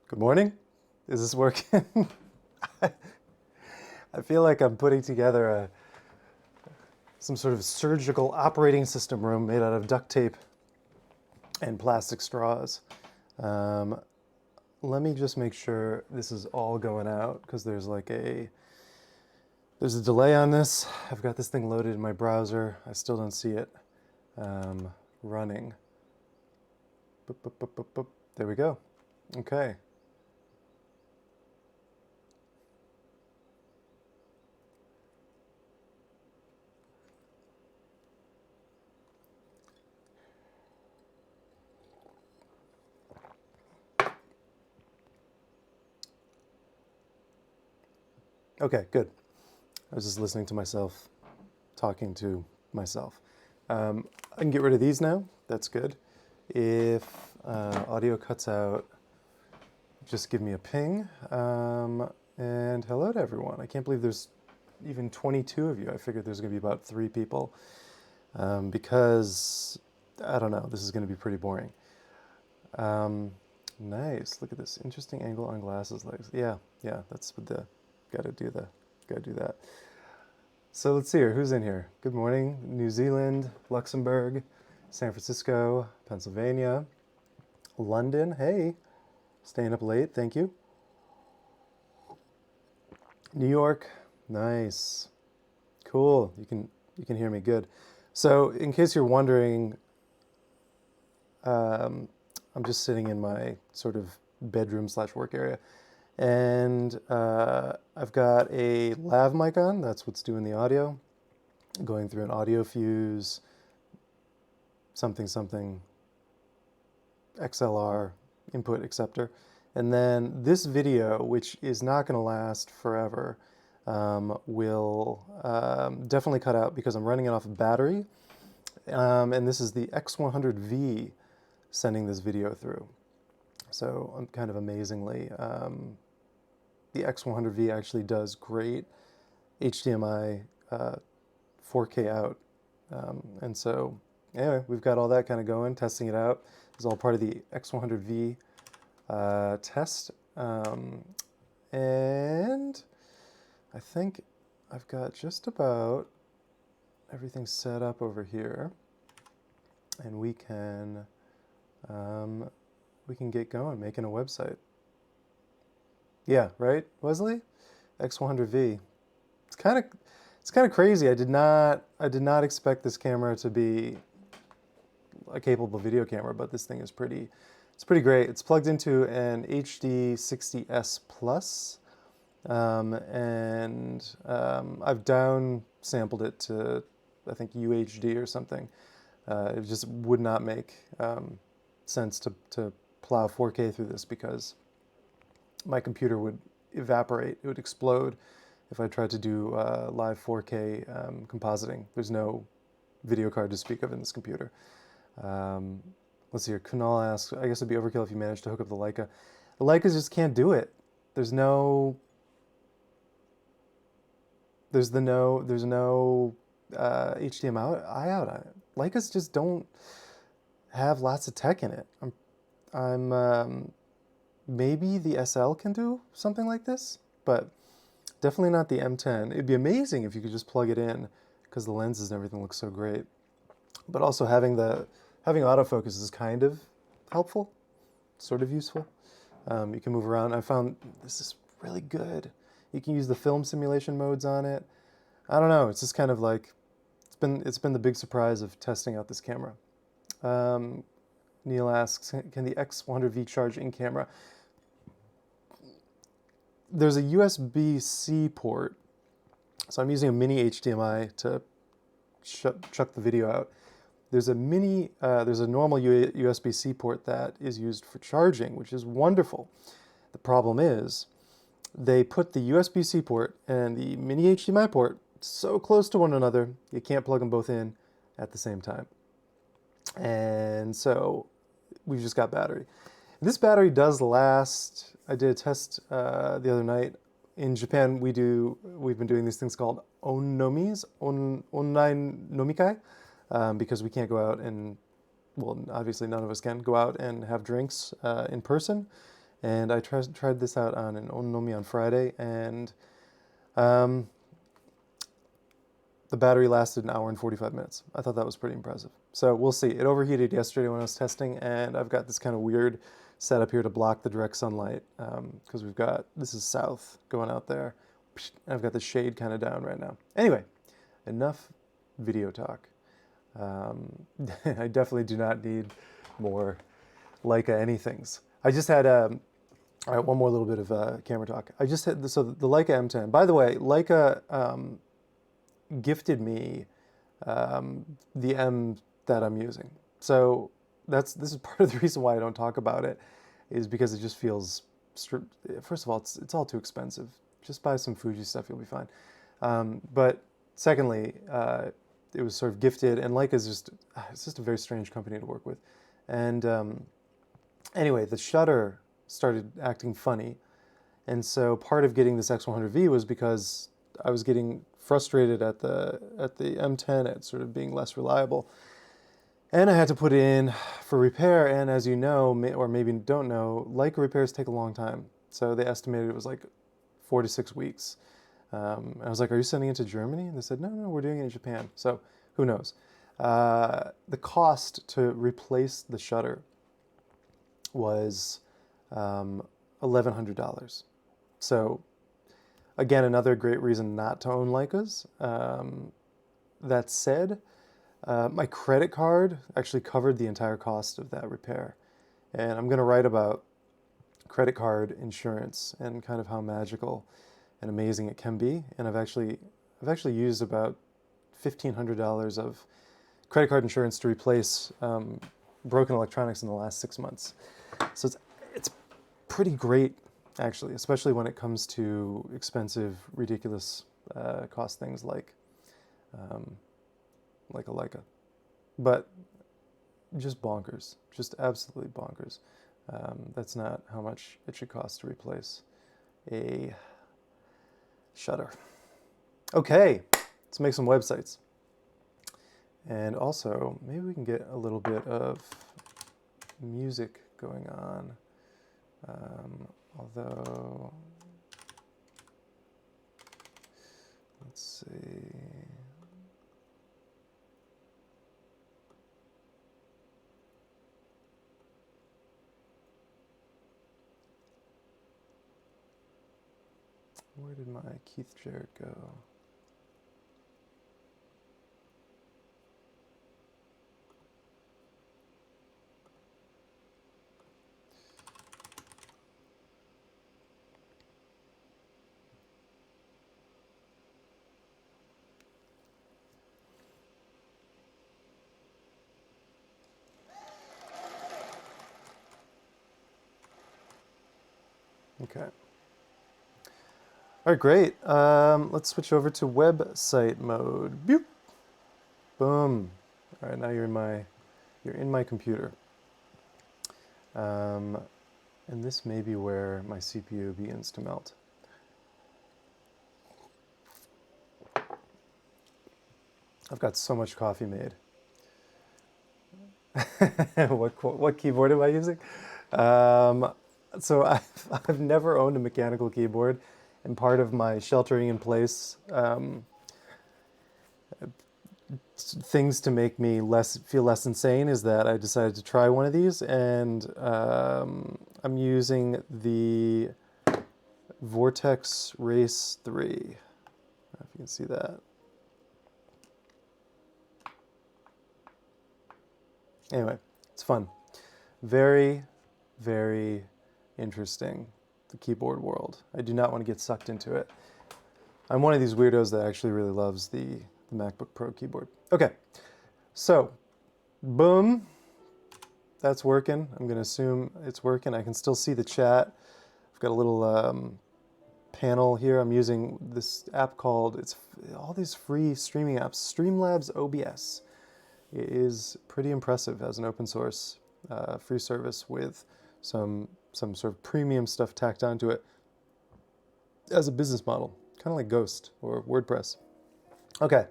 Good morning. Is this working? I feel like I'm putting together some sort of surgical operating system room made out of duct tape and plastic straws. Um, Let me just make sure this is all going out because there's a delay on this. I've got this thing loaded in my browser. I still don't see it running. Boop, boop, boop, boop, boop. There we go. Okay. Okay, good. I was just listening to myself talking to myself. I can get rid of these now. That's good. If audio cuts out, just give me a ping. And hello to everyone. I can't believe there's even 22 of you. I figured there's going to be about 3 people because, I don't know, this is going to be pretty boring. Nice. Look at this. Interesting angle on glasses legs. Yeah, that's what gotta do that. So let's see here. Who's in here? Good morning. New Zealand, Luxembourg, San Francisco, Pennsylvania, London. Hey, staying up late. Thank you. New York. Nice. Cool. You can hear me good. So in case you're wondering, I'm just sitting in my sort of bedroom/work area, and I've got a lav mic on. That's what's doing the audio. Going through an audio fuse, something XLR input acceptor, and then this video, which is not going to last forever, will definitely cut out because I'm running it off a battery, and this is the X100V sending this video through. So kind of amazingly, the X100V actually does great HDMI 4K out. And so anyway, we've got all that kind of going, testing it out. It's all part of the X100V test. And I think I've got just about everything set up over here. And we can get going, making a website. Yeah, right, Wesley? X100V. It's kind of crazy. I did not expect this camera to be a capable video camera, but this thing is pretty great. It's plugged into an HD 60S Plus, and I've down sampled it to, I think, UHD or something. It just would not make sense to plow 4K through this because my computer would evaporate. It would explode if I tried to do live 4K compositing. There's no video card to speak of in this computer. Let's see here. Kunal asks, I guess it'd be overkill if you managed to hook up the Leica. The Leicas just can't do it. There's no HDMI out on it. Leicas just don't have lots of tech in it. Maybe the SL can do something like this, but definitely not the M10. It'd be amazing if you could just plug it in because the lenses and everything look so great. But also having autofocus is kind of helpful, sort of useful. You can move around. I found this is really good. You can use the film simulation modes on it. I don't know. It's just kind of like it's been the big surprise of testing out this camera. Neil asks, can the X100V charge in camera? There's a USB-C port, so I'm using a mini HDMI to chuck the video out. There's a normal USB-C port that is used for charging, which is wonderful. The problem is they put the USB-C port and the mini HDMI port so close to one another, you can't plug them both in at the same time. And so we've just got battery. This battery does last. I did a test the other night. In Japan, we've been doing these things called onnomis, online nomikai, because we can't go out and, well, obviously none of us can go out and have drinks in person. And I tried this out on an Onomi on Friday, and um, the battery lasted an hour and 45 minutes. I thought that was pretty impressive. So we'll see. It overheated yesterday when I was testing, and I've got this kind of weird setup here to block the direct sunlight because this is south going out there. I've got the shade kind of down right now. Anyway, enough video talk. I definitely do not need more Leica anythings. I just had, all right, one more little bit of camera talk. I just had, so the Leica M10. By the way, Leica gifted me the M that I'm using. So this is part of the reason why I don't talk about it, is because it just feels, first of all, it's all too expensive. Just buy some Fuji stuff, you'll be fine. But secondly, it was sort of gifted, and Leica's it's just a very strange company to work with. And anyway, the shutter started acting funny. And so part of getting this X100V was because I was getting frustrated at the M10 at sort of being less reliable. And I had to put it in for repair, and as you know, or maybe don't know, Leica repairs take a long time. So they estimated it was like 4 to 6 weeks. I was like, are you sending it to Germany? And they said, no, we're doing it in Japan. So who knows? The cost to replace the shutter was $1,100. So again, another great reason not to own Leicas. That said, my credit card actually covered the entire cost of that repair. And I'm going to write about credit card insurance and kind of how magical and amazing it can be. And I've actually used about $1,500 of credit card insurance to replace broken electronics in the last 6 months. So it's pretty great, actually, especially when it comes to expensive, ridiculous cost things like a Leica. But just bonkers, just absolutely bonkers. That's not how much it should cost to replace a shutter. Okay, let's make some websites. And also, maybe we can get a little bit of music going on. Although, let's see. Where did my Keith Jarrett go? Okay. All right, great. Let's switch over to website mode. Boop. Boom. All right, now you're in my computer. And this may be where my CPU begins to melt. I've got so much coffee made. What keyboard am I using? So I've never owned a mechanical keyboard, and part of my sheltering in place things to make me feel less insane is that I decided to try one of these, and I'm using the Vortex Race 3. I don't know if you can see that. Anyway, it's fun. Very, very interesting, the keyboard world. I do not want to get sucked into it. I'm one of these weirdos that actually really loves the MacBook Pro keyboard. Okay, so, boom. That's working. I'm going to assume it's working. I can still see the chat. I've got a little panel here. I'm using this app called, all these free streaming apps, Streamlabs OBS. It is pretty impressive as an open source free service with some sort of premium stuff tacked onto it as a business model, kind of like Ghost or WordPress. Okay,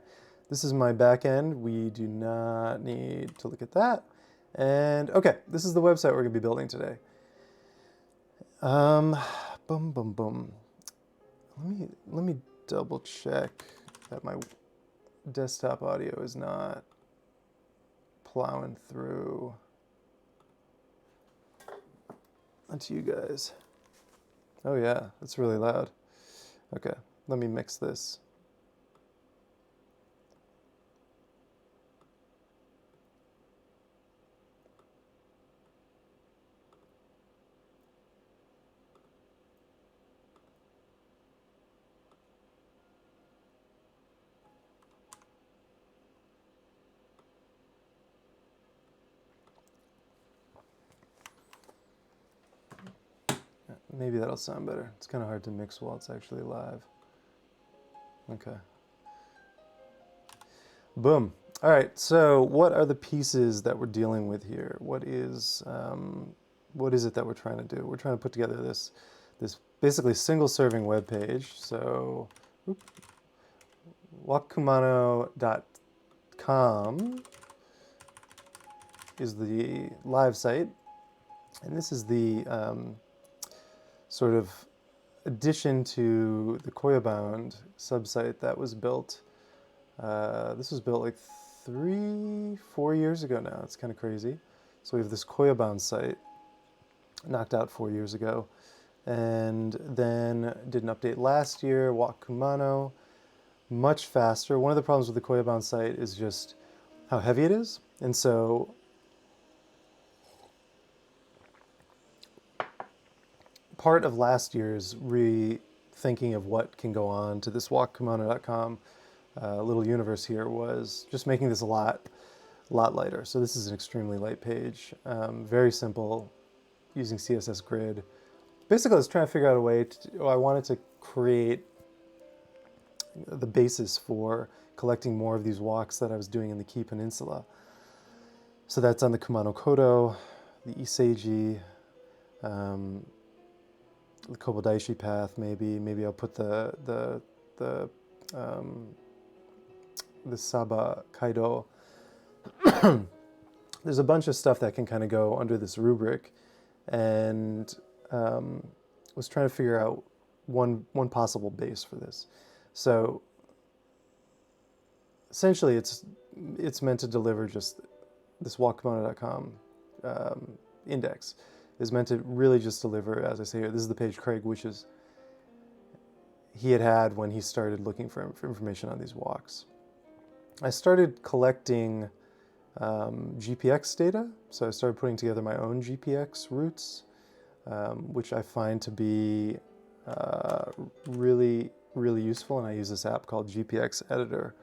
this is my back end. We do not need to look at that. And okay, this is the website we're going to be building today. Um, boom, boom, boom. Let me double check that my desktop audio is not plowing through onto you guys. Oh yeah, it's really loud. Okay, let me mix this. Maybe that'll sound better. It's kind of hard to mix while it's actually live. Okay. Boom. All right, so what are the pieces that we're dealing with here? What is it that we're trying to do? We're trying to put together this basically single serving web page. So wakumano.com is the live site, and this is the sort of addition to the Koyabound subsite that was built. This was built like 3-4 years ago now. It's kind of crazy. So we have this Koyabound site knocked out 4 years ago, and then did an update last year, Wakumano, much faster. One of the problems with the Koyabound site is just how heavy it is, and so part of last year's rethinking of what can go on to this wakumano.com little universe here was just making this a lot lighter. So this is an extremely light page, very simple, using CSS Grid. Basically, I was trying to figure out a way to, I wanted to create the basis for collecting more of these walks that I was doing in the Key Peninsula. So that's on the Kumano Kodo, the iseji, the Kobodaishi path, maybe I'll put the Saba Kaido. There's a bunch of stuff that can kind of go under this rubric, and was trying to figure out one possible base for this. So essentially, it's meant to deliver just this wakumano.com index is meant to really just deliver, as I say here, this is the page Craig wishes he had when he started looking for information on these walks. I started collecting GPX data, so I started putting together my own GPX routes, which I find to be really useful, and I use this app called GPX Editor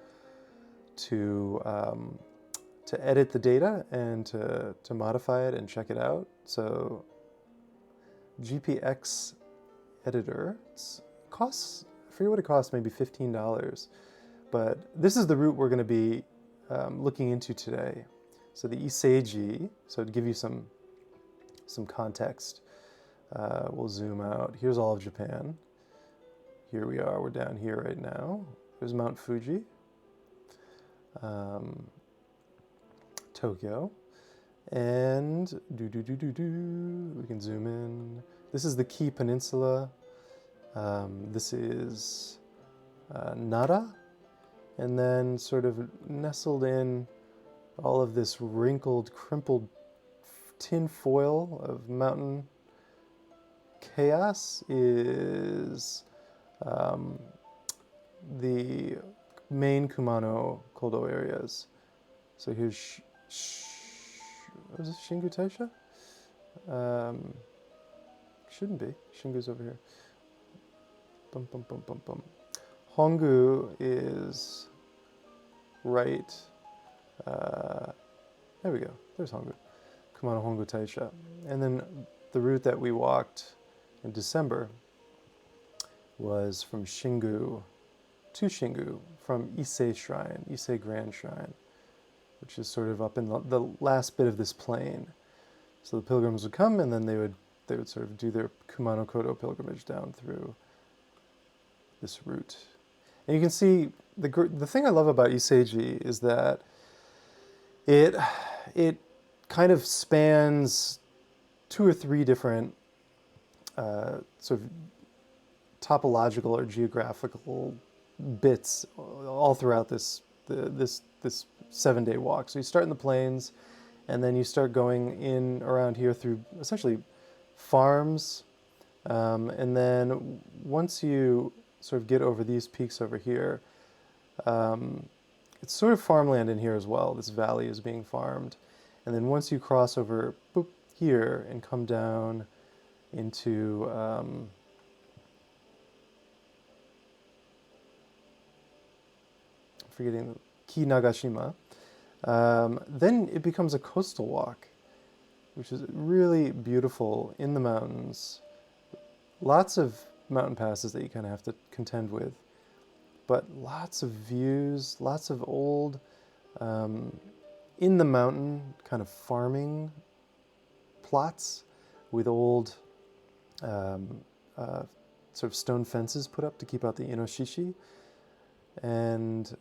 to edit the data and to modify it and check it out. So GPX Editor, costs, I forget what it costs, maybe $15. But this is the route we're going to be looking into today. So the iseji, so to give you some context, we'll zoom out. Here's all of Japan. Here we are, we're down here right now. There's Mount Fuji, Tokyo, and we can zoom in. This is the Key Peninsula. This is Nara. And then sort of nestled in all of this wrinkled, crimpled tin foil of mountain chaos is the main Kumano Kodo areas. So here's what is this, Shingu Taisha? Shouldn't be. Shingu's over here. Bum, bum, bum, bum, bum. Hongu is right, there we go, there's Hongu, Kumano Hongu Taisha. And then the route that we walked in December was from Shingu to Shingu, from Ise Shrine, Ise Grand Shrine, which is sort of up in the last bit of this plain. So the pilgrims would come, and then they would sort of do their Kumano Kodo pilgrimage down through this route. And you can see the thing I love about iseji is that it kind of spans 2 or 3 different sort of topological or geographical bits all throughout this 7-day walk. So you start in the plains, and then you start going in around here through essentially farms, and then once you sort of get over these peaks over here, it's sort of farmland in here as well. This valley is being farmed, and then once you cross over boop, here and come down into forgetting Ki Nagashima, then it becomes a coastal walk, which is really beautiful in the mountains. Lots of mountain passes that you kind of have to contend with, but lots of views, lots of old, in the mountain kind of farming plots with old sort of stone fences put up to keep out the inoshishi. And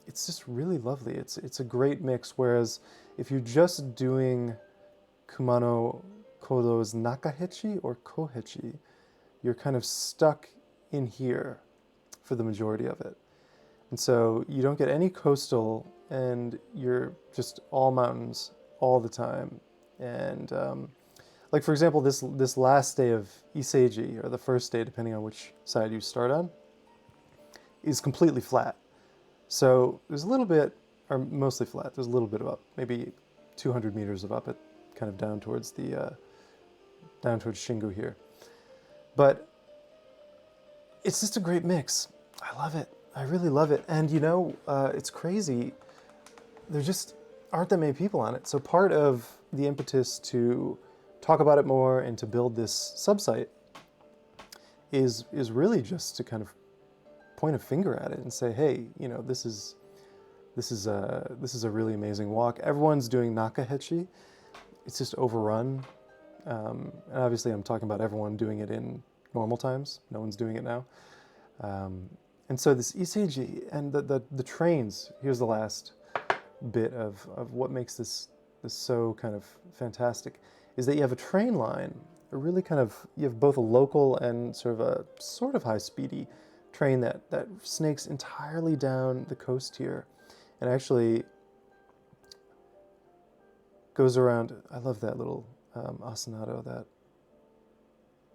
it's just really lovely. It's a great mix, whereas if you're just doing Kumano Kodo's Nakahechi or Kohechi, you're kind of stuck in here for the majority of it. And so you don't get any coastal, and you're just all mountains all the time. And like, for example, this last day of iseji, or the first day, depending on which side you start on, is completely flat. So there's a little bit, or mostly flat, there's a little bit of up, maybe 200 meters of up, kind of down towards the, down towards Shingu here. But it's just a great mix. I love it. I really love it. And you know, it's crazy. There just aren't that many people on it. So part of the impetus to talk about it more and to build this subsite is really just to kind of point a finger at it and say, hey, you know, this is a really amazing walk. Everyone's doing Nakahechi. It's just overrun. And obviously I'm talking about everyone doing it in normal times. No one's doing it now. And so this iseji and the trains, here's the last bit of what makes this so kind of fantastic, is that you have a train line, a really kind of, you have both a local and sort of high speedy train that snakes entirely down the coast here, and actually goes around. I love that little ostinato that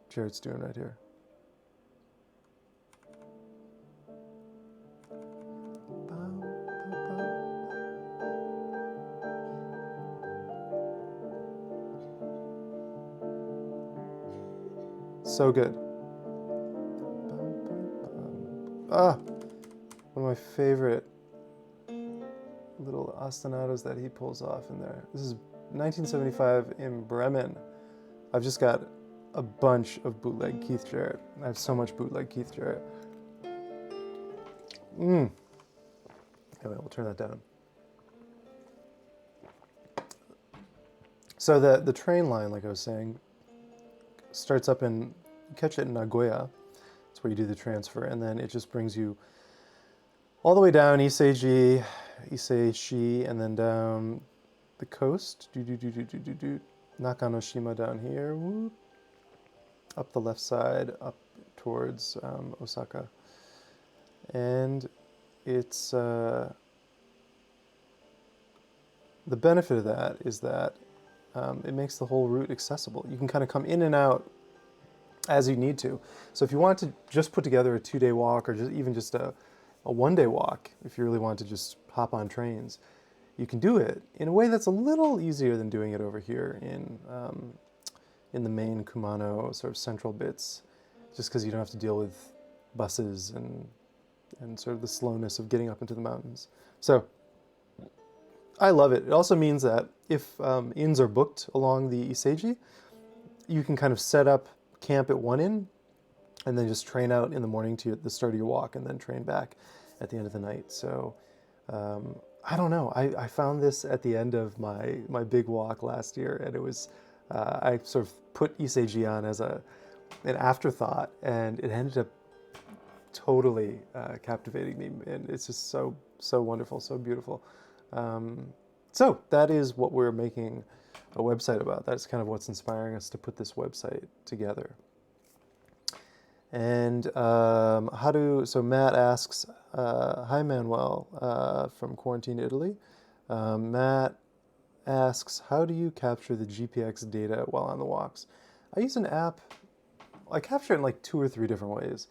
Jared's doing right here. So good. Ah, one of my favorite little ostinatos that he pulls off in there. This is 1975 in Bremen. I've just got a bunch of bootleg Keith Jarrett. I have so much bootleg Keith Jarrett. Anyway, we'll turn that down. So the train line, like I was saying, starts up in, you catch it in Nagoya. That's where you do the transfer, and then it just brings you all the way down Iseji, and then down the coast, Nakanoshima down here, whoop, up the left side, up towards Osaka. And it's, the benefit of that is that it makes the whole route accessible. You can kind of come in and out as you need to. So if you want to just put together a 2-day walk, or even just a 1-day walk, if you really want to just hop on trains, you can do it in a way that's a little easier than doing it over here in the main Kumano sort of central bits, just because you don't have to deal with buses and sort of the slowness of getting up into the mountains. So I love it. It also means that if inns are booked along the Iseji, you can kind of set up camp at one inn and then just train out in the morning to the start of your walk, and then train back at the end of the night. So I don't know. I found this at the end of my big walk last year, and it was, I sort of put iseji on as an afterthought, and it ended up totally captivating me, and it's just so wonderful, so beautiful. So that is what we're making a website about. That's kind of what's inspiring us to put this website together. And so Matt asks, hi Manuel, from Quarantine Italy. Matt asks, how do you capture the GPX data while on the walks? I use an app. I capture it in like 2 or 3 different ways.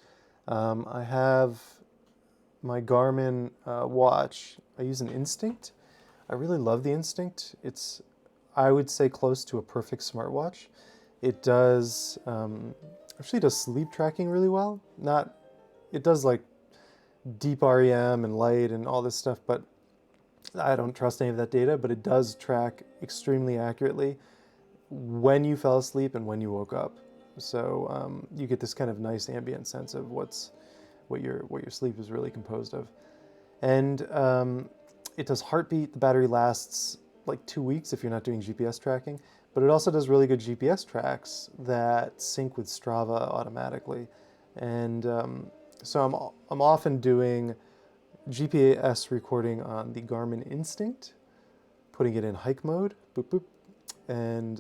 I have my Garmin watch. I use an Instinct. I really love the Instinct. It's, I would say, close to a perfect smartwatch. It does actually does sleep tracking really well. Not, it does like deep REM and light and all this stuff, but I don't trust any of that data. But it does track extremely accurately when you fell asleep and when you woke up. So you get this kind of nice ambient sense of what your sleep is really composed of. And it does heartbeat. The battery lasts like 2 weeks if you're not doing GPS tracking, but it also does really good GPS tracks that sync with Strava automatically. And so I'm often doing GPS recording on the Garmin Instinct, putting it in hike mode, boop boop, and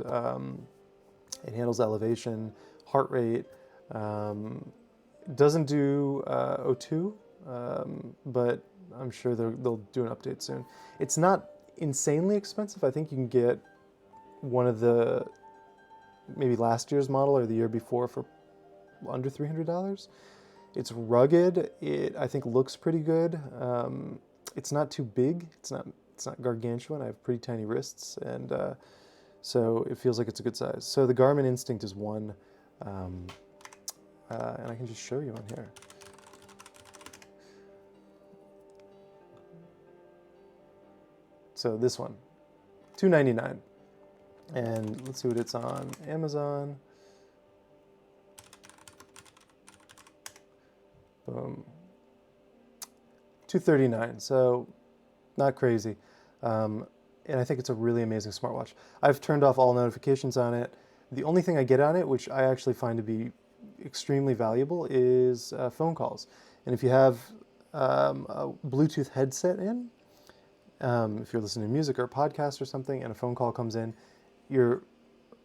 it handles elevation, heart rate. Doesn't do O2, but I'm sure they'll do an update soon. It's not insanely expensive. I think you can get one of the maybe last year's model or the year before for under $300. It's rugged. It, I think, looks pretty good. It's not too big. It's not gargantuan. I have pretty tiny wrists, and so it feels like it's a good size. So the Garmin Instinct is one, and I can just show you on here. So this one, $299, and let's see what it's on Amazon. Boom, $239. So not crazy, and I think it's a really amazing smartwatch. I've turned off all notifications on it. The only thing I get on it, which I actually find to be extremely valuable, is phone calls. And if you have a Bluetooth headset in, if you're listening to music or a podcast or something and a phone call comes in, your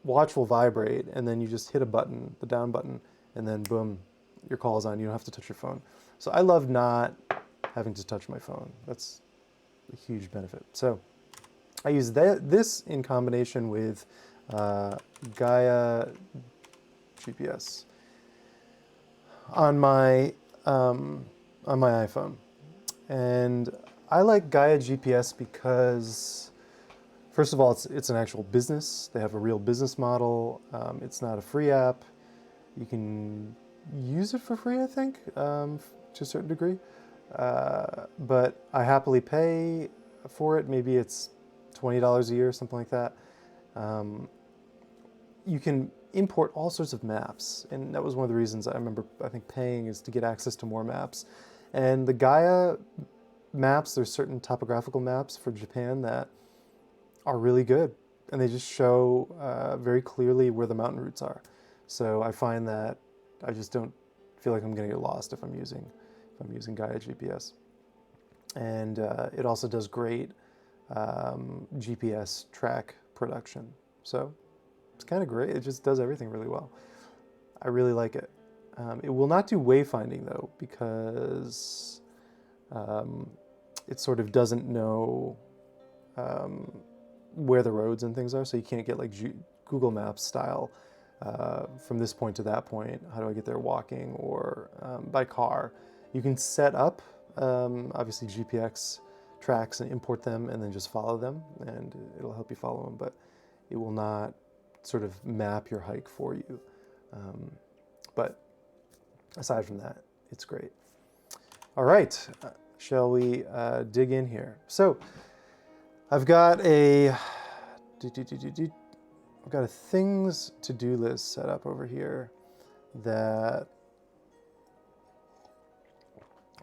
watch will vibrate, and then you just hit a button, the down button, and then boom, your call is on. You don't have to touch your phone. So I love not having to touch my phone. That's a huge benefit. So I use this in combination with Gaia GPS on my iPhone, and I like Gaia GPS because, first of all, it's an actual business. They have a real business model. It's not a free app. You can use it for free, I think, to a certain degree. But I happily pay for it. Maybe it's $20 a year, something like that. You can import all sorts of maps, and that was one of the reasons I remember, I think, paying is to get access to more maps. And the Gaia maps, there's certain topographical maps for Japan that are really good, and they just show very clearly where the mountain routes are. So I find that I just don't feel like I'm going to get lost if I'm using Gaia GPS. And it also does great GPS track production. So it's kind of great. It just does everything really well. I really like it. It will not do wayfinding though, because it sort of doesn't know where the roads and things are, so you can't get like Google Maps style from this point to that point. How do I get there walking or by car? You can set up obviously GPX tracks and import them and then just follow them, and it'll help you follow them, but it will not sort of map your hike for you. But aside from that, it's great. All right, shall we dig in here? So I've got a things to do list set up over here that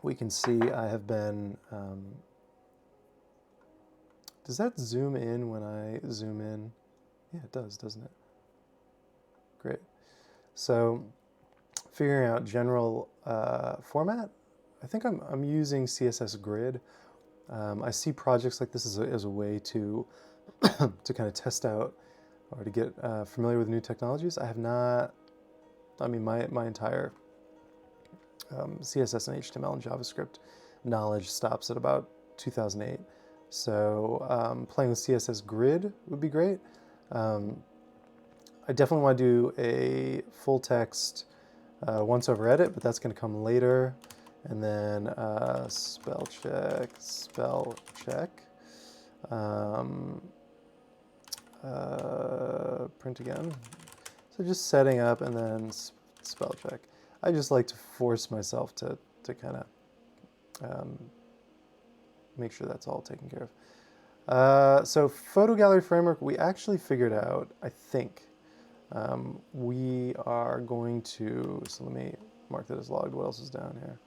we can see. I have been. Does that zoom in when I zoom in? Yeah, it does, doesn't it? Great. So figuring out general format. I think I'm using CSS Grid. I see projects like this as a way to to kind of test out or to get familiar with new technologies. I have not. I mean, my entire CSS and HTML and JavaScript knowledge stops at about 2008. So playing with CSS Grid would be great. I definitely want to do a full text once over edit, but that's going to come later. And then spell check. Print again. So just setting up and then spell check. I just like to force myself to kind of make sure that's all taken care of. So photo gallery framework, we actually figured out, I think. We are going to, so let me mark that as logged. What else is down here?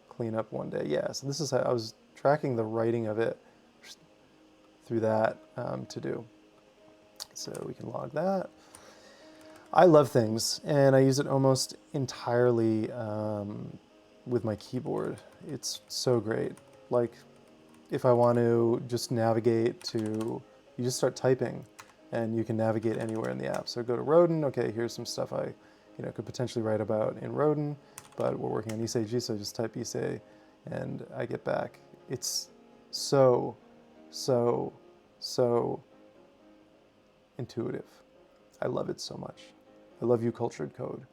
Clean up one day. Yeah, so this is how I was tracking the writing of it through that to do. So we can log that. I love things, and I use it almost entirely with my keyboard. It's so great. Like, if I want to just navigate to, you just start typing, and you can navigate anywhere in the app. So go to Rodin. Okay, here's some stuff I, could potentially write about in Rodin, but we're working on iseji, so I just type ise, and I get back. It's so intuitive. I love it so much. I love U-cultured code.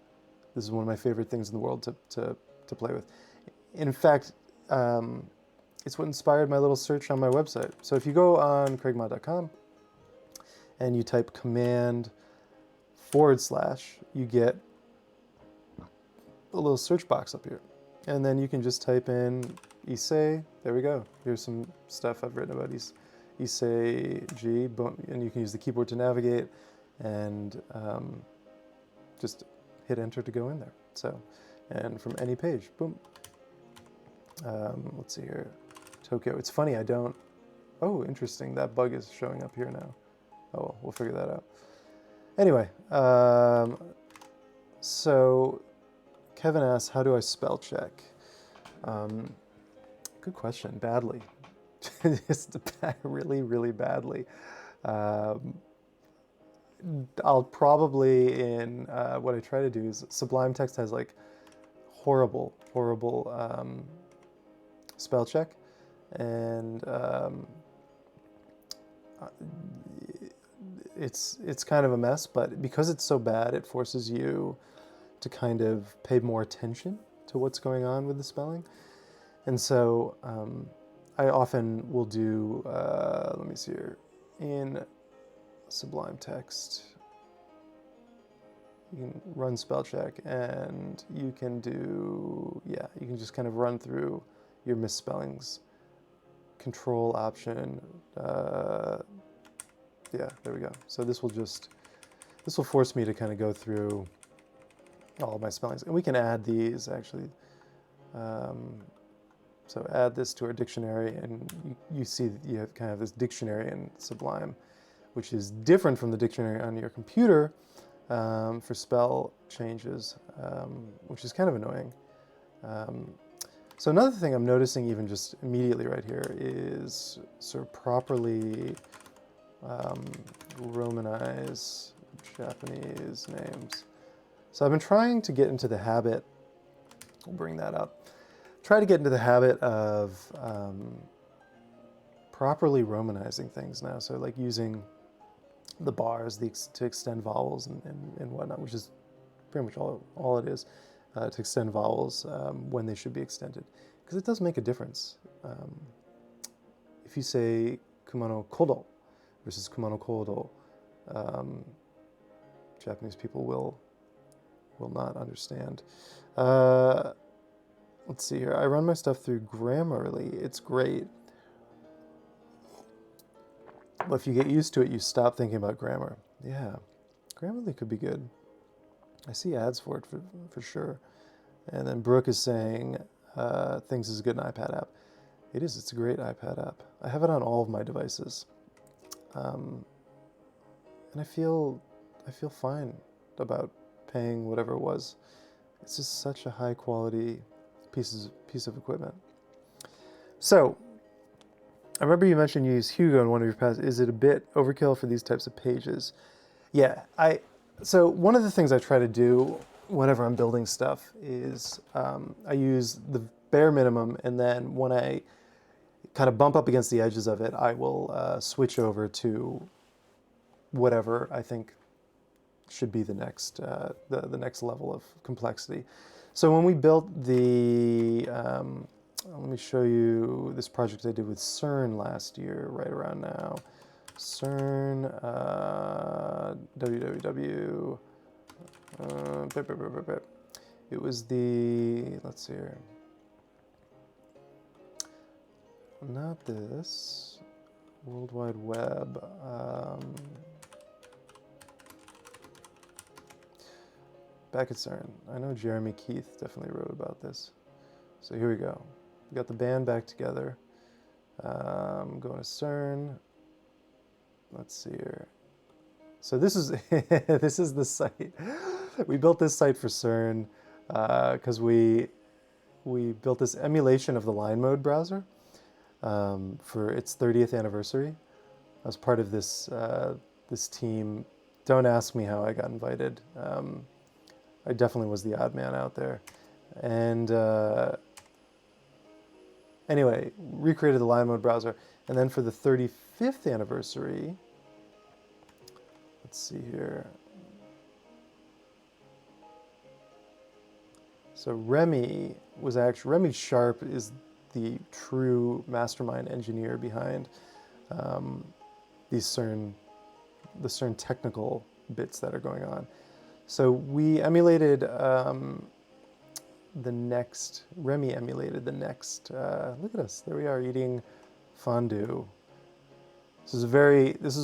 This is one of my favorite things in the world to play with. In fact, it's what inspired my little search on my website. So if you go on craigmott.com and you type command / you get a little search box up here. And then you can just type in ise. There we go. Here's some stuff I've written about iseji, and you can use the keyboard to navigate and just hit enter to go in there. So, and from any page, boom. Let's see here, Tokyo. It's funny, I don't, oh, interesting, that bug is showing up here now. Oh, well, we'll figure that out. Anyway, so Kevin asks, how do I spell check? Good question, badly. Just really, really badly. I'll probably, in what I try to do is, Sublime Text has like horrible spell check, and it's kind of a mess, but because it's so bad, it forces you to kind of pay more attention to what's going on with the spelling. And so I often will do, let me see here, in Sublime Text, you can run spell check, and you can do, yeah, you can just kind of run through your misspellings. Control Option, yeah, there we go. So this will force me to kind of go through all of my spellings. And we can add these, actually. So add this to our dictionary, and you see that you have kind of this dictionary in Sublime, which is different from the dictionary on your computer for spell changes, which is kind of annoying. So another thing I'm noticing even just immediately right here is sort of properly Romanize Japanese names. So I've been trying to get into the habit, we'll bring that up, try to get into the habit of properly Romanizing things now. So like using the bars to extend vowels and whatnot, which is pretty much all it is, to extend vowels when they should be extended. Because it does make a difference. If you say kumano kodo versus kumano kodo, Japanese people will not understand. Let's see here. I run my stuff through Grammarly. It's great. But if you get used to it, you stop thinking about grammar. Yeah, Grammarly could be good. I see ads for it for sure. And then Brooke is saying, Things is a good iPad app. It is. It's a great iPad app. I have it on all of my devices. And I feel fine about paying whatever it was. It's just such a high quality piece of equipment. So, I remember you mentioned you use Hugo in one of your past. Is it a bit overkill for these types of pages? Yeah, so one of the things I try to do whenever I'm building stuff is I use the bare minimum, and then when I kind of bump up against the edges of it, I will switch over to whatever I think should be the next next level of complexity. So when we built the, let me show you this project I did with CERN last year, right around now. CERN, www. It was the, let's see here. Not this. World Wide Web. Back at CERN. I know Jeremy Keith definitely wrote about this. So here we go. We got the band back together. Going to CERN. Let's see here. So this is this is the site. We built this site for CERN because we built this emulation of the line mode browser for its 30th anniversary. I was part of this this team. Don't ask me how I got invited. I definitely was the odd man out there. And anyway, recreated the line mode browser. And then for the 35th anniversary, let's see here. So Remy Sharp is the true mastermind engineer behind the CERN technical bits that are going on. So we emulated Remy emulated the next, look at us, there we are eating fondue. This is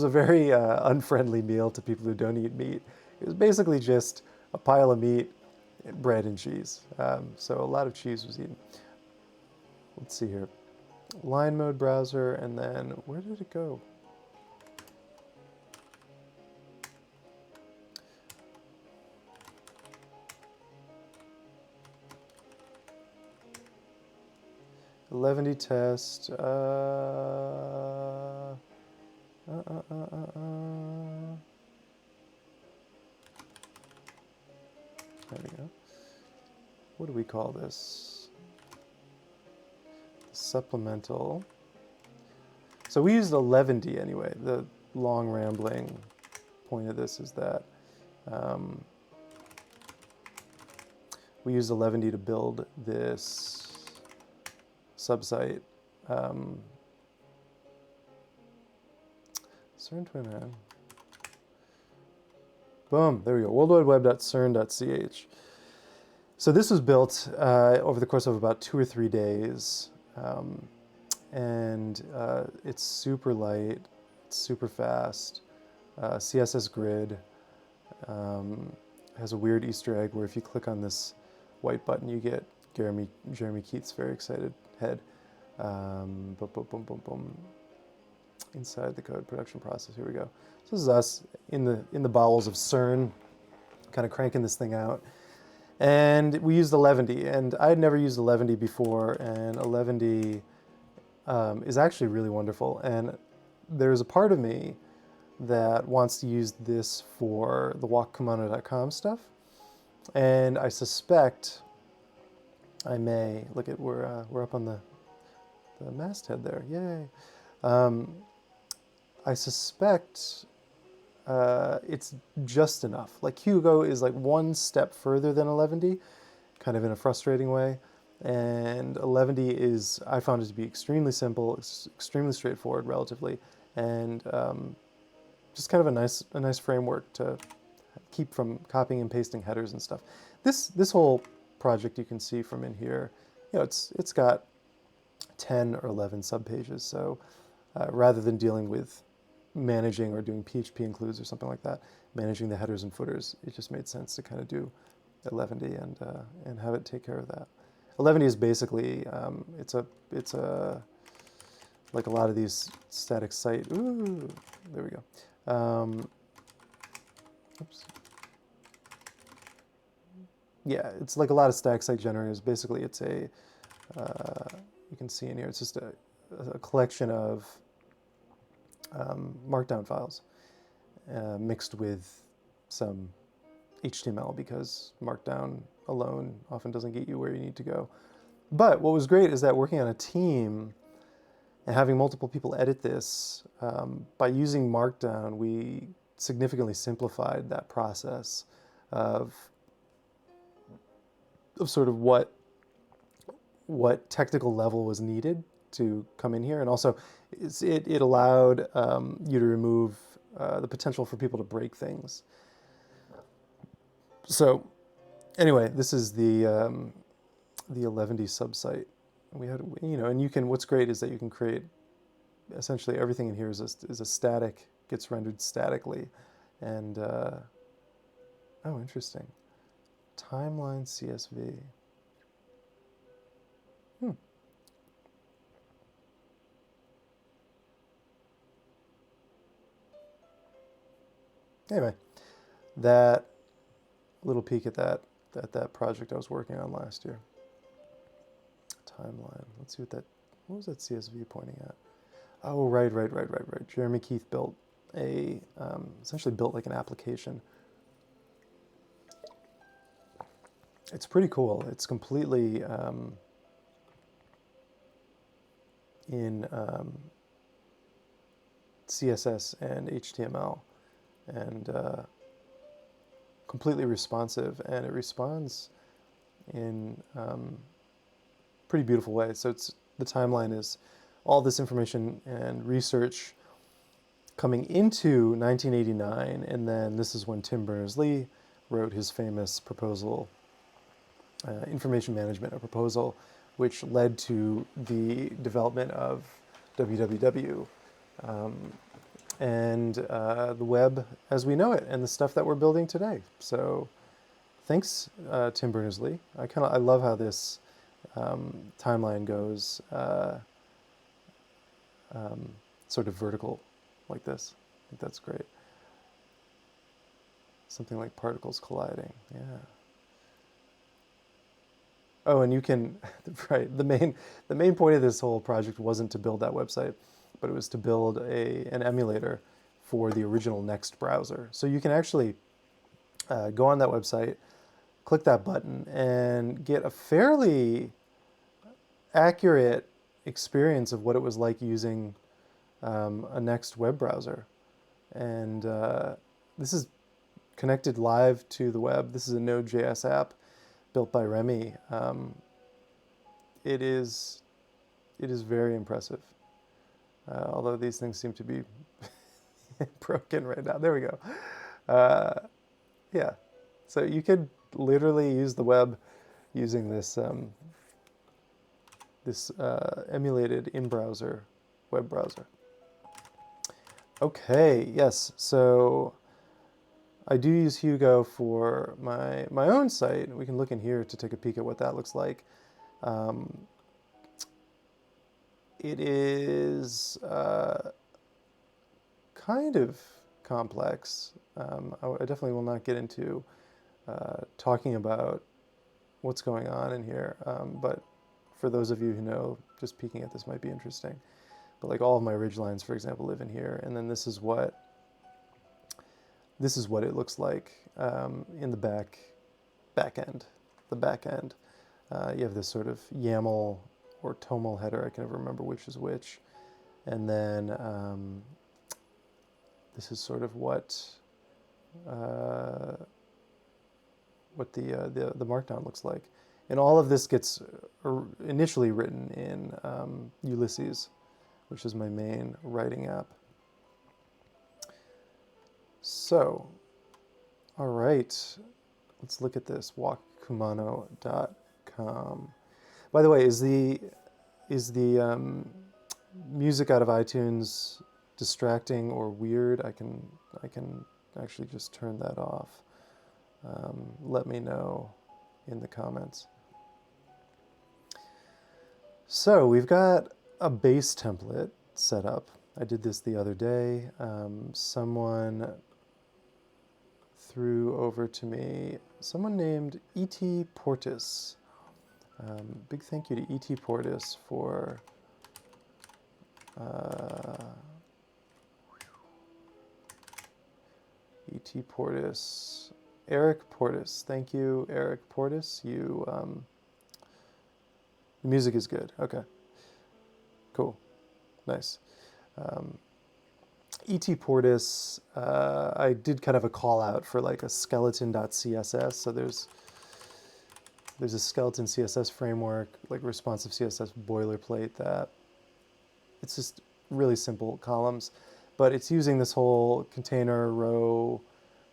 a very unfriendly meal to people who don't eat meat. It was basically just a pile of meat, bread and cheese. So a lot of cheese was eaten. Let's see here. Line mode browser, and then where did it go? Eleventy test. There we go. What do we call this? Supplemental. So we used 11D anyway. The long rambling point of this is that we used 11D to build this subsite. CERN Twin. Boom, there we go. worldwideweb.cern.ch. So this was built over the course of about 2 or 3 days. And it's super light, it's super fast. CSS grid has a weird Easter egg where if you click on this white button, you get Jeremy Keith's very excited head. Boom, boom, boom, boom, boom. Inside the code production process. Here we go. So this is us in the bowels of CERN, kind of cranking this thing out. And we used 11D, and I had never used 11D before, and 11D is actually really wonderful. And there's a part of me that wants to use this for the walkkimono.com stuff, and I suspect I may. Look at we're up on the masthead there. Yay! I suspect it's just enough. Like Hugo is like one step further than 11D, kind of in a frustrating way. And 11D is, I found it to be extremely simple, it's extremely straightforward relatively, and just kind of a nice framework to keep from copying and pasting headers and stuff. This whole project you can see from in here, you know, it's got 10 or 11 subpages. So rather than dealing with managing or doing PHP includes or something like that, managing the headers and footers, it just made sense to kind of do 11D and have it take care of that. 11D is basically it's a like a lot of these static site. Ooh, there we go. Oops. Yeah, it's like a lot of static site generators. Basically, it's a you can see in here. It's just a collection of markdown files mixed with some HTML, because Markdown alone often doesn't get you where you need to go. But what was great is that working on a team and having multiple people edit this, by using Markdown, we significantly simplified that process of sort of what technical level was needed to come in here. And also, it allowed you to remove the potential for people to break things. So anyway, this is the 11D subsite. We had, and you can, what's great is that you can create, essentially everything in here is a static, gets rendered statically. And, oh, interesting. Timeline CSV. Anyway, that little peek at that project I was working on last year. Timeline. Let's see what was that CSV pointing at? Oh, right. Jeremy Keith built essentially built like an application. It's pretty cool. It's completely in CSS and HTML, and completely responsive, and it responds in pretty beautiful way. So the timeline is all this information and research coming into 1989, and then this is when Tim Berners-Lee wrote his famous proposal, information management, a proposal which led to the development of www and the web as we know it, and the stuff that we're building today. So thanks, Tim Berners-Lee. I love how this timeline goes sort of vertical like this. I think that's great. Something like particles colliding, yeah. Oh, and you can, right, the main point of this whole project wasn't to build that website, but it was to build an emulator for the original Next browser. So you can actually go on that website, click that button, and get a fairly accurate experience of what it was like using a Next web browser. And this is connected live to the web. This is a Node.js app built by Remy. It is very impressive. Although these things seem to be broken right now. There we go. Yeah. So you could literally use the web using this emulated in-browser web browser. Okay, yes. So I do use Hugo for my own site. We can look in here to take a peek at what that looks like. It is kind of complex. I definitely will not get into talking about what's going on in here, but for those of you who know, just peeking at this might be interesting. But like all of my ridgelines, for example, live in here, and then this is what it looks like in the back end. The back end. You have this sort of YAML or TOML header. I can never remember which is which. And then this is sort of what the Markdown looks like. And all of this gets initially written in Ulysses, which is my main writing app. So, all right, let's look at this, walkkumano.com. By the way, is the music out of iTunes distracting or weird? I can actually just turn that off. Let me know in the comments. So we've got a base template set up. I did this the other day. Someone threw over to me, someone named E.T. Portis. Big thank you to E.T. Portis for E.T. Portis, Eric Portis. Thank you, Eric Portis. The music is good. Okay, cool, nice. E.T. Portis, I did kind of a call out for like a skeleton.css. So there's a skeleton CSS framework, like responsive CSS boilerplate that it's just really simple columns, but it's using this whole container row,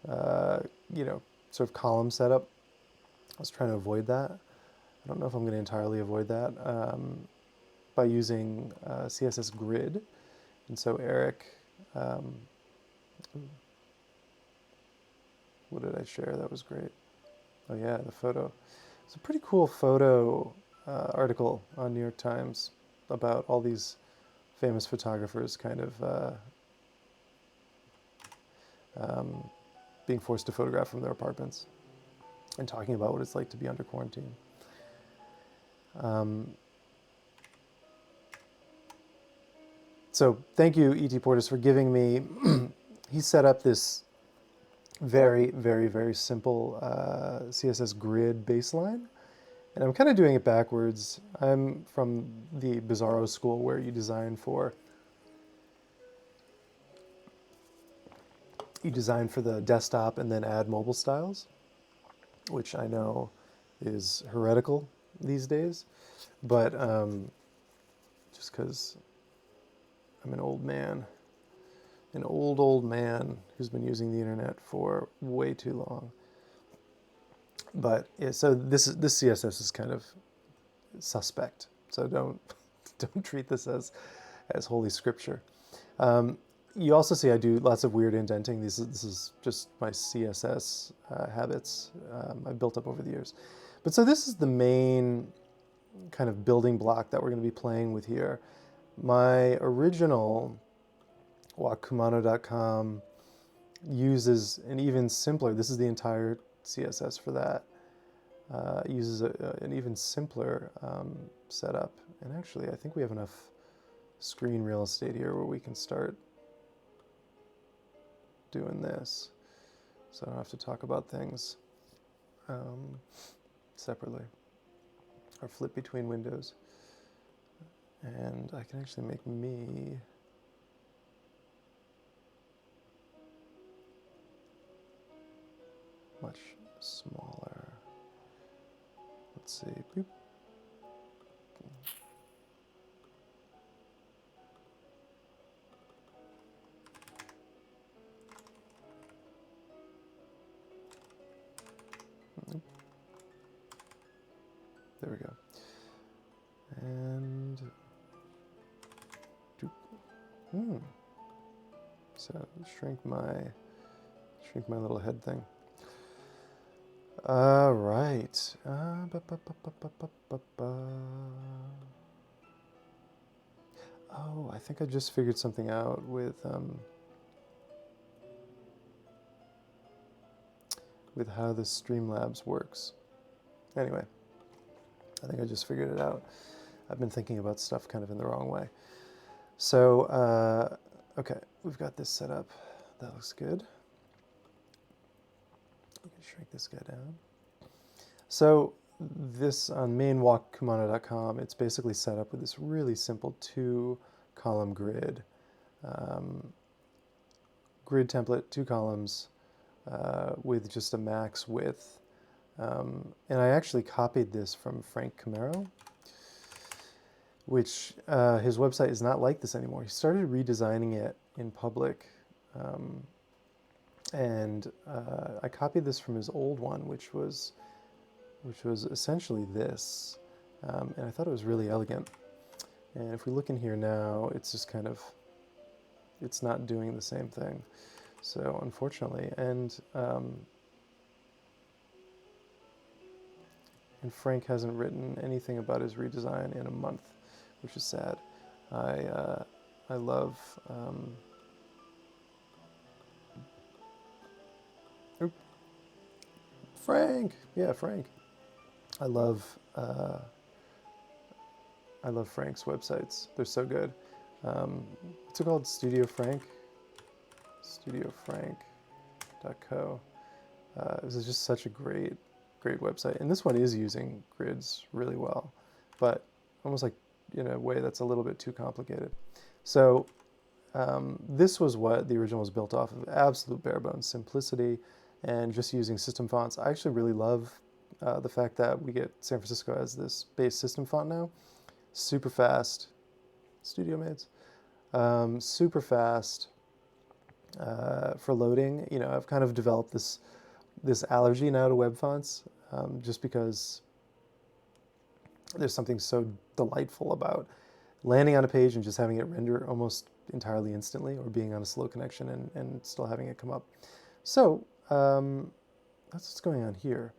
sort of column setup. I was trying to avoid that. I don't know if I'm going to entirely avoid that by using CSS grid. And so Eric, what did I share? That was great. Oh yeah, the photo. It's a pretty cool photo article on New York Times about all these famous photographers kind of being forced to photograph from their apartments and talking about what it's like to be under quarantine. So thank you, E.T. Portis, for giving me, he set up this very, very, very simple CSS grid baseline. And I'm kind of doing it backwards. I'm from the Bizarro school where you design for the desktop and then add mobile styles, which I know is heretical these days. But just because I'm an old man, an old man who's been using the internet for way too long. But yeah, so this CSS is kind of suspect. So don't treat this as holy scripture. You also see I do lots of weird indenting. This is just my CSS habits I've built up over the years. But so this is the main kind of building block that we're going to be playing with here. My original wakumano.com uses an even simpler, this is the entire CSS for that, uses an even simpler setup. And actually, I think we have enough screen real estate here where we can start doing this. So I don't have to talk about things separately or flip between windows. And I can actually make me much smaller. Let's see. Boop. There we go. And so shrink my little head thing. All right. Oh, I think I just figured something out with how the Streamlabs works. Anyway, I think I just figured it out. I've been thinking about stuff kind of in the wrong way. So, okay, we've got this set up. That looks good. We can shrink this guy down. So this on main.wakumano.com, it's basically set up with this really simple 2-column grid. Grid template, 2 columns with just a max width. And I actually copied this from Frank Camaro, which his website is not like this anymore. He started redesigning it in public. And I copied this from his old one, which was essentially this. And I thought it was really elegant. And if we look in here now, it's just kind of, it's not doing the same thing. So unfortunately, and Frank hasn't written anything about his redesign in a month, which is sad. I love Frank. Yeah, Frank. I love Frank's websites. They're so good. What's it called? Studio Frank? StudioFrank.co. This is just such a great website. And this one is using grids really well, but almost like in a way that's a little bit too complicated. So this was what the original was built off of: absolute bare bones simplicity and just using system fonts. I actually really love the fact that we get San Francisco as this base system font now. Super fast, Studio Maids, super fast for loading. You know, I've kind of developed this allergy now to web fonts, just because there's something so delightful about landing on a page and just having it render almost entirely instantly, or being on a slow connection and still having it come up. So that's what's going on here.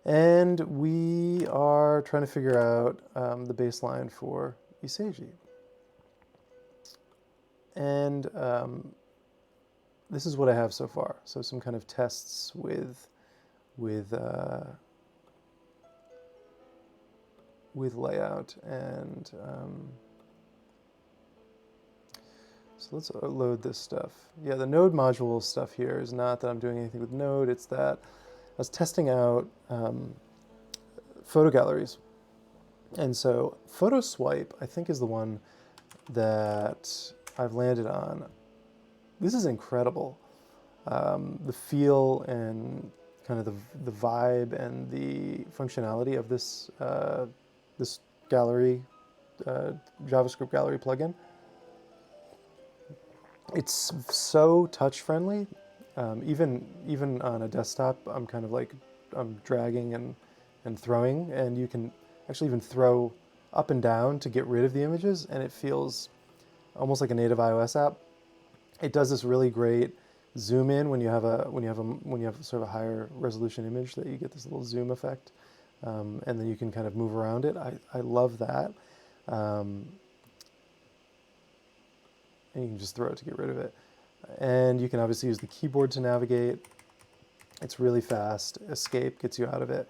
And we are trying to figure out the baseline for iseji. And this is what I have so far. So some kind of tests with layout, and so let's load this stuff. Yeah, the node module stuff here is not that I'm doing anything with node, it's that I was testing out photo galleries. And so photo swipe, I think, is the one that I've landed on. This is incredible. The feel and kind of the vibe and the functionality of this this gallery, JavaScript gallery plugin. It's so touch friendly. Even on a desktop, I'm kind of like, I'm dragging and throwing, and you can actually even throw up and down to get rid of the images, and it feels almost like a native iOS app. It does this really great zoom in when you have sort of a higher resolution image, that you get this little zoom effect, and then you can kind of move around it. I love that. And you can just throw it to get rid of it. And you can obviously use the keyboard to navigate. It's really fast. Escape gets you out of it.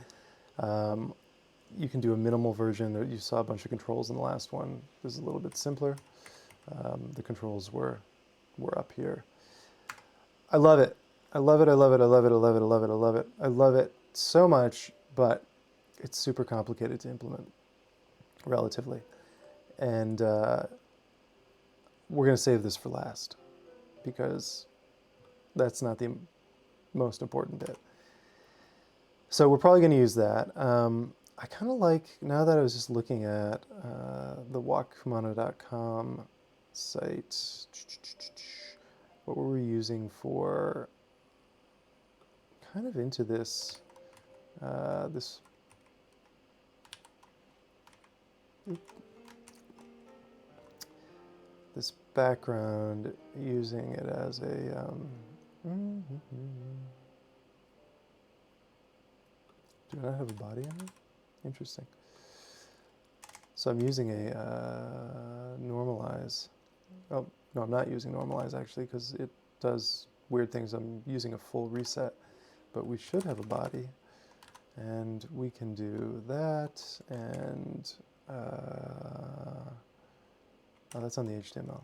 You can do a minimal version. You saw a bunch of controls in the last one. This is a little bit simpler. The controls were up here. I love it. I love it. I love it. I love it. I love it. I love it. I love it. I love it so much, but it's super complicated to implement, relatively. And we're going to save this for last, because that's not the most important bit. So we're probably going to use that. I kind of like, now that I was just looking at the walkkumano.com site, what were we using for, kind of into this, this background, using it as a, do I not have a body on it? Interesting. So I'm using a normalize. Oh, no, I'm not using normalize actually, because it does weird things. I'm using a full reset, but we should have a body, and we can do that, and oh, that's on the HTML.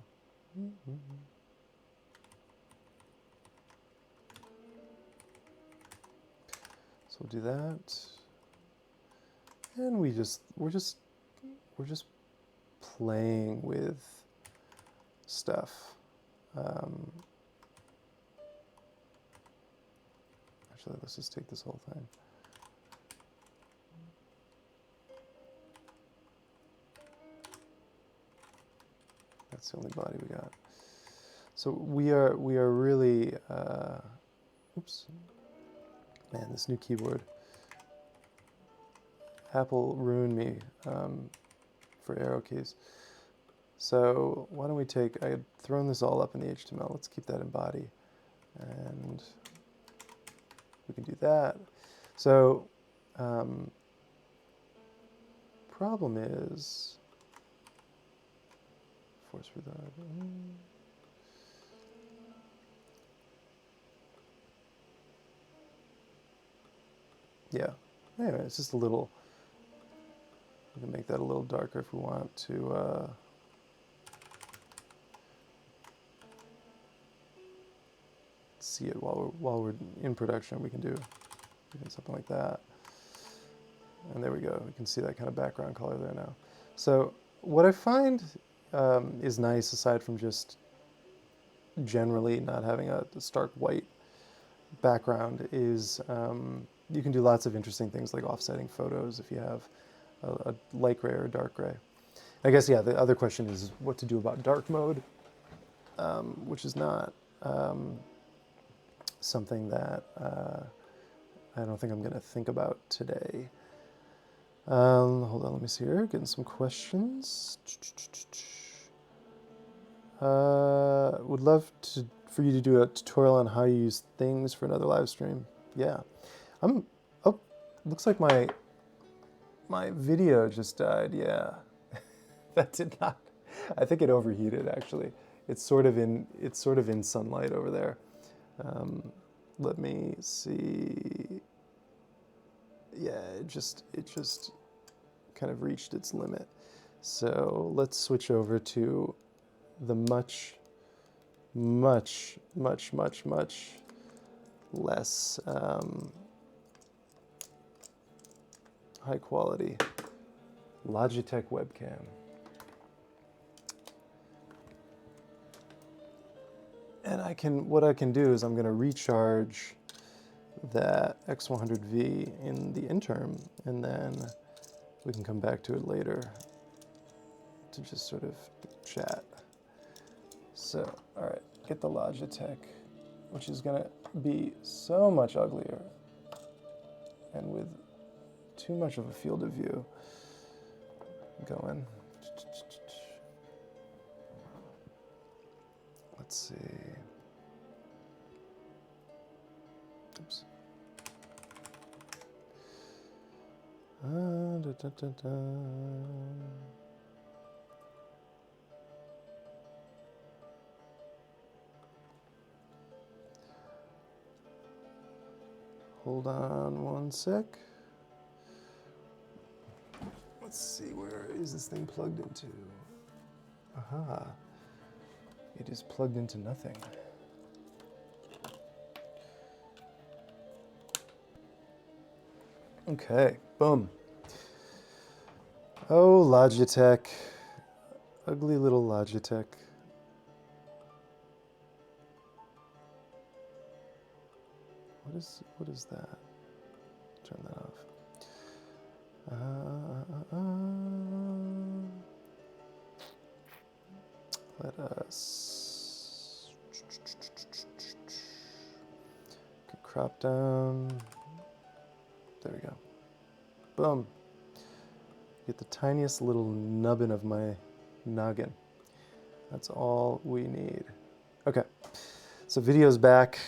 So we'll do that, and we're just playing with stuff. Actually, let's just take this whole thing. That's the only body we got. So we are really, oops, man, this new keyboard. Apple ruined me for arrow keys. So why don't we take, I had thrown this all up in the HTML. Let's keep that in body, and we can do that. So problem is, force for that. Yeah. Anyway, it's just a little. We can make that a little darker if we want to. see it while we're in production. We can do something like that. And there we go. We can see that kind of background color there now. So what I find is nice, aside from just generally not having a stark white background, is you can do lots of interesting things like offsetting photos if you have a light gray or a dark gray. I guess, yeah, the other question is what to do about dark mode, which is not something that I don't think I'm going to think about today. Hold on, let me see here. Getting some questions. Would love for you to do a tutorial on how you use things for another live stream. Yeah. Oh, looks like my video just died. Yeah. That did not. I think it overheated actually. It's sort of in sunlight over there. Let me see. Yeah, it just kind of reached its limit. So let's switch over to the much less high quality Logitech webcam. And what I can do is I'm going to recharge that X100V in the interim, and then we can come back to it later to just sort of chat. So, all right, get the Logitech, which is going to be so much uglier and with too much of a field of view going. Let's see. Oops. Da, da, da, da. Hold on one sec. Let's see, where is this thing plugged into? Aha. It is plugged into nothing. Okay, boom. Oh, Logitech. Ugly little Logitech. What is that? Turn that off. Let us crop down. There we go. Boom. Get the tiniest little nubbin of my noggin. That's all we need. Okay. So video's back.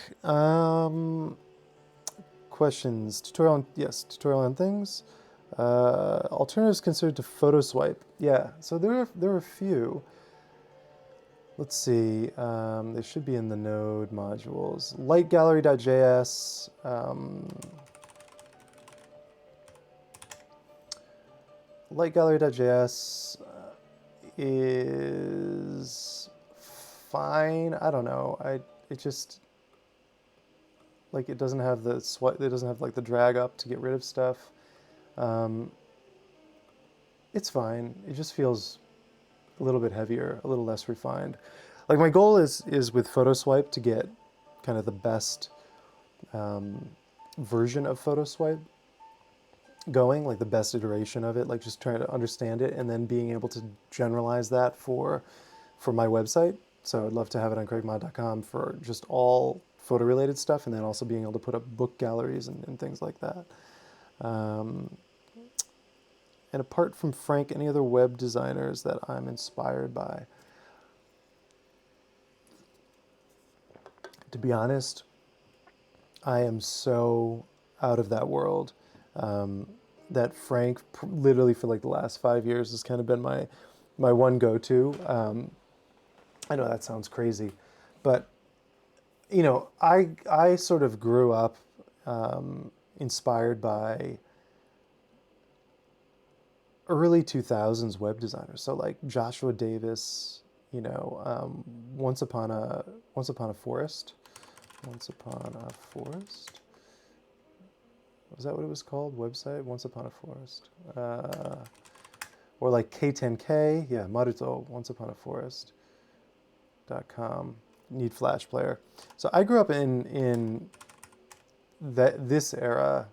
Questions. Tutorial on things. Alternatives considered to photo swipe. Yeah, so there are a few. Let's see. They should be in the node modules. Lightgallery.js. Lightgallery.js is fine. I don't know. It just, like, it doesn't have the swipe. It doesn't have like the drag up to get rid of stuff. It's fine. It just feels a little bit heavier, a little less refined. Like, my goal is with PhotoSwipe to get kind of the best version of PhotoSwipe going, like the best iteration of it, like just trying to understand it and then being able to generalize that for my website. So I'd love to have it on craigmod.com for just all photo related stuff, and then also being able to put up book galleries and things like that. And apart from Frank, any other web designers that I'm inspired by? To be honest, I am so out of that world that Frank, literally for like the last 5 years, has kind of been my one go-to. I know that sounds crazy, but you know, I sort of grew up inspired by early 2000s web designers. So like Joshua Davis, you know, Once Upon a Forest, Once Upon a Forest. Was that what it was called? Website? Once Upon a Forest. Or like K10K. Yeah, Maruto, Once Upon a Forest.com. Need Flash player. So I grew up in this era.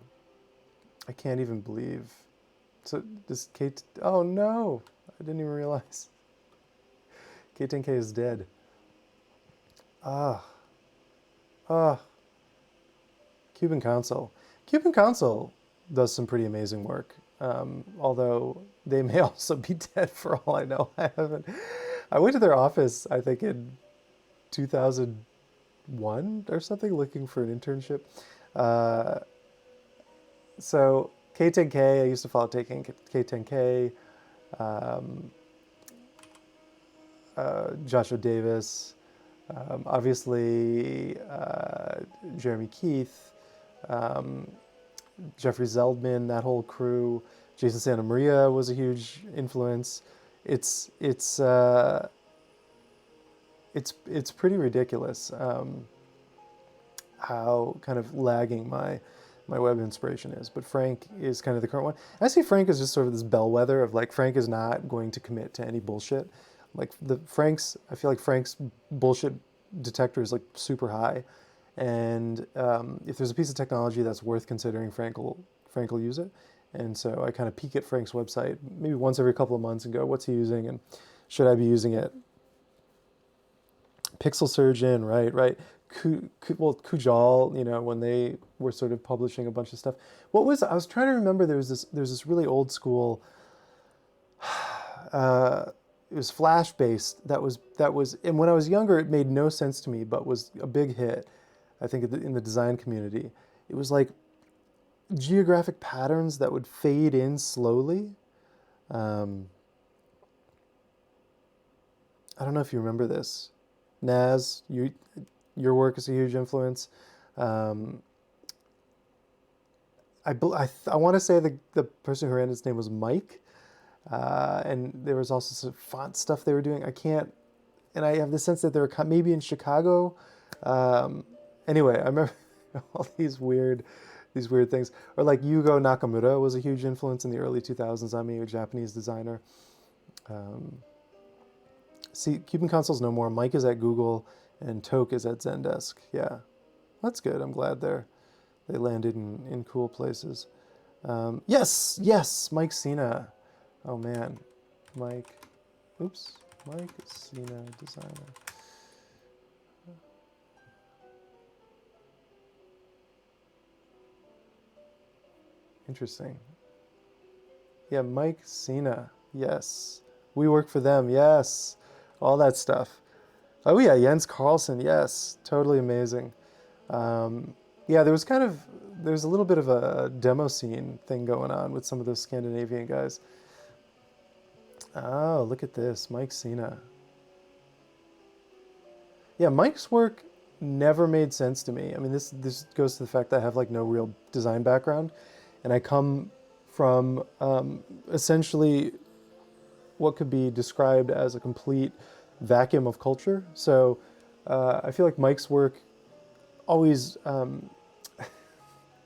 I can't even believe. So this oh no, I didn't even realize. K10K is dead. Ah, ah. Cuban Console. Cuban Console does some pretty amazing work. Although they may also be dead for all I know. I went to their office, I think in 2001 or something, looking for an internship. So K10K, I used to follow K10K, Joshua Davis, obviously Jeremy Keith, Jeffrey Zeldman, that whole crew. Jason Santa Maria was a huge influence. It's pretty ridiculous how kind of lagging my web inspiration is. But Frank is kind of the current one. I see Frank as just sort of this bellwether of like, Frank is not going to commit to any bullshit. Like I feel like Frank's bullshit detector is like super high. And if there's a piece of technology that's worth considering, Frank will use it. And so I kind of peek at Frank's website maybe once every couple of months and go, what's he using and should I be using it? Pixel Surgeon, right. Kujal, when they were sort of publishing a bunch of stuff. I was trying to remember, there's this really old school, it was Flash based, that was, and when I was younger, it made no sense to me, but was a big hit, I think, in the design community. It was like geographic patterns that would fade in slowly. I don't know if you remember this. Naz, your work is a huge influence. I want to say the person who ran his name was Mike, and there was also some font stuff they were doing. And I have the sense that they were maybe in Chicago. Anyway, I remember all these weird things. Or like Yugo Nakamura was a huge influence in the early 2000s on me, a Japanese designer. See, Cuban Console's no more. Mike is at Google, and Toke is at Zendesk. Yeah, that's good. I'm glad they landed in cool places. Yes, Mike Cena. Oh man, Mike Cena, designer. Interesting. Yeah, Mike Cena. Yes, we work for them. Yes, all that stuff. Oh yeah, Jens Carlson. Yes, totally amazing. Yeah, there's a little bit of a demo scene thing going on with some of those Scandinavian guys. Oh, look at this, Mike Cena. Yeah, Mike's work never made sense to me. I mean, this goes to the fact that I have like no real design background, and I come from essentially what could be described as a complete vacuum of culture. So I feel like Mike's work always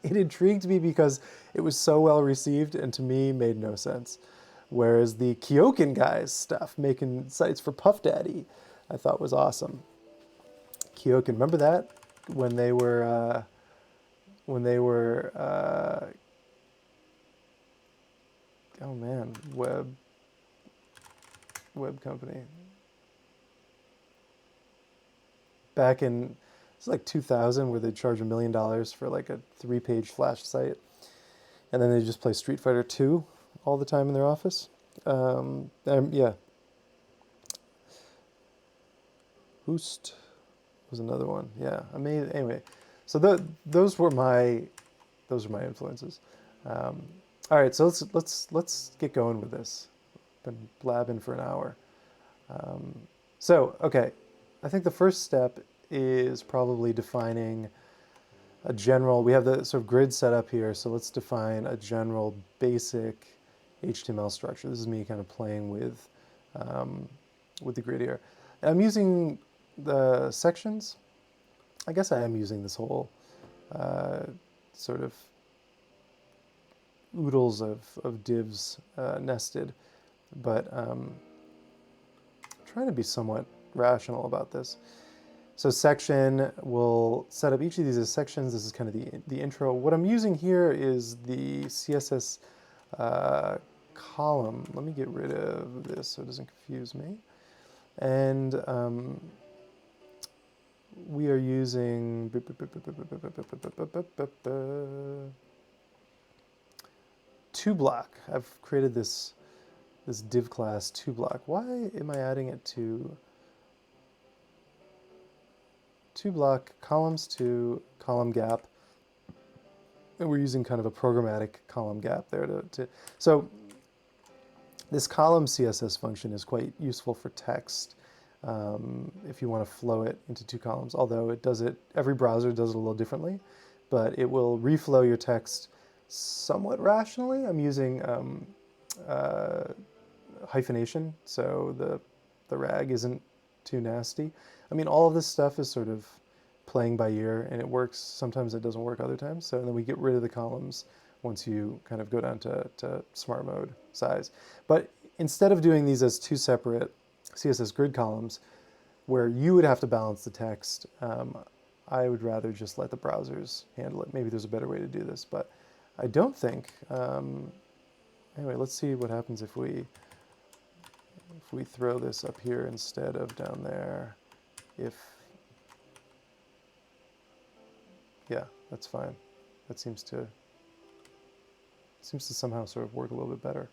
it intrigued me because it was so well received, and to me made no sense. Whereas the Kyokin guys' stuff, making sites for Puff Daddy, I thought was awesome. Kyokin, remember that when they were oh man, web company back in, it's like 2000, where they'd charge $1 million for like a 3-page Flash site, and then they just play Street Fighter 2 all the time in their office. Yeah. Boost was another one. Yeah, I mean, anyway, so those were my influences. All right, so let's get going with this. Been blabbing for an hour. So okay, I think the first step is probably defining a general. We have the sort of grid set up here, so let's define a general basic HTML structure. This is me kind of playing with the grid here. And I'm using the sections. I guess I am using this whole sort of oodles of divs nested, but trying to be somewhat rational about this. So section, we'll set up each of these as sections. This is kind of the intro. What I'm using here is the CSS column. Let me get rid of this so it doesn't confuse me. And we are using toBlock. I've created this div class toBlock. Why am I adding it to toBlock columns to column gap? And we're using kind of a programmatic column gap there so this column CSS function is quite useful for text if you want to flow it into two columns, although every browser does it a little differently, but it will reflow your text somewhat rationally. I'm using hyphenation, so the rag isn't too nasty. I mean, all of this stuff is sort of playing by ear, and it works. Sometimes it doesn't work other times. So then we get rid of the columns once you kind of go down to smart mode size. But instead of doing these as two separate CSS grid columns where you would have to balance the text, I would rather just let the browsers handle it. Maybe there's a better way to do this, but I don't think. Anyway, let's see what happens if we throw this up here instead of down there. Yeah, that's fine. That seems to somehow sort of work a little bit better.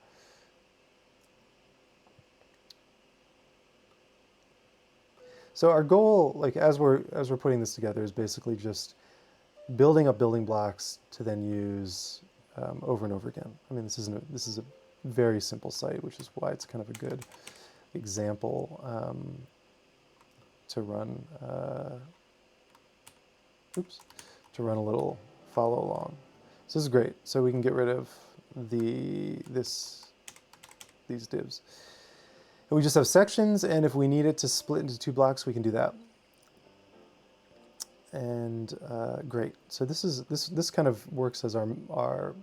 So our goal, like as we're putting this together, is basically just building up building blocks to then use over and over again. I mean, this is a very simple site, which is why it's kind of a good example to run. To run a little follow along. So this is great. So we can get rid of these divs. And we just have sections, and if we need it to split into two blocks, we can do that. And great. So this kind of works as our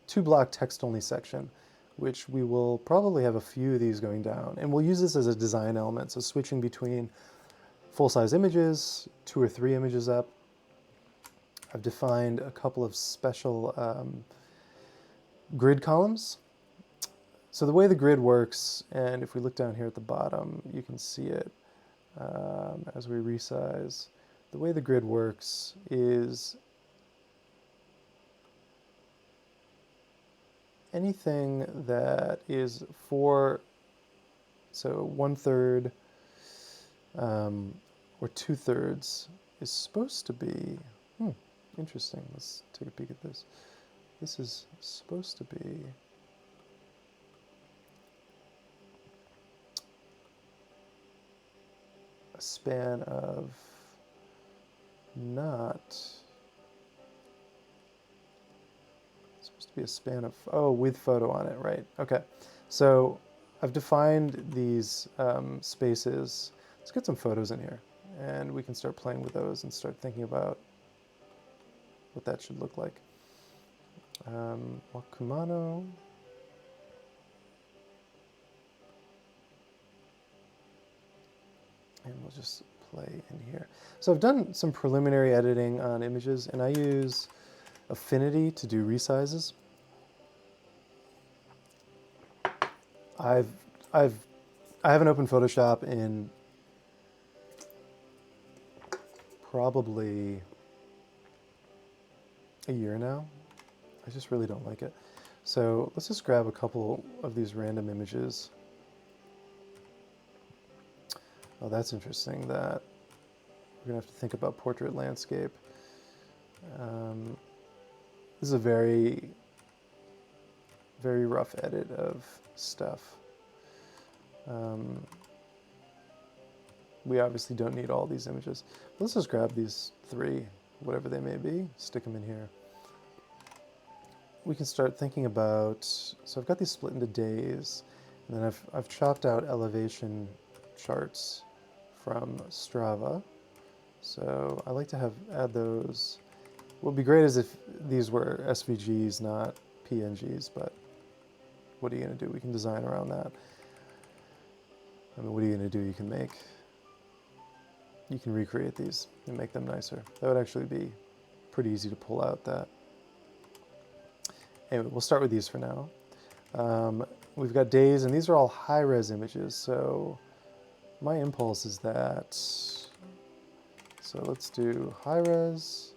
two-block text-only section, which we will probably have a few of these going down. And we'll use this as a design element, so switching between full-size images, 2 or 3 images up. I've defined a couple of special grid columns. So the way the grid works, and if we look down here at the bottom, you can see it as we resize. The way the grid works is anything that is so 1/3 or 2/3 is supposed to be, interesting. Let's take a peek at this. This is supposed to be a span of it's supposed to be a span of, with photo on it, right? Okay. So I've defined these spaces. Let's get some photos in here, and we can start playing with those and start thinking about what that should look like. Wakumano. And we'll just play in here. So I've done some preliminary editing on images, and I use Affinity to do resizes. I haven't opened Photoshop in probably a year now. I just really don't like it. So let's just grab a couple of these random images. Oh, that's interesting that we're gonna have to think about portrait landscape. This is a very, very rough edit of stuff. We obviously don't need all these images. Let's just grab these 3, whatever they may be, stick them in here. We can start thinking about, so I've got these split into days, and then I've chopped out elevation charts from Strava. So I like to add those. What would be great is if these were SVGs, not PNGs, but what are you going to do? We can design around that. I mean, what are you going to do? You can recreate these and make them nicer. That would actually be pretty easy to pull out that. Anyway, we'll start with these for now. We've got days, and these are all high-res images, so my impulse is that, so let's do high-res,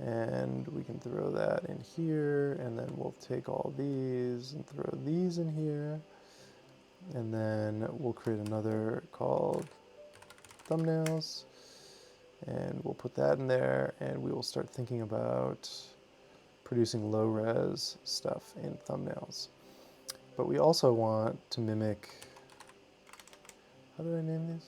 and we can throw that in here, and then we'll take all these and throw these in here, and then we'll create another called thumbnails, and we'll put that in there, and we will start thinking about producing low-res stuff in thumbnails. But we also want to mimic, how did I name these?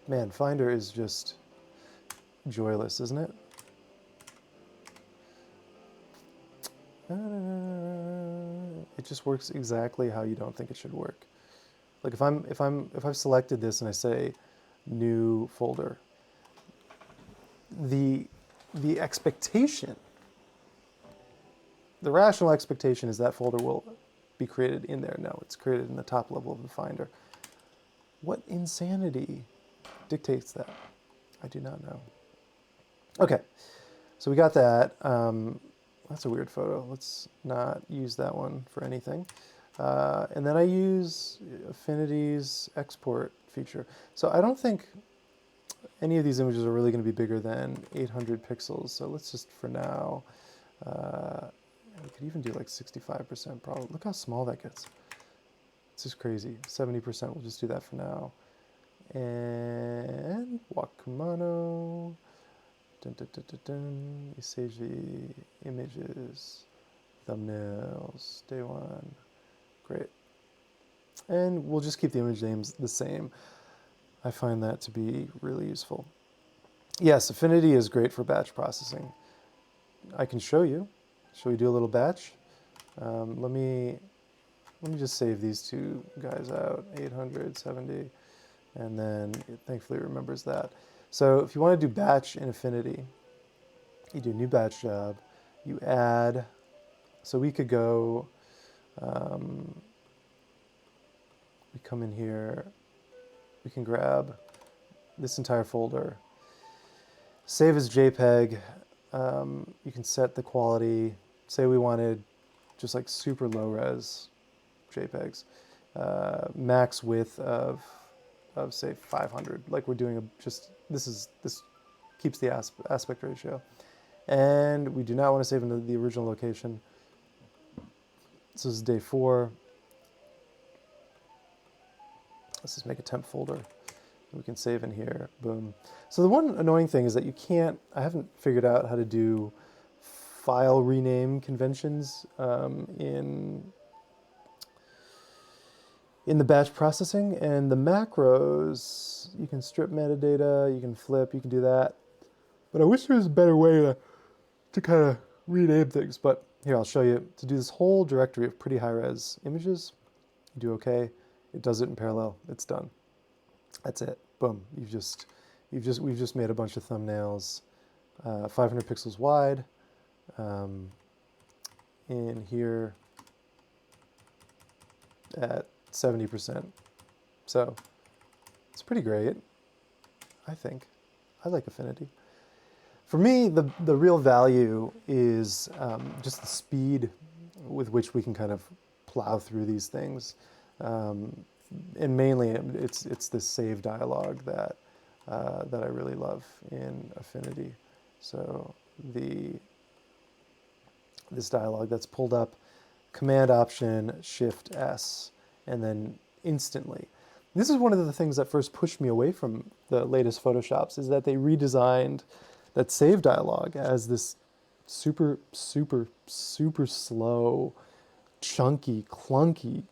Man, Finder is just joyless, isn't it? It just works exactly how you don't think it should work. Like if I've selected this and I say new folder, the expectation, the rational expectation is that folder will be created in there. No, it's created in the top level of the Finder. What insanity dictates that? I do not know. Okay, so we got that. That's a weird photo. Let's not use that one for anything. And then I use Affinity's export feature. So I don't think any of these images are really going to be bigger than 800 pixels. So let's just, for now, we could even do like 65% probably. Look how small that gets. It's just crazy. 70%, we'll just do that for now. And Wakumano, iseji, images, thumbnails, day one, great. And we'll just keep the image names the same. I find that to be really useful. Yes, Affinity is great for batch processing. I can show you. Shall we do a little batch? Let me just save these two guys out, 870, and then it thankfully remembers that. So if you want to do batch in Affinity, you do new batch job, you add, so we could go, we come in here, we can grab this entire folder, save as JPEG, you can set the quality, say we wanted just like super low res JPEGs, max width of say 500, like we're doing this keeps the aspect ratio. And we do not want to save into the original location. This is day 4. Let's just make a temp folder. We can save in here, boom. So the one annoying thing is that you can't, I haven't figured out how to do file rename conventions in the batch processing, and the macros, you can strip metadata, you can flip, you can do that. But I wish there was a better way to kind of rename things. But here, I'll show you. To do this whole directory of pretty high-res images, you do OK. It does it in parallel. It's done. That's it. Boom. We've just made a bunch of thumbnails, 500 pixels wide. In here at 70%. So it's pretty great, I think. I like Affinity. For me, the real value is just the speed with which we can kind of plow through these things. And mainly, it's this save dialogue that I really love in Affinity. So this dialogue that's pulled up, Command Option Shift S, and then instantly. This is one of the things that first pushed me away from the latest Photoshops, is that they redesigned that save dialogue as this super, super, super slow, chunky, clunky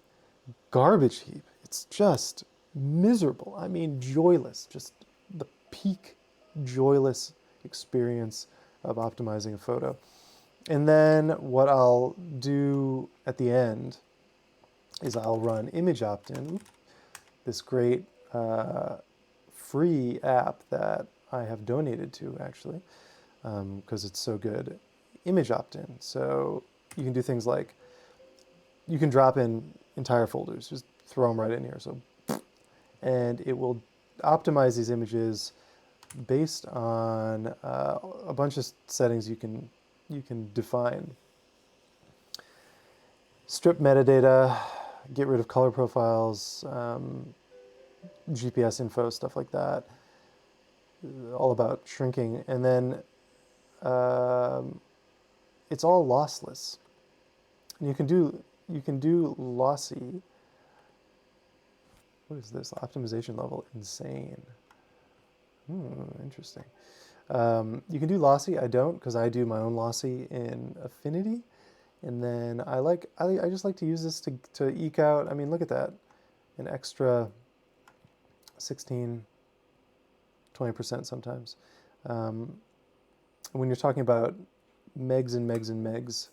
garbage heap. It's just miserable. I mean, joyless, just the peak joyless experience of optimizing a photo. And then what I'll do at the end is I'll run image opt-in. this great free app that I have donated to, actually, because it's so good, image opt-in. So you can do things like, you can drop in entire folders, just throw them right in here. So, and it will optimize these images based on a bunch of settings you can define. Strip metadata, get rid of color profiles, GPS info, stuff like that. All about shrinking, and then it's all lossless. And you can do lossy. What is this? Optimization level insane. Interesting. You can do lossy. I don't, because I do my own lossy in Affinity, and then I just like to use this to eke out. I mean, look at that, an extra 16, 20% sometimes. When you're talking about megs and megs and megs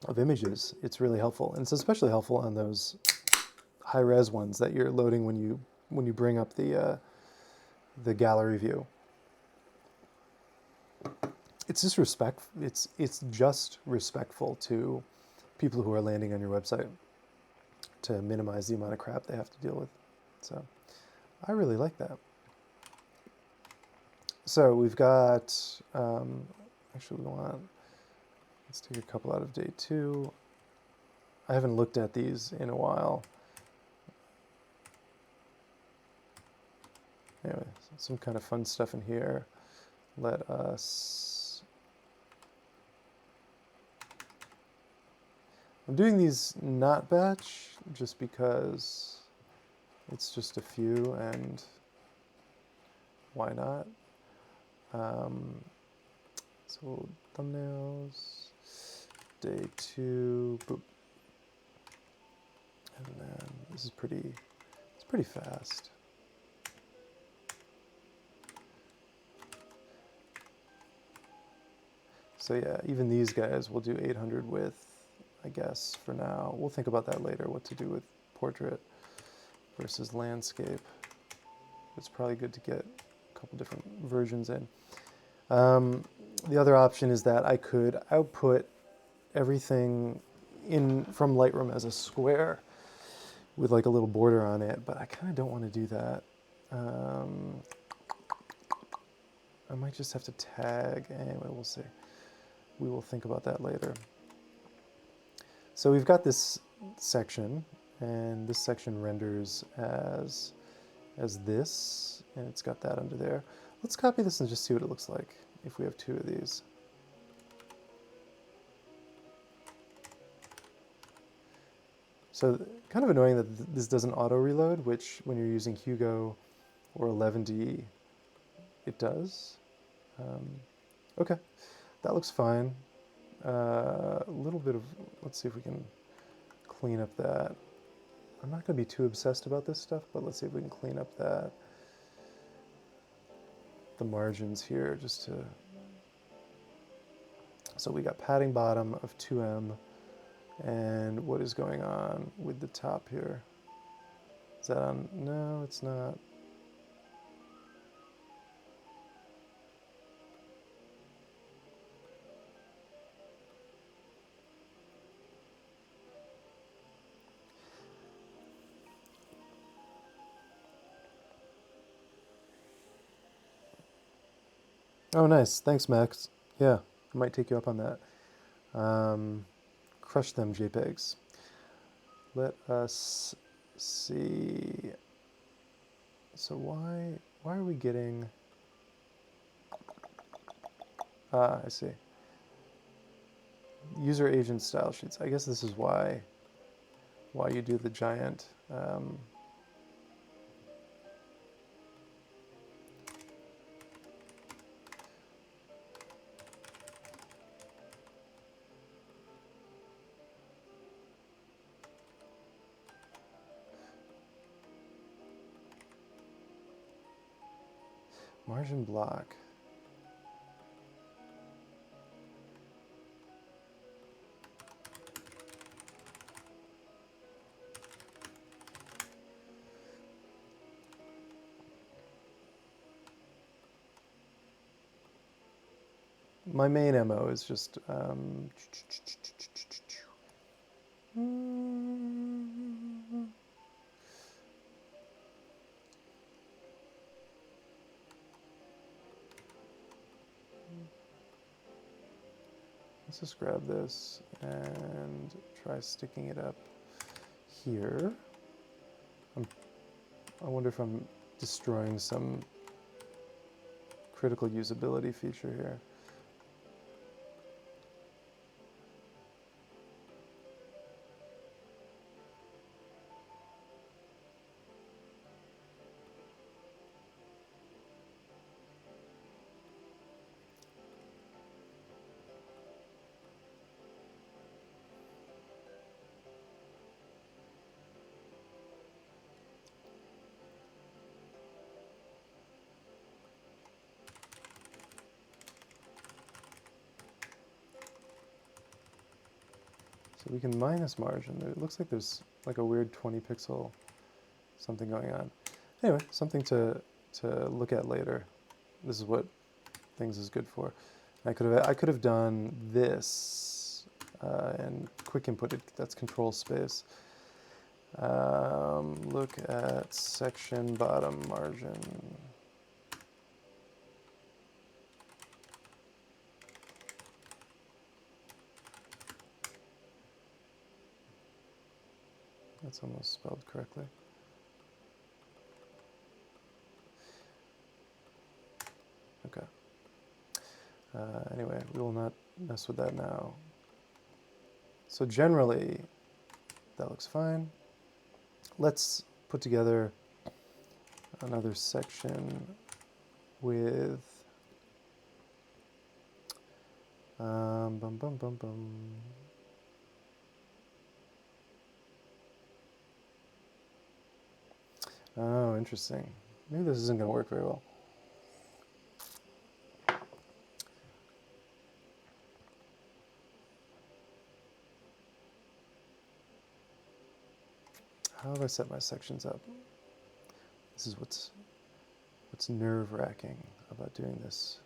of images, it's really helpful, and it's especially helpful on those high-res ones that you're loading when you bring up the gallery view. It's just it's just respectful to people who are landing on your website to minimize the amount of crap they have to deal with. So I really like that. So we've got, actually let's take a couple out of day 2. I haven't looked at these in a while. Anyway, some kind of fun stuff in here. Let us, I'm doing these not batch just because it's just a few, and why not? So thumbnails, day 2, boop. And then this is it's pretty fast. So yeah, even these guys will do 800 with, I guess, for now. We'll think about that later, what to do with portrait versus landscape. It's probably good to get a couple different versions in. The other option is that I could output everything from Lightroom as a square with like a little border on it, but I kind of don't want to do that. I might just have to tag. Anyway, we'll see. We will think about that later. So we've got this section, and this section renders as this, and it's got that under there. Let's copy this and just see what it looks like if we have 2 of these. So kind of annoying that this doesn't auto-reload, which when you're using Hugo or 11D, it does. Okay, that looks fine. A little bit of, let's see if we can clean up that. I'm not going to be too obsessed about this stuff, but let's see if we can clean up the margins here just to, so we got padding bottom of 2M, and what is going on with the top here? Is that on? No, it's not. Oh, nice. Thanks, Max. Yeah, I might take you up on that. Crush them JPEGs. Let us see. So why are we getting? Ah, I see. User agent style sheets. I guess this is why you do the giant. Margin block. my main MO is just let's just grab this and try sticking it up here. I wonder if I'm destroying some critical usability feature here. So we can minus margin. It looks like there's like a weird 20 pixel something going on. Anyway, something to look at later. This is what things is good for. I could have done this and quick input it. That's control space. Look at section bottom margin. That's almost spelled correctly. Okay. Anyway, we will not mess with that now. So generally, that looks fine. Let's put together another section with bum bum bum bum. Oh, interesting. Maybe this isn't going to work very well. How have I set my sections up? This is what's nerve-wracking about doing this.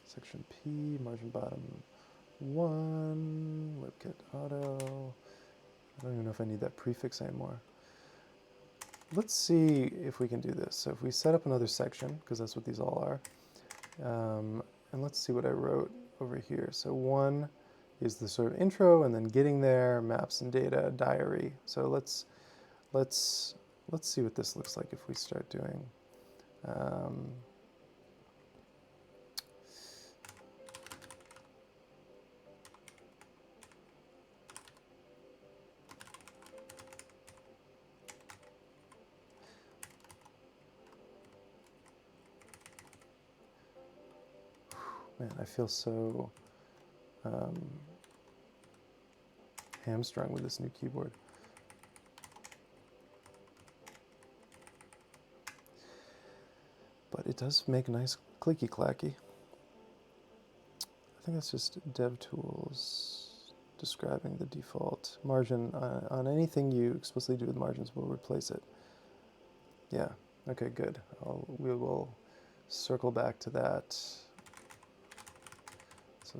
Section P, margin bottom 1, WebKit auto. I don't even know if I need that prefix anymore. Let's see if we can do this. So if we set up another section, because that's what these all are, and let's see what I wrote over here. So 1 is the sort of intro, and then getting there, maps and data, diary. So let's see what this looks like if we start doing. Man, I feel so hamstrung with this new keyboard. But it does make nice clicky clacky. I think that's just DevTools describing the default margin. On anything you explicitly do with margins, we'll replace it. Yeah, okay, good. We will circle back to that. So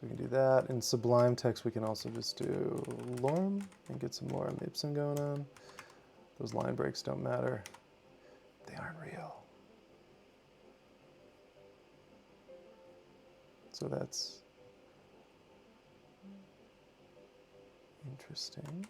we can do that. In Sublime Text, we can also just do lorem and get some lorem ipsum going on. Those line breaks don't matter. They aren't real. So that's interesting.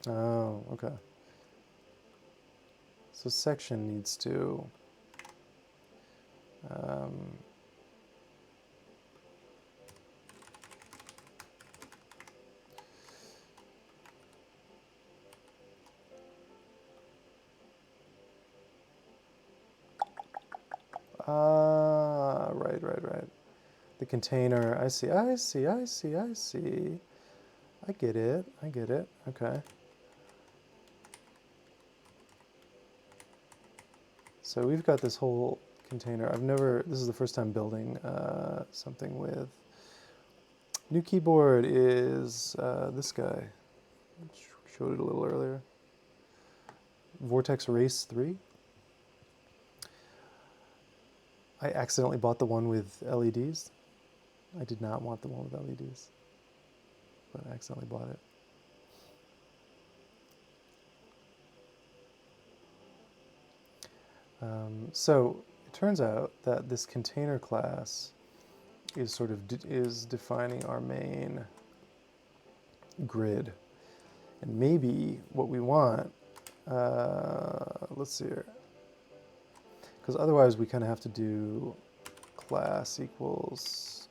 Oh, okay. So section needs to right. The container, I see. I get it. Okay. So we've got this whole container. This is the first time building something with. New keyboard is this guy. Showed it a little earlier. Vortex Race 3. I accidentally bought the one with LEDs. I did not want the one with LEDs, but I accidentally bought it. So it turns out that this container class is sort of is defining our main grid, and maybe what we want. Let's see here, because otherwise we kind of have to do class equals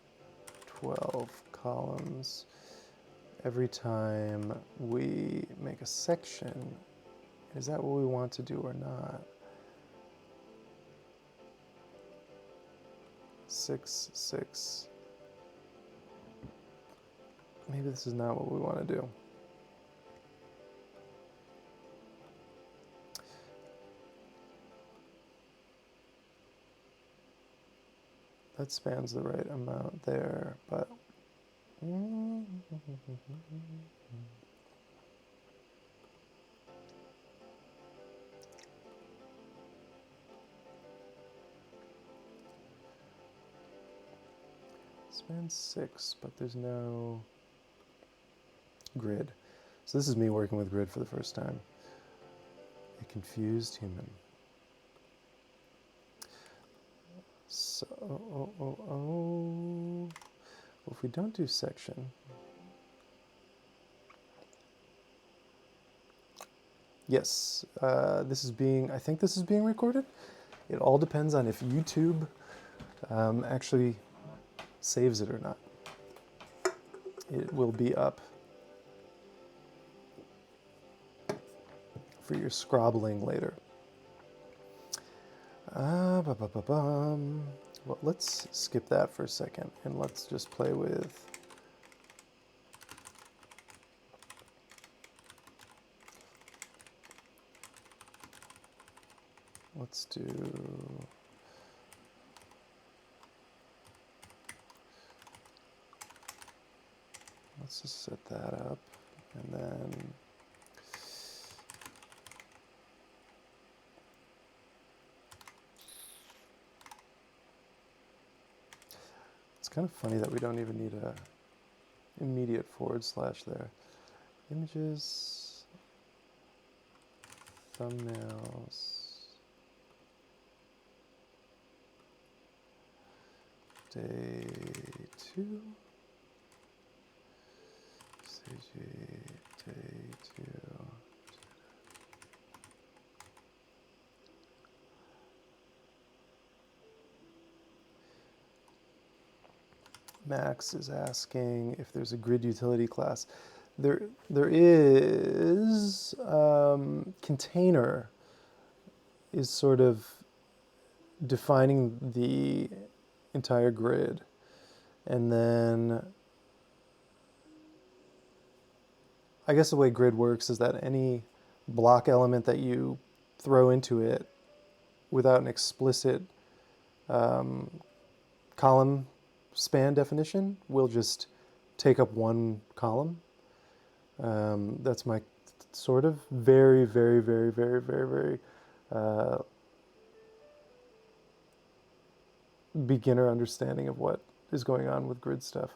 12 columns every time we make a section. Is that what we want to do or not? 6, 6. Maybe this is not what we want to do. That spans the right amount there, but spans 6, but there's no grid. So this is me working with grid for the first time. A confused human. So, well, if we don't do section, yes, I think this is being recorded. It all depends on if YouTube actually saves it or not. It will be up for your scrobbling later. Well, let's skip that for a second and let's just play with let's just set that up, and then it's kind of funny that we don't even need a immediate / there. Images, thumbnails, day 2, iseji, day 2. Max is asking if there's a grid utility class. There is. Container is sort of defining the entire grid, and then I guess the way grid works is that any block element that you throw into it without an explicit column span definition will just take up one column. That's my sort of very beginner understanding of what is going on with grid stuff.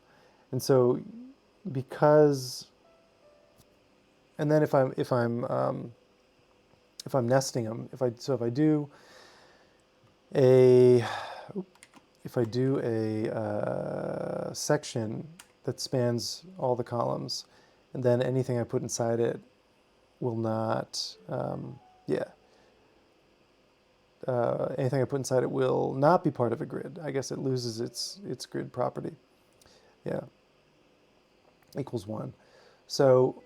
And so and then if I'm nesting them, if I do a section that spans all the columns, and then anything I put inside it will not, anything I put inside it will not be part of a grid. I guess it loses its grid property. Yeah, equals 1. So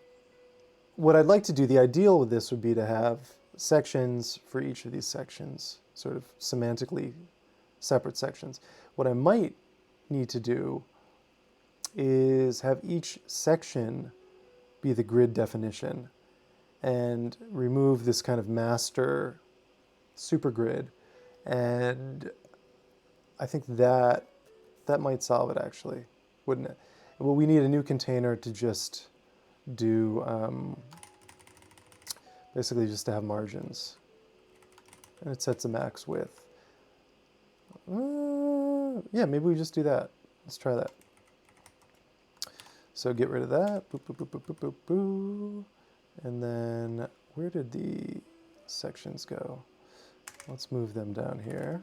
what I'd like to do, the ideal with this would be to have sections for each of these sections, sort of semantically separate sections. What I might need to do is have each section be the grid definition and remove this kind of master supergrid And I think that might solve it, actually, wouldn't it? Well, we need a new container to just do, basically just to have margins. And it sets a max width. Yeah, maybe we just do that. Let's try that. So get rid of that. Boop, boop, boop, boop, boop, boop, boop. And then where did the sections go? Let's move them down here.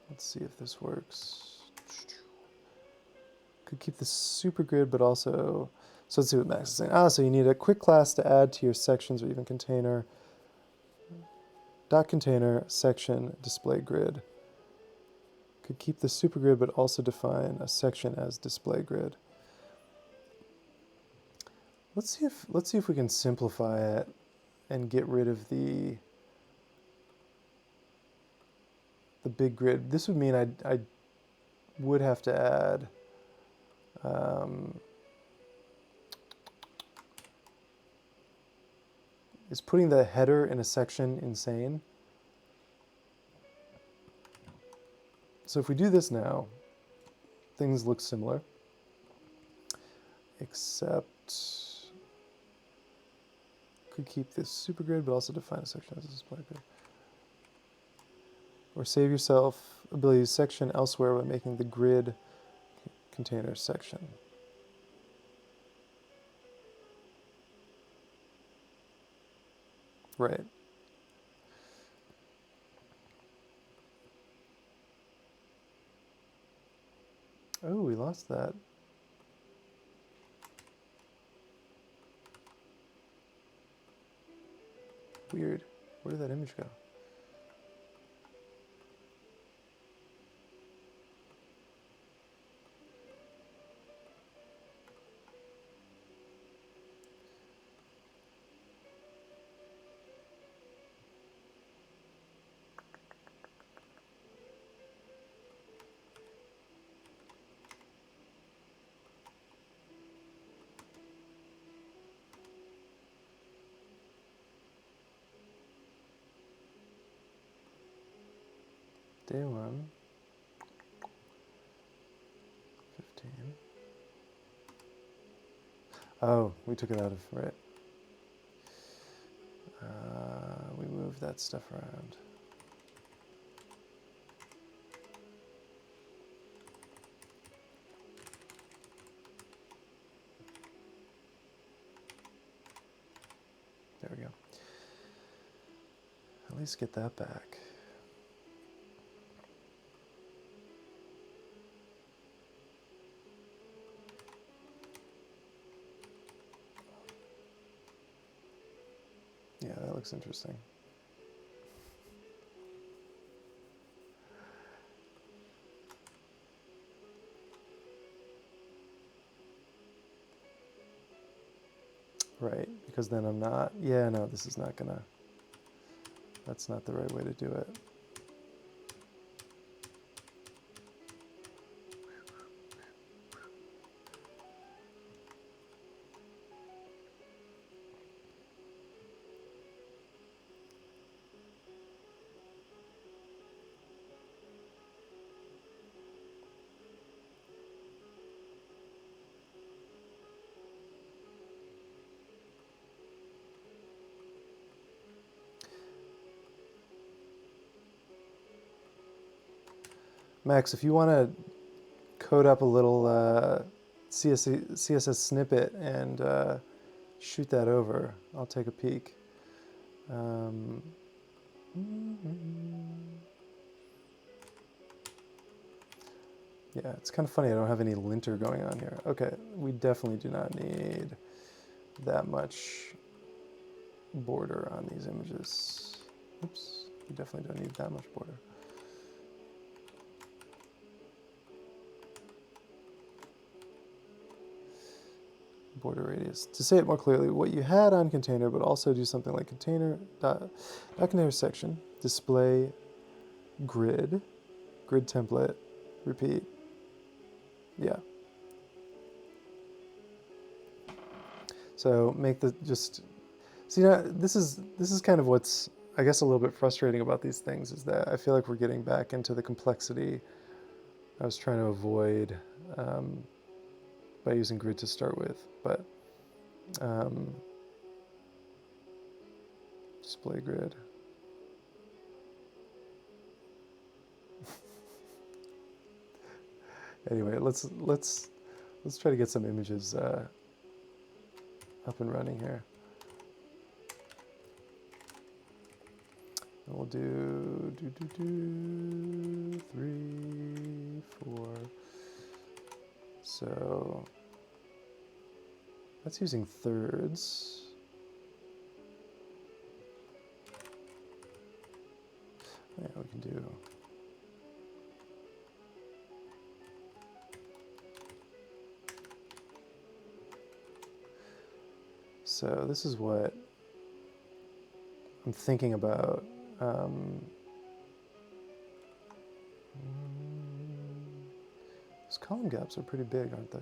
Let's see if this works. Could keep this super grid, but also, so let's see what Max is saying. So you need a quick class to add to your sections or even container. Dot container section display grid. Could keep the super grid, but also define a section as display grid. Let's see if we can simplify it and get rid of the big grid. This would mean I would have to add is putting the header in a section insane? So if we do this now, things look similar, except could keep this super grid, but also define a section as a display grid. Or save yourself ability to use section elsewhere by making the grid container section. Right. Oh, we lost that. Weird. Where did that image go? Day 1, 15. Oh, we took it out of, right. We moved that stuff around. There we go. At least get that back. Yeah, that looks interesting. Right, because then I'm not, yeah, no, this is not gonna, that's not the right way to do it. Max, if you want to code up a little CSS snippet and shoot that over, I'll take a peek. Yeah, it's kind of funny I don't have any linter going on here. Okay, we definitely do not need that much border on these images. Oops, we definitely don't need that much border. border radius. To say it more clearly, what you had on container, but also do something like container dot container section, display grid, grid template, repeat. Yeah. So make the just see now this is kind of what's I guess a little bit frustrating about these things is that I feel like we're getting back into the complexity I was trying to avoid by using grid to start with, but display grid. Anyway, let's try to get some images up and running here. And we'll do 3, 4. So that's using thirds. Yeah, we can do. So this is what I'm thinking about. Those column gaps are pretty big, aren't they?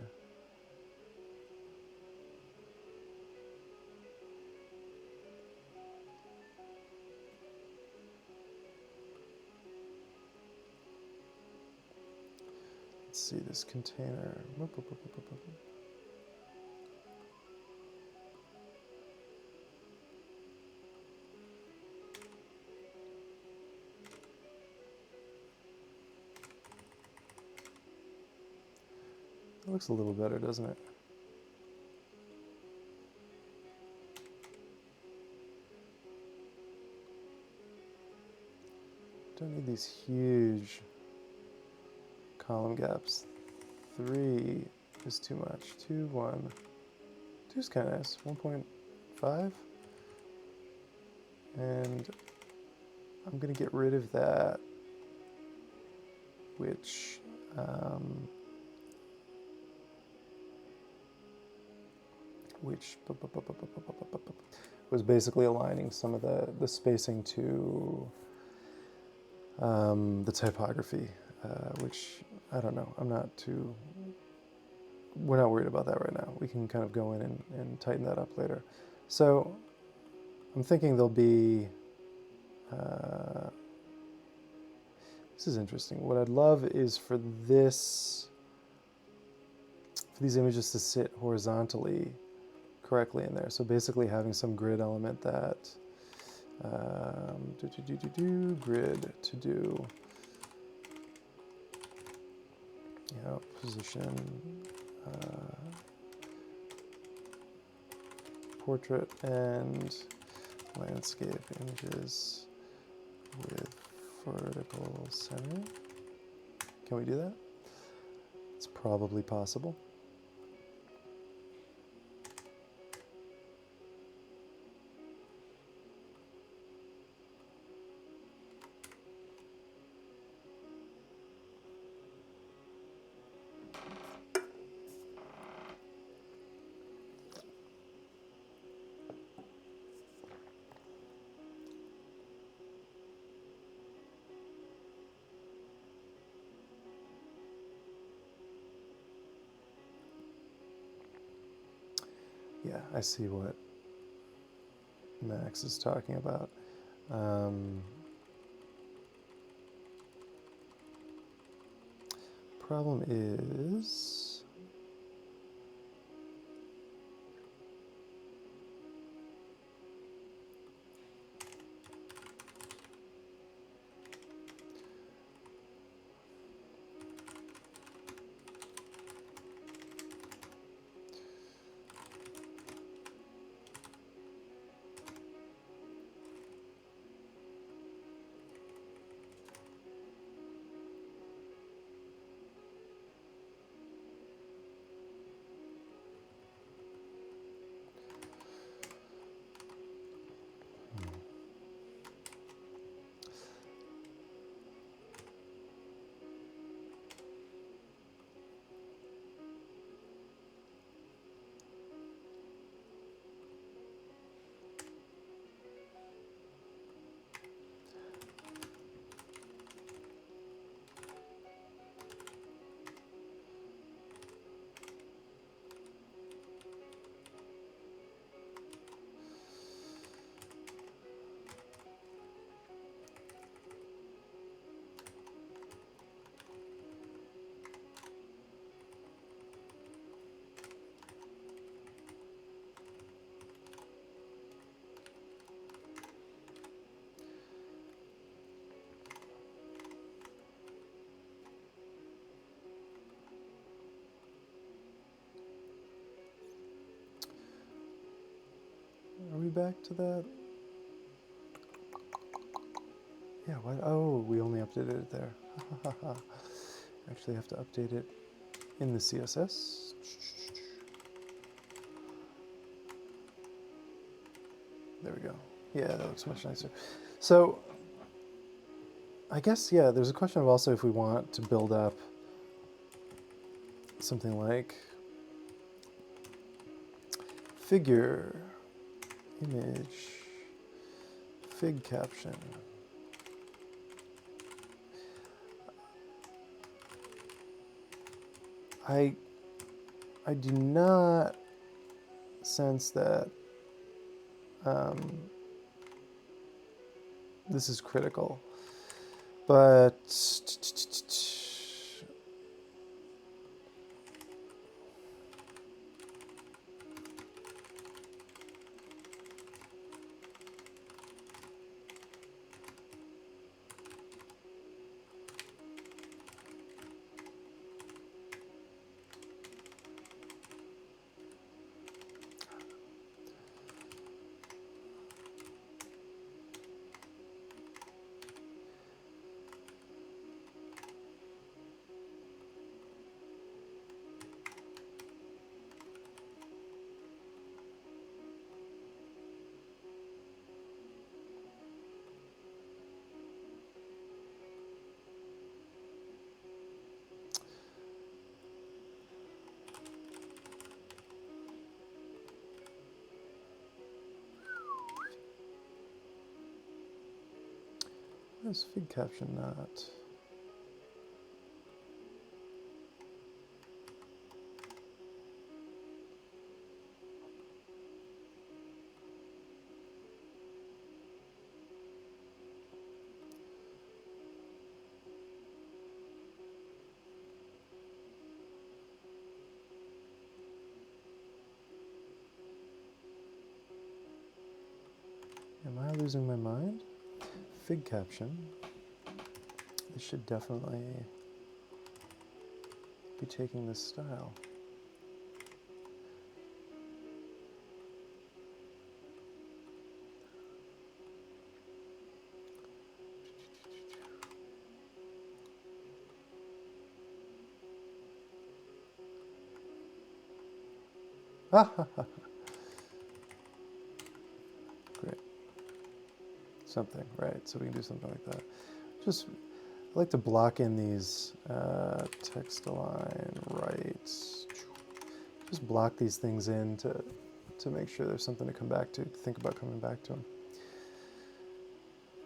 Let's see this container. It looks a little better, doesn't it? Don't need these huge column gaps. 3 is too much. 2, 1. 2 is kind of nice. 1.5. And I'm going to get rid of that, which was basically aligning some of the spacing to the typography, which I don't know. We're not worried about that right now. We can kind of go in and tighten that up later. So I'm thinking there'll be, this is interesting. What I'd love is for these images to sit horizontally correctly in there. So basically having some grid element that grid to do, position, portrait and landscape images with vertical center. Can we do that? It's probably possible. Yeah, I see what Max is talking about. Problem is, me back to that? Yeah, why? Oh, we only updated it there. Actually have to update it in the CSS. There we go. Yeah, that looks much nicer. So I guess, yeah, there's a question of also if we want to build up something like figure, image, fig caption. I do not sense that this is critical, but why is fig caption not? Am I losing my mind? Fig caption. This should definitely be taking this style. Great. Something, right? So we can do something like that. Just, I like to block in these text align, right. Just block these things in to make sure there's something to come back to, think about coming back to them.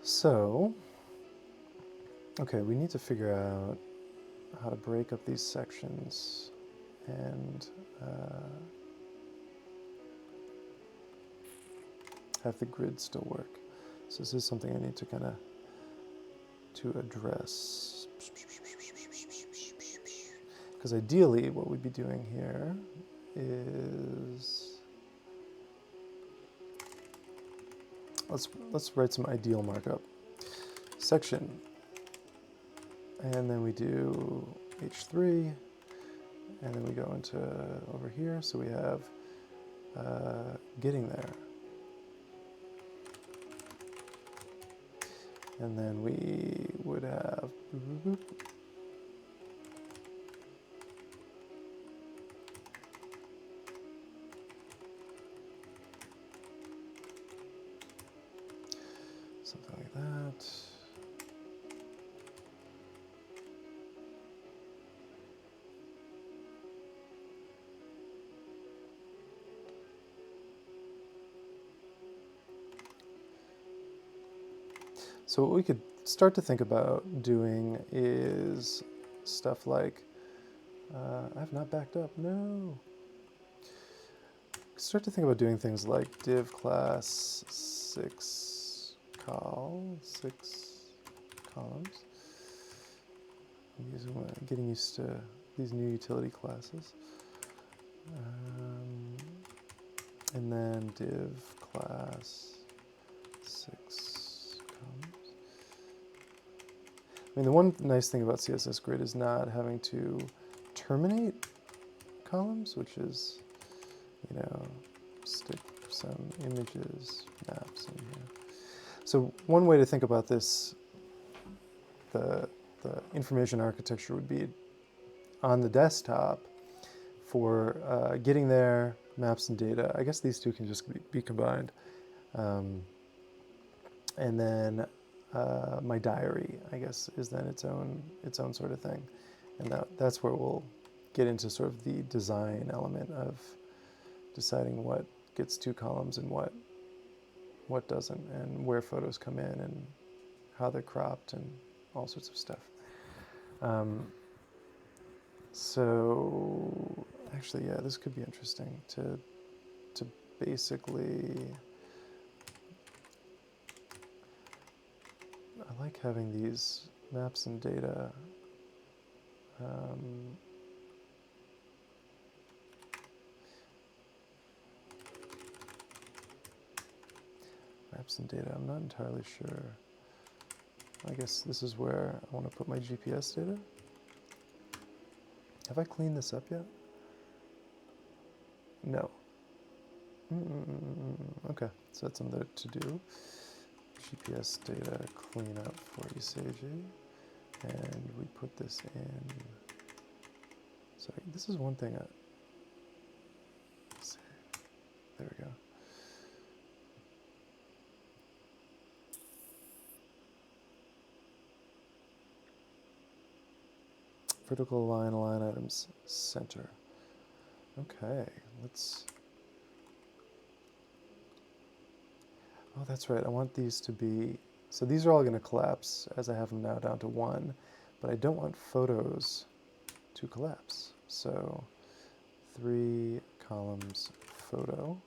So, okay, we need to figure out how to break up these sections and have the grid still work. So this is something I need to kind of address. Because ideally what we'd be doing here is, let's write some ideal markup. Section, and then we do H3, and then we go into over here, so we have getting there. And then we would have something like that. So what we could start to think about doing is stuff like, I've not backed up, no. Start to think about doing things like div class 6 columns. I'm getting used to these new utility classes. And then div class 6 columns. I mean, the one nice thing about CSS Grid is not having to terminate columns, which is, you know, some images, maps in here. So one way to think about this, the information architecture would be on the desktop for getting there, maps and data. I guess these two can just be combined. And then my diary, I guess, is then its own sort of thing. And that's where we'll get into sort of the design element of deciding what gets 2 columns and what doesn't, and where photos come in and how they're cropped and all sorts of stuff. So actually, yeah, this could be interesting to basically, I like having these maps and data. Maps and data, I'm not entirely sure. I guess this is where I want to put my GPS data. Have I cleaned this up yet? No. Okay, so that's something to do. GPS data cleanup for iseji. And we put this in. Sorry, this is one thing. There we go. Vertical line items, center. Okay, let's. Oh, that's right. I want these to be. So these are all going to collapse as I have them now down to 1, but I don't want photos to collapse. So 3 columns photo.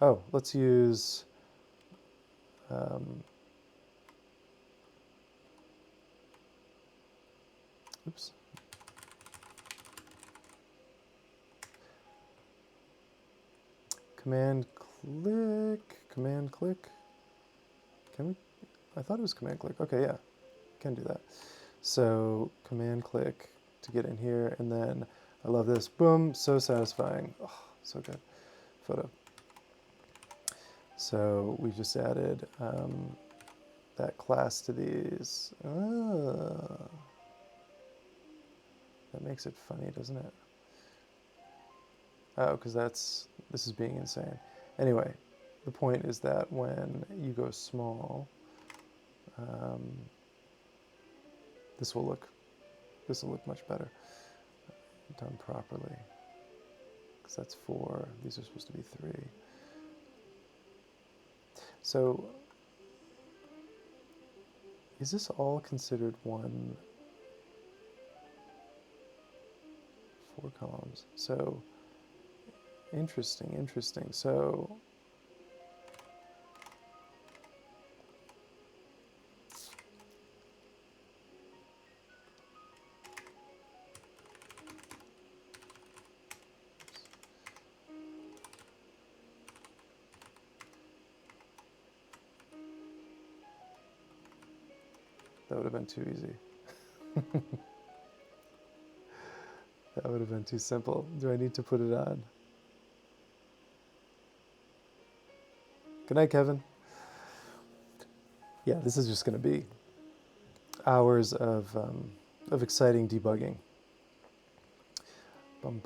Oh, let's use oops. Command click. Can we? I thought it was command click. Okay, yeah, can do that. So command click to get in here, and then I love this. Boom, so satisfying. Oh, so good. Photo. So we just added that class to these. That makes it funny, doesn't it? Oh, because this is being insane. Anyway, the point is that when you go small, this will look much better done properly. Because that's 4. These are supposed to be 3. So, is this all considered 1? 4 columns. So, interesting. So, that would have been too easy. That would have been too simple. Do I need to put it on? Good night, Kevin. Yeah, this is just going to be hours of exciting debugging. Bum.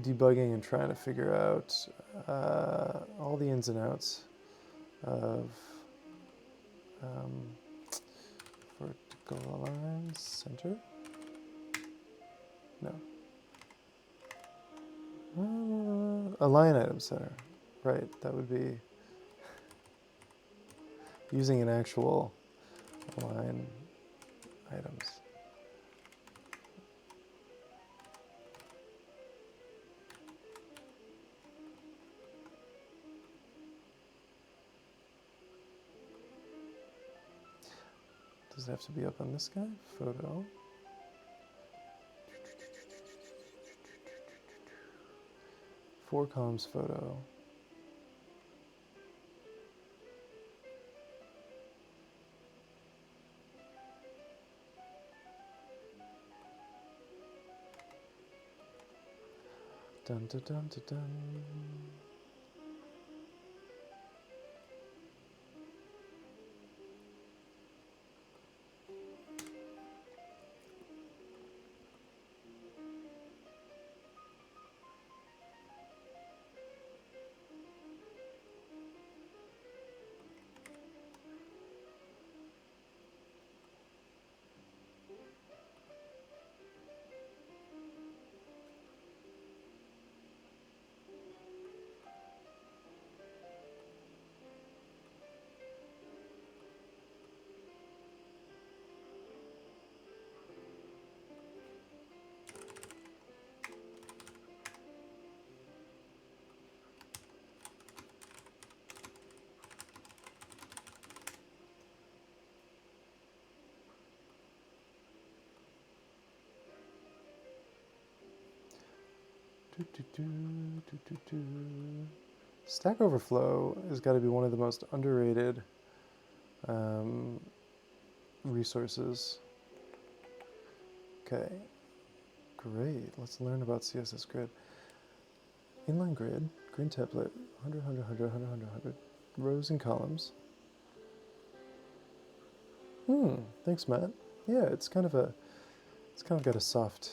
Debugging and trying to figure out all the ins and outs of vertical lines, center. No. A line item center. Right, that would be using an actual line items. Does it have to be up on this guy? Photo. Four columns photo. Dun dun dun dun dun. Do, do, do, do, do, do. Stack Overflow has got to be one of the most underrated resources. Okay, great. Let's learn about CSS Grid. Inline grid, grid template, 100, 100, 100, 100, 100, 100. Rows and columns. Thanks, Matt. Yeah, it's kind of got a soft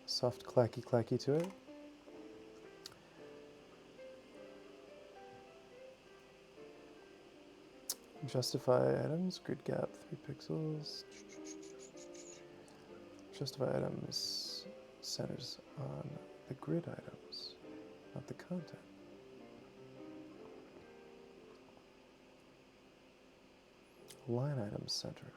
clacky to it. Justify items, grid gap, 3 pixels. Justify items centers on the grid items, not the content. Line items center.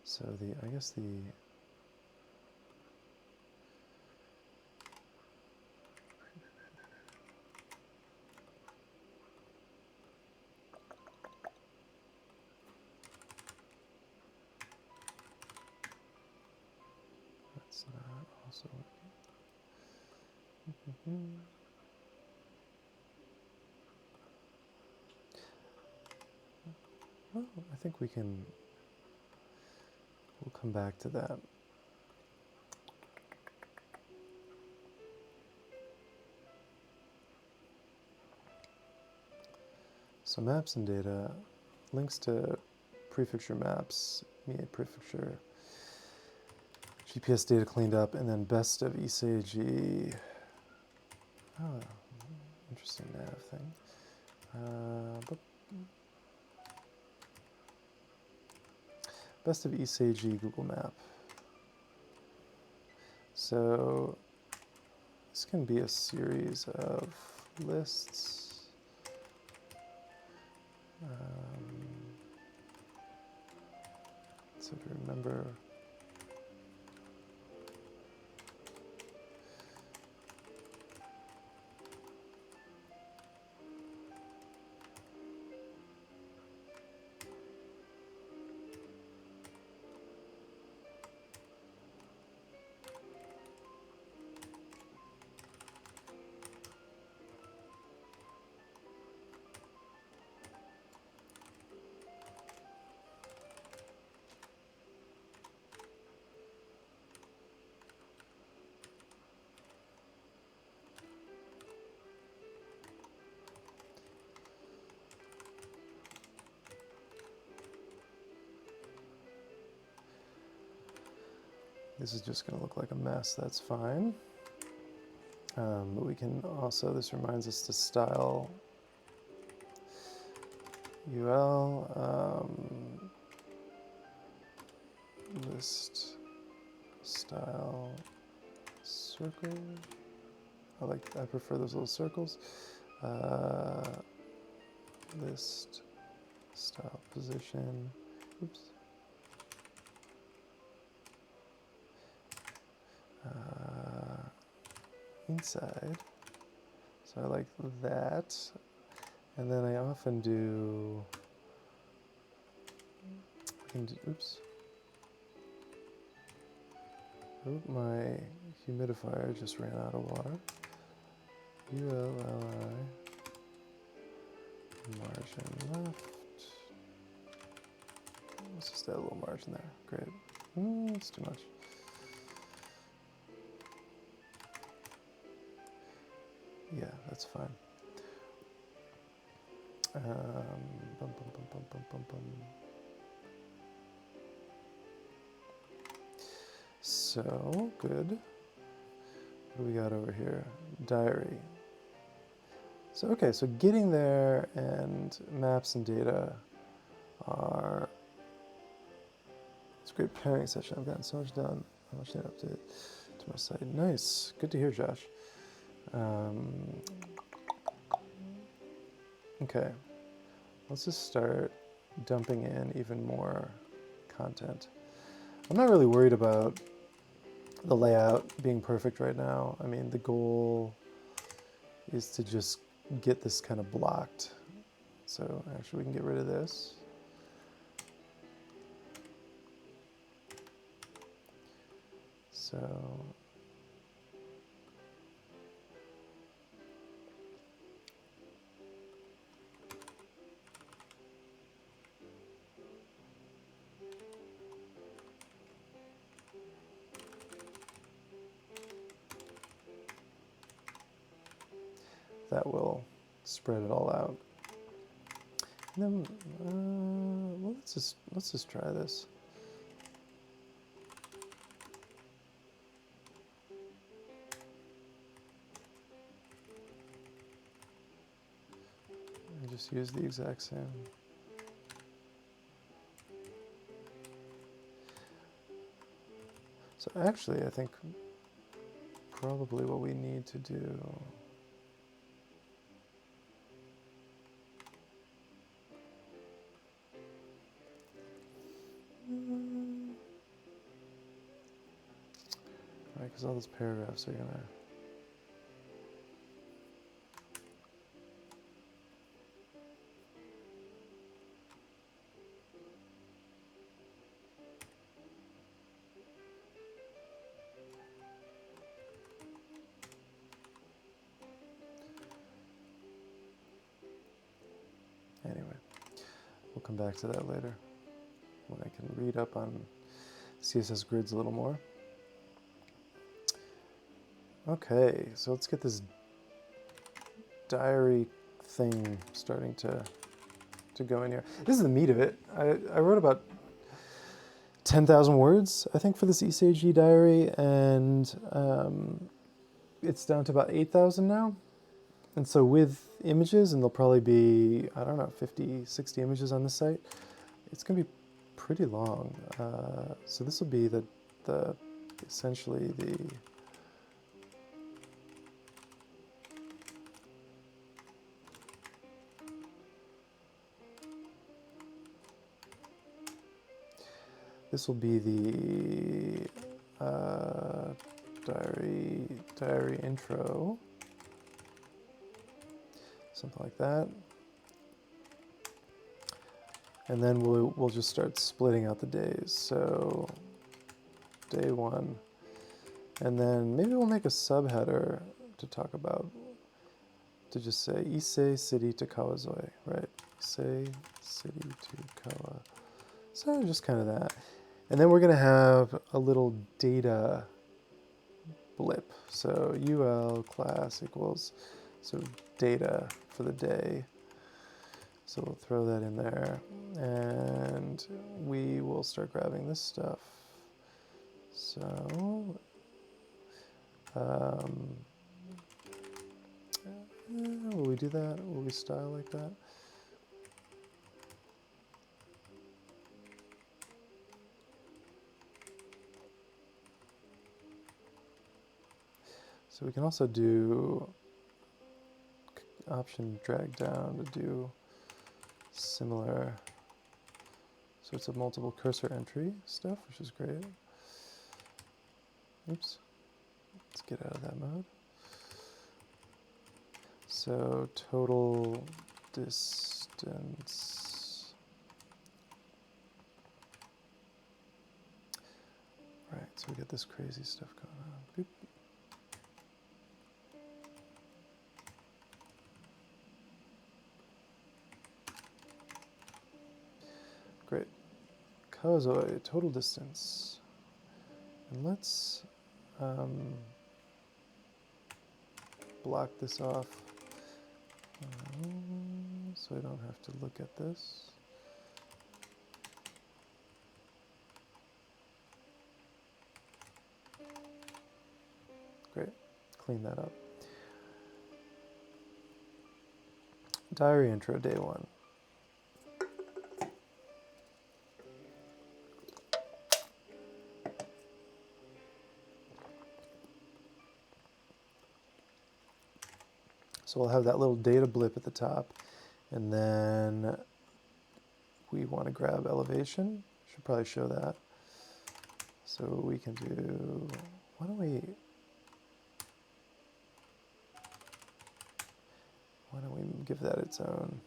So I guess the that's not also well, I think we'll come back to that. So maps and data, links to prefecture maps, MEA prefecture, GPS data cleaned up, and then best of iseji. Oh, interesting nav thing. Best of iseji Google Map. So this can be a series of lists. So to remember, this is just going to look like a mess, that's fine. But we can also, this reminds us to style UL list style circle. I prefer those little circles. List style position. Oops. Inside. So I like that. And then I often do, oops. Oop, my humidifier just ran out of water. ULLI, margin left. Let's just add a little margin there. Great. It's too much. Yeah, that's fine. So, good. What do we got over here? Diary. So, okay, so getting there and maps and data are, it's a great pairing session. I've gotten so much done. How much did I update to my site? Nice. Good to hear, Josh. Okay, let's just start dumping in even more content. I'm not really worried about the layout being perfect right now. I mean, the goal is to just get this kind of blocked. So actually we can get rid of this. So that will spread it all out. And then, well, let's just try this. I just use the exact same. So actually, I think probably what we need to do right, because all those paragraphs are gonna. Anyway, we'll come back to that later when I can read up on CSS grids a little more. Okay, so let's get this diary thing starting to go in here. This is the meat of it. I wrote about 10,000 words, I think, for this iseji diary, and it's down to about 8,000 now. And so with images, and there'll probably be, I don't know, 50, 60 images on this site, it's going to be pretty long. So this will be essentially the this will be the diary intro. Something like that. And then we'll just start splitting out the days. So day 1. And then maybe we'll make a subheader to talk about, to just say Ise city to Kawazoe, right? Ise city to Kawa. So just kind of that. And then we're going to have a little data blip. So UL class equals data for the day. So we'll throw that in there, and we will start grabbing this stuff. So will we do that? Will we style like that? So we can also do option drag down to do similar sorts of multiple cursor entry stuff, which is great. Oops. Let's get out of that mode. So total distance. Right, so we get this crazy stuff going on. Boop. Great. Kozoi, total distance. And let's block this off so I don't have to look at this. Great, clean that up. Diary intro, day 1. So we'll have that little data blip at the top, and then we want to grab elevation. Should probably show that. So we can do, why don't we give that its own.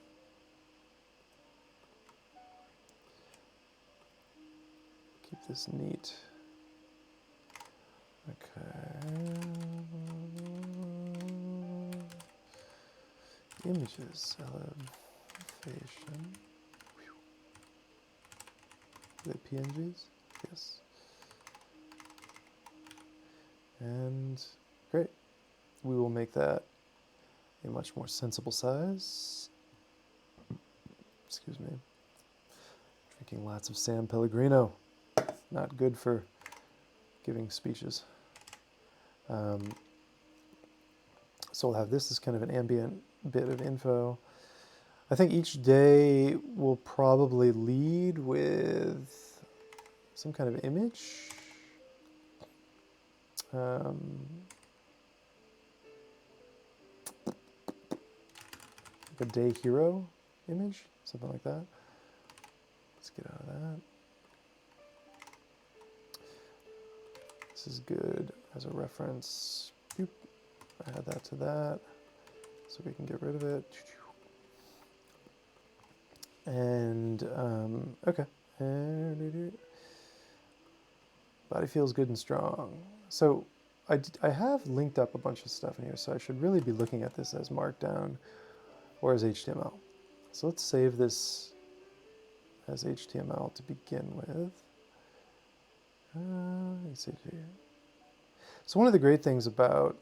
Keep this neat. Okay. Images, elevation. Are they PNGs? Yes. And great. We will make that a much more sensible size. Excuse me. Drinking lots of San Pellegrino. Not good for giving speeches. So we'll have this as kind of an ambient bit of info. I think each day will probably lead with some kind of image. Like a day hero image, something like that. Let's get out of that. This is good as a reference. Boop. Add that to that, so we can get rid of it. And okay. Body feels good and strong. So I have linked up a bunch of stuff in here, so I should really be looking at this as Markdown or as HTML. So let's save this as HTML to begin with. iseji. So one of the great things about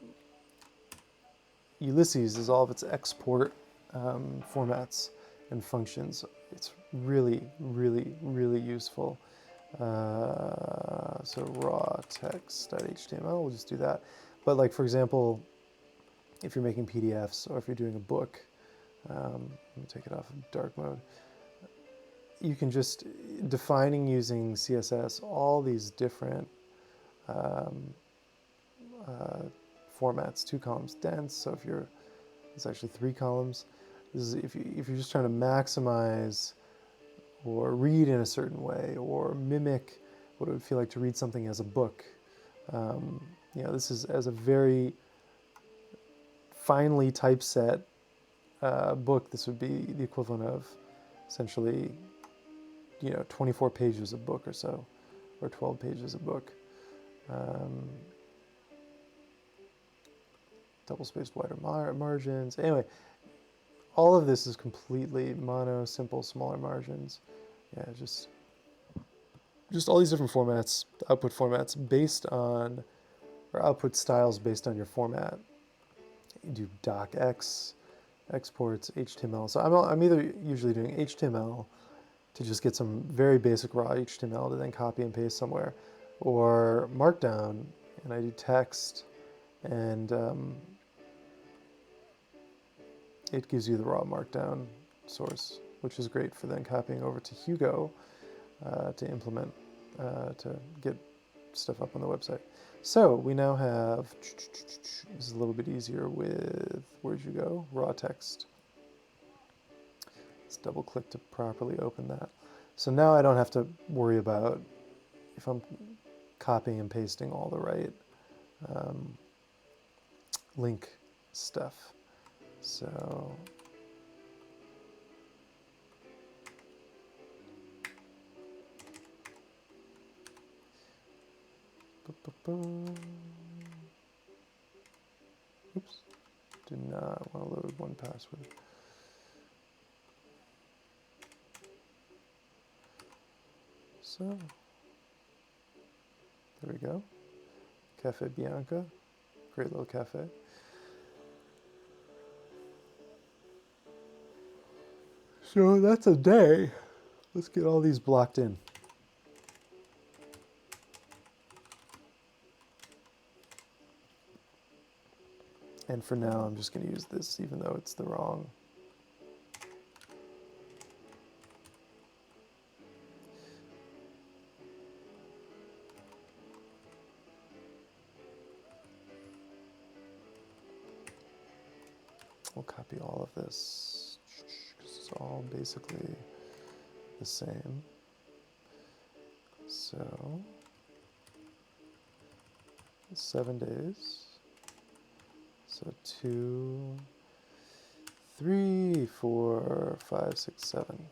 Ulysses is all of its export formats and functions. It's really, really, really useful. So raw text.html, we'll just do that. But like, for example, if you're making PDFs or if you're doing a book, let me take it off of dark mode. You can just, defining using CSS, all these different formats, 2 columns dense, so if you're, it's actually 3 columns. This is if you're just trying to maximize or read in a certain way or mimic what it would feel like to read something as a book. You know, this is as a very finely typeset book. This would be the equivalent of essentially, you know, 24 pages of book or so, or 12 pages of book. Double-spaced wider margins. Anyway, all of this is completely mono, simple, smaller margins. Yeah, just all these different formats, output formats based on, or output styles based on your format. You do docx, exports, HTML. So I'm either usually doing HTML to just get some very basic raw HTML to then copy and paste somewhere, or Markdown, and I do text, and it gives you the raw Markdown source, which is great for then copying over to Hugo to implement, to get stuff up on the website. So we now have, this is a little bit easier with, where'd you go? Raw text. Let's double click to properly open that. So now I don't have to worry about if I'm copying and pasting all the right link stuff. So oops, do not want to load one password. So there we go. Cafe Bianca, great little cafe. So that's a day. Let's get all these blocked in. And for now, I'm just going to use this, even though it's the wrong. We'll copy all of this, because it's all basically the same. So, 7 days. So 2, 3, 4, 5, 6, 7.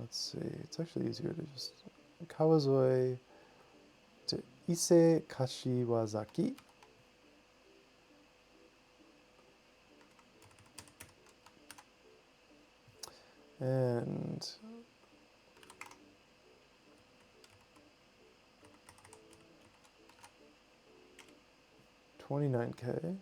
Let's see, it's actually easier to just Kawazoi to Ise Kashiwazaki. And 29K.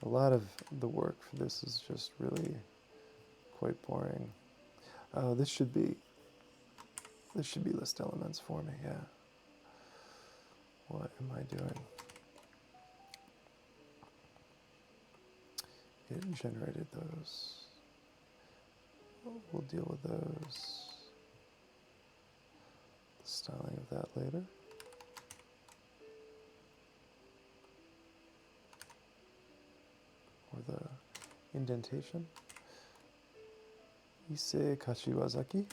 A lot of the work for this is just really quite boring. Oh, this should be list elements for me, yeah. What am I doing? It generated those. We'll deal with those. The styling of that later. Or the indentation. Ise Kashiwazaki.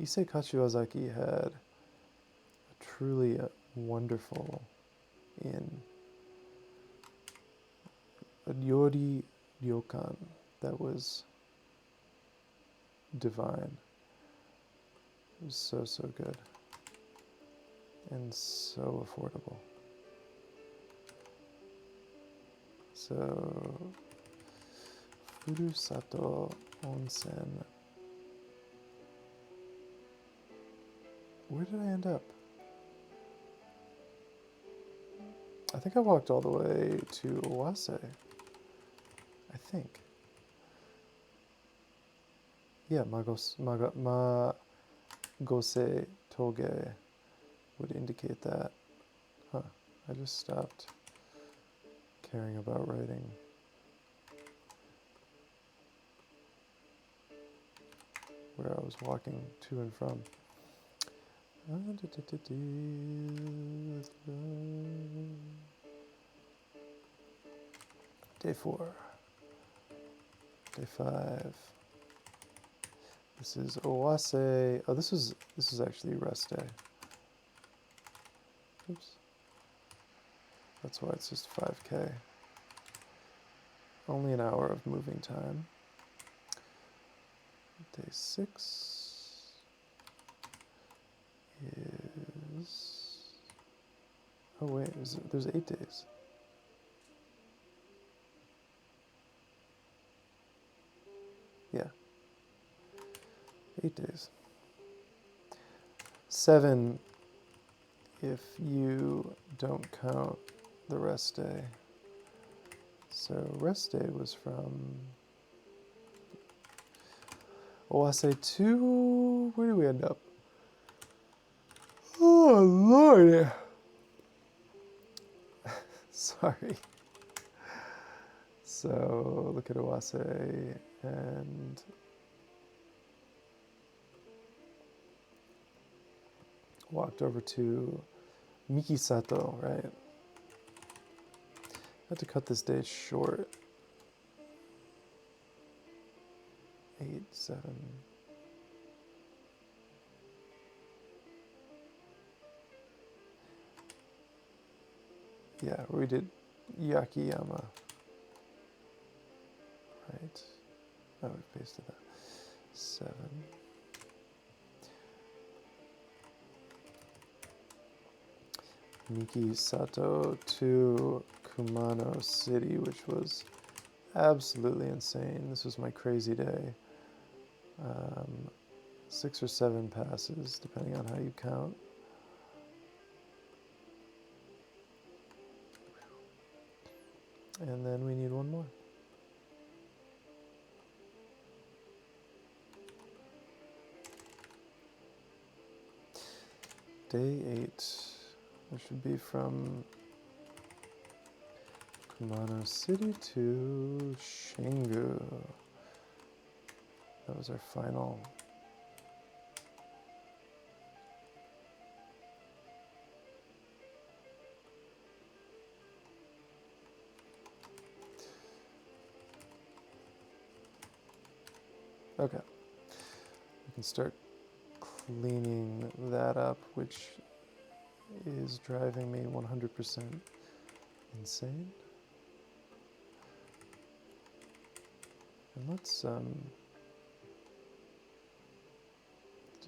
Ise Kashiwazaki had a truly wonderful inn. A Ryori Ryokan that was divine. It was so, so good. And so affordable. So, Furusato Onsen. Where did I end up? I think I walked all the way to Owase. I think. Yeah, Magose Toge would indicate that. Huh, I just stopped caring about writing. Where I was walking to and from. Day 4. Day 5. This is Owase. Oh, this is actually rest day. Oops. That's why it's just 5K. Only an hour of moving time. Day 6 is... Oh wait, there's 8 days. Yeah. 8 days. 7 if you don't count the rest day. So rest day was from Owase to, where do we end up? Oh, Lord. Sorry. So look at Owase and walked over to Mikisato, right? I had to cut this day short. 8, 7. Yeah, we did Yakiyama. Right. Oh, we pasted that. 7. Mikisato to Kumano City, which was absolutely insane. This was my crazy day. 6 or 7 passes, depending on how you count. And then we need one more. Day 8, which should be from Kumano City to Shingu. That was our final. Okay, we can start cleaning that up, which is driving me 100% insane. And let's do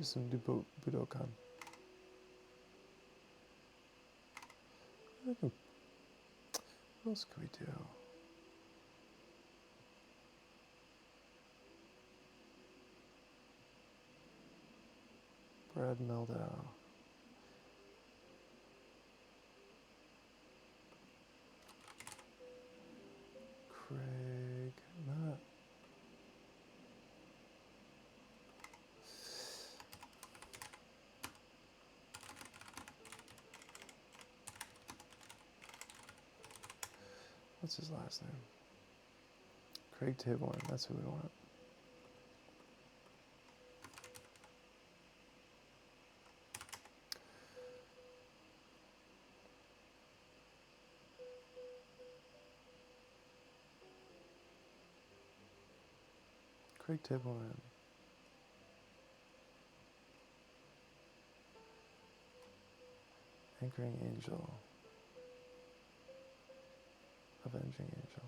some Budokan. What else could we do? Brad Meldau. Craig, not. What's his last name? Craig Taborn, that's who we want. Craig Taborn. Anchoring Angel. Avenging Angel.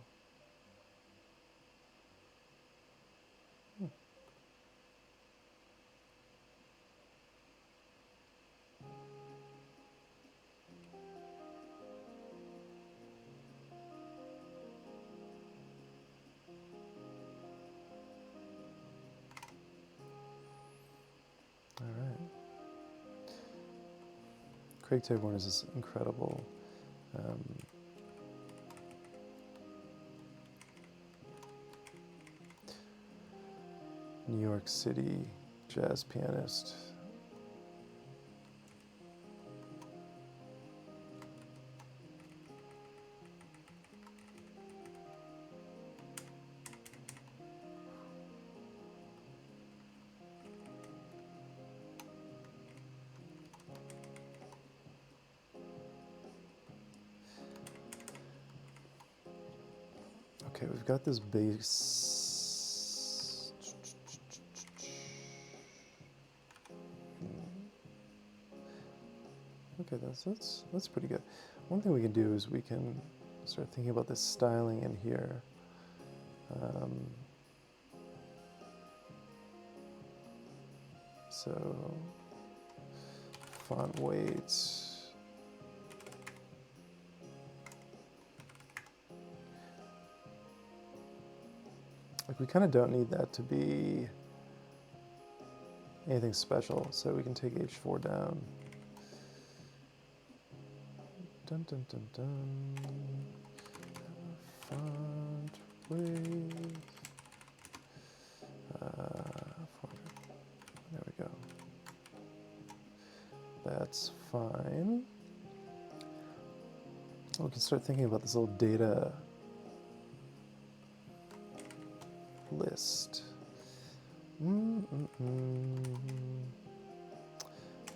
All right. Craig Taborn is this incredible New York City jazz pianist. Okay, we've got this bass. Okay, that's pretty good. One thing we can do is we can start thinking about this styling in here. So font weights. Like we kind of don't need that to be anything special, so we can take H4 down. Dun dun dun dun. Font. please. There we go. That's fine. We can start thinking about this little data list.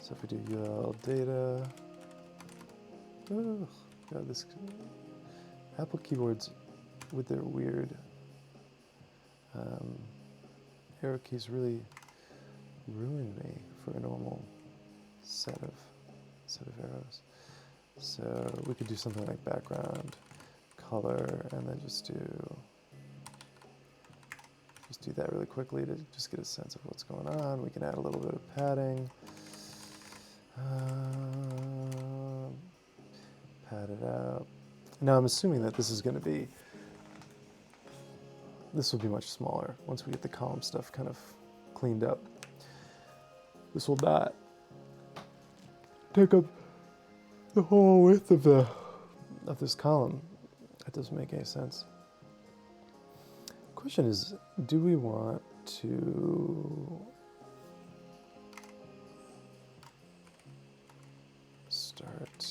So if we do UL data, oh, God, this Apple keyboards with their weird arrow keys really ruined me for a normal set of arrows. So we could do something like background color, and then just do that really quickly to just get a sense of what's going on. We can add a little bit of padding. Pad it out. Now I'm assuming that this will be much smaller once we get the column stuff kind of cleaned up. This will not take up the whole width of this column. That doesn't make any sense. Question is, do we want to start?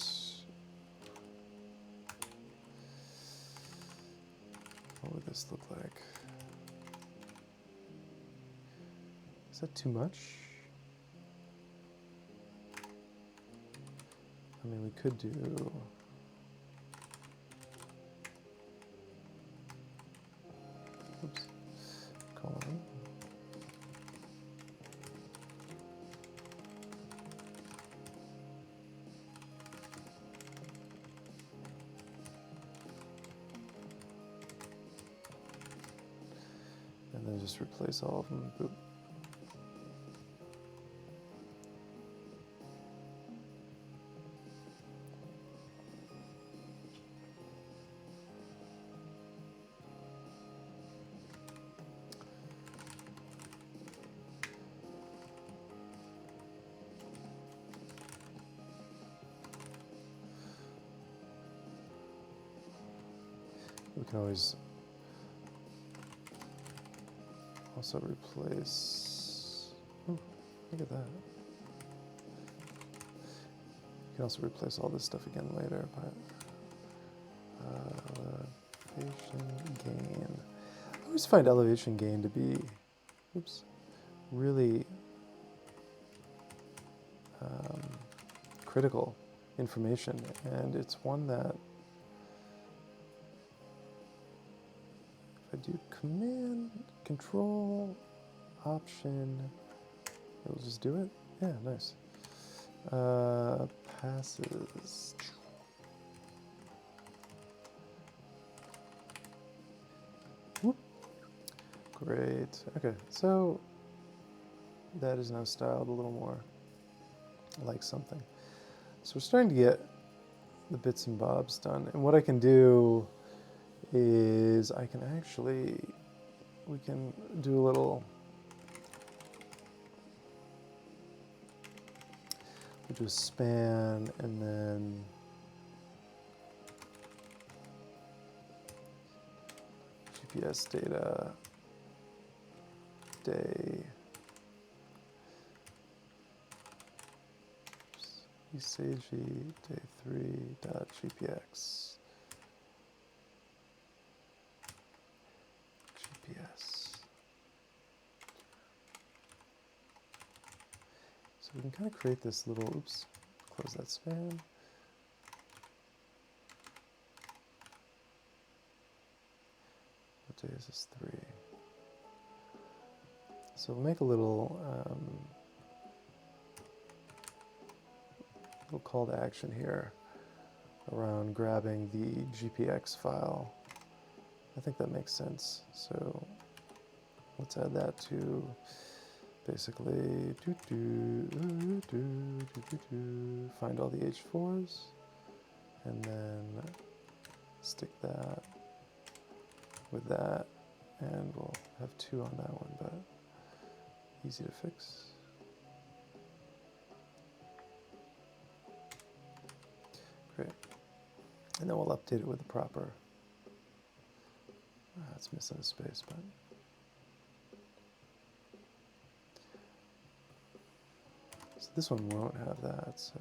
What would this look like? Is that too much? I mean, we could do column. And then just replace all of them. Boop. We can always also replace, ooh, look at that. You can also replace all this stuff again later, but elevation gain. I always find elevation gain to be, really critical information, and it's one that I do Command, Control, Option, it'll just do it? Yeah, nice. Passes. Whoop. Great. Okay, so that is now styled a little more like something. So we're starting to get the bits and bobs done. And what I can do is we can do a little, we'll do a span, and then GPS data, day, iseji day3.gpx. So we can kind of create this little, close that span. What day is this? 3. So we'll make a little call to action here around grabbing the GPX file. I think that makes sense. So let's add that to basically find all the H4s, and then stick that with that, and we'll have 2 on that one, but easy to fix. Great. And then we'll update it with the proper It's missing a space, but so this one won't have that, so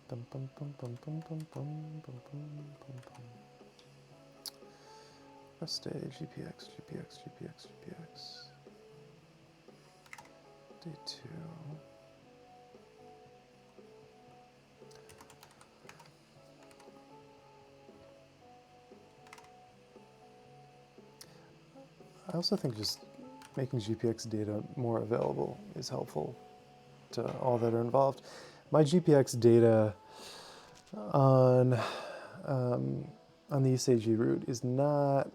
bum, bum, bum, bum, bum, bum, bum, bum, bum, bum. Rest day, GPX, GPX, GPX, GPX. Day 2. I also think just making GPX data more available is helpful to all that are involved. My GPX data on the iseji route is not,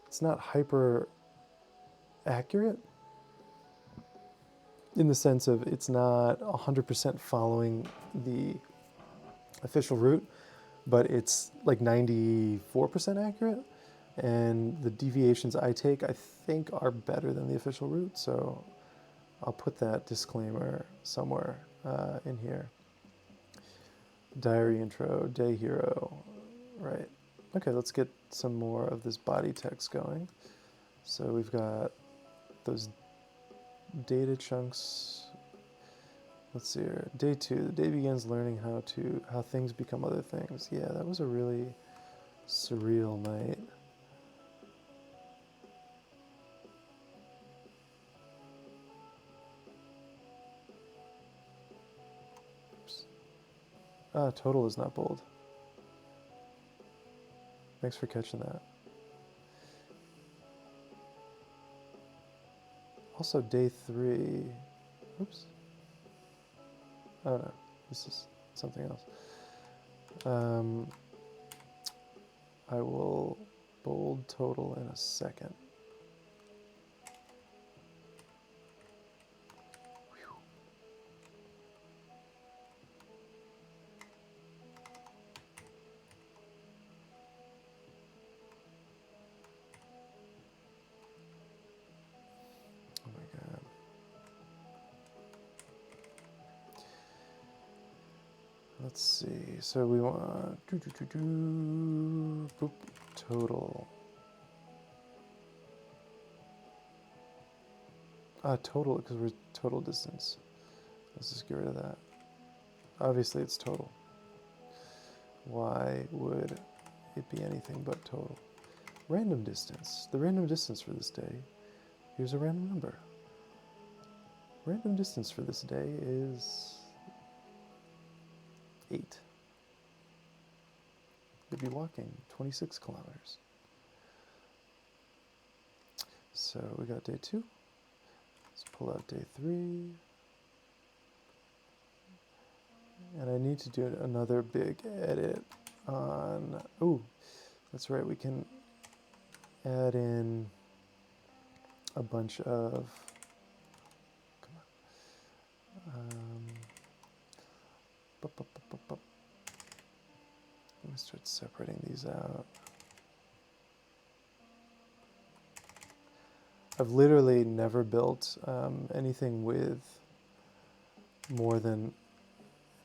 it's not hyper accurate in the sense of it's not 100% following the official route, but it's like 94% accurate. And the deviations I take, I think, are better than the official route. So I'll put that disclaimer somewhere in here. Diary intro, day hero, right. Okay, let's get some more of this body text going. So we've got those data chunks. Let's see here. Day 2, the day begins learning how things become other things. Yeah, that was a really surreal night. Total is not bold. Thanks for catching that. Also, day 3. Oops. Oh no, this is something else. I will bold total in a second. Oh my god. Let's see. So we want boop, total. Total, because we're total distance. Let's just get rid of that. Obviously it's total. Why would it be anything but total? Random distance. The random distance for this day, here's a random number. Random distance for this day is 8. You'll be walking 26 kilometers. So we got day 2. Let's pull out day 3. And I need to do another big edit on, oh, that's right, we can add in a bunch of, come on, let me start separating these out. I've literally never built anything with more than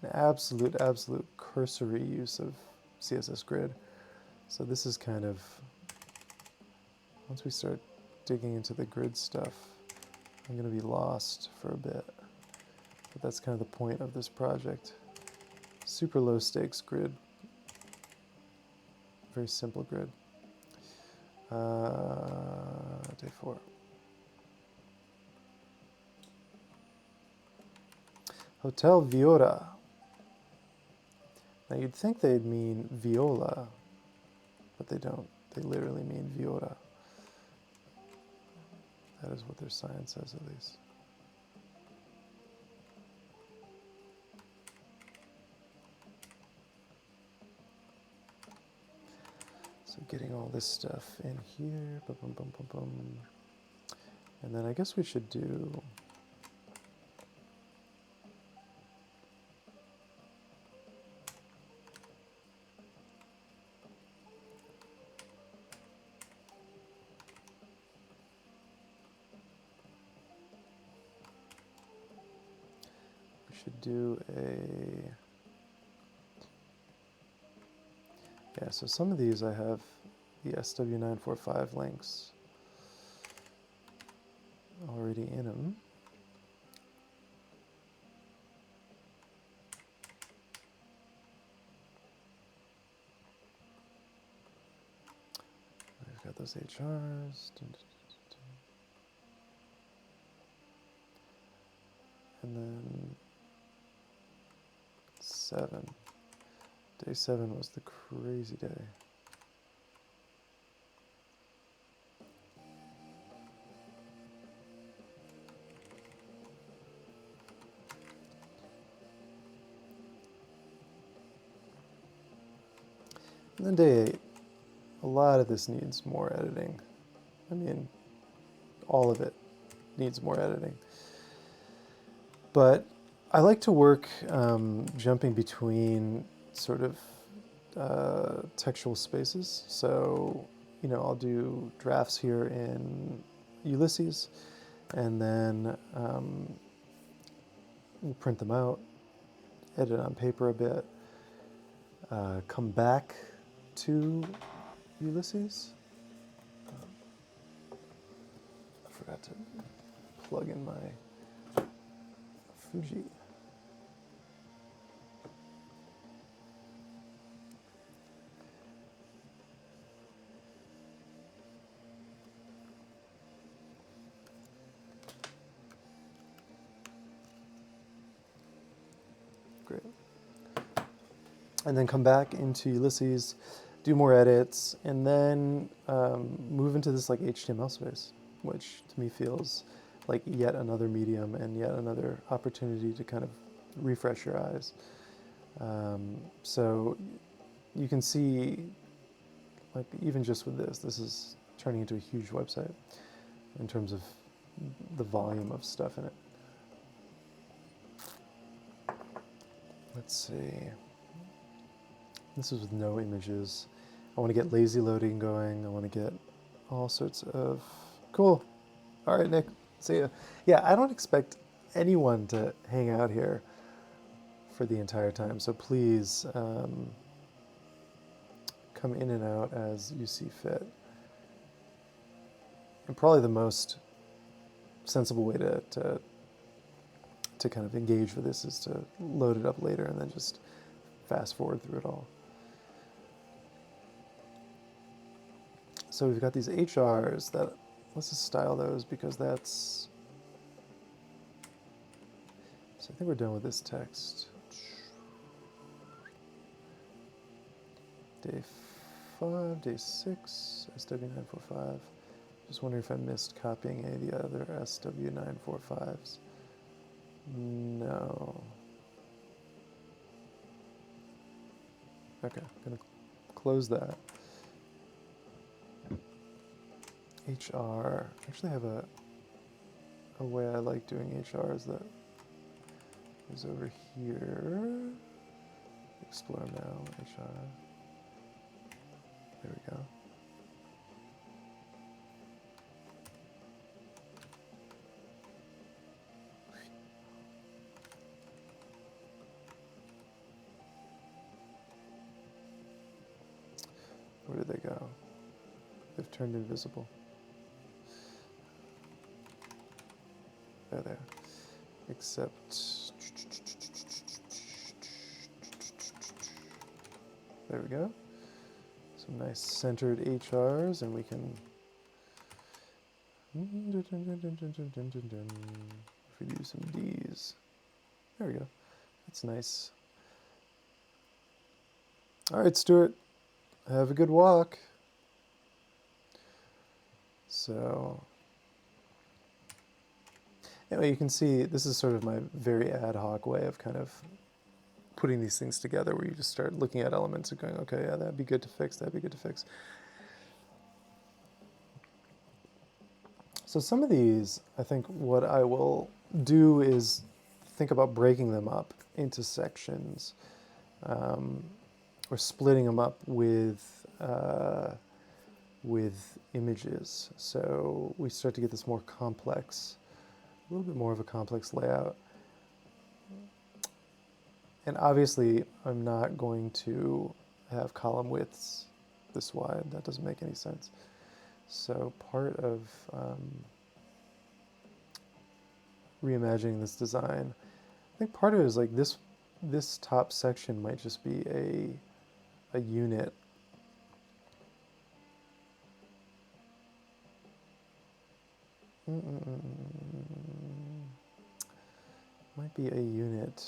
an absolute cursory use of CSS Grid. So this is kind of, once we start digging into the grid stuff, I'm going to be lost for a bit. But that's kind of the point of this project. Super low stakes grid. Very simple grid. Day 4. Hotel Viola. Now you'd think they'd mean viola, but they don't. They literally mean viola. That is what their sign says, at least. So getting all this stuff in here, bum, bum, bum, bum, bum. And then I guess we should do should do a, yeah, so some of these I have the SW945 links already in them. I've got those HRs. And then 7. Day 7 was the crazy day. And then day 8, a lot of this needs more editing. I mean, all of it needs more editing. But I like to work jumping between sort of textual spaces. So, I'll do drafts here in Ulysses, and then we'll print them out, edit on paper a bit, come back to Ulysses. I forgot to plug in my Fuji. Great. And then come back into Ulysses, do more edits, and then move into this like HTML space, which to me feels like yet another medium and yet another opportunity to kind of refresh your eyes. So you can see, like even just with this is turning into a huge website in terms of the volume of stuff in it. Let's see. This is with no images. I want to get lazy loading going. I want to get all sorts of cool. All right, Nick. See ya. Yeah, I don't expect anyone to hang out here for the entire time. So please come in and out as you see fit. And probably the most sensible way to kind of engage with this is to load it up later and then just fast forward through it all. So we've got these HRs that, let's just style those because that's, so I think we're done with this text. Day 5, day 6, SW945. Just wondering if I missed copying any of the other SW945s. No. Okay, I'm gonna close that. HR, I actually have a way I like doing HRs that is over here. Explore now, HR. There we go. Where did they go? They've turned invisible. There. Except, there we go. Some nice centered HRs, and we can, if we do some Ds, there we go. That's nice. All right, Stuart, have a good walk. So, anyway, you can see this is sort of my very ad hoc way of kind of putting these things together, where you just start looking at elements and going, okay, yeah, that'd be good to fix, that'd be good to fix. So some of these, I think what I will do is think about breaking them up into sections, or splitting them up with images. So we start to get this more complex, a little bit more of a complex layout. And obviously, I'm not going to have column widths this wide. That doesn't make any sense. So part of reimagining this design, I think part of it is like this top section might just be a unit. Might be a unit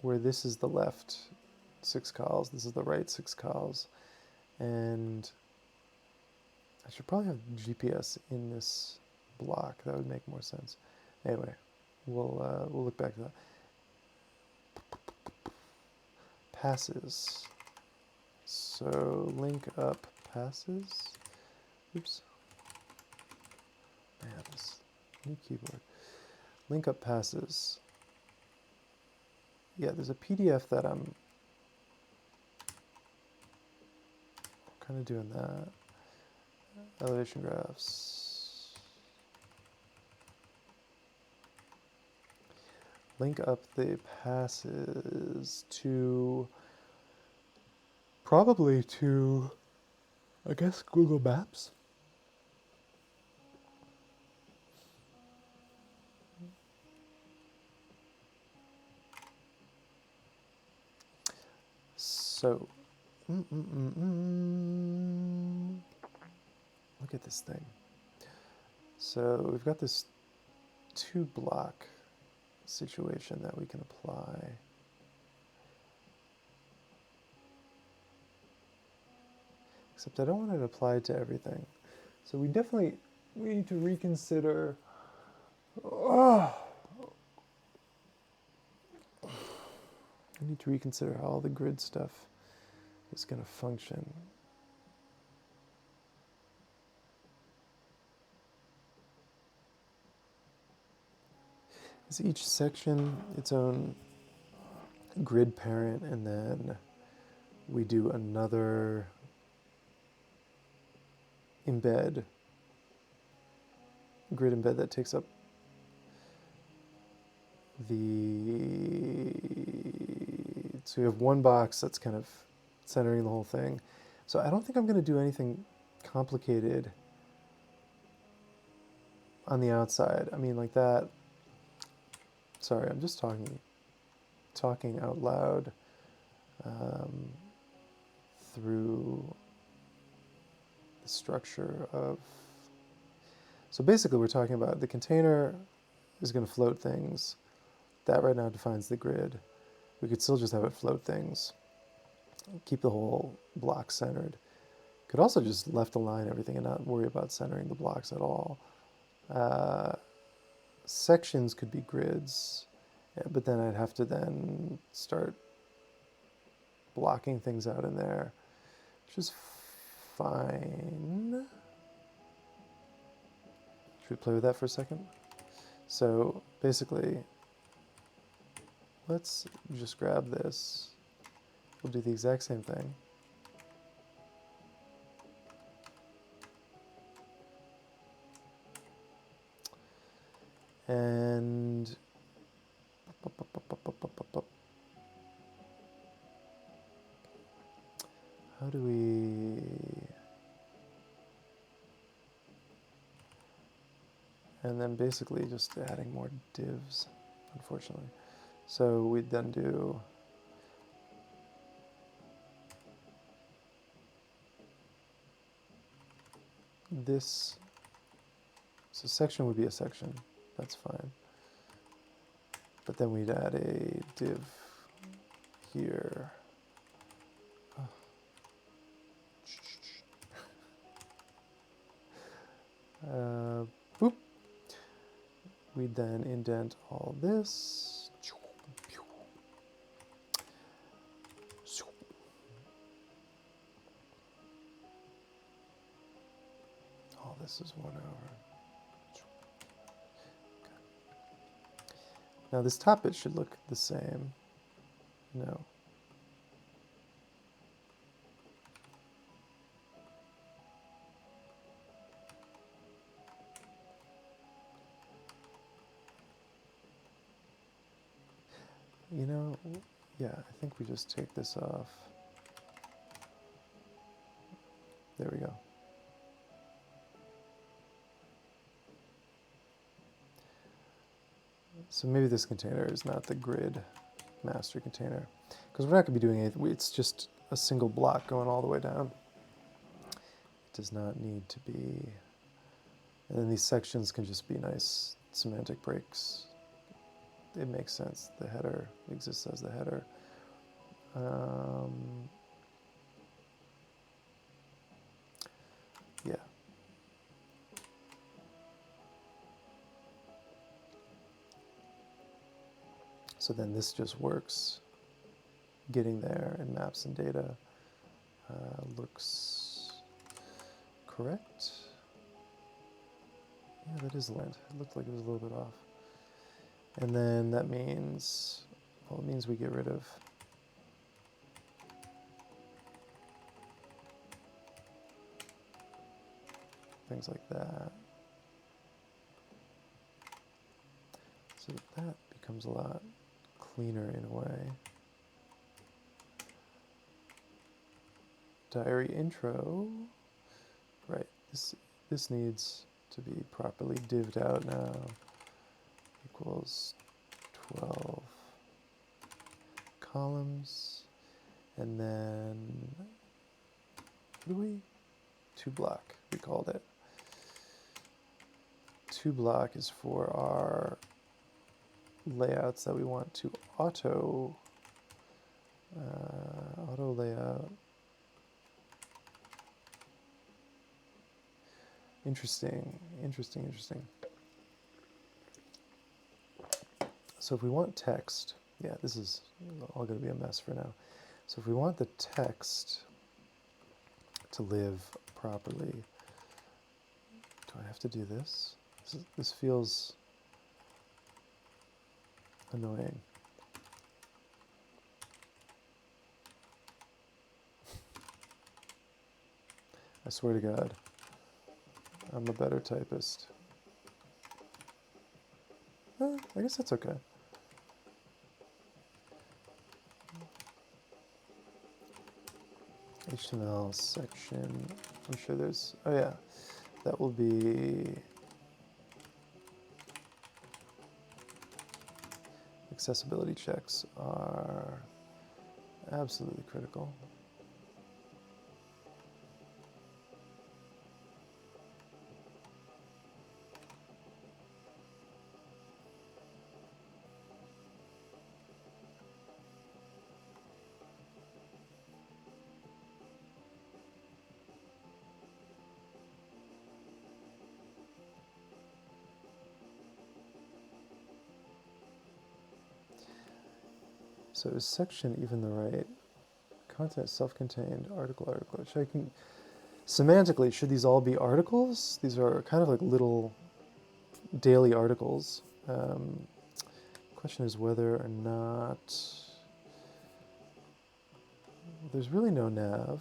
where this is the left 6 cols, this is the right 6 cols, and I should probably have GPS in this block. That would make more sense. Anyway, we'll look back to that. Passes. So link up passes. Oops. Man, this new keyboard. Link up passes. Yeah, there's a PDF that I'm kind of doing that. Elevation graphs. Link up the passes to, probably to, I guess, Google Maps. So, look at this thing. So we've got this 2 block situation that we can apply. Except I don't want it applied to everything. So we need to reconsider. We need to reconsider how all the grid stuff is going to function. Is each section its own grid parent, and then we do another embed, grid embed that takes up so we have one box that's kind of centering the whole thing. So I don't think I'm going to do anything complicated on the outside. I mean, like that. Sorry, I'm just talking out loud through the structure of. So basically, we're talking about the container is going to float things. That right now defines the grid. We could still just have it float things, keep the whole block centered. Could also just left align everything and not worry about centering the blocks at all. Sections could be grids, but then I'd have to then start blocking things out in there, which is fine. Should we play with that for a second? So basically, let's just grab this. We'll do the exact same thing. And how do we, and then basically just adding more divs, unfortunately. So we'd then do this. So section would be a section. That's fine. But then we'd add a div here. Boop. We'd then indent all this. All this is 1 over. Now this top bit should look the same. No. You know, yeah, I think we just take this off. There we go. So maybe this container is not the grid master container, because we're not going to be doing anything. It's just a single block going all the way down. It does not need to be. And then these sections can just be nice semantic breaks. It makes sense. The header exists as the header. Yeah. So then this just works. Getting there in maps and data looks correct. Yeah, that is land. It looked like it was a little bit off. And then that means, well, it means we get rid of things like that. So that becomes a lot cleaner in a way. Diary intro, right, this needs to be properly divvied out now. Equals 12 columns, and then, what do we, 2 block, we called it. 2 block is for our layouts that we want to auto layout. Interesting. So if we want text, yeah, this is all going to be a mess for now. So if we want the text to live properly, do I have to do this? This feels annoying. I swear to God, I'm a better typist. I guess that's okay. HTML section, I'm sure there's, oh yeah, that will be accessibility checks are absolutely critical. So is section even the right content? Self-contained article. Semantically, should these all be articles? These are kind of like little daily articles. Question is whether or not there's really no nav.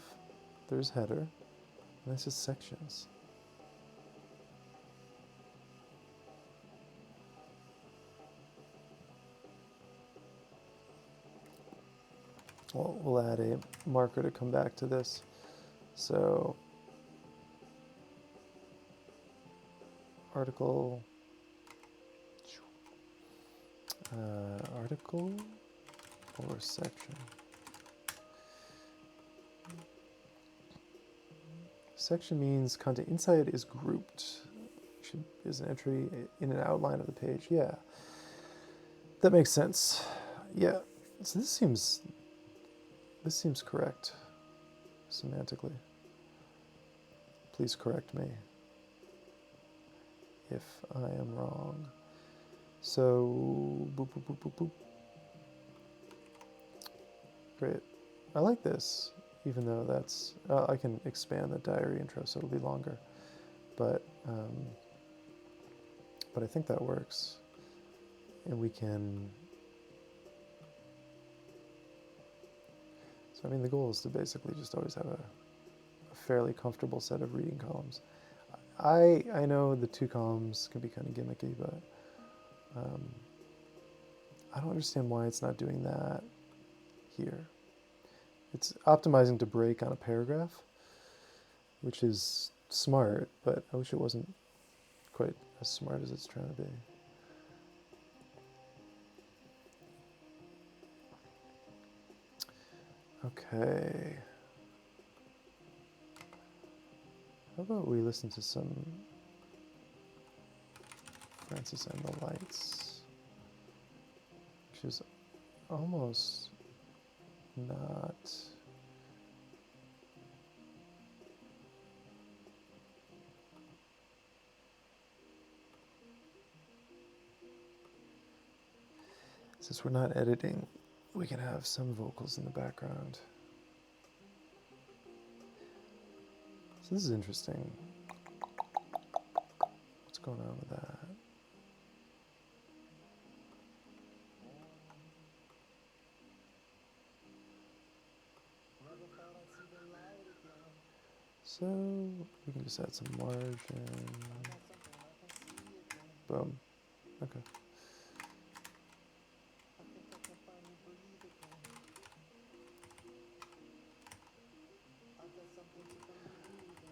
There's header, and this is sections. Well, we'll add a marker to come back to this. So article, article or section. Section means content inside is grouped. Is an entry in an outline of the page. Yeah, that makes sense. Yeah, so this seems correct semantically. Please correct me if I am wrong. So, boop, boop, boop, boop, boop. Great. I like this, even though that's, I can expand the diary intro so it'll be longer. But I think that works. And we can, so I mean the goal is to basically just always have a fairly comfortable set of reading columns. I know the 2 columns can be kind of gimmicky, but I don't understand why it's not doing that here. It's optimizing to break on a paragraph, which is smart, but I wish it wasn't quite as smart as it's trying to be. Okay. How about we listen to some Francis and the Lights, which is almost not... Since we're not editing, we can have some vocals in the background. So this is interesting. What's going on with that? So we can just add some margin. Boom. Okay.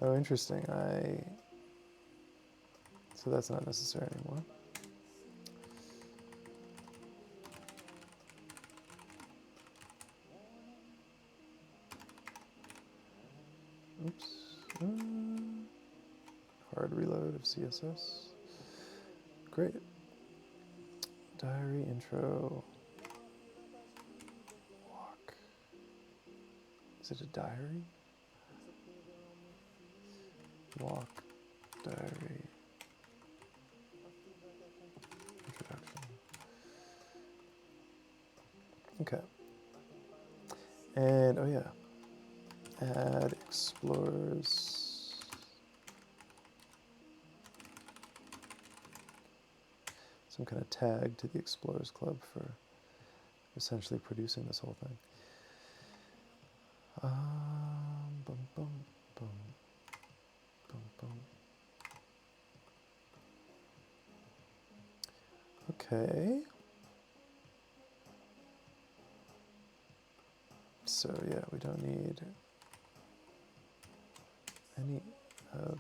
Oh, interesting. So that's not necessary anymore. Oops. Hard reload of CSS. Great. Diary intro. Walk. Is it a diary? Walk. Diary. Introduction. Okay. And, oh yeah. Add explorers. Some kind of tag to the Explorers Club for essentially producing this whole thing. Boom, boom, boom, boom, boom. Okay. So yeah, we don't need any of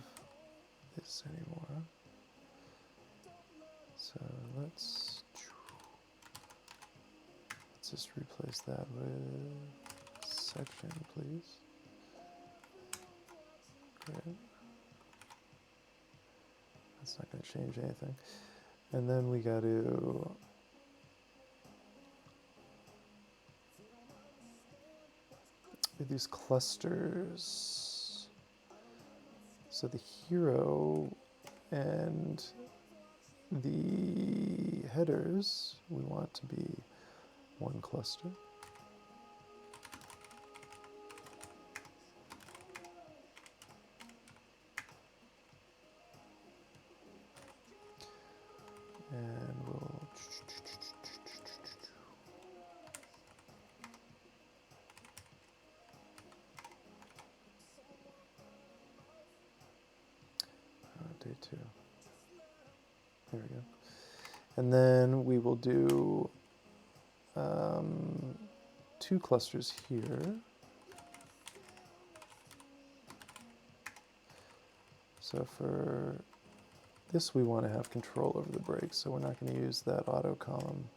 this anymore. So let's just replace that with section, please. Great. That's not going to change anything. And then we got to do these clusters. So the hero and the headers we want to be one cluster. And we'll day 2. There we go. And then we will do 2 clusters here. So for this, we want to have control over the breaks, so we're not going to use that auto column.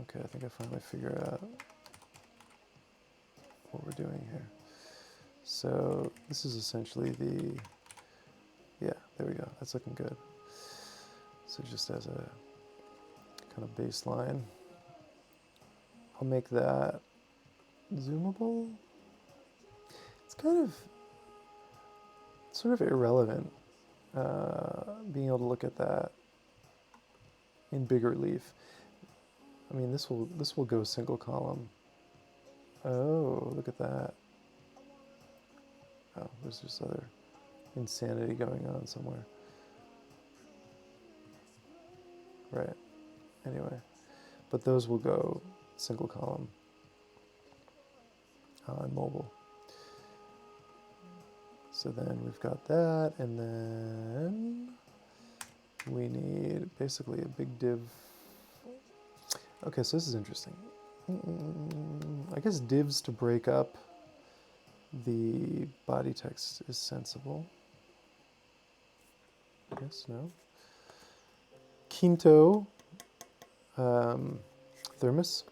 Okay, I think I finally figured out what we're doing here. So this is essentially the, yeah, there we go. That's looking good. So just as a kind of baseline, I'll make that zoomable. It's kind of sort of irrelevant being able to look at that in big relief. I mean, this will go single column. Oh, look at that. Oh, there's this other insanity going on somewhere. Right. Anyway, but those will go single column on mobile. So then we've got that, and then we need basically a big div. Okay, so this is interesting. I guess divs to break up the body text is sensible. Yes, no. Quinto thermos.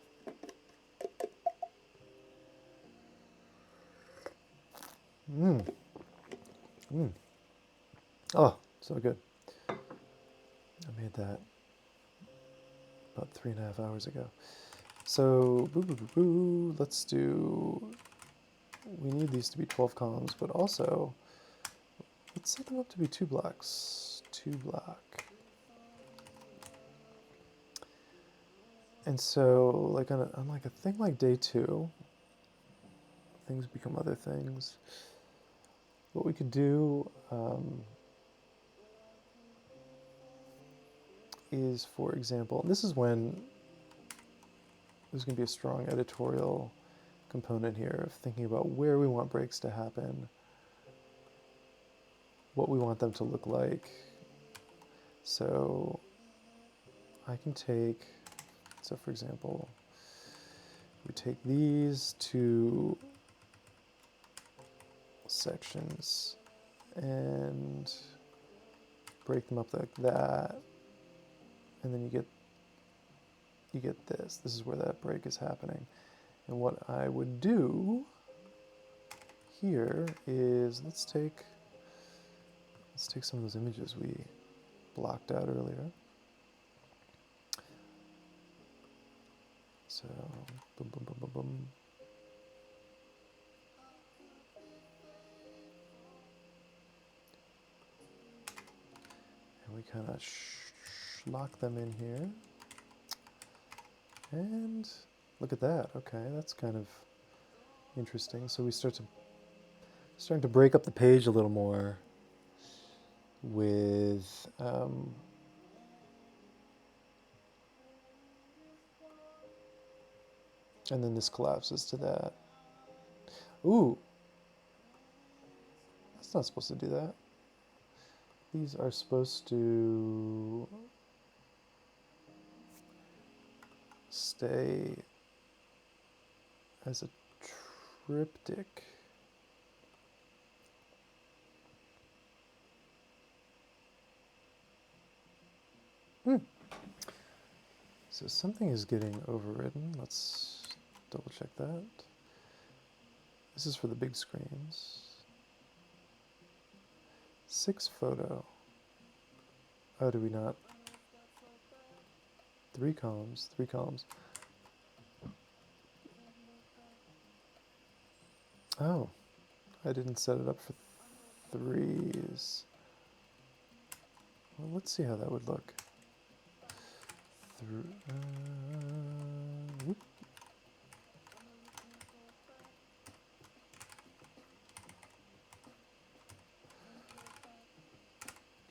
Oh, so good. I made that about 3.5 hours ago. So, let's do, we need these to be 12 columns, but also, let's set them up to be 2 blocks. 2 block. And so, like on like a thing like day 2, things become other things. What we could do is, for example, and this is when there's going to be a strong editorial component here of thinking about where we want breaks to happen, what we want them to look like. So I can take, so for example, we take these 2 sections and break them up like that, and then you get this. This is where that break is happening. And what I would do here is let's take some of those images we blocked out earlier. So boom, boom, boom, boom, boom. And we kind of lock them in here. And look at that. Okay, that's kind of interesting. So we starting to break up the page a little more with and then this collapses to that. Ooh, that's not supposed to do that. These are supposed to stay as a triptych. So something is getting overridden. Let's double check that. This is for the big screens. 6 photo. Oh, do we not? 3 columns, 3 columns. Oh, I didn't set it up for 3s. Well, let's see how that would look. Whoop.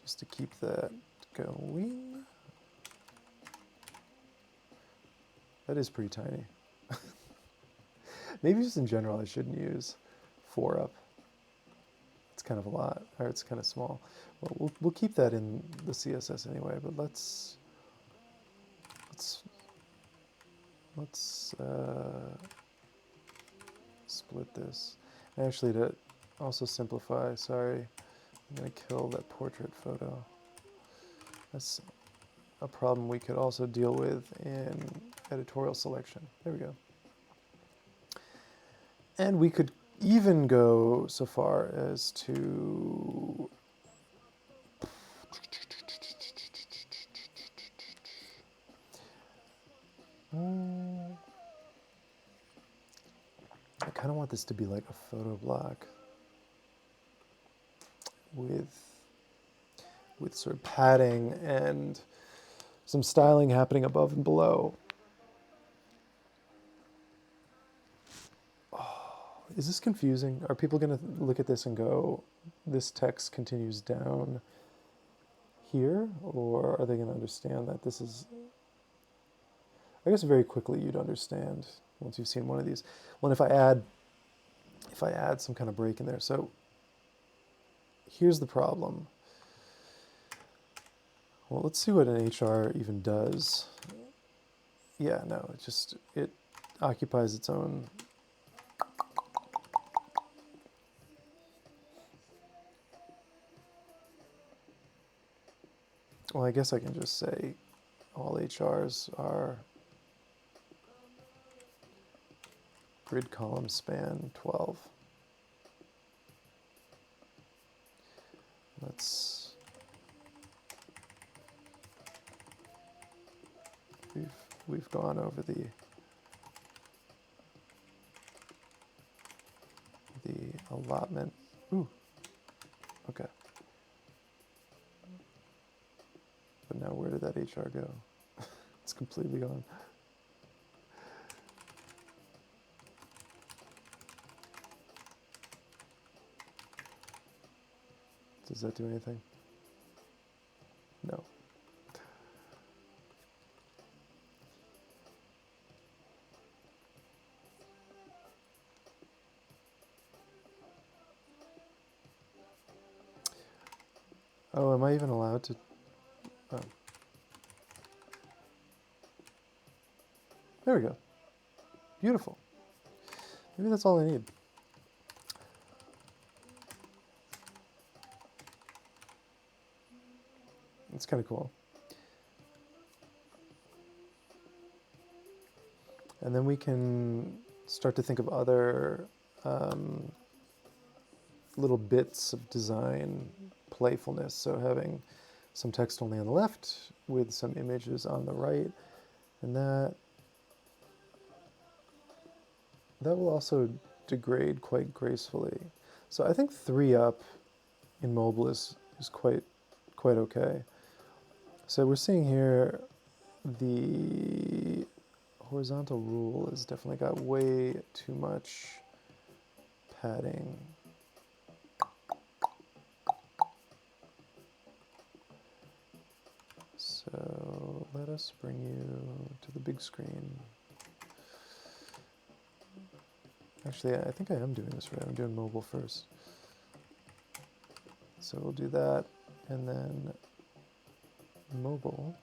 Just to keep that going. That is pretty tiny. Maybe just in general I shouldn't use 4 up. It's kind of a lot, or it's kind of small. Well, we'll keep that in the CSS anyway, but let's split this. Actually, to also simplify, sorry, I'm going to kill that portrait photo. That's a problem we could also deal with in editorial selection. There we go. And we could even go so far as to I kind of want this to be like a photo block with sort of padding and some styling happening above and below. Oh, is this confusing? Are people going to look at this and go, this text continues down here? Or are they going to understand that this is, I guess very quickly you'd understand once you've seen one of these. Well, if I add some kind of break in there. So here's the problem. Well, let's see what an HR even does. Yeah, no, it occupies its own. Well, I guess I can just say all HRs are grid column span 12. Let's, we've gone over the allotment. Ooh, okay. But now where did that HR go? It's completely gone. Does that do anything? No. Oh, am I even allowed to? Oh. There we go. Beautiful. Maybe that's all I need. It's kind of cool. And then we can start to think of other little bits of design playfulness. So having some text only on the left with some images on the right, and that will also degrade quite gracefully. So I think 3 up in mobile is quite okay. So we're seeing here the horizontal rule has definitely got way too much padding. So let us bring you to the big screen. Actually, I think I am doing this right. I'm doing mobile first. So we'll do that, and then mobile.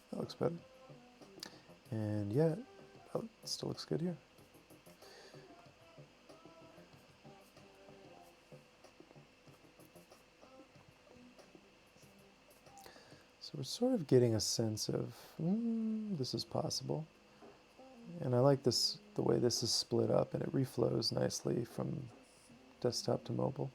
That looks better. And yeah, oh, it still looks good here. So we're sort of getting a sense of, this is possible. And I like this, the way this is split up, and it reflows nicely from desktop to mobile.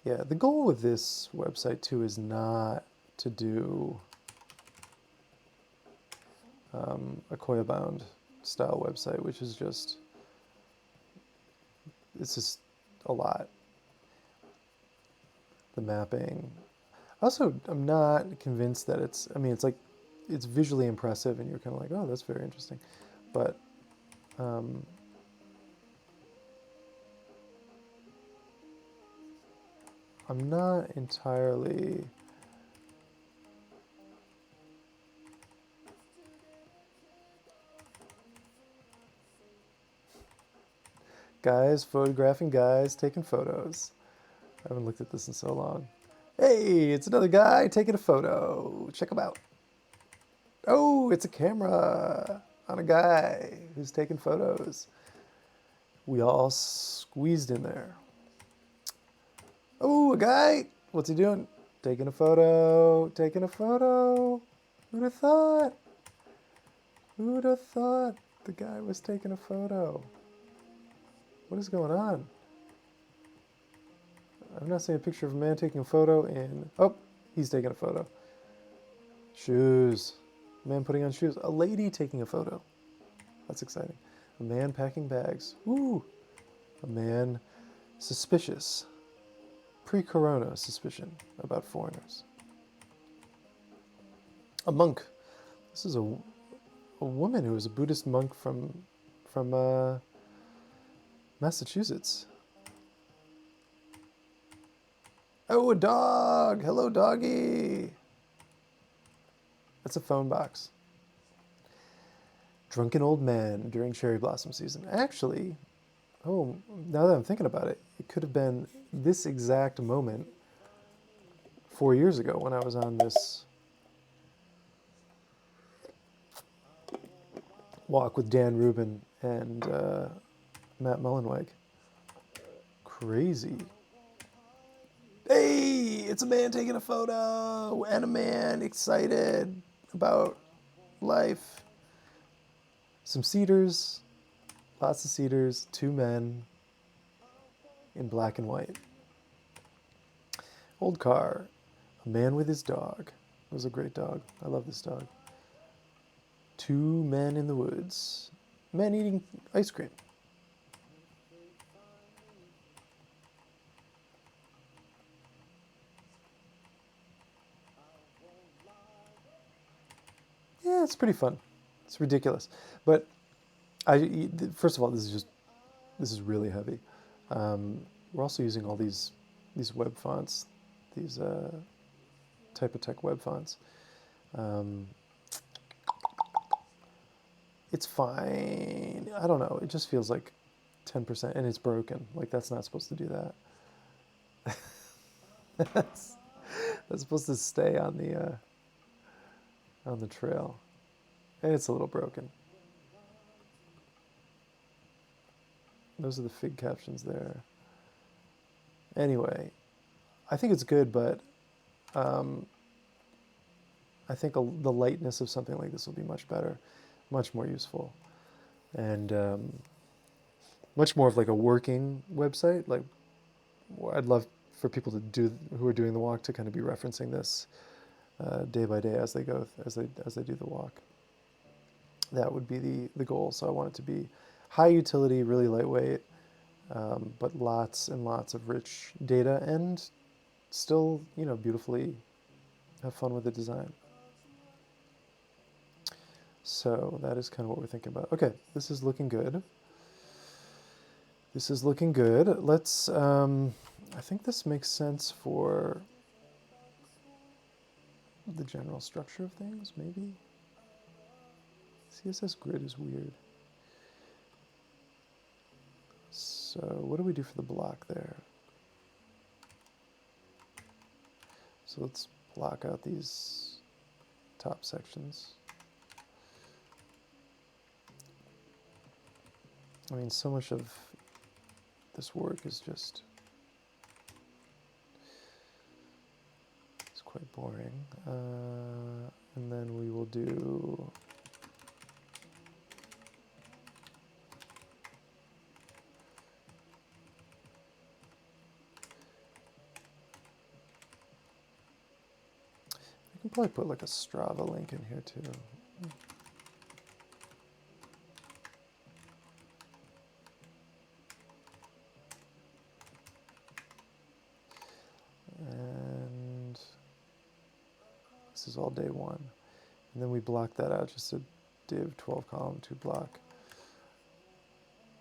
Yeah, the goal with this website too is not to do a Koya-bound style website, which is just, it's just a lot. The mapping. Also, I'm not convinced that it's, I mean, it's like, it's visually impressive and you're kind of like, oh, that's very interesting. But I'm not entirely guys photographing guys taking photos. I haven't looked at this in so long. Hey, it's another guy taking a photo. Check him out. Oh, it's a camera on a guy who's taking photos. We all squeezed in there. Oh, a guy. What's he doing? Taking a photo. Taking a photo. Who'd have thought? Who'd have thought the guy was taking a photo? What is going on? I'm not seeing a picture of a man taking a photo and, oh, he's taking a photo. Shoes. A man putting on shoes. A lady taking a photo. That's exciting. A man packing bags. Woo! A man suspicious. Pre-corona suspicion about foreigners. A monk. This is a woman who was a Buddhist monk from Massachusetts. Oh, a dog! Hello, doggy! That's a phone box. Drunken old man during cherry blossom season. Actually, oh, now that I'm thinking about it, it could have been this exact moment 4 years ago when I was on this walk with Dan Rubin and Matt Mullenweg. Crazy. Hey, it's a man taking a photo and a man excited about life. Some cedars, lots of cedars, two men in black and white. Old car, a man with his dog. It was a great dog. I love this dog. Two men in the woods. Men eating ice cream. Yeah, it's pretty fun. It's ridiculous. But first of all, this is really heavy. We're also using all these web fonts, these type of tech web fonts. It's fine. I don't know. It just feels like 10%, and it's broken. Like that's not supposed to do that. that's supposed to stay on the trail, and it's a little broken. Those are the fig captions there. Anyway, I think it's good, but I think the lightness of something like this will be much better, much more useful, and much more of like a working website. Like, I'd love for people who are doing the walk to kind of be referencing this day by day as they do the walk. That would be the goal. So I want it to be high utility, really lightweight, but lots and lots of rich data, and still, beautifully have fun with the design. So that is kind of what we're thinking about. Okay, this is looking good. This is looking good. Let's, I think this makes sense for the general structure of things, maybe. CSS grid is weird. So what do we do for the block there? So let's block out these top sections. I mean, so much of this work is just, it's quite boring. And then we will do I can probably put like a Strava link in here too. And this is all day one. And then we block that out, just a div 12 column to block.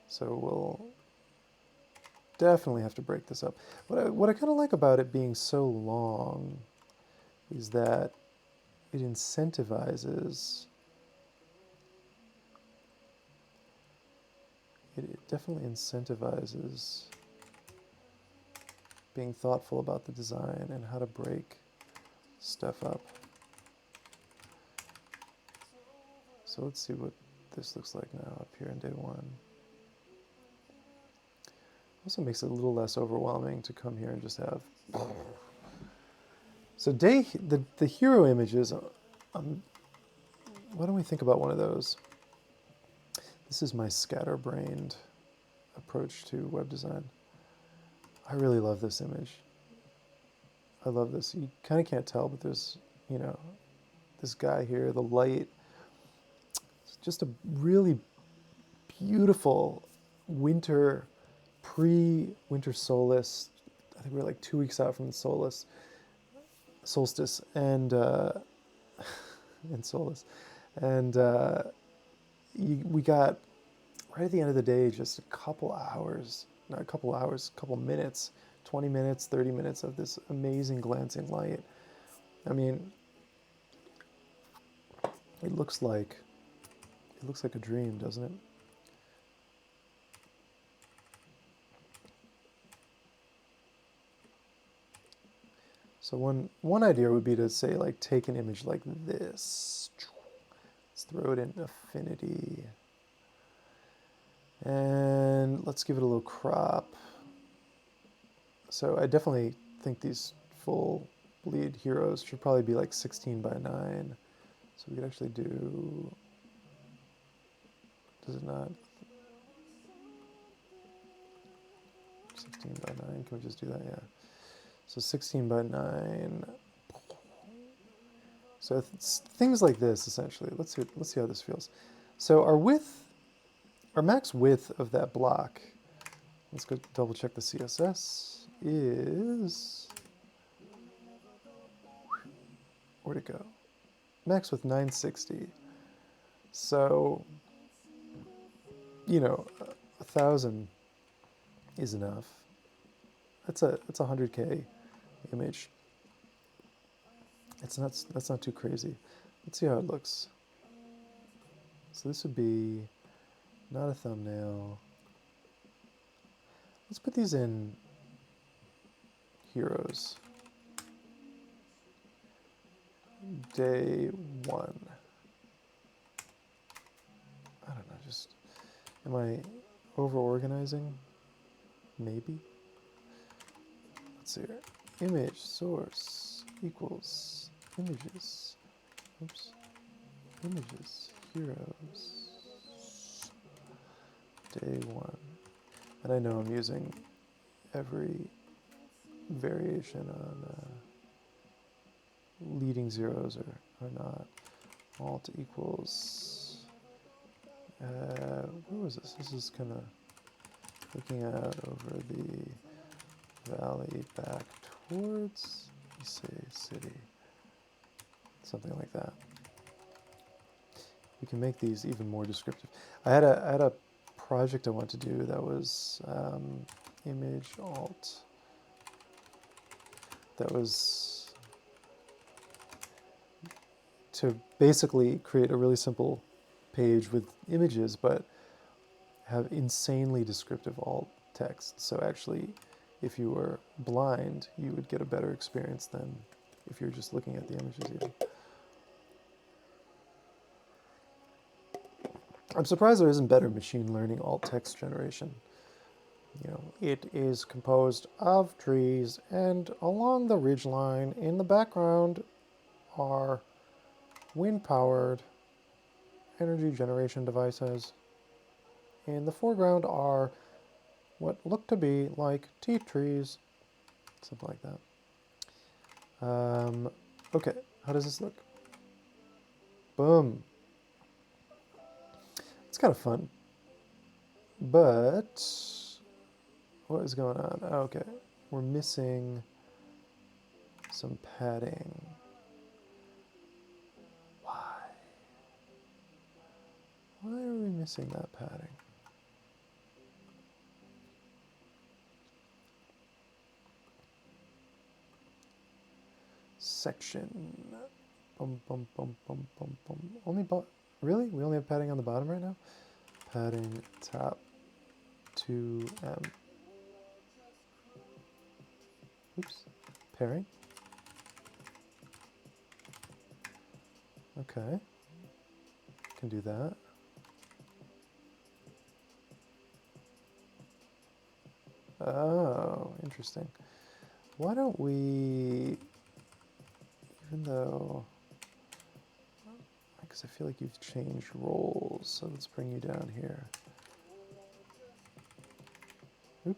So we'll definitely have to break this up. What I kind of like about it being so long is that it incentivizes, it definitely incentivizes being thoughtful about the design and how to break stuff up. So let's see what this looks like now up here in day one. Also makes it a little less overwhelming to come here and just have. So the hero images, why don't we think about one of those? This is my scatterbrained approach to web design. I really love this image. I love this. You kind of can't tell, but there's, this guy here, the light. It's just a really beautiful winter, pre-winter solstice. I think we're like 2 weeks out from the solstice, and and solstice, and we got right at the end of the day just a couple minutes, 20 minutes, 30 minutes of this amazing glancing light. I mean, it looks like It looks like a dream, doesn't it? So one idea would be to say, like, take an image like this. Let's throw it in affinity. And let's give it a little crop. So I definitely think these full bleed heroes should probably be like 16 by 9. So we could actually do, does it not? 16 by 9, can we just do that? Yeah. So 16 by 9. So it's things like this, essentially. Let's see how this feels. So our max width of that block, let's go double check the CSS, is, where'd it go? Max width 960. So, you know, 1,000 is enough. That's a 100K image. That's not too crazy. Let's see how it looks. So this would be not a thumbnail. Let's put these in heroes. Day 1. I don't know, just, am I over-organizing? Maybe. Let's see here. Image source equals images. Oops. Images, heroes. Day 1. And I know I'm using every variation on leading zeros or not. Alt equals, where was this? This is kind of looking out over the valley back towards, say, city. Something like that. We can make these even more descriptive. I had a project I wanted to do that was image alt. That was to basically create a really simple page with images, but have insanely descriptive alt text. So actually, if you were blind, you would get a better experience than if you're just looking at the images even. I'm surprised there isn't better machine learning alt text generation. You know, it is composed of trees, and along the ridgeline in the background are wind-powered energy generation devices. In the foreground are what look to be like tea trees, something like that. Okay, how does this look? Boom. It's kind of fun, but what is going on? Oh, okay, we're missing some padding. Why? Why are we missing that padding? Section. Bum, bum, bum, bum, bum, bum. Only really? We only have padding on the bottom right now? Padding top 2M. Oops. Pairing. Okay. Can do that. Oh, interesting. Why don't we, even though, because I feel like you've changed roles, so let's bring you down here. Oop.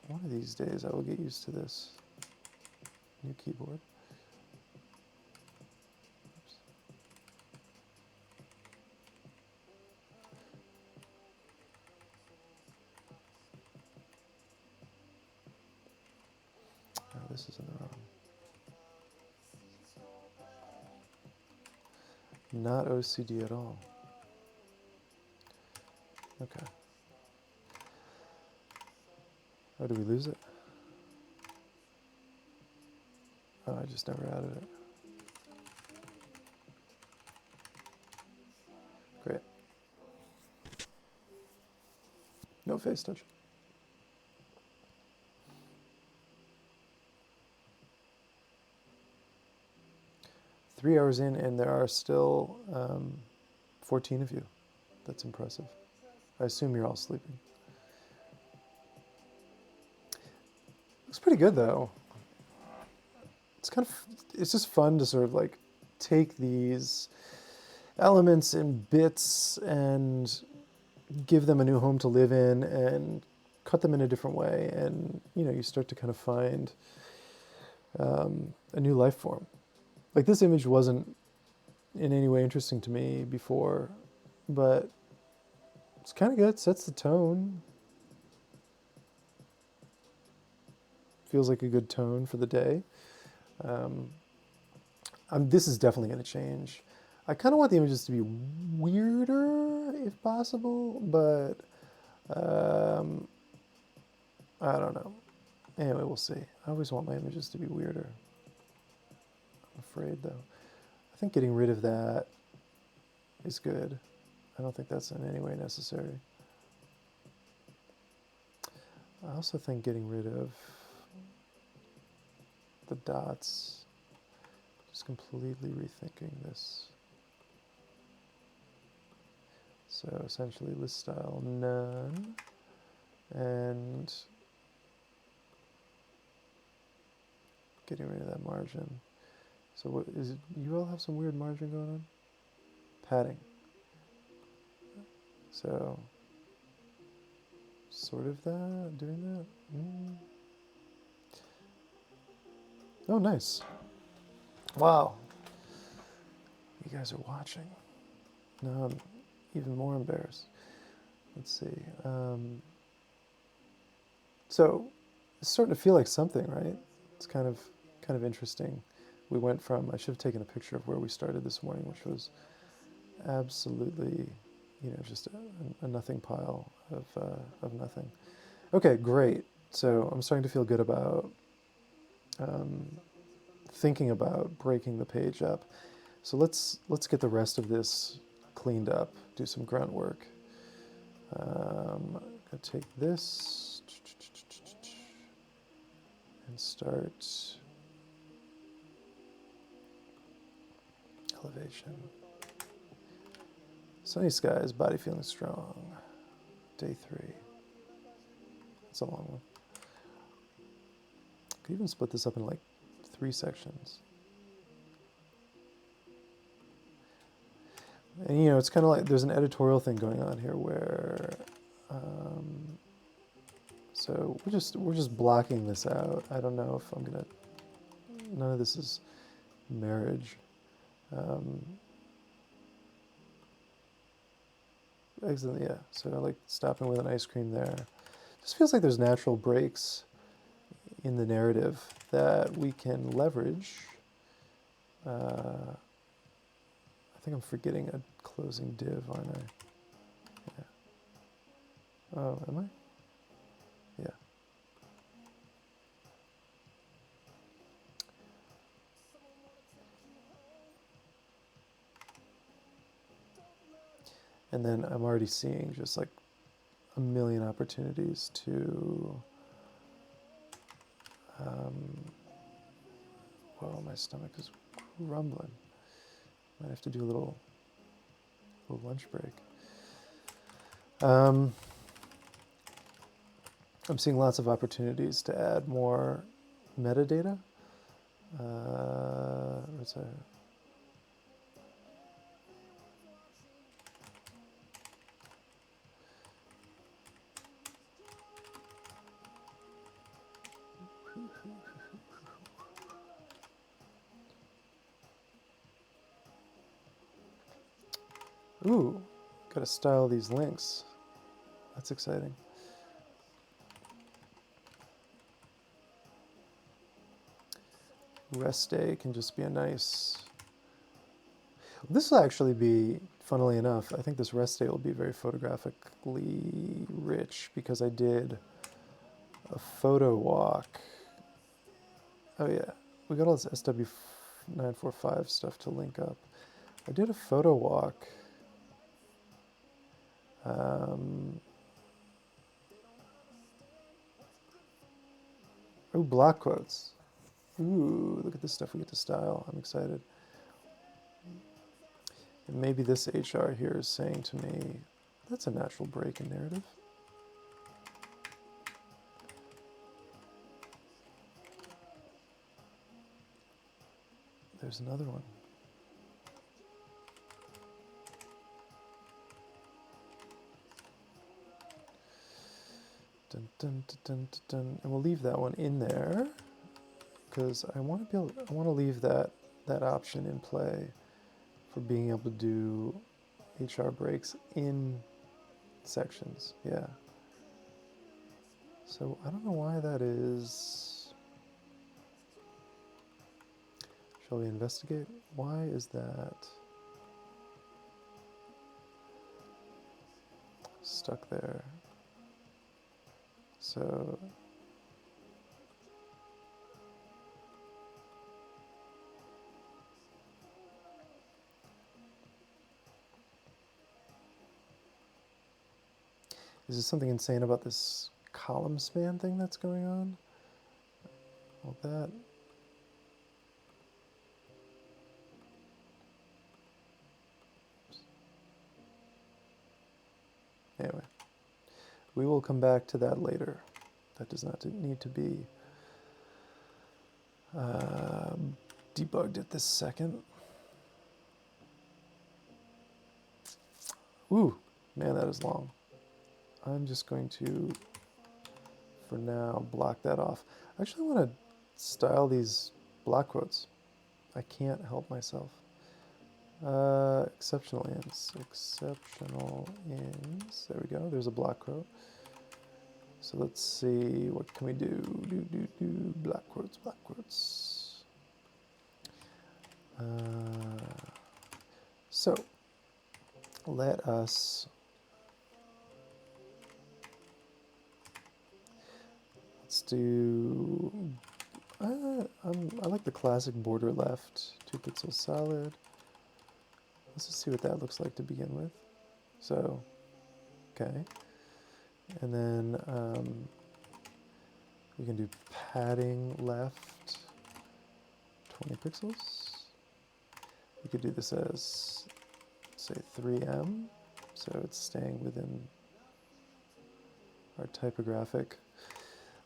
One of these days I will get used to this new keyboard. Oops. Oh, this is in the wrong. Not OCD at all. Okay. Oh, did we lose it? Oh, I just never added it. No face touch. Three hours in, and there are still 14 of you. That's impressive. I assume you're all sleeping. Looks pretty good, though. It's just fun to sort of like take these elements and bits and give them a new home to live in and cut them in a different way, and you start to kind of find a new life form. Like, this image wasn't in any way interesting to me before, but it's kind of good. It sets the tone. Feels like a good tone for the day. This is definitely going to change. I kind of want the images to be weirder, if possible, but I don't know. Anyway, we'll see. I always want my images to be weirder. I'm afraid, though. I think getting rid of that is good. I don't think that's in any way necessary. I also think getting rid of the dots, just completely rethinking this. So essentially list style none, and getting rid of that margin. So what is it? You all have some weird margin going on? Padding. So sort of that, doing that. Oh, nice. Wow. You guys are watching. Now I'm even more embarrassed. Let's see. So it's starting to feel like something, right? It's kind of interesting. We went from, I should have taken a picture of where we started this morning, which was absolutely, just a nothing pile of nothing. Okay, great. So I'm starting to feel good about thinking about breaking the page up. So let's get the rest of this cleaned up, do some grunt work. I'm going to take this and start elevation. Sunny skies, body feeling strong. Day 3. It's a long one. Could even split this up in like 3 sections. And it's kind of like there's an editorial thing going on here where, so we're just blocking this out. I don't know if I'm gonna. None of this is marriage. Excellent, yeah. So like stopping with an ice cream there. Just feels like there's natural breaks in the narrative that we can leverage. I think I'm forgetting a closing div, aren't I? Yeah. Oh, am I? Yeah. And then I'm already seeing just like a million opportunities to, well, my stomach is rumbling. Might have to do a little lunch break. I'm seeing lots of opportunities to add more metadata. What's that? Ooh, gotta style these links. That's exciting. Rest day can just be a nice... This will actually be, funnily enough, I think this rest day will be very photographically rich because I did a photo walk. Oh yeah, we got all this SW945 stuff to link up. I did a photo walk Oh, block quotes. Ooh, look at this stuff we get to style. I'm excited. And maybe this HR here is saying to me, that's a natural break in narrative. There's another one. Dun, dun, dun, dun, dun, dun. And we'll leave that one in there because I want to leave that option in play for being able to do HR breaks in sections. Yeah. So I don't know why that is. Shall we investigate? Why is that stuck there? So is there something insane about this column span thing that's going on? All that. Anyway, we will come back to that later. That does not need to be debugged at this second. Ooh, man, that is long. I'm just going to, for now, block that off. I actually want to style these block quotes. I can't help myself. Exceptional ins. Exceptional ins. There we go. There's a block quote. So let's see, what can we do? Block quotes, block quotes. So let us do. I like the classic border left, 2 pixels solid. Let's just see what that looks like to begin with. So, okay. And then we can do padding left, 20 pixels. We could do this as, say, 3M, so it's staying within our typographic.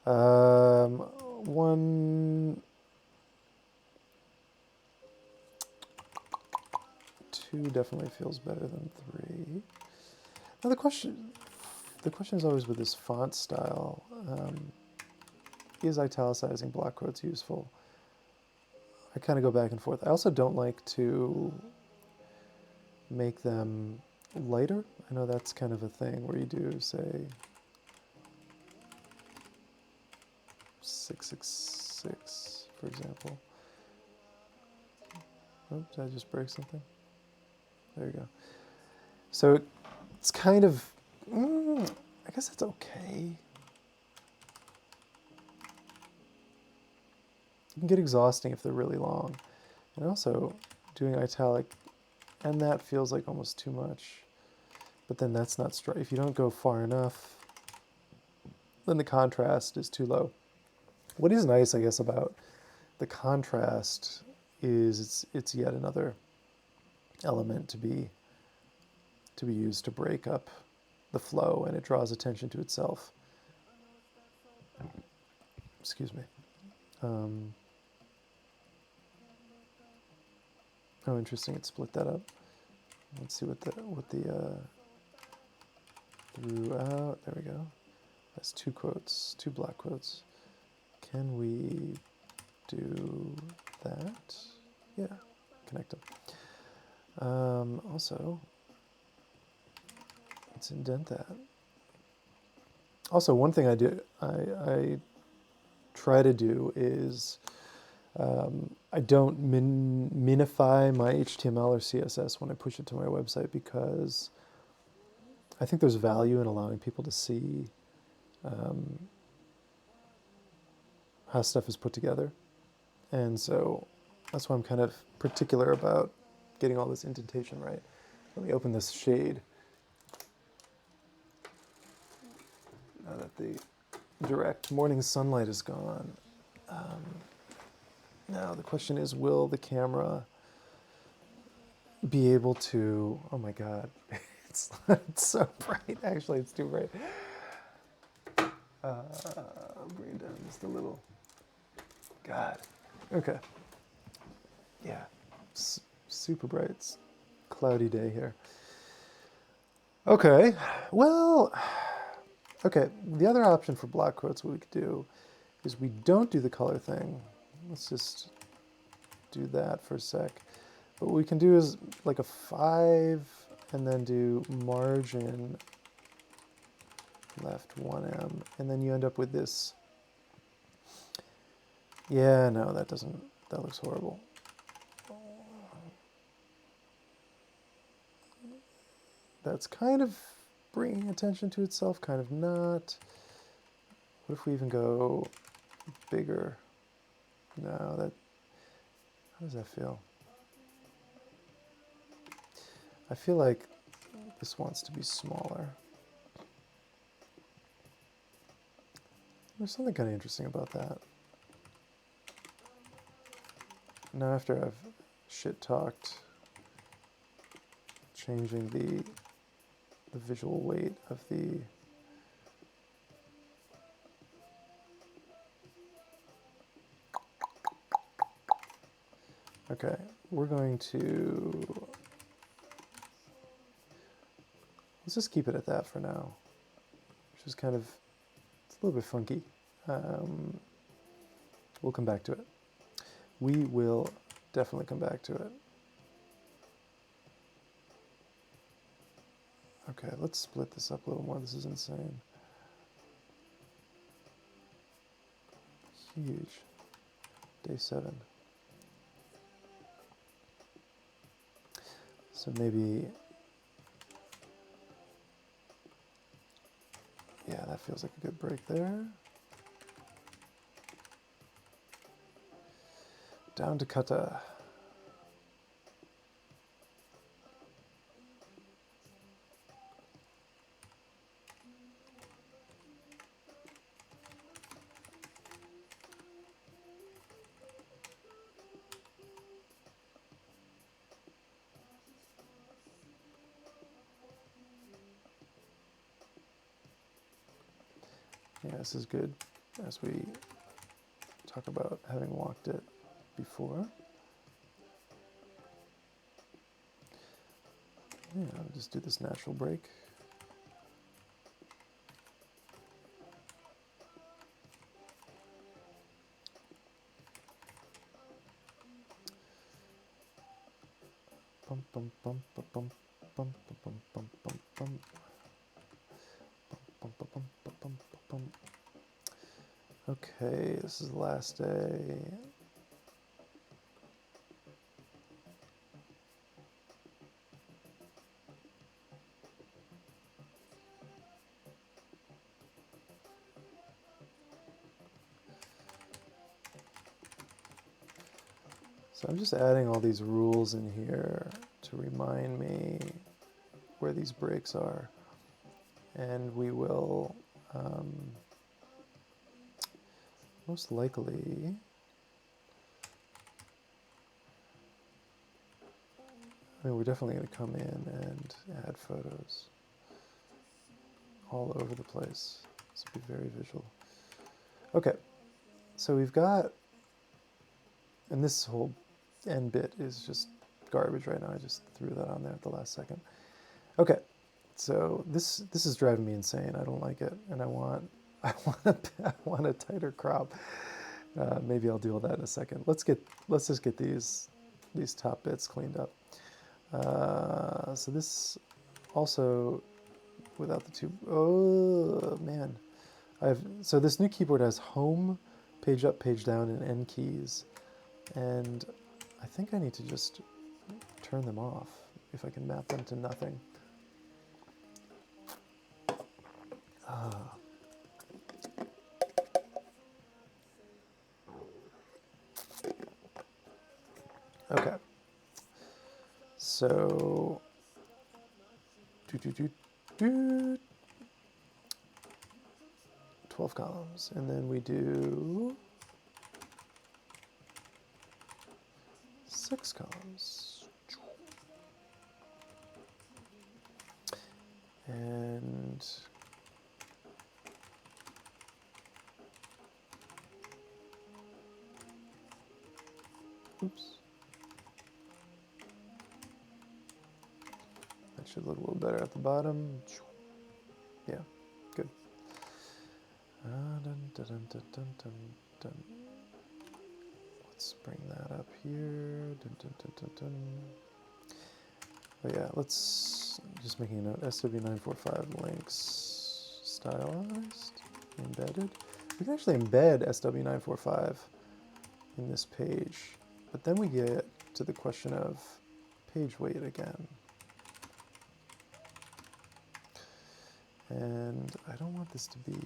2 definitely feels better than 3. Now the question is always with this font style, is italicizing block quotes useful? I kind of go back and forth. I also don't like to make them lighter. I know that's kind of a thing where you do, say, 666, for example. Oh, did I just break something? There you go. So it's kind of, I guess that's okay. It can get exhausting if they're really long. And also doing italic, and that feels like almost too much. But then that's not straight. If you don't go far enough, then the contrast is too low. What is nice, I guess, about the contrast is it's yet another element to be used to break up the flow, and it draws attention to itself. Excuse me. Oh, interesting. It split that up. Let's see what the throughout. There we go. That's 2 quotes, 2 block quotes. Can we do that? Yeah, connect them. Also, let's indent that. Also, one thing I try to do is I don't minify my HTML or CSS when I push it to my website, because I think there's value in allowing people to see how stuff is put together. And so that's why I'm kind of particular about getting all this indentation right. Let me open this shade. Now that the direct morning sunlight is gone, Now the question is, will the camera be able to, oh my God, it's so bright. Actually, it's too bright. I'll bring it down just a little. God. Okay. Yeah. Super bright. It's a cloudy day here. Okay. Well, okay. The other option for block quotes, what we could do is we don't do the color thing. Let's just do that for a sec. But what we can do is like a 5 and then do margin left 1em, and then you end up with this. Yeah, no, that doesn't, that looks horrible. That's kind of bringing attention to itself, kind of not. What if we even go bigger? No, that, how does that feel? I feel like this wants to be smaller. There's something kind of interesting about that. Now after I've shit talked, changing the visual weight of the okay, we're going to, let's just keep it at that for now, which is kind of, it's a little bit funky. We'll come back to it. We will definitely come back to it. Okay, let's split this up a little more. This is insane. Huge. Day 7. So maybe, yeah, that feels like a good break there. Down to kata. Yeah, this is good as we talk about having walked it before. Yeah, I'll just do this natural break. Bum, bum, bum, bum, bum, bum, bum, bum, bum, bum. Bum, bum, bum, bum, bum, bum. Okay, this is the last day. So I'm just adding all these rules in here to remind me where these breaks are. And we will most likely, I mean, we're definitely going to come in and add photos all over the place. This will be very visual. Okay, so we've got, and this whole end bit is just garbage right now. I just threw that on there at the last second. Okay, so this is driving me insane. I don't like it, and I want a tighter crop. Maybe I'll deal with that in a second. Let's just get these top bits cleaned up. So this also without the two. Oh man, so this new keyboard has home, page up, page down, and end keys, and I think I need to just turn them off if I can map them to nothing. Okay. So 12 columns, and then we do 6 columns. And oops. That should look a little better at the bottom. Yeah, good. Dun, dun, dun, dun, dun, dun, dun. Let's bring that up here. Dun, dun, dun, dun, dun. Oh yeah, let's just making a note. SW945 links stylized, embedded. We can actually embed SW945 in this page, but then we get to the question of page weight again. And I don't want this to be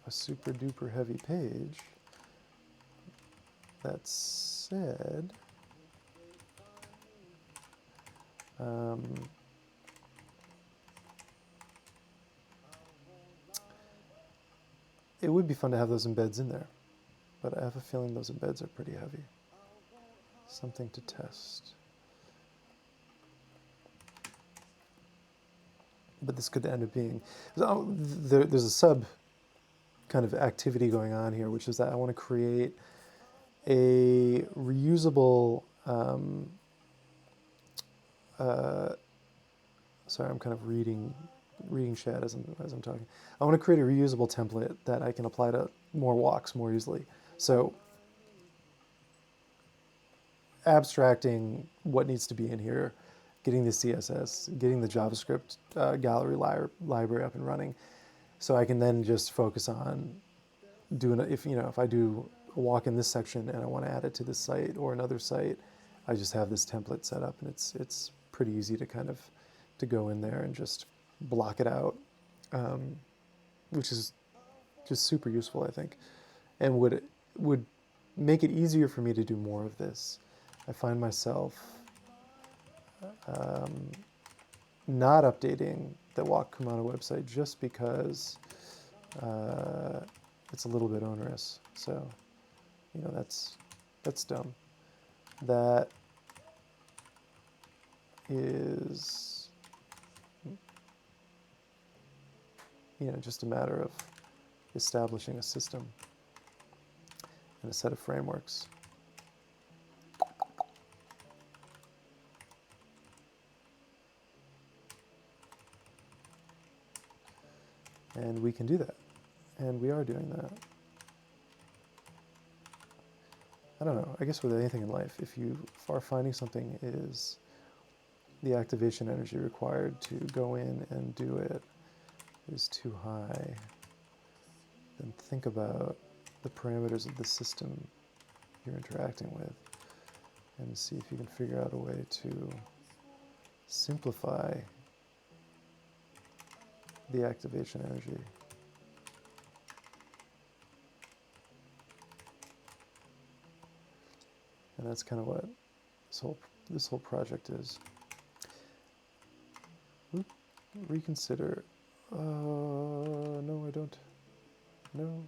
a super duper heavy page. That said, it would be fun to have those embeds in there, but I have a feeling those embeds are pretty heavy. Something to test. But this could end up being, there's a sub kind of activity going on here, which is that I want to create a reusable, sorry, I'm kind of reading chat as I'm talking. I want to create a reusable template that I can apply to more walks more easily. So abstracting what needs to be in here, getting the CSS, getting the JavaScript gallery library up and running, so I can then just focus on doing, if I do a walk in this section and I want to add it to this site or another site, I just have this template set up, and it's pretty easy to kind of to go in there and just block it out, which is just super useful, I think, and would make it easier for me to do more of this. I find myself not updating the Walk Kumano website just because it's a little bit onerous. So, that's dumb. That is, just a matter of establishing a system and a set of frameworks. And we can do that. And we are doing that. I don't know, I guess with anything in life, if you are finding something is the activation energy required to go in and do it is too high, then think about the parameters of the system you're interacting with and see if you can figure out a way to simplify the activation energy. And that's kind of what this whole project is. Reconsider. No, I don't. No.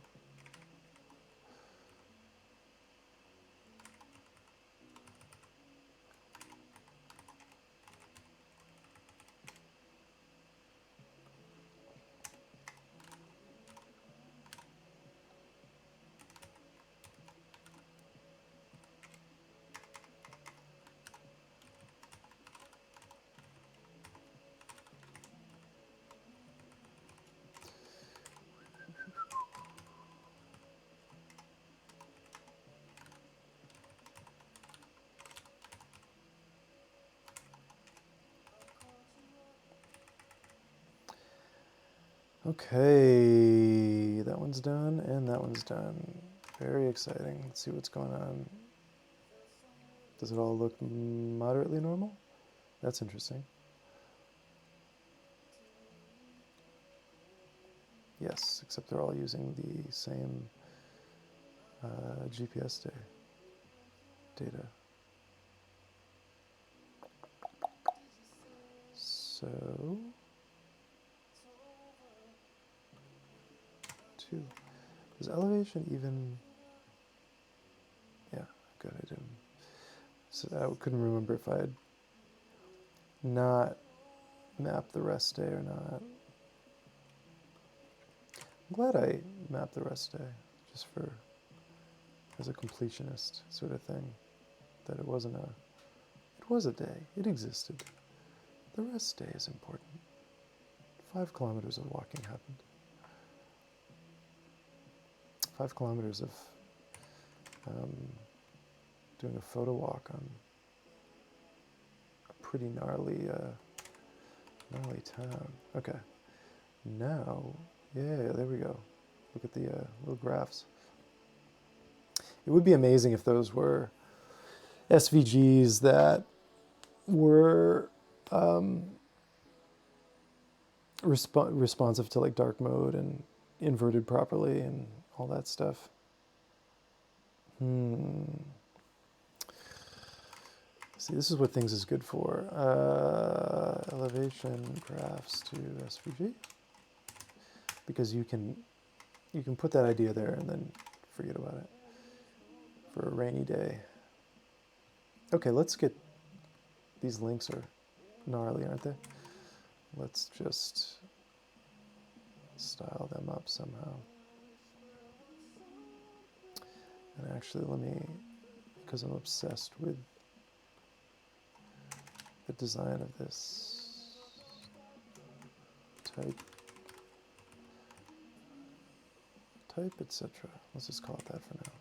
Okay, that one's done, and that one's done. Very exciting. Let's see what's going on. Does it all look moderately normal? That's interesting. Yes, except they're all using the same GPS data. So, 2. Does elevation even, yeah, good, I didn't. So I couldn't remember if I had not mapped the rest day or not. I'm glad I mapped the rest day, just for, as a completionist sort of thing, that it was a day, it existed. The rest day is important. 5 kilometers of walking happened. 5 kilometers of doing a photo walk on a pretty gnarly town. Okay, now, yeah, there we go. Look at the little graphs. It would be amazing if those were SVGs that were responsive to like dark mode and inverted properly and all that stuff. See, this is what things is good for. Elevation graphs to SVG, because you can put that idea there and then forget about it for a rainy day. Okay, let's get, these links are gnarly, aren't they? Let's just style them up somehow. And actually, let me, because I'm obsessed with the design of this type, etc. Let's just call it that for now.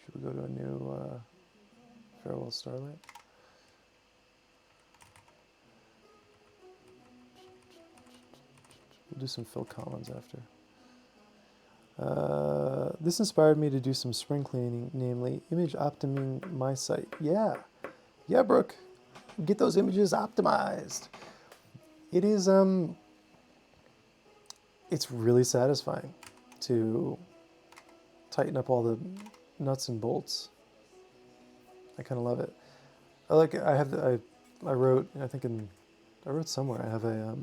Should we go to a new Farewell Starlight? We'll do some Phil Collins after. This inspired me to do some spring cleaning, namely image optimizing my site. Yeah, Brooke, get those images optimized. It is, it's really satisfying to tighten up all the nuts and bolts. I kind of love it. I wrote somewhere, I have a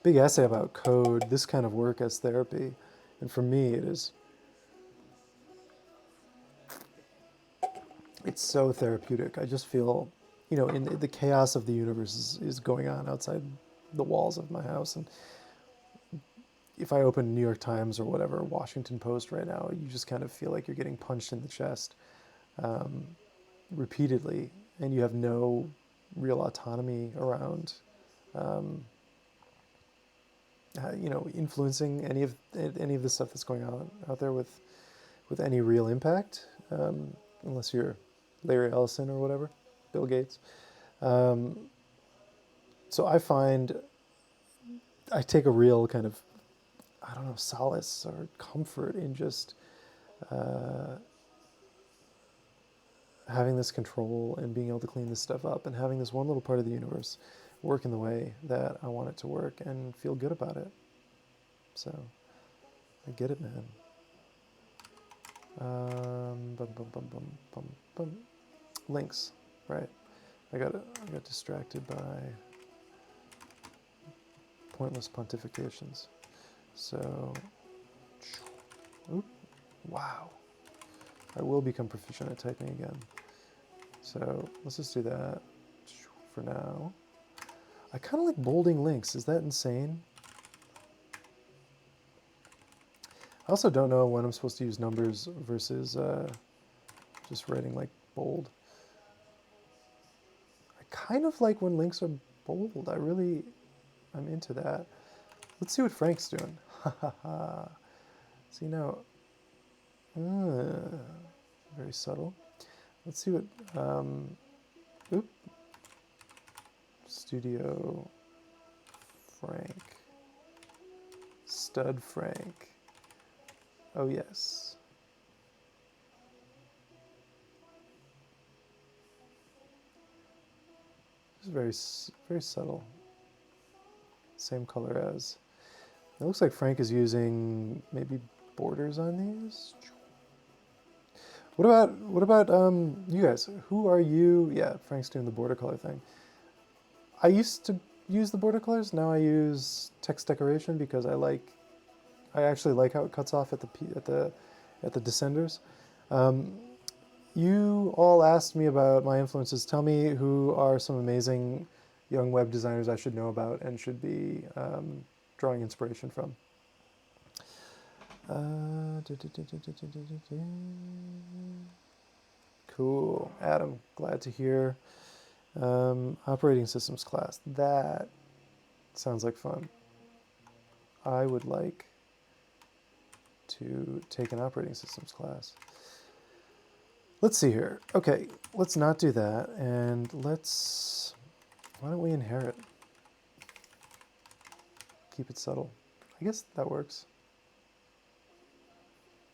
big essay about code, this kind of work as therapy. And for me, it's so therapeutic. I just feel, in the chaos of the universe is going on outside the walls of my house. And if I open New York Times or whatever, Washington Post right now, you just kind of feel like you're getting punched in the chest repeatedly, and you have no real autonomy around, influencing any of the stuff that's going on out there with any real impact, unless you're Larry Ellison or whatever, Bill Gates. So I find I take a real kind of, I don't know, solace or comfort in just having this control and being able to clean this stuff up and having this one little part of the universe work in the way that I want it to work and feel good about it. So I get it, man. Links, right? I got distracted by pointless pontifications. So, wow. I will become proficient at typing again. So let's just do that for now. I kind of like bolding links. Is that insane? I also don't know when I'm supposed to use numbers versus just writing like bold. I kind of like when links are bold. I'm into that. Let's see what Frank's doing. See now, very subtle. Let's see what, Studio Frank, Stud Frank. Oh yes. Just very subtle. Same color as. It looks like Frank is using maybe borders on these. What about you guys? Who are you? Yeah, Frank's doing the border color thing. I used to use the border colors. Now I use text decoration because I actually like how it cuts off at the descenders. Um, you all asked me about my influences. Tell me who are some amazing young web designers I should know about and should be drawing inspiration from. Cool, Adam. Glad to hear. Operating systems class. That sounds like fun. I would like to take an operating systems class. Let's see here. Okay, let's not do that, and why don't we inherit? Keep it subtle. I guess that works.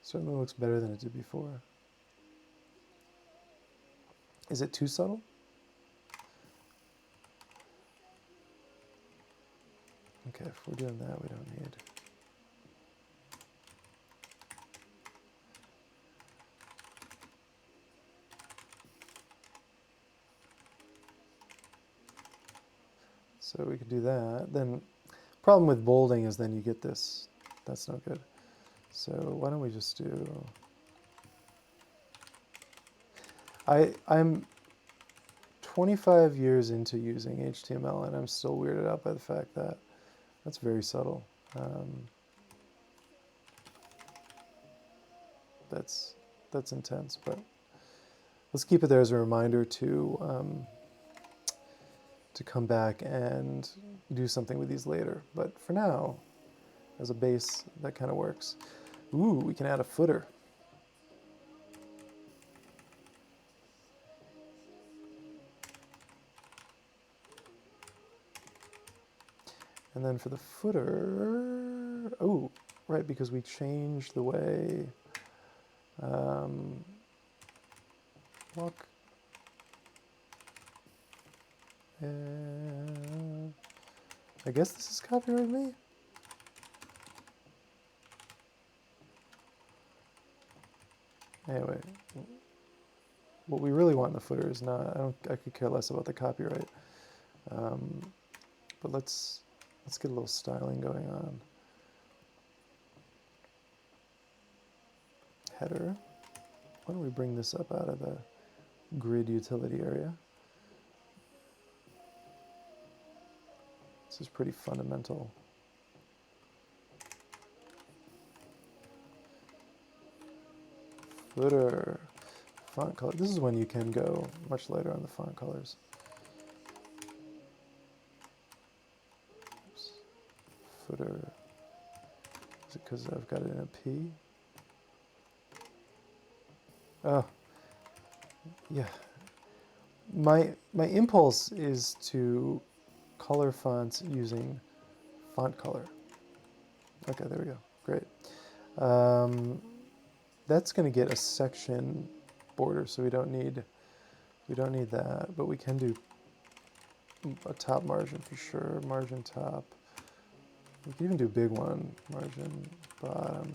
Certainly looks better than it did before. Is it too subtle? Okay, if we're doing that, we don't need. So we could do that. Then, problem with bolding is then you get this. That's not good. So why don't we just do... I'm 25 years into using HTML and I'm still weirded out by the fact that that's very subtle. That's intense, but let's keep it there as a reminder to come back and do something with these later. But for now, as a base, that kind of works. Ooh, we can add a footer. And then for the footer, oh, right, because we changed the way, look, I guess this is copyright me? Anyway, what we really want in the footer is not, I could care less about the copyright. But let's get a little styling going on. Header. Why don't we bring this up out of the grid utility area? This is pretty fundamental. Footer. Font color. This is when you can go much lighter on the font colors. Oops. Footer. Is it because I've got it in a P? Oh, yeah. My impulse is to color fonts using font color. Okay, there we go. Great. That's going to get a section border, so we don't need that, but we can do a top margin for sure. Margin top. We can even do big one. Margin bottom.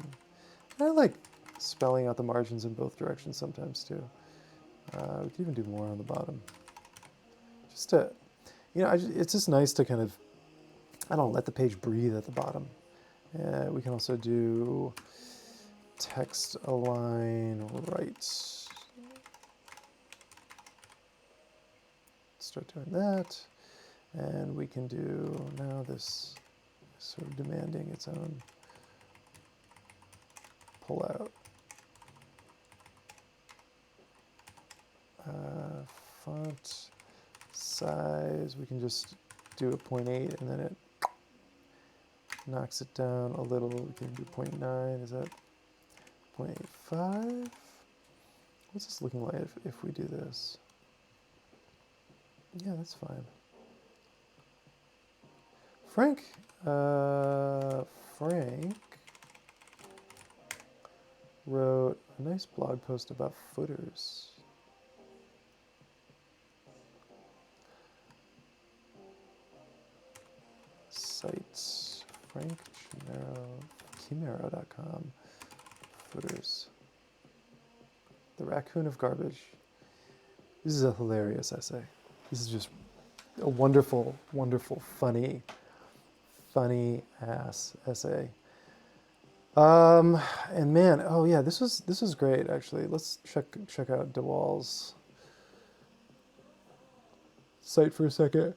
I like spelling out the margins in both directions sometimes too. We can even do more on the bottom. Just to, it's just nice to kind of, I don't know, let the page breathe at the bottom. We can also do text align right. Start doing that. And we can do now this sort of demanding its own pull out. Font size, we can just do a 0.8 and then it knocks it down a little. We can do 0.9, is that 0.85? What's this looking like if we do this? Yeah, that's fine. Frank wrote a nice blog post about footers. Sites, Frank Chimero, Chimero.com, footers. The Raccoon of Garbage. This is a hilarious essay. This is just a wonderful, wonderful, funny ass essay. And man, oh yeah, this is great actually. Let's check out DeWall's site for a second.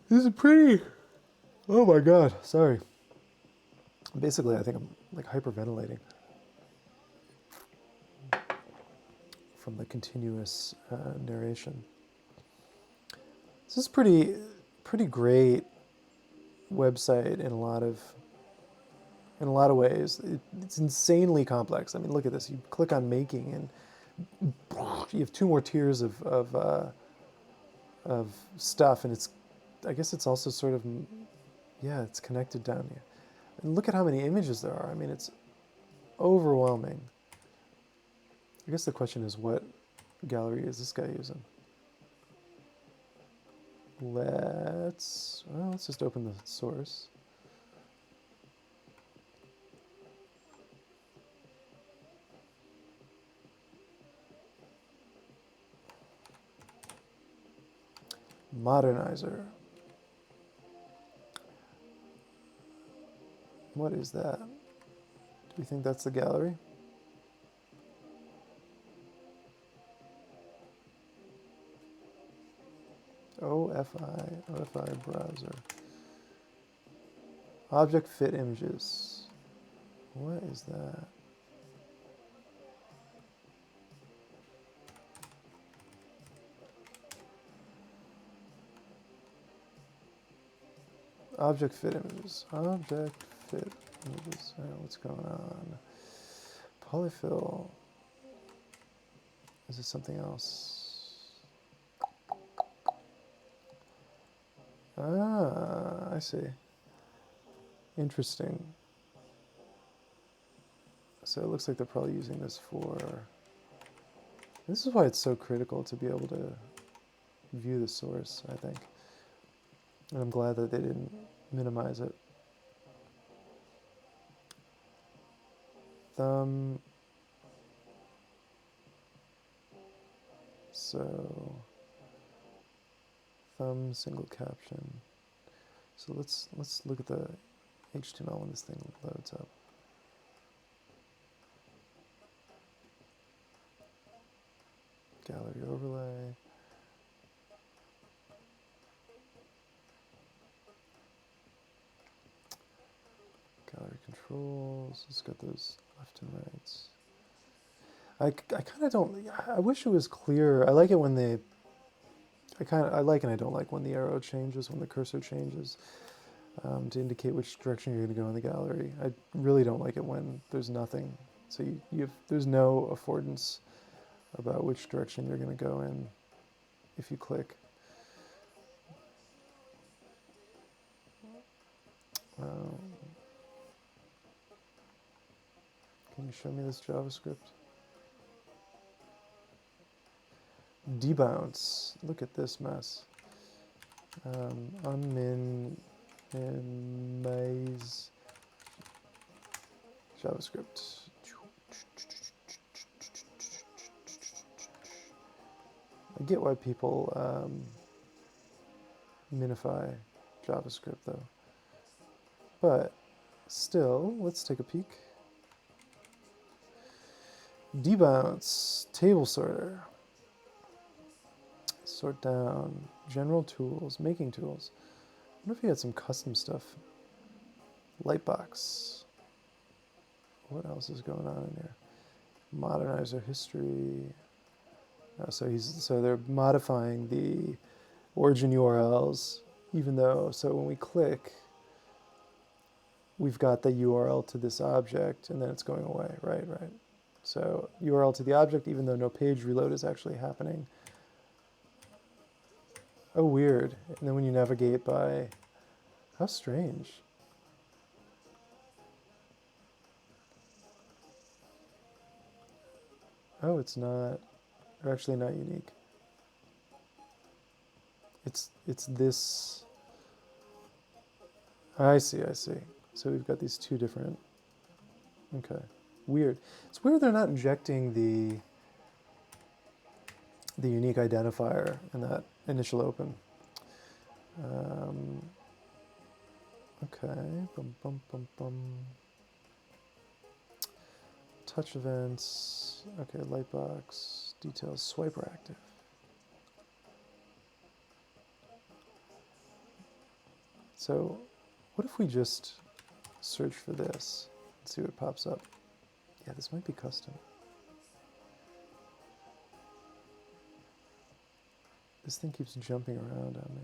This is pretty. Oh my god, sorry. Basically, I think I'm like hyperventilating from the continuous narration. This is pretty great website in a lot of ways. It's insanely complex. I mean, look at this. You click on making, and you have 2 more tiers of stuff, and it's. I guess it's also sort of, yeah, it's connected down here. And look at how many images there are. I mean, it's overwhelming. I guess the question is, what gallery is this guy using? Let's just open the source. Modernizer. What is that? Do we think that's the gallery? OFI browser. Object fit images. What is that? Object fit images. Object fit images. I don't know what's going on. Polyfill. Is this something else? Ah, I see. Interesting. So it looks like they're probably using this for... This is why it's so critical to be able to view the source, I think. And I'm glad that they didn't minimize it. Thumb. So... Thumb, single caption. So let's look at the HTML when this thing loads up. Gallery overlay. Gallery controls. It's got those left and rights. I kind of don't. I wish it was clear. I like it when they. I like and I don't like when the arrow changes, when the cursor changes, to indicate which direction you're going to go in the gallery. I really don't like it when there's nothing. So there's no affordance about which direction you're going to go in if you click. Can you show me this JavaScript? Debounce. Look at this mess. Unmin and maze JavaScript. I get why people minify JavaScript though, but still, let's take a peek. Debounce, table sorter. Sort down, general tools, making tools. I wonder if he had some custom stuff. Lightbox. What else is going on in here? Modernizer history. So they're modifying the origin URLs, even though, so when we click, we've got the URL to this object, and then it's going away, right? So URL to the object, even though no page reload is actually happening. Oh, weird. And then when you navigate by... How strange. Oh, it's not... They're actually not unique. It's this... I see. So we've got these 2 different... Okay. Weird. It's weird they're not injecting the the unique identifier in that initial open. Okay, bum, bum, bum, bum. Touch events, okay, lightbox, details, swiper active. So what if we just search for this and see what pops up? Yeah, this might be custom. This thing keeps jumping around on me.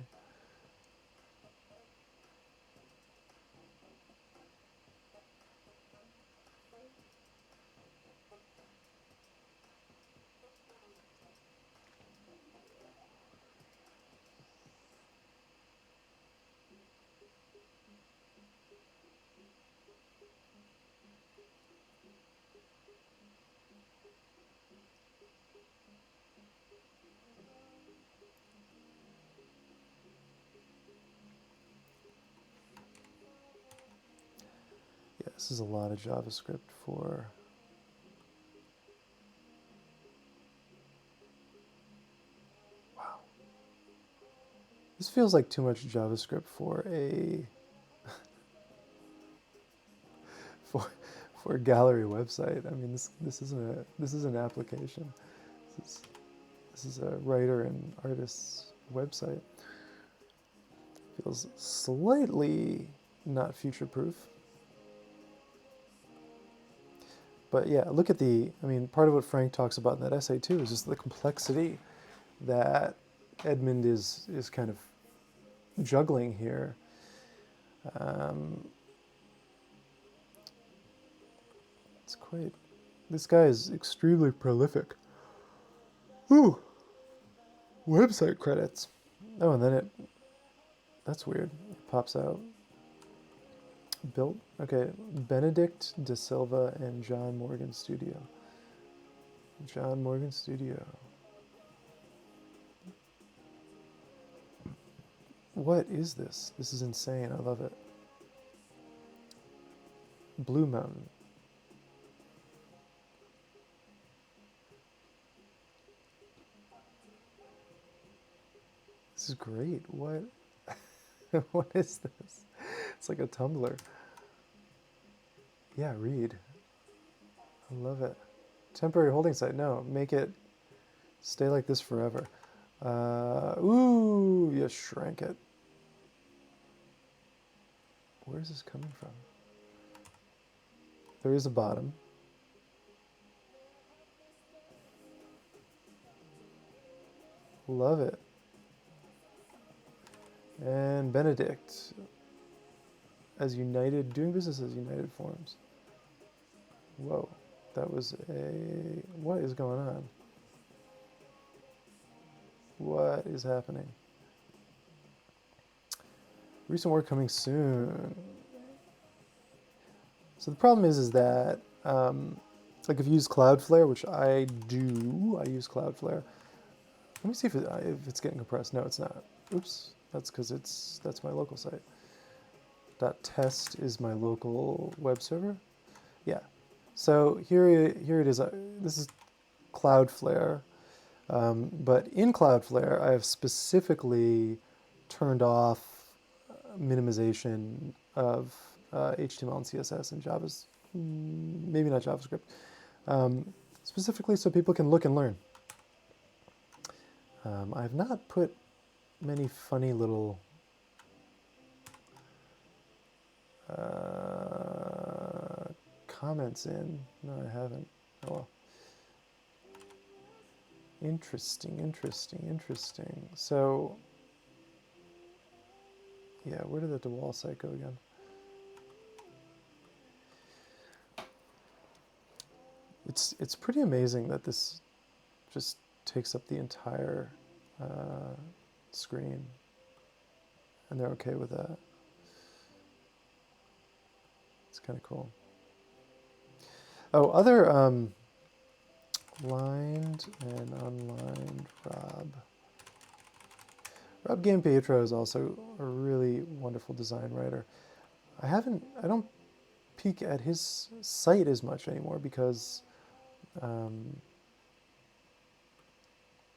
Yeah, this is a lot of JavaScript for... Wow. This feels like too much JavaScript for a... for a gallery website. I mean, this is an application. This is a writer and artist's website. Feels slightly not future-proof. But yeah, look at I mean, part of what Frank talks about in that essay too is just the complexity that Edmund is kind of juggling here. This guy is extremely prolific. Ooh, website credits. Oh, and then that's weird. It pops out. Built, okay, Benedict De Silva and John Morgan Studio. John Morgan Studio. What is this? This is insane. I love it. Blue Mountain. This is great. What? What is this? It's like a Tumblr. Yeah, read. I love it. Temporary holding site. No, make it stay like this forever. Ooh, you shrank it. Where is this coming from? There is a bottom. Love it. And Benedict as United, doing business as United Forms. Whoa, that was what is going on? What is happening? Recent work coming soon. So the problem is that, like if you use Cloudflare, which I do, I use Cloudflare. Let me see if it's getting compressed. No, it's not. Oops, that's because that's my local site. .test is my local web server. Yeah. So here it is. This is Cloudflare, but in Cloudflare, I have specifically turned off minimization of HTML and CSS and Java's, maybe not JavaScript, specifically so people can look and learn. I have not put many funny little comments in. No, I haven't. Oh well. Interesting, interesting, interesting. So, yeah, where did the wall site go again? It's pretty amazing that this just takes up the entire screen, and they're okay with that. It's kind of cool. Oh, other lined and unlined Rob. Rob Gampietro is also a really wonderful design writer. I don't peek at his site as much anymore because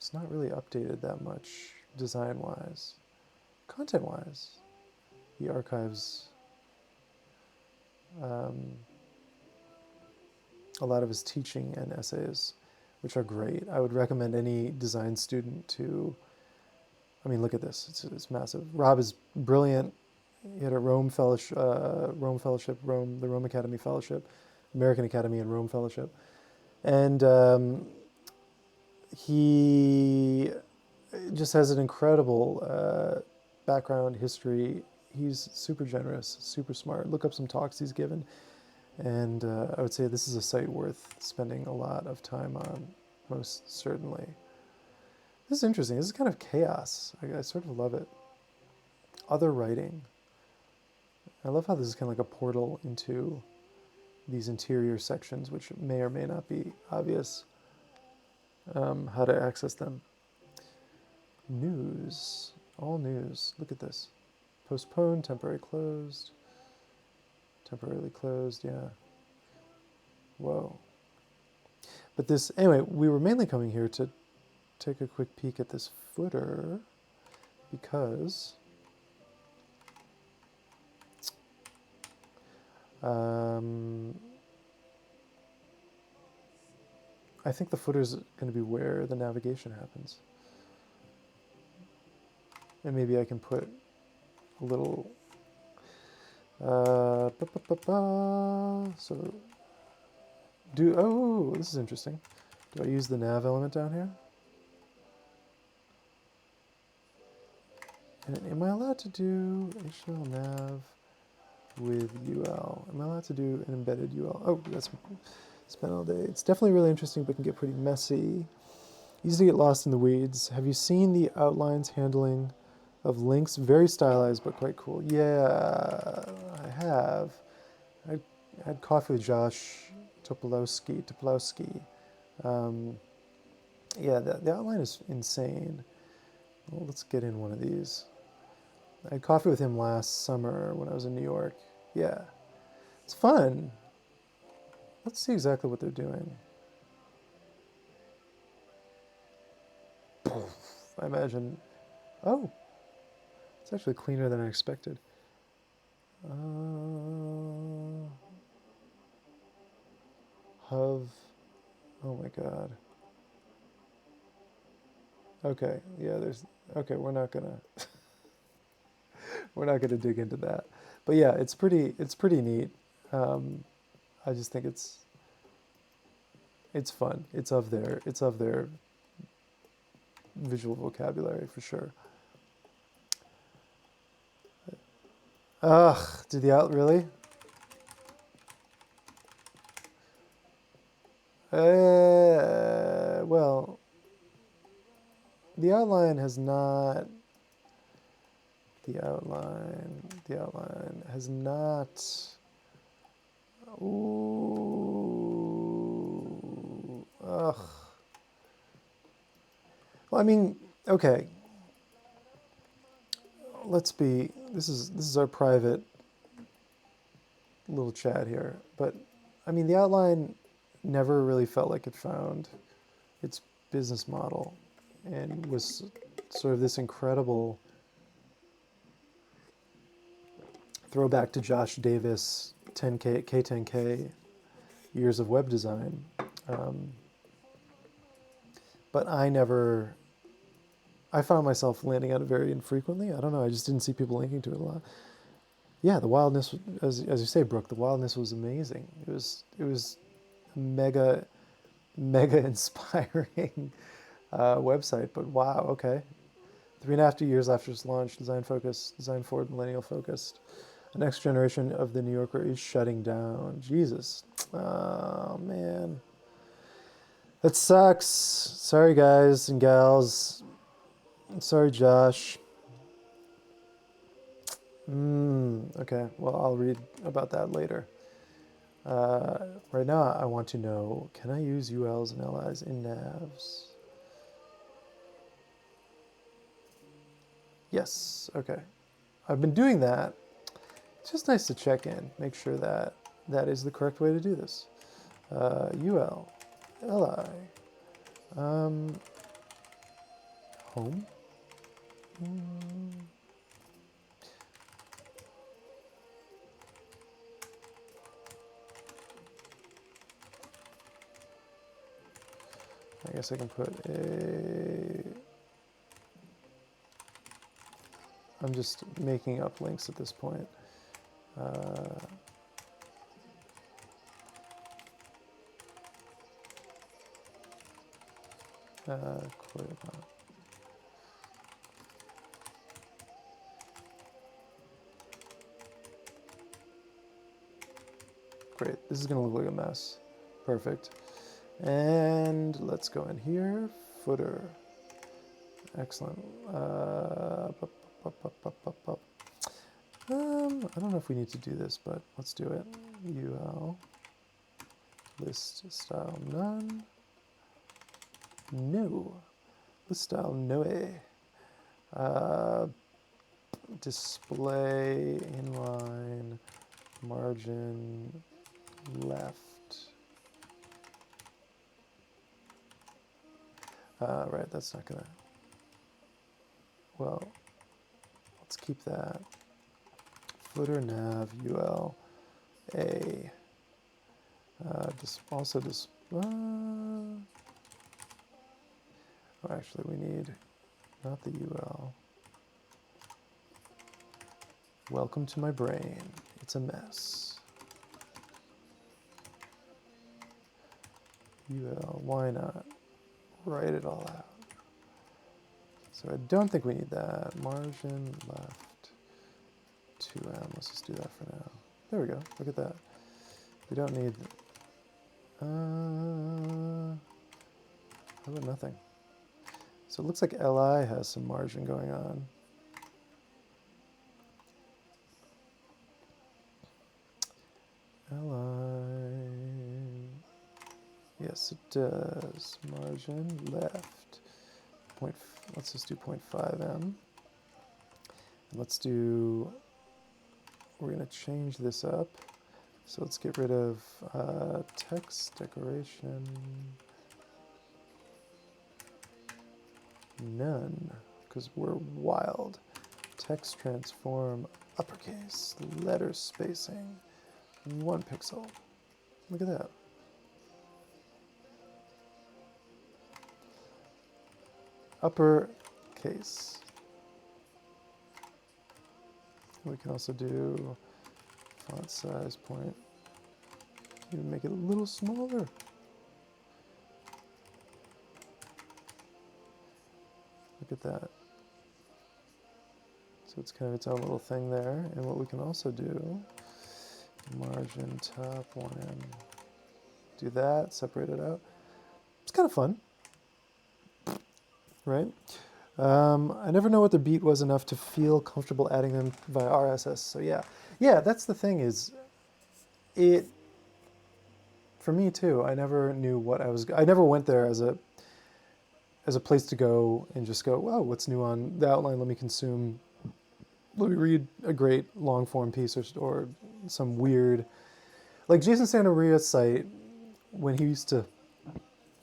It's not really updated that much design-wise. Content-wise, he archives a lot of his teaching and essays, which are great. I would recommend any design student to, I mean, look at this. It's massive. Rob is brilliant. He had a Rome Fellowship, the Rome Academy Fellowship, American Academy and Rome Fellowship. And he just has an incredible background, history. He's super generous, super smart. Look up some talks he's given. And I would say this is a site worth spending a lot of time on, most certainly. This is interesting. This is kind of chaos. I sort of love it. Other writing. I love how this is kind of like a portal into these interior sections, which may or may not be obvious how to access them. News. All news. Look at this. Postponed, temporarily closed. Temporarily closed, yeah. Whoa. But this, anyway, we were mainly coming here to take a quick peek at this footer because I think the footer is going to be where the navigation happens. And maybe I can put a little so oh, this is interesting. Do I use the nav element down here? And am I allowed to do HTML nav with UL? Am I allowed to do an embedded UL? Oh, that's spent all day. It's definitely really interesting, but can get pretty messy. Easy to get lost in the weeds. Have you seen the outlines handling of links? Very stylized, but quite cool. Yeah, I have. I had coffee with Josh Topolowski. Yeah, the outline is insane. Well, let's get in one of these. I had coffee with him last summer when I was in New York. Yeah, it's fun. Let's see exactly what they're doing. I imagine, oh, it's actually cleaner than I expected. Hov, oh my God. Okay, yeah, okay, we're not gonna dig into that. But yeah, it's pretty neat. I just think it's fun. It's of their visual vocabulary for sure. Ugh, did the out really? Well, the outline has not. The outline has not. Ooh, ugh. Well, I mean, okay. Let's be. This is our private little chat here, but I mean, the outline never really felt like it found its business model, and was sort of this incredible throwback to Josh Davis, K10K years of web design. But I found myself landing on it very infrequently. I don't know, I just didn't see people linking to it a lot. Yeah, the wildness, as you say, Brooke, the wildness was amazing. It was mega inspiring website, but wow, okay. 3.5 years after its launch, design forward, millennial focused. The next generation of the New Yorker is shutting down. Jesus. Oh, man. That sucks. Sorry, guys and gals. Sorry, Josh. Okay, well, I'll read about that later. Right now, I want to know, can I use ULs and LIs in navs? Yes, okay. I've been doing that. It's just nice to check in, make sure that that is the correct way to do this. UL, LI. home. I guess I can put a... I'm just making up links at this point. Great, this is gonna look like a mess. Perfect. And let's go in here, footer. Excellent. I don't know if we need to do this, but let's do it. UL, list style none, new, list style no. Display inline, margin left. Right, that's not gonna, well, let's keep that. Footer nav UL A. Oh, actually, we need not the UL. Welcome to my brain. It's a mess. UL, why not? Write it all out. So I don't think we need that. Margin left 2M. Let's just do that for now. There we go. Look at that. We don't need... how about nothing? So it looks like LI has some margin going on. LI... Yes, it does. Margin left. Let's just do 0.5M. And let's do... We're going to change this up. So let's get rid of text decoration. None, because we're wild. Text transform uppercase, letter spacing, 1 pixel. Look at that. Uppercase. We can also do font size point. Even make it a little smaller. Look at that. So it's kind of its own little thing there. And what we can also do, margin top 1M. Do that, separate it out. It's kind of fun, right? I never know what the beat was enough to feel comfortable adding them via RSS. So yeah, that's the thing is, for me too, I never knew what I never went there as a place to go and just go, wow, what's new on the outline? Let me read a great long form piece or some weird, like Jason Santamaria's site, when he used to,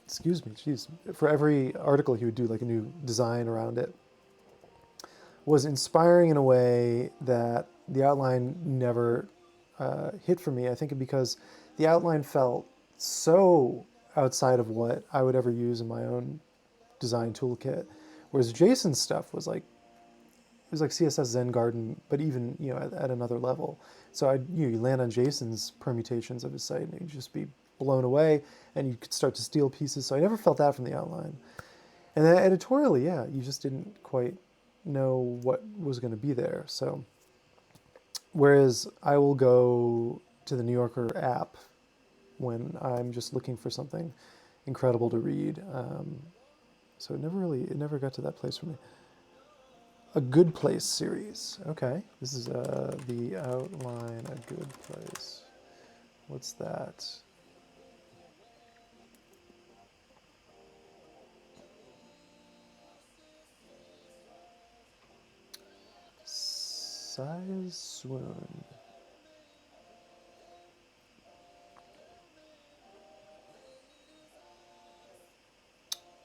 excuse me, geez, for every article he would do like a new design around it, was inspiring in a way that the outline never hit for me. I think because the outline felt so outside of what I would ever use in my own design toolkit, whereas Jason's stuff was like, it was like CSS Zen Garden, but even at another level. So you land on Jason's permutations of his site, and you'd just be blown away, and you could start to steal pieces. So I never felt that from the outline. And then editorially, yeah, you just didn't quite know what was going to be there. So whereas I will go to the New Yorker app when I'm just looking for something incredible to read. So it never got to that place for me. A Good Place series. Okay, this is the outline, A Good Place. What's that? Size Swoon.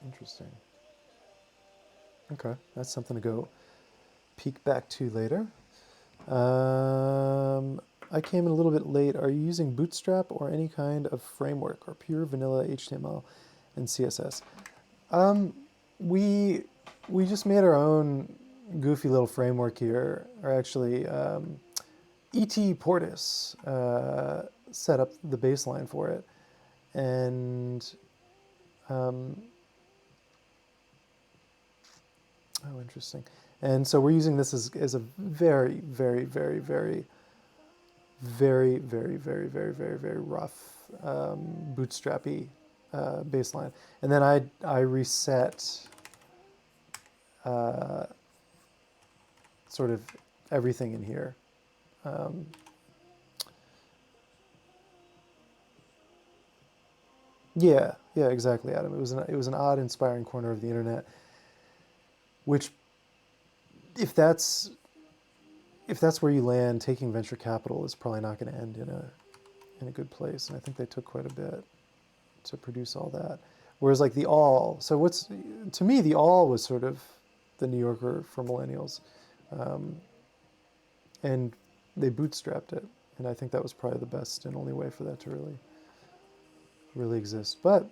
Interesting. Okay, that's something to go peek back to later. I came in a little bit late. Are you using Bootstrap or any kind of framework or pure vanilla HTML and CSS? We we just made our own goofy little framework here, or actually ET Portis set up the baseline for it, and um, oh, interesting. And so we're using this as a very, very, very, very, very, very, very, very, very, very rough bootstrappy baseline. And then I reset sort of everything in here. Yeah, yeah, exactly, Adam. It was an odd, inspiring corner of the internet, which if that's where you land, taking venture capital is probably not going to end in a good place. And I think they took quite a bit to produce all that. Whereas like the All, so what's to me the All was sort of the New Yorker for millennials, and they bootstrapped it, and I think that was probably the best and only way for that to really exist. But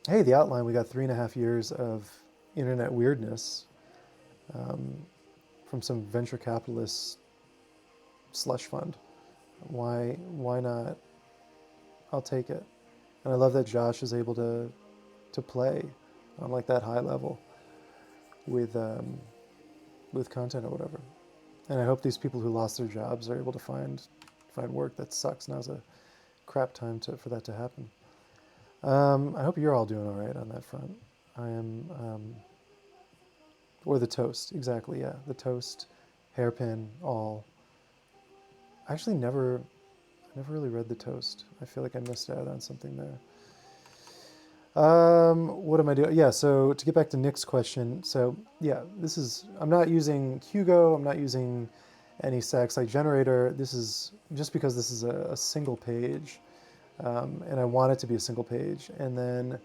hey, the outline, we got 3.5 years of internet weirdness from some venture capitalist slush fund. Why not? I'll take it. And I love that Josh is able to play on like that high level with content or whatever. And I hope these people who lost their jobs are able to find work. That sucks. Now's a crap time for that to happen. I hope you're all doing all right on that front. I am, or the toast, exactly, yeah. The toast, hairpin, all. I actually never really read the toast. I feel like I missed out on something there. What am I doing? Yeah, so to get back to Nick's question, so yeah, I'm not using Hugo, I'm not using any static site generator. This is just because this is a single page, and I want it to be a single page. And then,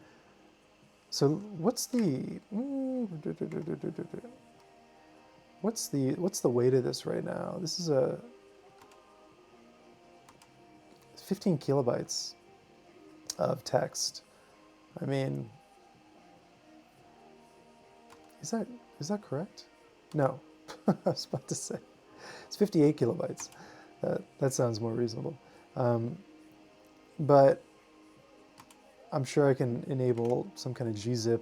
so what's the weight of this right now? This is a 15 kilobytes of text. I mean, is that correct? No, I was about to say it's 58 kilobytes. That sounds more reasonable. But I'm sure I can enable some kind of gzip,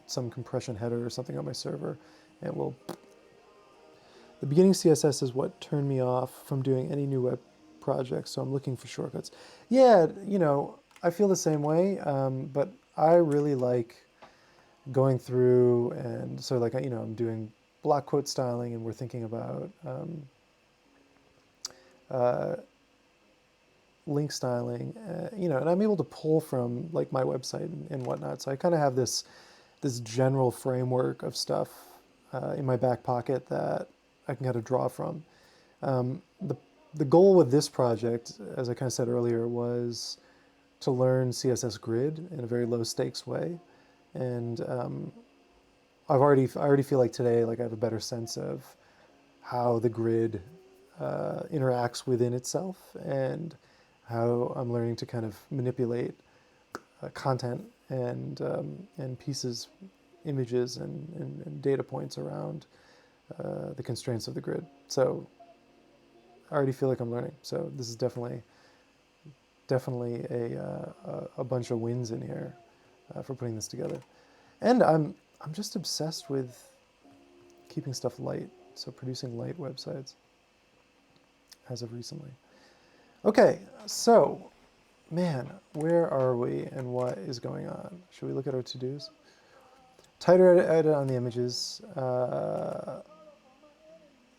some compression header or something on my server, and we'll. The beginning CSS is what turned me off from doing any new web projects, so I'm looking for shortcuts. Yeah, I feel the same way, but I really like going through, and so like, I'm doing block quote styling, and we're thinking about link styling, and I'm able to pull from like my website and whatnot. So I kind of have this general framework of stuff in my back pocket that I can kind of draw from. The goal with this project, as I kind of said earlier, was to learn CSS Grid in a very low stakes way, and I already feel like today, like I have a better sense of how the grid interacts within itself, and how I'm learning to kind of manipulate content and pieces, images, and data points around the constraints of the grid. So I already feel like I'm learning. So this is definitely a bunch of wins in here for putting this together. And I'm just obsessed with keeping stuff light. So producing light websites as of recently. Okay, so man, where are we and what is going on? Should we look at our to-dos? Tighter edit on the images.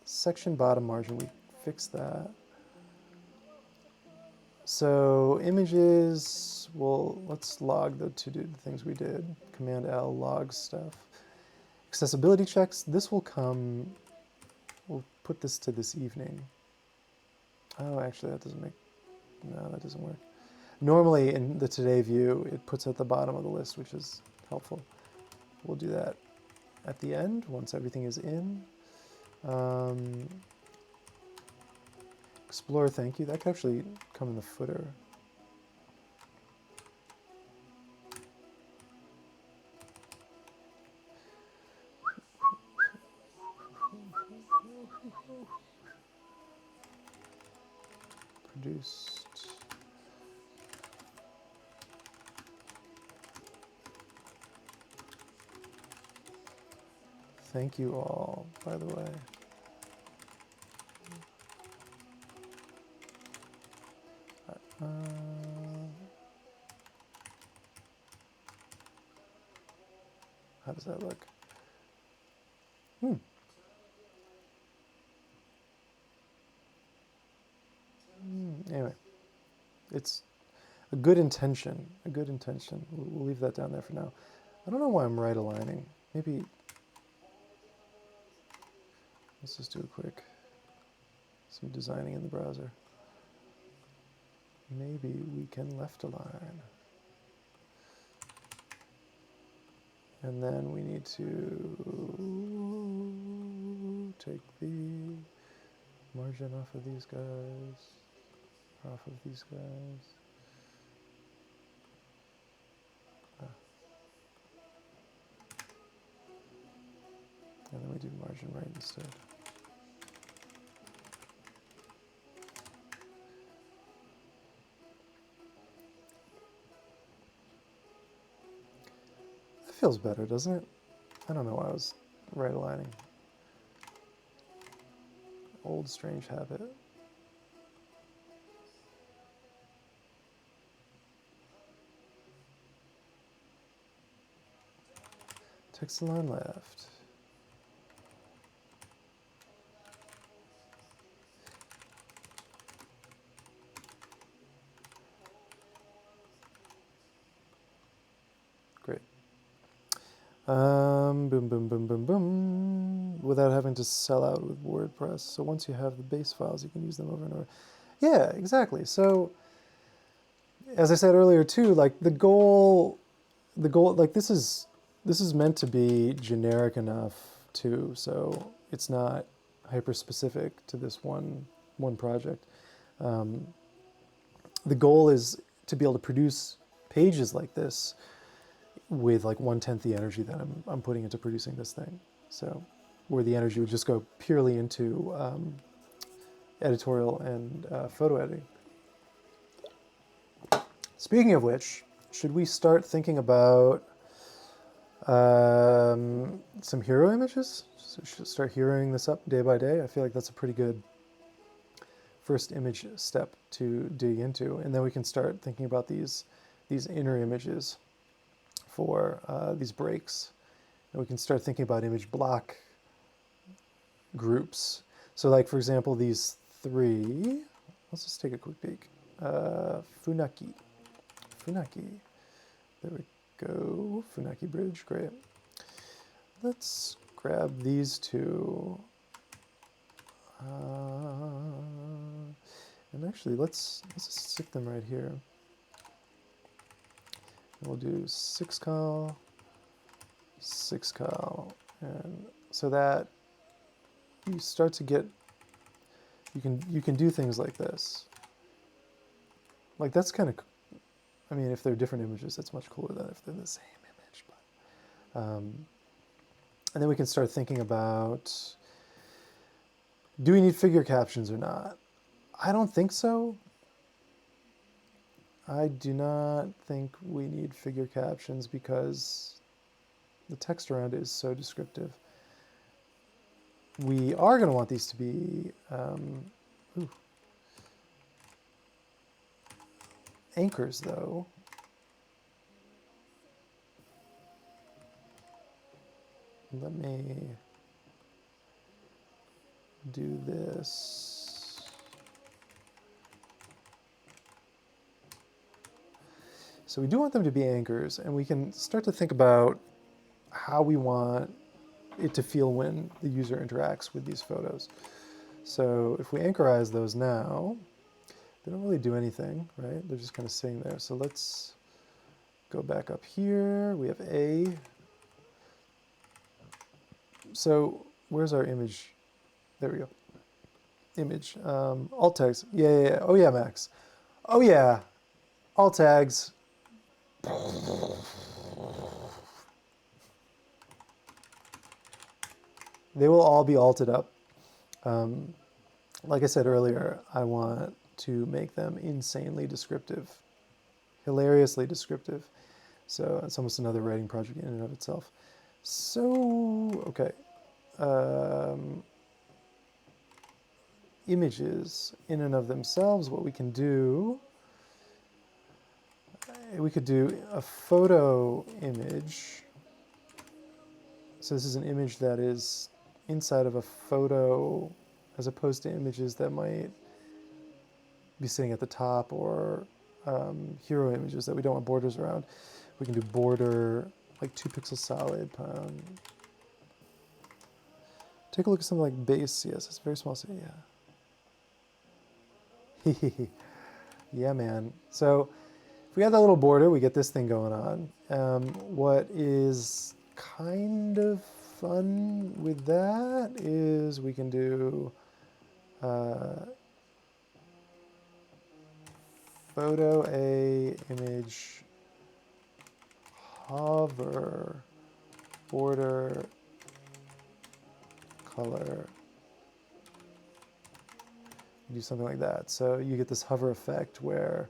Section bottom margin, we fixed that. So images, well, let's log the to-do, the things we did. Command L, log stuff. Accessibility checks, this will come, we'll put this to this evening. Oh, actually that doesn't that doesn't work. Normally in the today view, it puts at the bottom of the list, which is helpful. We'll do that at the end, once everything is in. Explore, thank you. That could actually come in the footer. Produced. Thank you all, by the way. How does that look? Anyway, it's a good intention. A good intention. We'll leave that down there for now. I don't know why I'm right aligning. Maybe let's just do a quick some designing in the browser. Maybe we can left align. And then we need to take the margin off of these guys, off of these guys. And then we do margin right instead. That feels better, doesn't it? I don't know why I was right aligning. Old strange habit. Text align left. Great. Boom, boom, boom, boom, boom. Without having to sell out with WordPress. So once you have the base files, you can use them over and over. Yeah, exactly. So as I said earlier too, like the goal, like this is meant to be generic enough too. So it's not hyper specific to this one project. The goal is to be able to produce pages like this with like 1/10 the energy that I'm putting into producing this thing. So where the energy would just go purely into editorial and photo editing. Speaking of which, should we start thinking about some hero images? So we should start heroing this up day by day. I feel like that's a pretty good first image step to dig into, and then we can start thinking about these inner images for these breaks, and we can start thinking about image block groups. So like, for example, these three, let's just take a quick peek. Funaki, there we go, Funaki bridge, great. Let's grab these two, and actually let's just stick them right here. And we'll do 6cal, 6cal, and so that you start to get, you can do things like this. Like that's kind of, I mean, if they're different images, that's much cooler than if they're the same image. But, and then we can start thinking about, do we need figure captions or not? I don't think so. I do not think we need figure captions because the text around it is so descriptive. We are going to want these to be anchors, though. Let me do this. So we do want them to be anchors, and we can start to think about how we want it to feel when the user interacts with these photos. So if we anchorize those now, they don't really do anything, right? They're just kind of sitting there. So let's go back up here. We have A. So where's our image? There we go. Image. Alt tags. Yeah. Oh yeah, Max. Oh yeah. Alt tags. They will all be alted up. Like I said earlier, I want to make them insanely descriptive, hilariously descriptive. So it's almost another writing project in and of itself. So, okay. Images in and of themselves, what we can do, we could do a photo image. So this is an image that is inside of a photo as opposed to images that might be sitting at the top, or hero images that we don't want borders around. We can do border, like 2 pixels solid. Take a look at something like base CSS, very small, so yeah. Yeah, man. So if we have that little border, we get this thing going on. What is kind of fun with that is we can do photo A, image, hover, border, color. Do something like that. So you get this hover effect where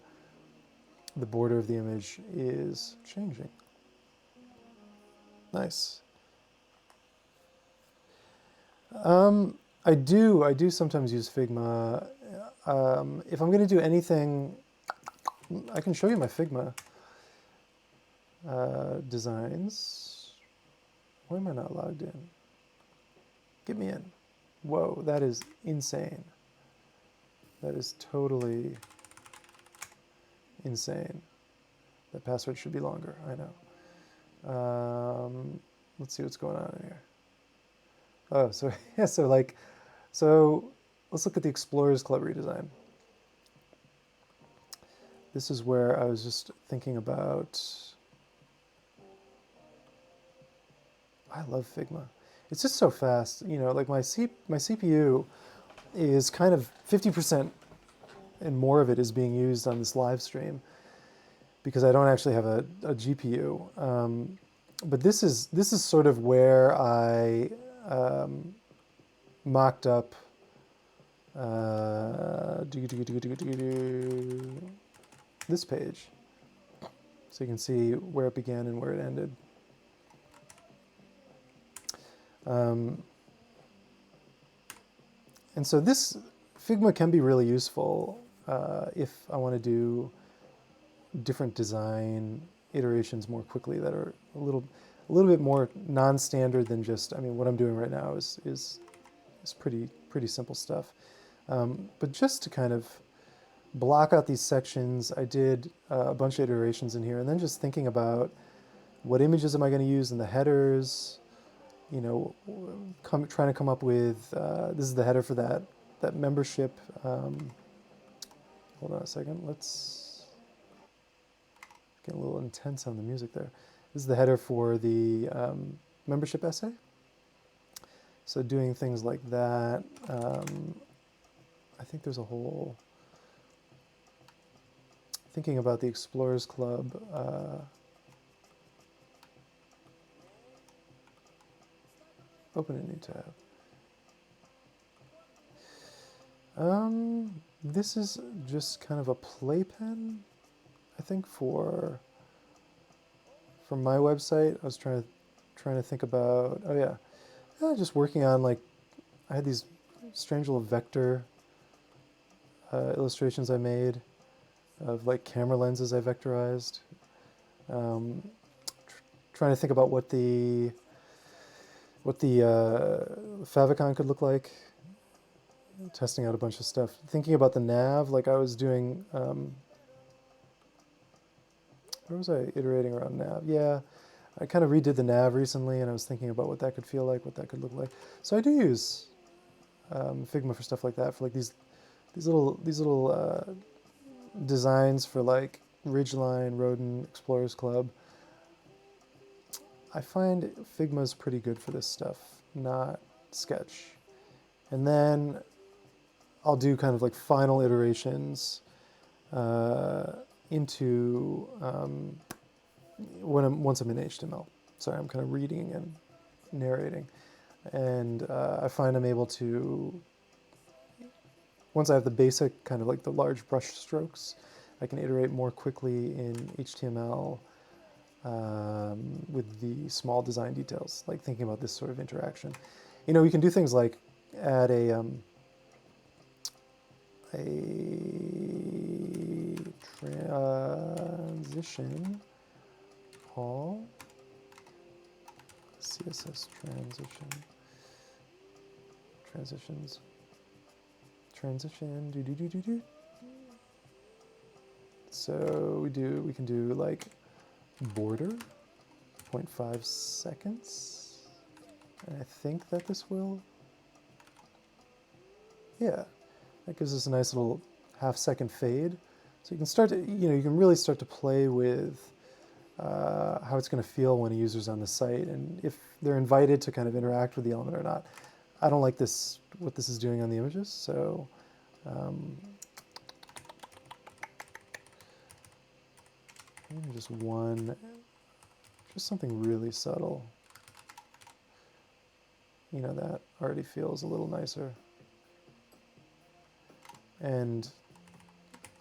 the border of the image is changing. Nice. I do sometimes use Figma. If I'm going to do anything, I can show you my Figma designs. Why am I not logged in? Get me in. Whoa, that is insane. That is totally insane. That password should be longer, I know. Let's see what's going on in here. Oh, so yeah, so let's look at the Explorers Club redesign. This is where I was just thinking about, I love Figma. It's just so fast, you know, like my CPU is kind of 50% and more of it is being used on this live stream because I don't actually have a GPU. But this is sort of where I mocked up this page, so you can see where it began and where it ended. And so this Figma can be really useful if I want to do different design iterations more quickly that are a little bit more non-standard than just, I mean, what I'm doing right now is pretty simple stuff. But just to kind of block out these sections, I did a bunch of iterations in here, and then just thinking about what images am I going to use in the headers, you know, trying to come up with, this is the header for that membership. Hold on a second, let's get a little intense on the music there. This is the header for the membership essay. So doing things like that, I think there's a whole, thinking about the Explorers Club, open a new tab. This is just kind of a playpen, I think, for my website. I was trying to think about, oh yeah, just working on, like, I had these strange little vector illustrations I made of like camera lenses I vectorized. Trying to think about what the favicon could look like. Testing out a bunch of stuff. Thinking about the nav, like I was doing, where was I iterating around nav? Yeah, I kind of redid the nav recently, and I was thinking about what that could feel like, what that could look like. So I do use Figma for stuff like that, for like these little designs for like Ridgeline, Rodent, Explorers Club. I find Figma's pretty good for this stuff. not Sketch. And then I'll do kind of like final iterations into once I'm in HTML. Sorry, I'm kind of reading and narrating. And I find I'm able to, once I have the basic kind of like the large brush strokes, I can iterate more quickly in HTML with the small design details, like thinking about this sort of interaction. You know, we can do things like add a transition all CSS transitions transition. So we can do like border 0.5 seconds, and I think that this will, yeah, that gives us a nice little half-second fade. So you can start to, you can really start to play with how it's going to feel when a user's on the site, and if they're invited to kind of interact with the element or not. I don't like this, what this is doing on the images, so maybe just something really subtle. That already feels a little nicer. And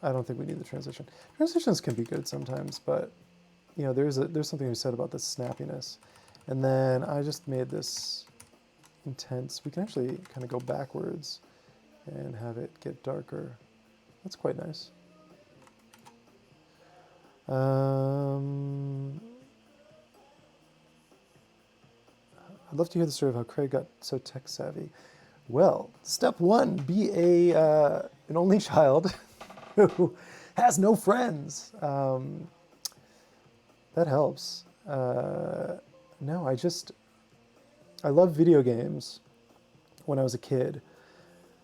I don't think we need the transition. Transitions can be good sometimes, but there's something we said about the snappiness. And then I just made this intense. We can actually kind of go backwards and have it get darker. That's quite nice. I'd love to hear the story of how Craig got so tech savvy. Well, step one, be an only child who has no friends. That helps. No, I loved video games when I was a kid,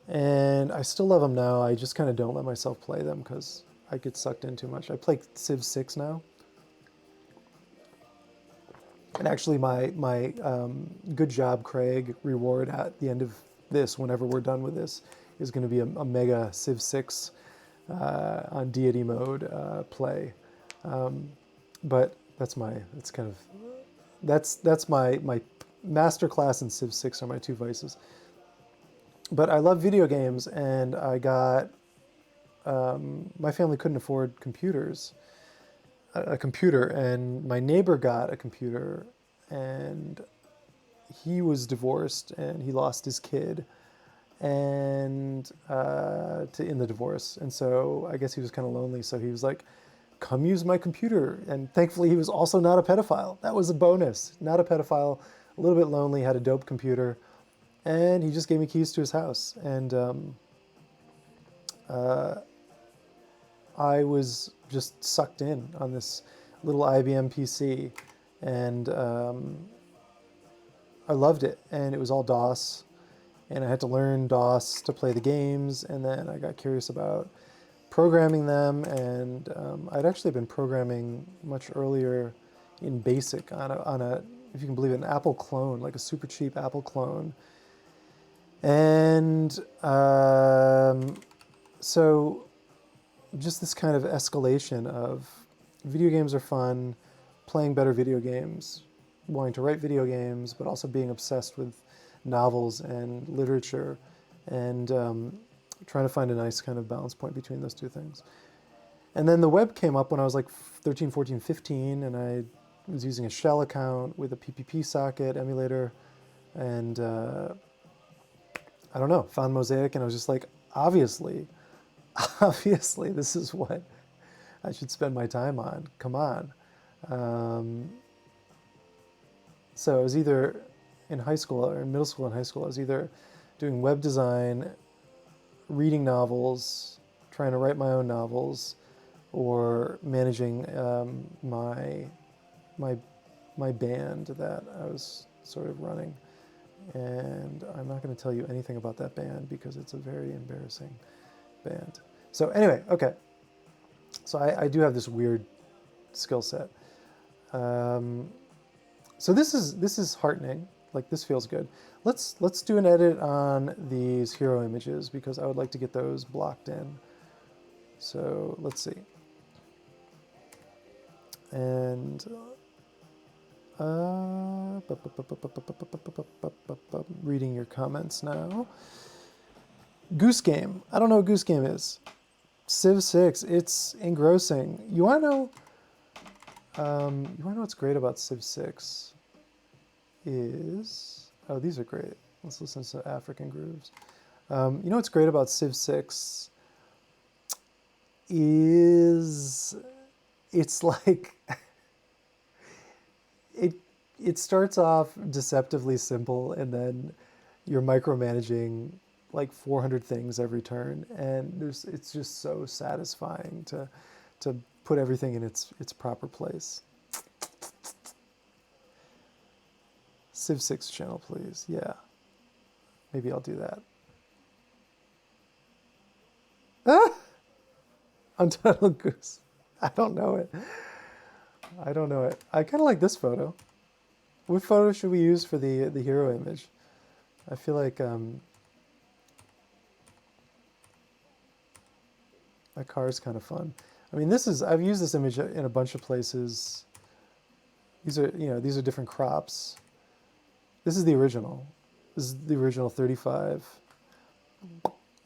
and I still love them now. I just kind of don't let myself play them because I get sucked in too much. I play Civ 6 now. And actually my good job, Craig, reward at the end of this, whenever we're done with this, is going to be a mega Civ 6 on deity mode play. But that's my masterclass in Civ 6 are my two vices. But I love video games, and I got, my family couldn't afford a computer, and my neighbor got a computer, and he was divorced, and he lost his kid and in the divorce, and so I guess he was kind of lonely, so he was like, come use my computer. And thankfully he was also not a pedophile. That was a bonus. Not a pedophile, a little bit lonely, had a dope computer, and he just gave me keys to his house. And I was just sucked in on this little IBM PC, and I loved it. And it was all DOS, and I had to learn DOS to play the games, and then I got curious about programming them, and I'd actually been programming much earlier in BASIC on a, if you can believe it, an Apple clone, like a super cheap Apple clone. And so just this kind of escalation of video games are fun, playing better video games, wanting to write video games, but also being obsessed with novels and literature, and trying to find a nice kind of balance point between those two things. And then the web came up when I was like 13, 14, 15, and I was using a shell account with a PPP socket emulator, and I don't know, found Mosaic, and I was just like, obviously, this is what I should spend my time on. Come on. So I was either in high school or in middle school and high school, I was either doing web design, reading novels, trying to write my own novels, or managing my band that I was sort of running. And I'm not going to tell you anything about that band because it's a very embarrassing band. So anyway, okay. So I do have this weird skill set. So this is heartening. like this feels good. Let's do an edit on these hero images because I would like to get those blocked in. So let's see. And reading your comments now. Goose Game. I don't know what Goose Game is. Civ 6. It's engrossing. You want to know? You want to know what's great about Civ 6? Is these are great. Let's listen to African grooves. You know what's great about Civ 6 is it's like it starts off deceptively simple and then you're micromanaging like 400 things every turn, and it's just so satisfying to put everything in its proper place. Civ 6 channel, please. Yeah, maybe I'll do that. Ah! Untitled Goose. I don't know it. I don't know it. I kind of like this photo. What photo should we use for the hero image? I feel like that car is kind of fun. I mean, I've used this image in a bunch of places. These are different crops. This is the original. This is the original 35,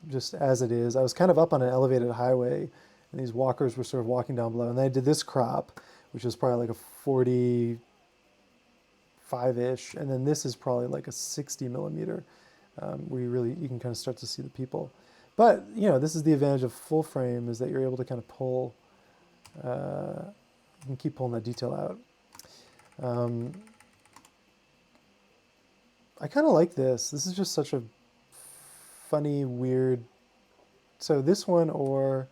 just as it is. I was kind of up on an elevated highway, and these walkers were sort of walking down below. And then I did this crop, which is probably like a 45-ish, and then this is probably like a 60 millimeter, where you can kind of start to see the people. But this is the advantage of full frame, is that you're able to kind of pull. You can keep pulling that detail out. I kind of like this. This is just such a funny, weird. So this one or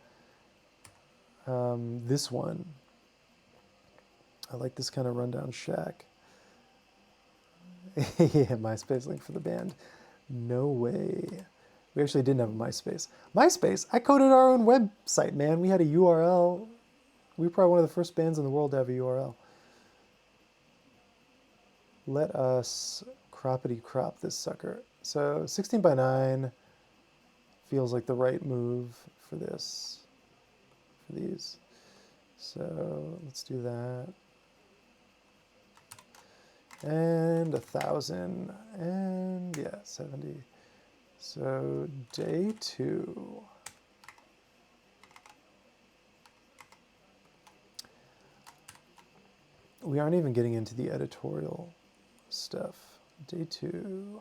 this one. I like this kind of rundown shack. Yeah, MySpace link for the band. No way. We actually didn't have a MySpace. MySpace? I coded our own website, man. We had a URL. We were probably one of the first bands in the world to have a URL. Let us croppity crop this sucker. So 16 by 9 feels like the right move for this, for these. So let's do that. And 1,000, and yeah, 70. So day 2. We aren't even getting into the editorial stuff. Day 2.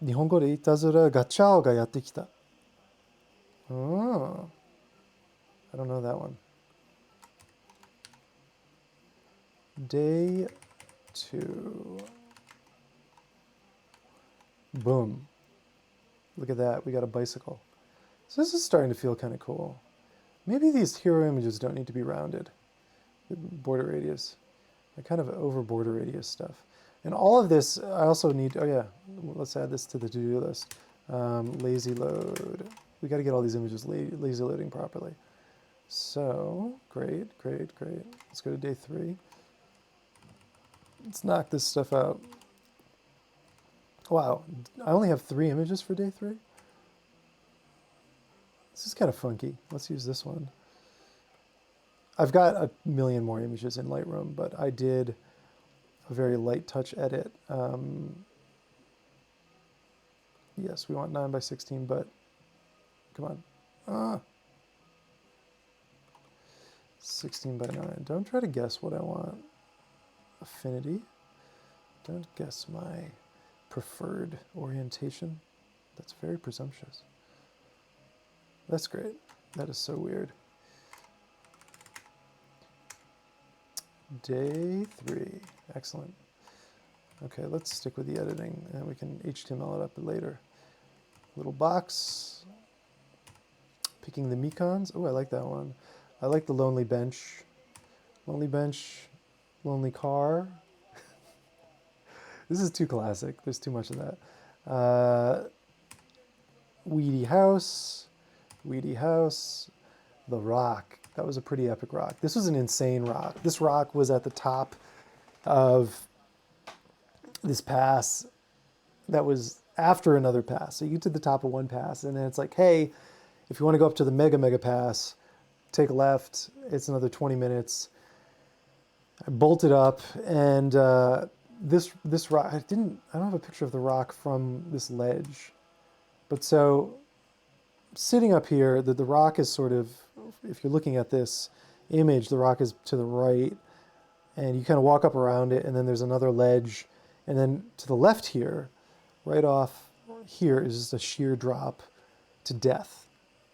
Nihongo de itazura gachao ga yatte kita. Oh. I don't know that one. Day 2. Boom. Look at that. We got a bicycle. So this is starting to feel kind of cool. Maybe these hero images don't need to be rounded. Border radius. I kind of over border radius stuff. And all of this, I also need, oh yeah, let's add this to the to-do list. Lazy load. We got to get all these images lazy loading properly. So, great. Let's go to day 3. Let's knock this stuff out. Wow, I only have 3 images for day 3? This is kind of funky. Let's use this one. I've got a million more images in Lightroom, but I did a very light touch edit. Yes, we want 9 by 16, but come on. 16 by 9. Don't try to guess what I want. Affinity. Don't guess my preferred orientation. That's very presumptuous. That's great. That is so weird. Day 3. Excellent. Okay, let's stick with the editing, and we can HTML it up later. Little box. Picking the Mekons. Oh, I like that one. I like the lonely bench. Lonely bench, lonely car. This is too classic. There's too much of that. Weedy House, Weedy House, The Rock. That was a pretty epic rock. This was an insane rock. This rock was at the top of this pass that was after another pass. So you get to the top of one pass, and then it's like, hey, if you want to go up to the mega pass, take a left. It's another 20 minutes. I bolted up, and this rock, I don't have a picture of the rock from this ledge, but so sitting up here, the rock is sort of, if you're looking at this image, the rock is to the right, and you kind of walk up around it, and then there's another ledge, and then to the left here, right off here, is just a sheer drop to death.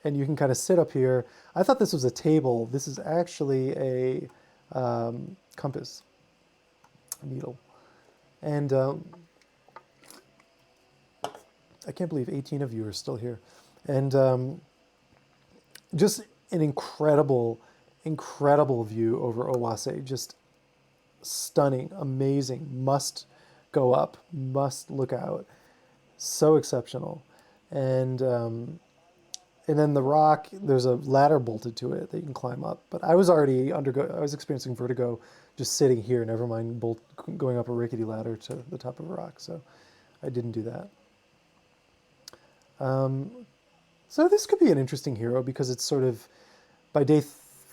And you can kind of sit up here. I thought this was a table. This is actually a compass needle. And I can't believe 18 of you are still here. And just an incredible, incredible view over Owase. Just stunning, amazing, must go up, must look out. So exceptional. And then the rock, there's a ladder bolted to it that you can climb up. But I was already I was experiencing vertigo just sitting here, never mind going up a rickety ladder to the top of a rock. So I didn't do that. So this could be an interesting hero because it's sort of, by day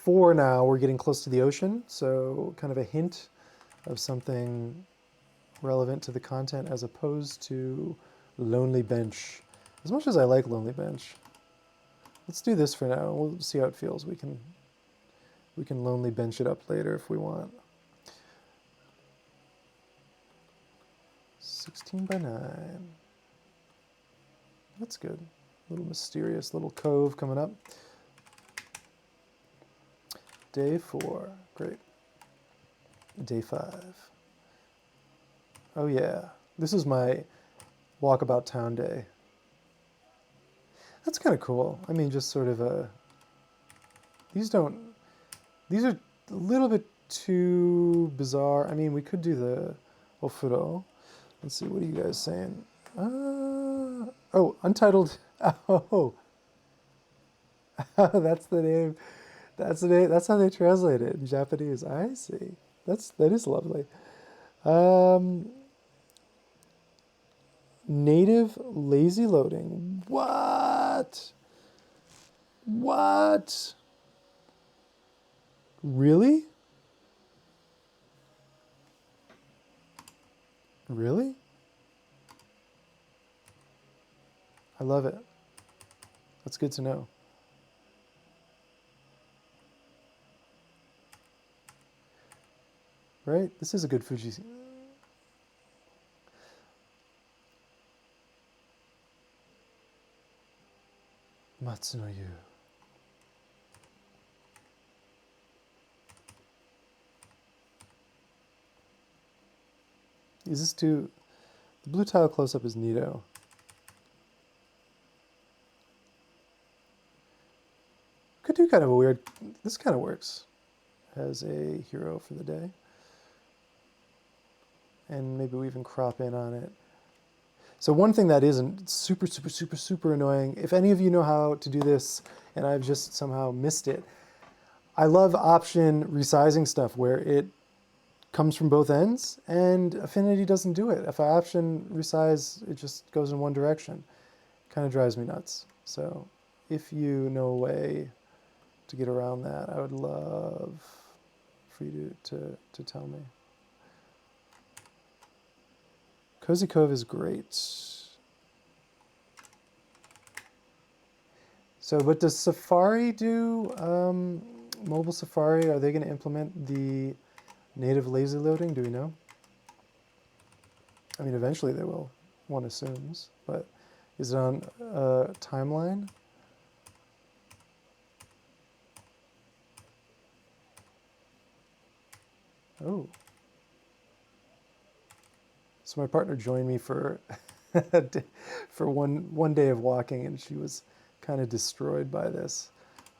4 now, we're getting close to the ocean. So kind of a hint of something relevant to the content as opposed to Lonely Bench. As much as I like Lonely Bench, let's do this for now. We'll see how it feels. We can Lonely Bench it up later if we want. 16 by 9. That's good. Little mysterious little cove coming up. Day 4. Great. Day 5. Oh yeah. This is my walkabout town day. That's kind of cool. I mean, just sort of a... These are a little bit too bizarre. I mean, we could do the ofuro. Let's see, what are you guys saying? Oh, Untitled. Oh, that's the name. That's the name. That's how they translate it in Japanese. I see. That is lovely. Native lazy loading. What? What? Really? Really? I love it. That's good to know. Right? This is a good Fuji. Matsunoyu. Is this too... The blue tile close-up is neato. Could do kind of a weird... This kind of works as a hero for the day. And maybe we even crop in on it. So one thing that isn't super annoying, if any of you know how to do this and I've just somehow missed it, I love option resizing stuff where it comes from both ends and Affinity doesn't do it. If I option resize, it just goes in one direction. Kind of drives me nuts. So if you know a way to get around that, I would love for you to tell me. Cozy Cove is great. So what does Safari do? Mobile Safari, are they going to implement the native lazy loading? Do we know? I mean, eventually they will, one assumes, but is it on a timeline? Oh. So my partner joined me for for one day of walking, and she was kind of destroyed by this.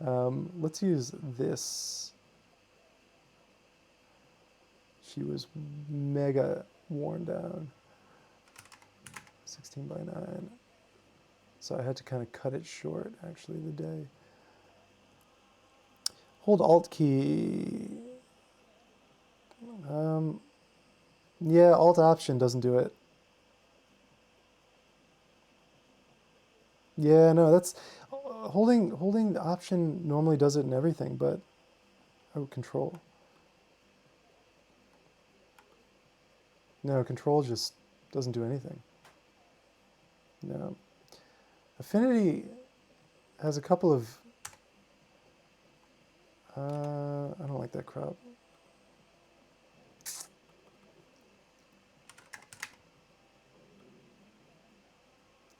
Let's use this. She was mega worn down. 16 by 9. So I had to kind of cut it short, actually, the day. Hold Alt key. Yeah, Alt Option doesn't do it. Yeah, no, that's holding the Option normally does it in everything, but Control. No, Control just doesn't do anything. No. Affinity has a couple of... I don't like that crop.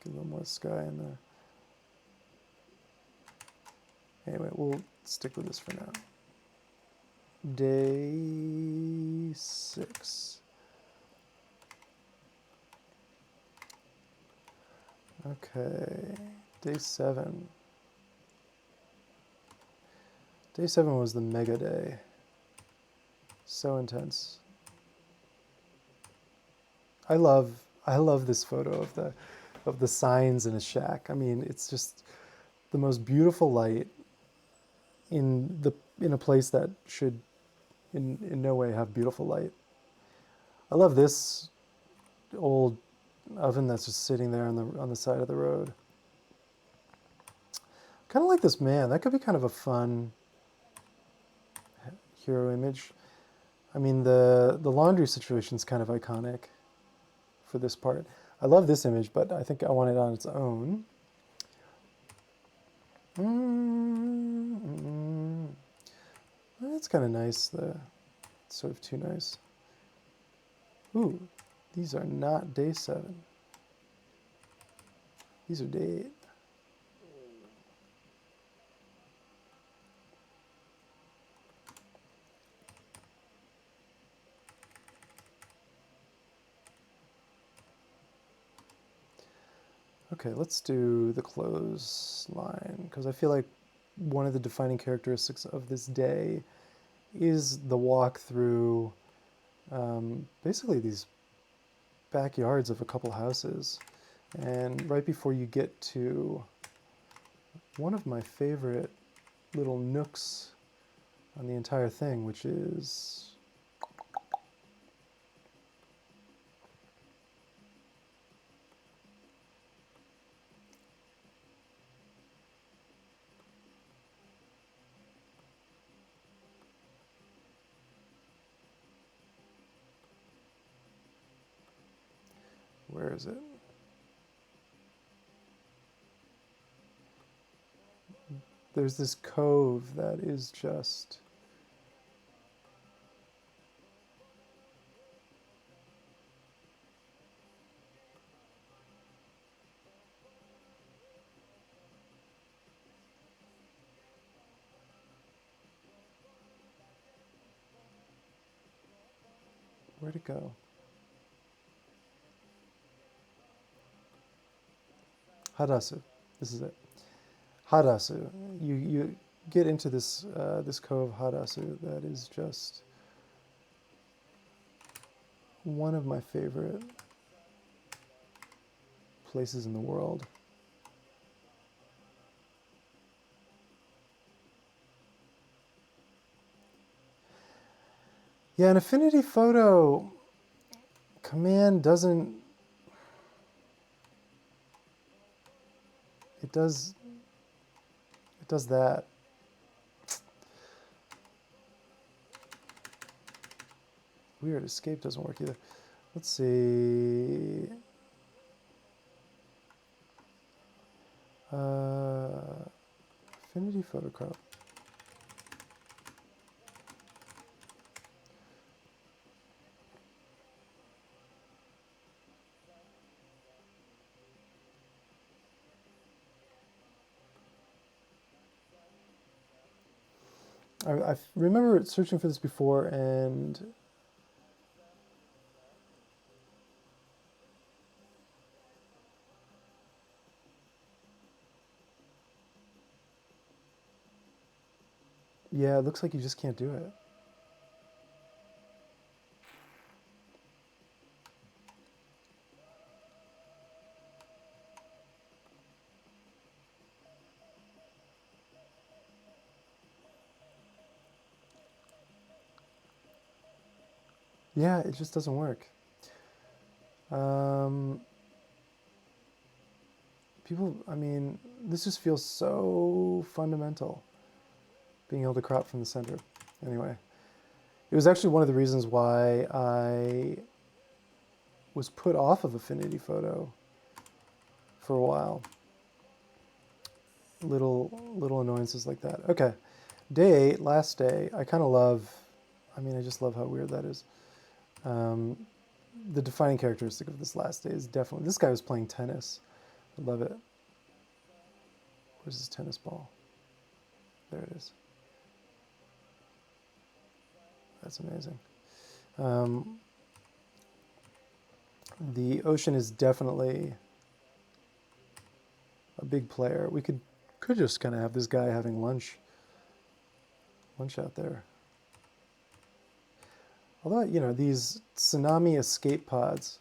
Get a little more sky in there. Anyway, we'll stick with this for now. Day 6. Okay, day 7. Day 7 was the mega day. So intense. I love this photo of the signs in a shack. I mean, it's just the most beautiful light in a place that should in no way have beautiful light. I love this old oven that's just sitting there on the side of the road. Kind of like this man. That could be kind of a fun hero image. I mean, the laundry situation is kind of iconic for this part. I love this image, but I think I want it on its own. That's kind of nice. It's sort of too nice. Ooh, these are not day 7. These are day 8. Okay, let's do the clothesline, because I feel like one of the defining characteristics of this day is the walk through basically these backyards of a couple houses. And right before you get to one of my favorite little nooks on the entire thing, which is... Where is it? There's this cove that is just... Where'd it go? Hadasu. This is it. Hadasu. You get into this this cove, Hadasu, that is just one of my favorite places in the world. Yeah, an Affinity Photo command doesn't... It does that. Weird, escape doesn't work either. Let's see. Affinity Photo Crop. I remember searching for this before, and yeah, it looks like you just can't do it. Yeah, it just doesn't work. People, I mean, this just feels so fundamental, being able to crop from the center. Anyway, it was actually one of the reasons why I was put off of Affinity Photo for a while. Little annoyances like that. Okay, day 8, last day. I kind of love, I mean, I just love how weird that is. The defining characteristic of this last day is definitely, this guy was playing tennis. I love it. Where's his tennis ball? There it is. That's amazing. The ocean is definitely a big player. We could just kind of have this guy having lunch out there. Although, you know, these tsunami escape pods,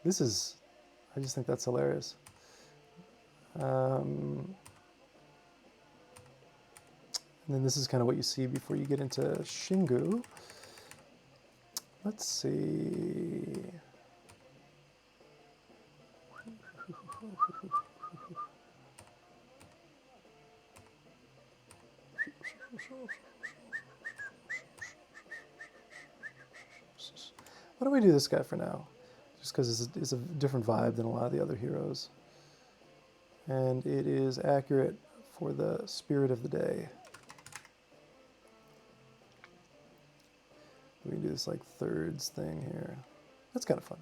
I just think that's hilarious. And then this is kind of what you see before you get into Shingu. Let's see. Why don't we do this guy for now? Just because it's a different vibe than a lot of the other heroes. And it is accurate for the spirit of the day. We can do this like thirds thing here. That's kind of fun.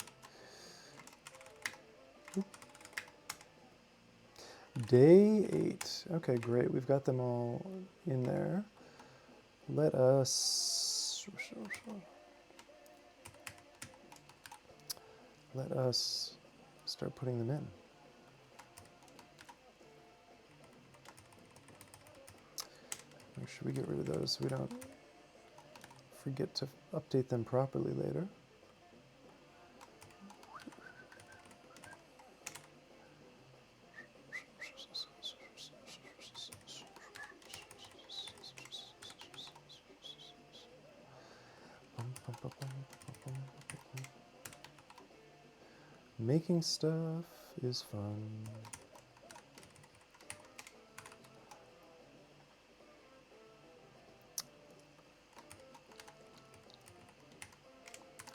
Day 8. Okay, great. We've got them all in there. Let us start putting them in. Make sure we get rid of those so we don't forget to update them properly later. Making stuff is fun.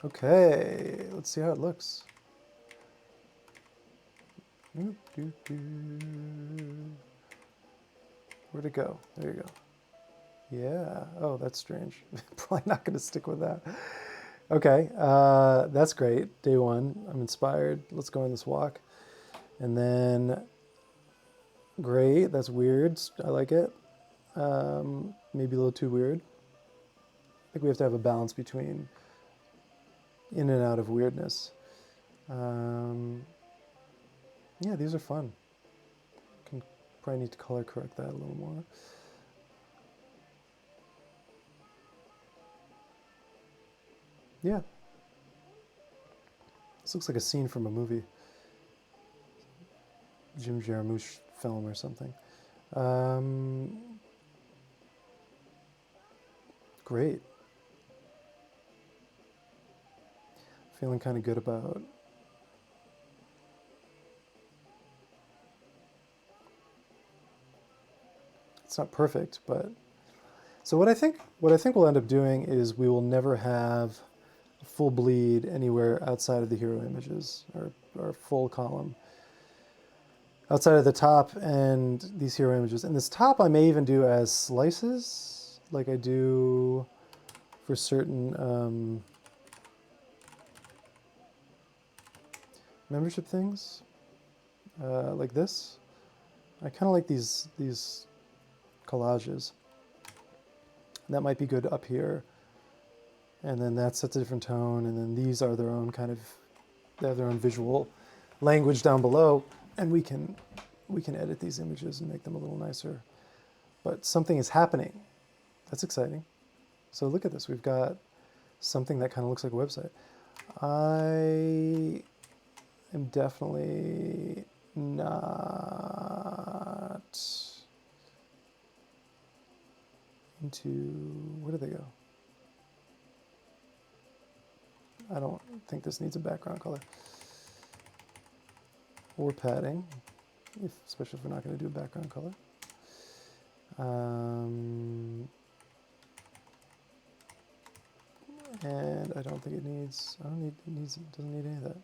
Okay, let's see how it looks. Where'd it go? There you go. Yeah. Oh, that's strange. Probably not going to stick with that. Okay, that's great. Day 1, I'm inspired. Let's go on this walk. And then, great, that's weird. I like it. Maybe a little too weird. I think we have to have a balance between in and out of weirdness. Yeah, these are fun. Can probably need to color correct that a little more. Yeah. This looks like a scene from a movie. Jim Jarmusch film or something. Great. Feeling kind of good about it's not perfect, but so what I think we'll end up doing is we will never have a full bleed anywhere outside of the hero images or full column. Outside of the top and these hero images. And this top I may even do as slices, like I do for certain membership things, like this. I kind of like these collages. That might be good up here. And then that sets a different tone, and then these are their own kind of, they have their own visual language down below, and we can edit these images and make them a little nicer. But something is happening. That's exciting. So look at this. We've got something that kind of looks like a website. I am definitely not into, where do they go? I don't think this needs a background color. Or padding, especially if we're not going to do a background color. And I don't think it needs, it doesn't need any of that.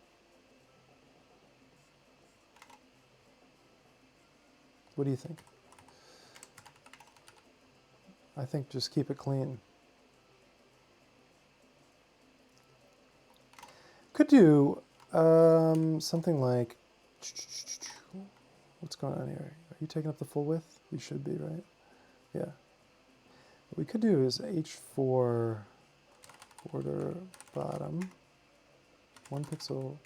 What do you think? I think just keep it clean. Could do something like, what's going on here? Are you taking up the full width? You should be, right? Yeah. What we could do is H4 border bottom, 1 pixel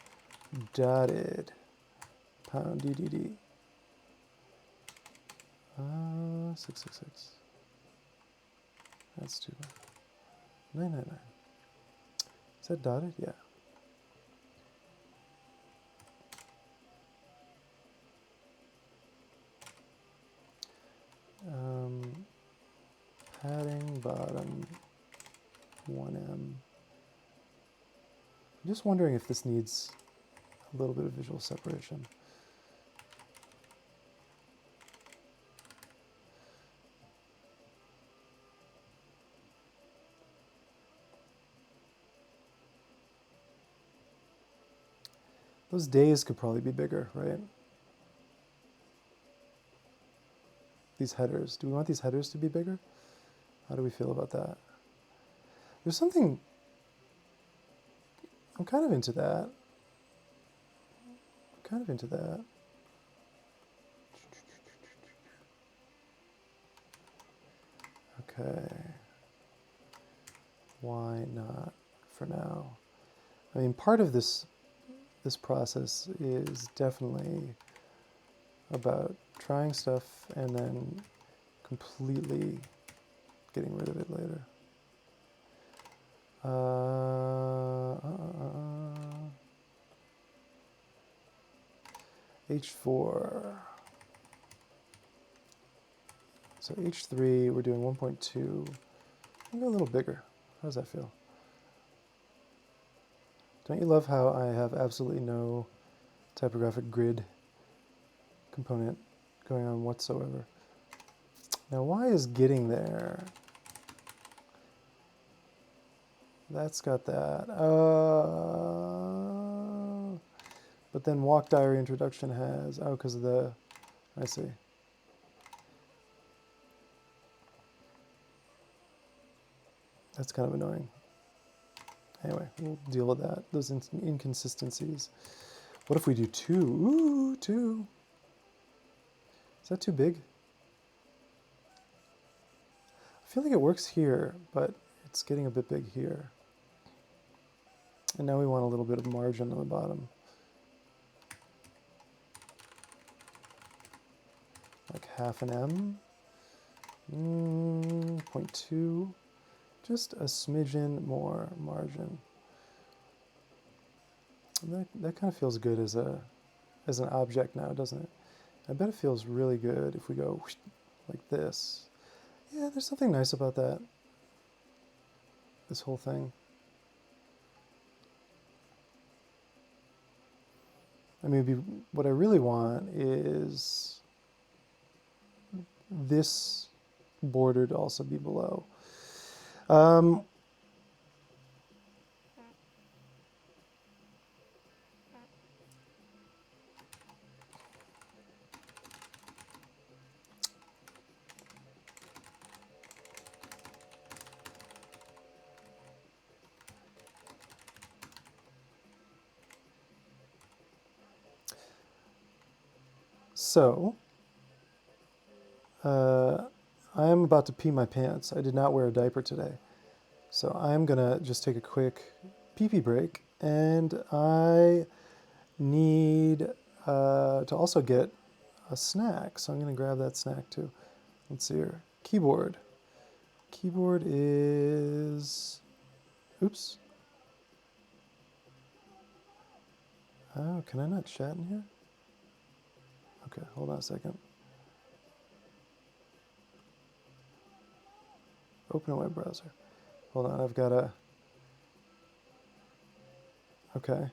dotted, pound DDD. 666. That's too bad. 999. Is that dotted? Yeah. Padding bottom 1M. I'm just wondering if this needs a little bit of visual separation. Those days could probably be bigger, right? These headers. Do we want these headers to be bigger? How do we feel about that? There's something, I'm kind of into that. Okay. Why not for now? I mean, part of this process is definitely about trying stuff and then completely getting rid of it later. H4. So H3, we're doing 1.2. Maybe a little bigger. How does that feel? Don't you love how I have absolutely no typographic grid component going on whatsoever? Now, why is getting there? That's got that. But then walk diary introduction has, because of the, I see. That's kind of annoying. Anyway, we'll deal with that, those inconsistencies. What if we do 2? Ooh, 2. Is that too big? I feel like it works here, but it's getting a bit big here. And now we want a little bit of margin on the bottom. Like half an M. 0.2. Just a smidgen more margin. That kind of feels good as an object now, doesn't it? I bet it feels really good if we go like this. Yeah, there's something nice about that. This whole thing. I mean, what I really want is this border to also be below. So, I am about to pee my pants. I did not wear a diaper today. So I'm going to just take a quick pee-pee break, and I need to also get a snack. So I'm going to grab that snack too. Let's see here. Keyboard. Keyboard is... Oops. Oh, can I not chat in here? Okay, hold on a second. Open a web browser. Hold on, I've got to... Okay.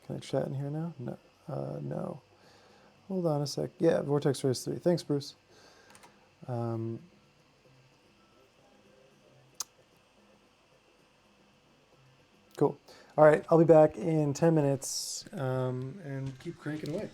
Can I chat in here now? No. No. Hold on a sec. Yeah, Vortex Race 3. Thanks, Bruce. Cool. All right, I'll be back in 10 minutes and keep cranking away.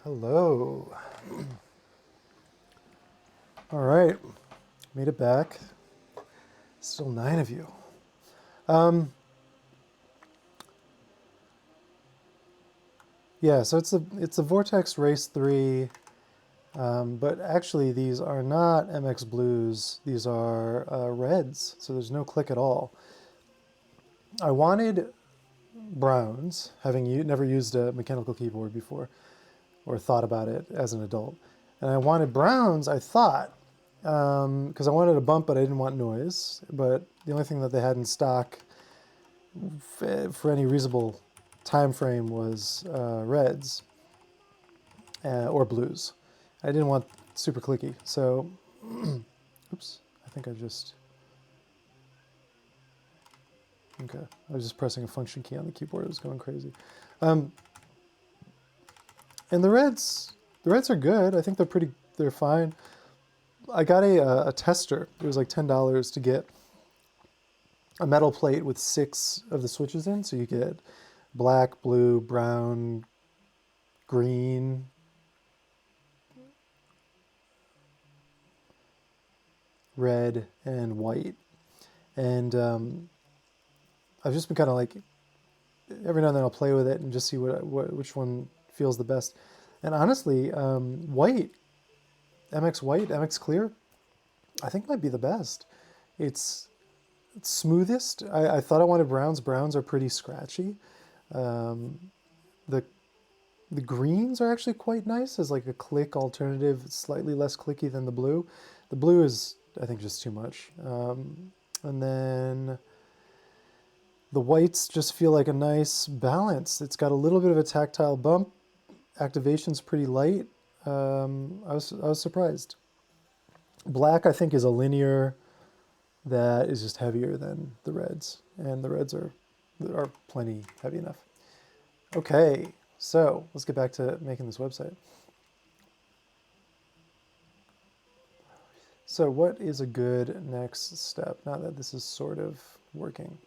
Hello. All right, made it back. Still 9 of you. Yeah, so it's a Vortex Race 3, but actually these are not MX Blues. These are reds, so there's no click at all. I wanted browns, having never used a mechanical keyboard before, or thought about it as an adult. And I wanted browns, I thought, because I wanted a bump, but I didn't want noise. But the only thing that they had in stock for any reasonable time frame was reds or blues. I didn't want super clicky, so oops, I think I just, okay, I was just pressing a function key on the keyboard. It was going crazy. And the reds are good. I think they're fine. I got a tester. It was like $10 to get a metal plate with 6 of the switches in. So you get black, blue, brown, green, red, and white. And I've just been kind of like, every now and then I'll play with it and just see which one feels the best. And honestly, white, MX Clear, I think might be the best. It's smoothest. I thought I wanted browns. Browns are pretty scratchy. The greens are actually quite nice as like a click alternative. It's slightly less clicky than the blue. The blue is, I think, just too much. And then the whites just feel like a nice balance. It's got a little bit of a tactile bump. Activation's pretty light. I was surprised. Black, I think, is a linear that is just heavier than the reds, and the reds are plenty heavy enough. Okay, so let's get back to making this website. So what is a good next step now that this is sort of working?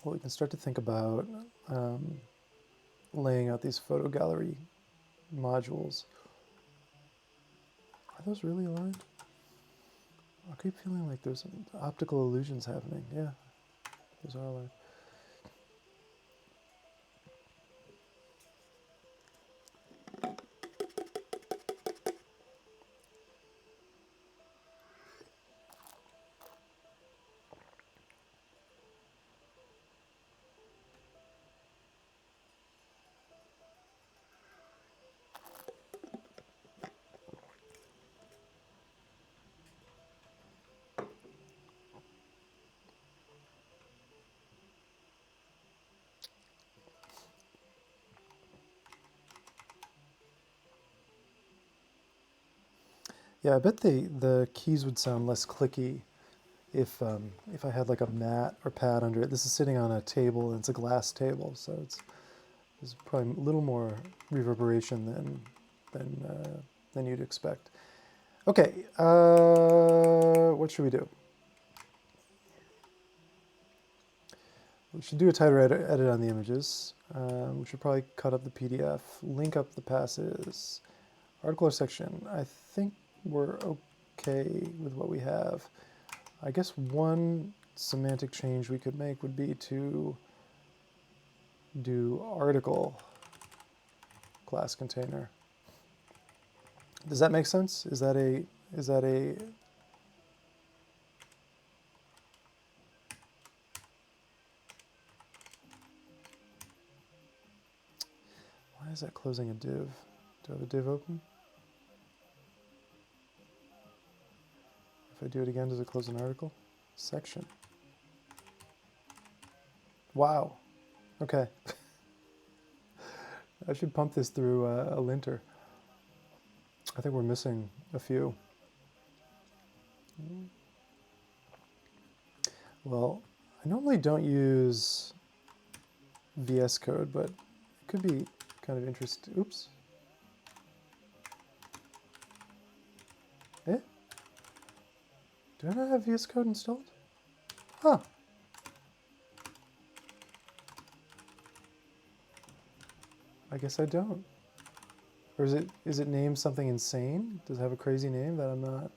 Well, we can start to think about laying out these photo gallery modules. Are those really aligned? I keep feeling like there's some optical illusions happening. Yeah, those are aligned. Yeah, I bet the keys would sound less clicky if I had like a mat or pad under it. This is sitting on a table, and it's a glass table, so there's probably a little more reverberation than you'd expect. Okay, what should we do? We should do a tighter edit on the images. We should probably cut up the PDF, link up the passes, article or section. I think we're okay with what we have. I guess one semantic change we could make would be to do article class container. Does that make sense? Is that a why is that closing a div? Do I have a div open? If I do it again, does it close an article? Section. Wow. Okay. I should pump this through a linter. I think we're missing a few. Well, I normally don't use VS Code, but it could be kind of interesting. Oops. Eh? Do I not have VS Code installed? Huh. I guess I don't. Or is it named something insane? Does it have a crazy name that I'm not?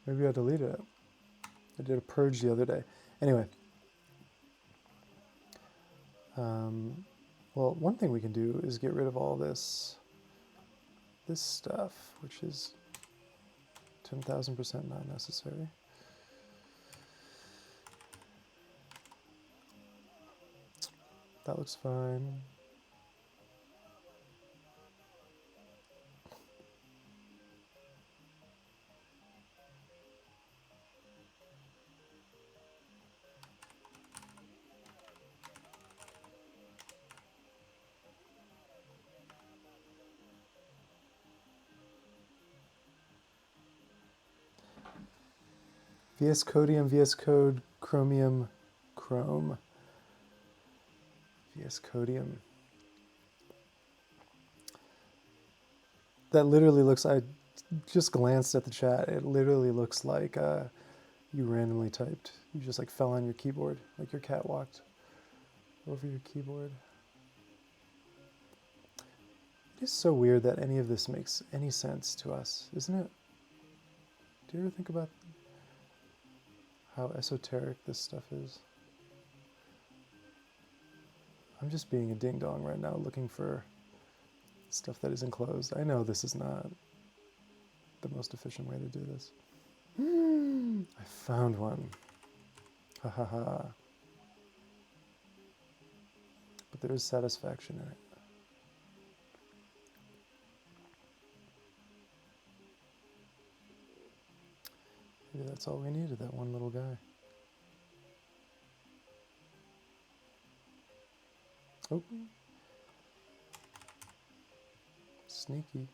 Maybe I deleted it. I did a purge the other day. Anyway. Well, one thing we can do is get rid of all this stuff, which is 10,000% not necessary. That looks fine. VS Codium, VS Code, Chromium, Chrome. VS Codium. That literally looks, I just glanced at the chat, it literally looks like you randomly typed. You just like fell on your keyboard, like your cat walked over your keyboard. It's so weird that any of this makes any sense to us, isn't it? Do you ever think about how esoteric this stuff is? I'm just being a ding-dong right now, looking for stuff that is enclosed. I know this is not the most efficient way to do this. I found one. Ha ha ha. But there is satisfaction in it. Maybe that's all we needed, that one little guy. Oh. Sneaky.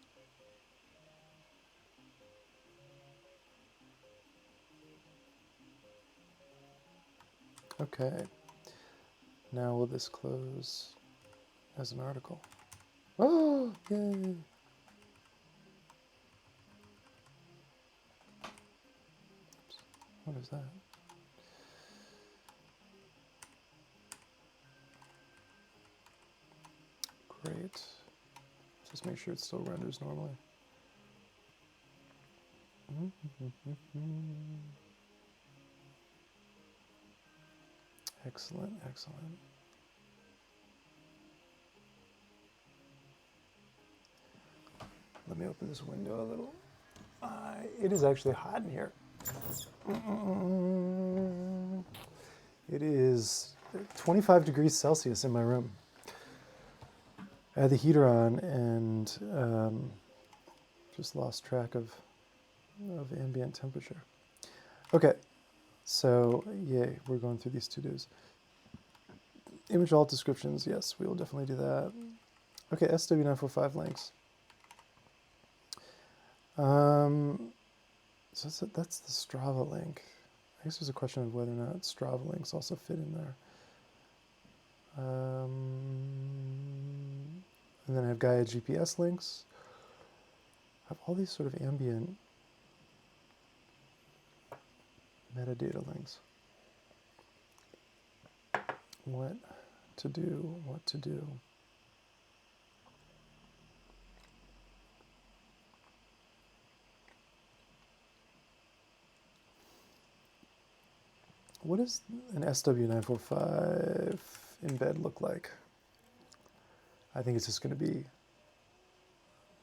Okay. Now will this close as an article? Oh, yay! What is that? Great. Just make sure it still renders normally. Excellent, excellent. Let me open this window a little. It is actually hot in here. It is 25 degrees Celsius in my room. I had the heater on and just lost track of ambient temperature. Okay, so yay, we're going through these to-dos. Image alt descriptions, yes, we will definitely do that. Okay, SW945 links. So that's the Strava link. I guess there's a question of whether or not Strava links also fit in there. And then I have Gaia GPS links. I have all these sort of ambient metadata links. What to do, what to do. What does an SW945 embed look like? I think it's just going to be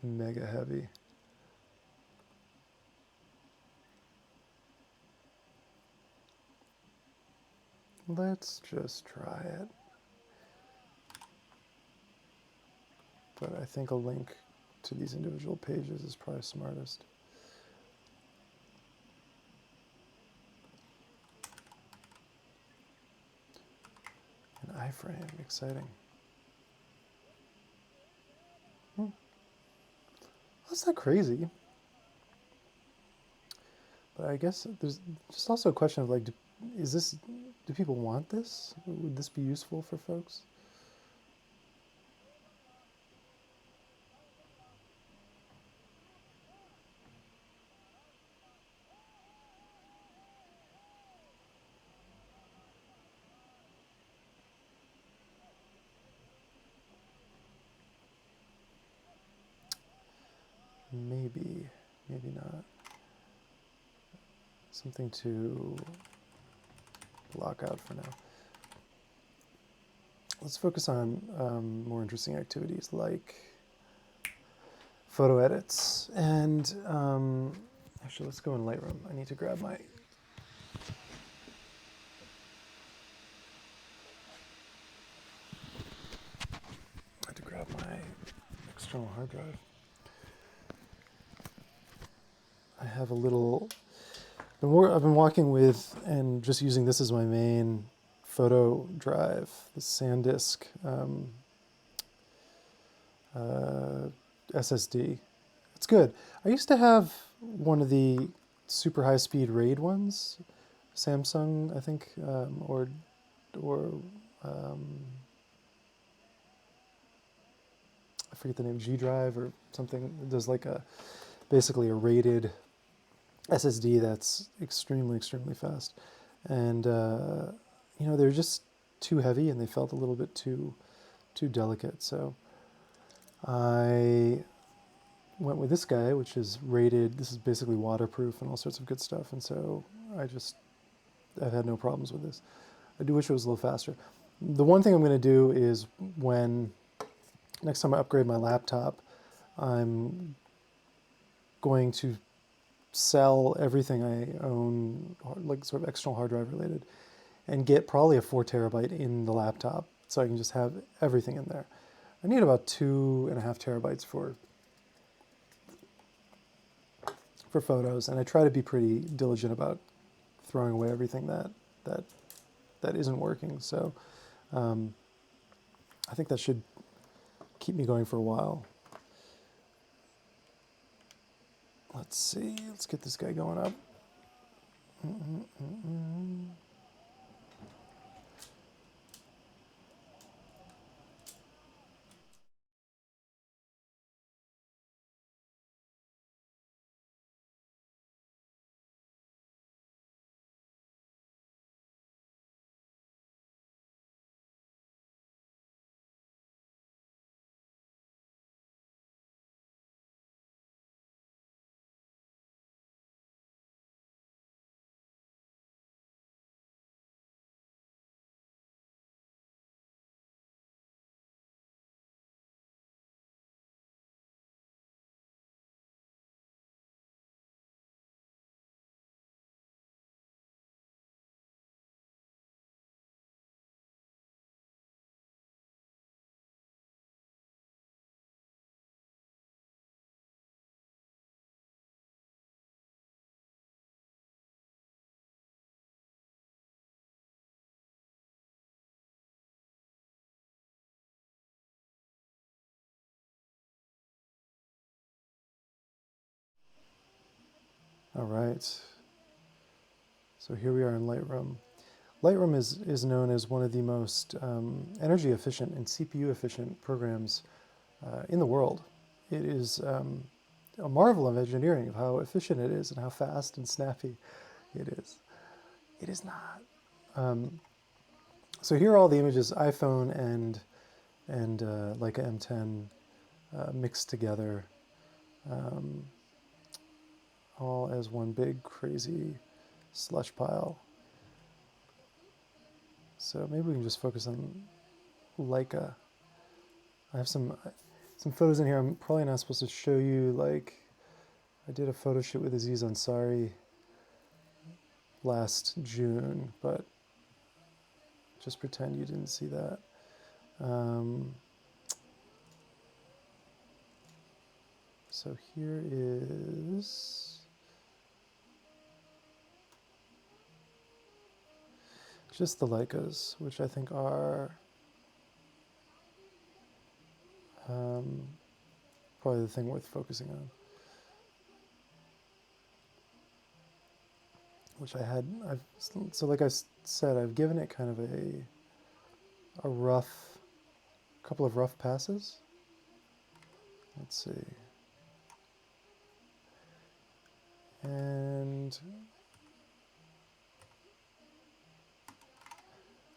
mega heavy. Let's just try it. But I think a link to these individual pages is probably smartest. An iframe, exciting. That's not crazy. But I guess there's just also a question of like, do people want this? Would this be useful for folks? maybe not. Something to block out for now. Let's focus on more interesting activities like photo edits. And actually, let's go in Lightroom. I need to grab my... external hard drive. I have a little... I've been walking with and just using this as my main photo drive, the SanDisk SSD. It's good. I used to have one of the super high-speed RAID ones, Samsung, I think, or I forget the name, G Drive or something. There's like basically a rated SSD that's extremely fast, and you know, they're just too heavy and they felt a little bit too delicate. So I went with this guy, which is rated. This is basically waterproof and all sorts of good stuff, and so I've had no problems with this. I do wish it was a little faster. The one thing I'm going to do is next time I upgrade my laptop, I'm going to sell everything I own, like sort of external hard drive related, and get probably a 4 terabyte in the laptop so I can just have everything in there. I need about 2.5 terabytes for photos, and I try to be pretty diligent about throwing away everything that isn't working. So I think that should keep me going for a while. Let's see, let's get this guy going up. All right, so here we are in Lightroom. Lightroom is known as one of the most energy efficient and CPU efficient programs in the world. It is a marvel of engineering of how efficient it is and how fast and snappy it is. It is not. So here are all the images, iPhone and Leica M10 mixed together, all as one big crazy slush pile. So maybe we can just focus on Leica. I have some photos in here I'm probably not supposed to show you. Like, I did a photo shoot with Aziz Ansari last June, but just pretend you didn't see that. So here is just the Leicas, which I think are probably the thing worth focusing on. Which so like I said, I've given it kind of a couple of rough passes. Let's see. And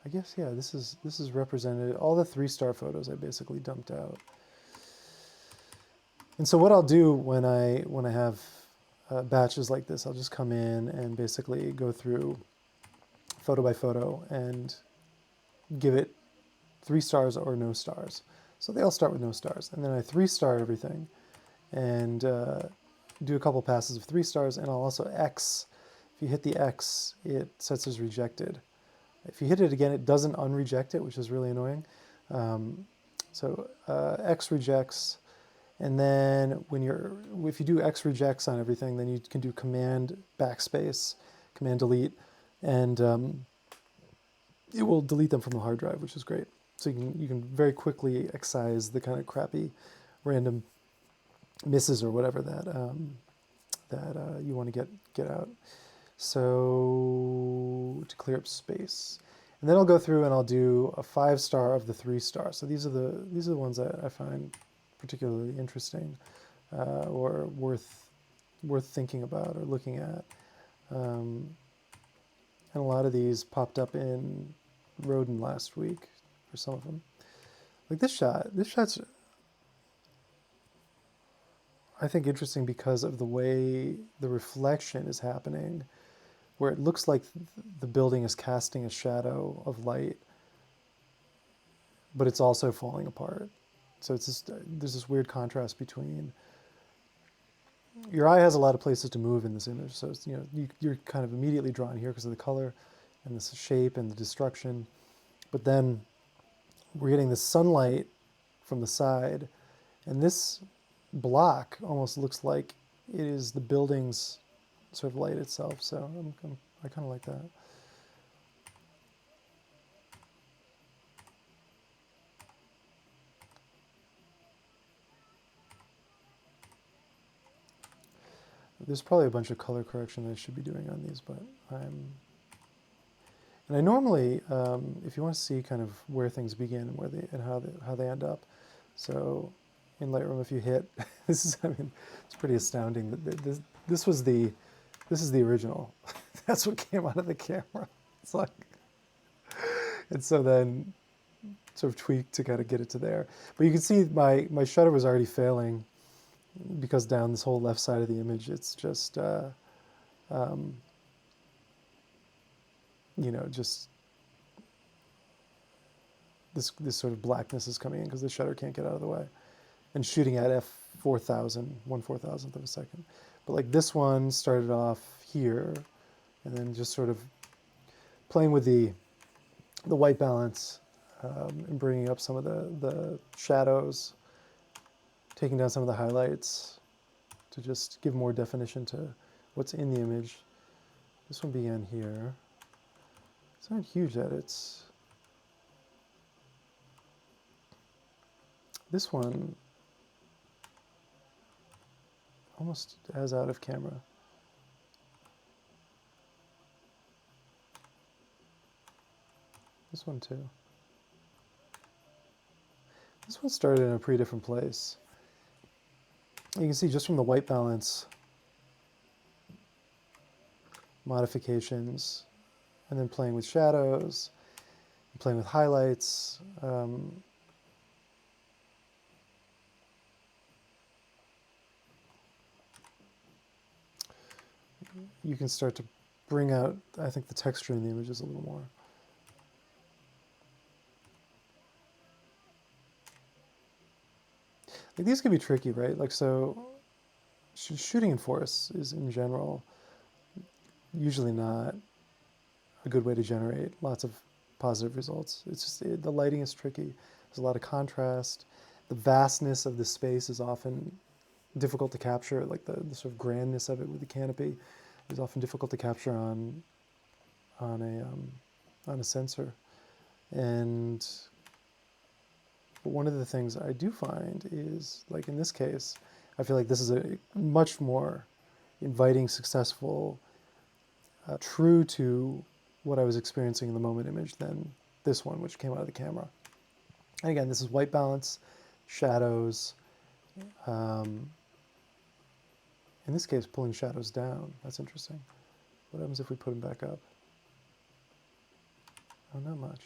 I guess, yeah, this is represented. All the 3-star photos I basically dumped out. And so what I'll do when I have batches like this, I'll just come in and basically go through photo by photo and give it 3 stars or no stars. So they all start with no stars. And then I 3-star everything and do a couple passes of 3 stars, and I'll also X. If you hit the X, it sets as rejected. If you hit it again, it doesn't unreject it, which is really annoying. So X rejects, and then if you do X rejects on everything, then you can do Command backspace, Command delete, and it will delete them from the hard drive, which is great. So you can very quickly excise the kind of crappy random misses or whatever that you want to get out. So to clear up space, and then I'll go through and I'll do a 5-star of the 3 stars. So these are the ones that I find particularly interesting or worth thinking about or looking at. And a lot of these popped up in Rodin last week for some of them. Like this shot's I think interesting because of the way the reflection is happening, where it looks like the building is casting a shadow of light, but it's also falling apart. So it's just, there's this weird contrast between, your eye has a lot of places to move in this image. So it's, you're kind of immediately drawn here because of the color and the shape and the destruction. But then we're getting the sunlight from the side, and this block almost looks like it is the building's sort of light itself. So I kind of like that. There's probably a bunch of color correction that I should be doing on these, but and I normally, if you want to see kind of where things begin and where they and how they end up. So in Lightroom, if you hit, it's pretty astounding that this is the original. That's what came out of the camera. It's like, and so then sort of tweaked to kind of get it to there. But you can see my shutter was already failing because down this whole left side of the image, it's just, just this sort of blackness is coming in because the shutter can't get out of the way. And shooting at f/4000, 1/4000th of a second. But like this one started off here, and then just sort of playing with the white balance and bringing up some of the shadows, taking down some of the highlights to just give more definition to what's in the image. This one began here. It's not huge edits. This one almost as out of camera. This one too. This one started in a pretty different place. You can see just from the white balance modifications, and then playing with shadows, playing with highlights. You can start to bring out, I think, the texture in the images a little more. Like these can be tricky, right? Like, so shooting in forests is in general usually not a good way to generate lots of positive results. It's just, the lighting is tricky. There's a lot of contrast. The vastness of the space is often difficult to capture, like the sort of grandness of it with the canopy is often difficult to capture on a sensor. But one of the things I do find is, like in this case, I feel like this is a much more inviting, successful, true to what I was experiencing in the moment image than this one, which came out of the camera. And again, this is white balance, shadows, in this case, pulling shadows down. That's interesting. What happens if we put them back up? Oh, not much.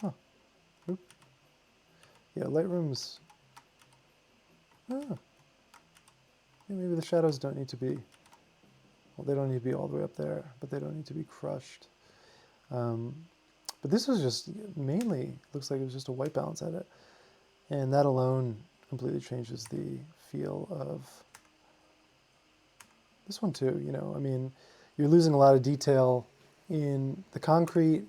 Huh. Oop. Yeah, Lightroom's, yeah, maybe the shadows don't need to be, well, they don't need to be all the way up there, but they don't need to be crushed. But this was just mainly, looks like it was just a white balance edit. And that alone completely changes the feel of this one too, you know. I mean, you're losing a lot of detail in the concrete,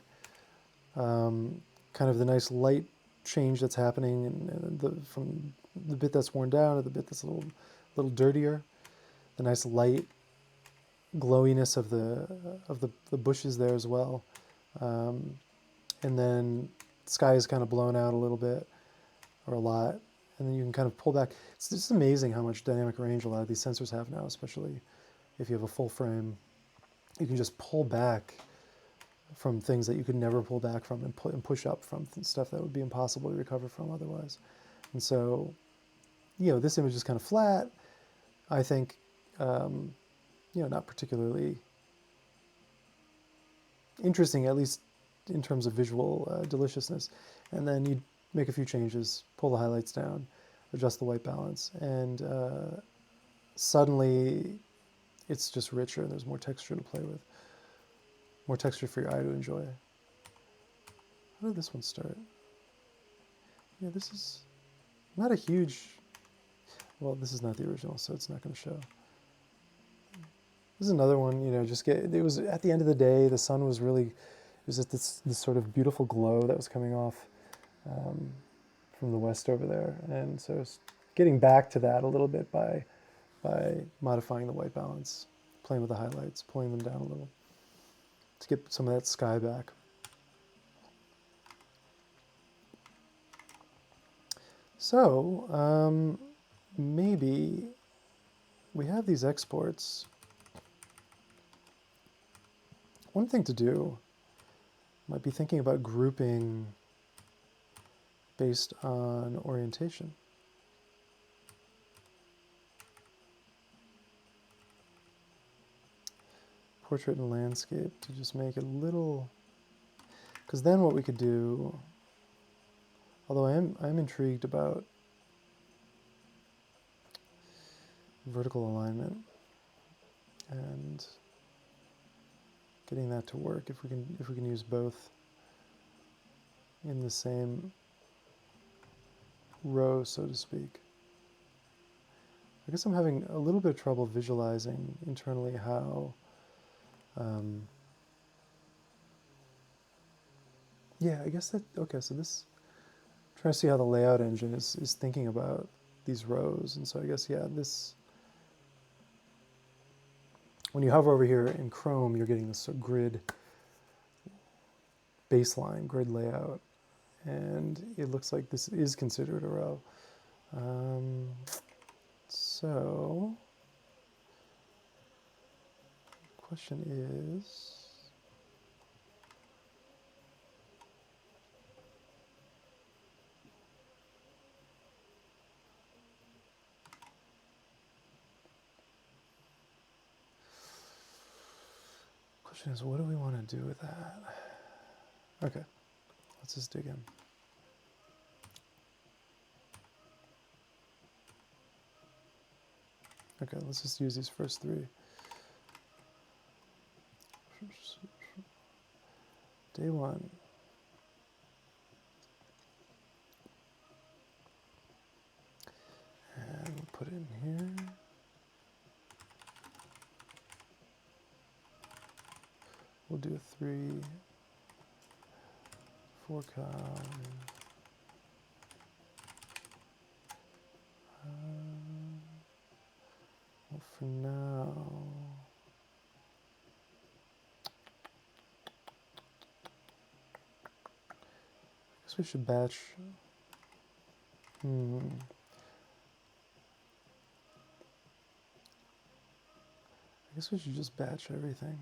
kind of the nice light change that's happening and from the bit that's worn down to the bit that's a little dirtier. The nice light glowiness of the bushes there as well. And then the sky is kind of blown out a little bit or a lot. And then you can kind of pull back. It's just amazing how much dynamic range a lot of these sensors have now, especially if you have a full frame. You can just pull back from things that you could never pull back from and push up from stuff that would be impossible to recover from otherwise. And so, you know, this image is kind of flat. I think, you know, not particularly interesting, at least in terms of visual deliciousness. And then you make a few changes, pull the highlights down, adjust the white balance, and suddenly it's just richer and there's more texture to play with, more texture for your eye to enjoy. How did this one start? Yeah, this is not a huge, well, this is not the original, so it's not going to show. This is another one, you know, it was at the end of the day, the sun was really, it was just this sort of beautiful glow that was coming off from the west over there. And so it's getting back to that a little bit by modifying the white balance, playing with the highlights, pulling them down a little to get some of that sky back. So maybe we have these exports. One thing to do might be thinking about grouping based on orientation. Portrait and landscape to just make it a little, because then what we could do, although I'm intrigued about vertical alignment and getting that to work, if we can use both in the same row, so to speak. I guess I'm having a little bit of trouble visualizing internally how yeah, I guess that, okay, so this, trying to see how the layout engine is thinking about these rows. And so I guess, yeah, this, when you hover over here in Chrome, you're getting this sort of grid baseline, grid layout. And it looks like this is considered a row. So, the question is, what do we want to do with that? Okay, let's just dig in. Okay, let's just use these first three. Day one. And we'll put it in here. We'll do a 3, 4 column. Well, for now, I guess we should batch. I guess we should just batch everything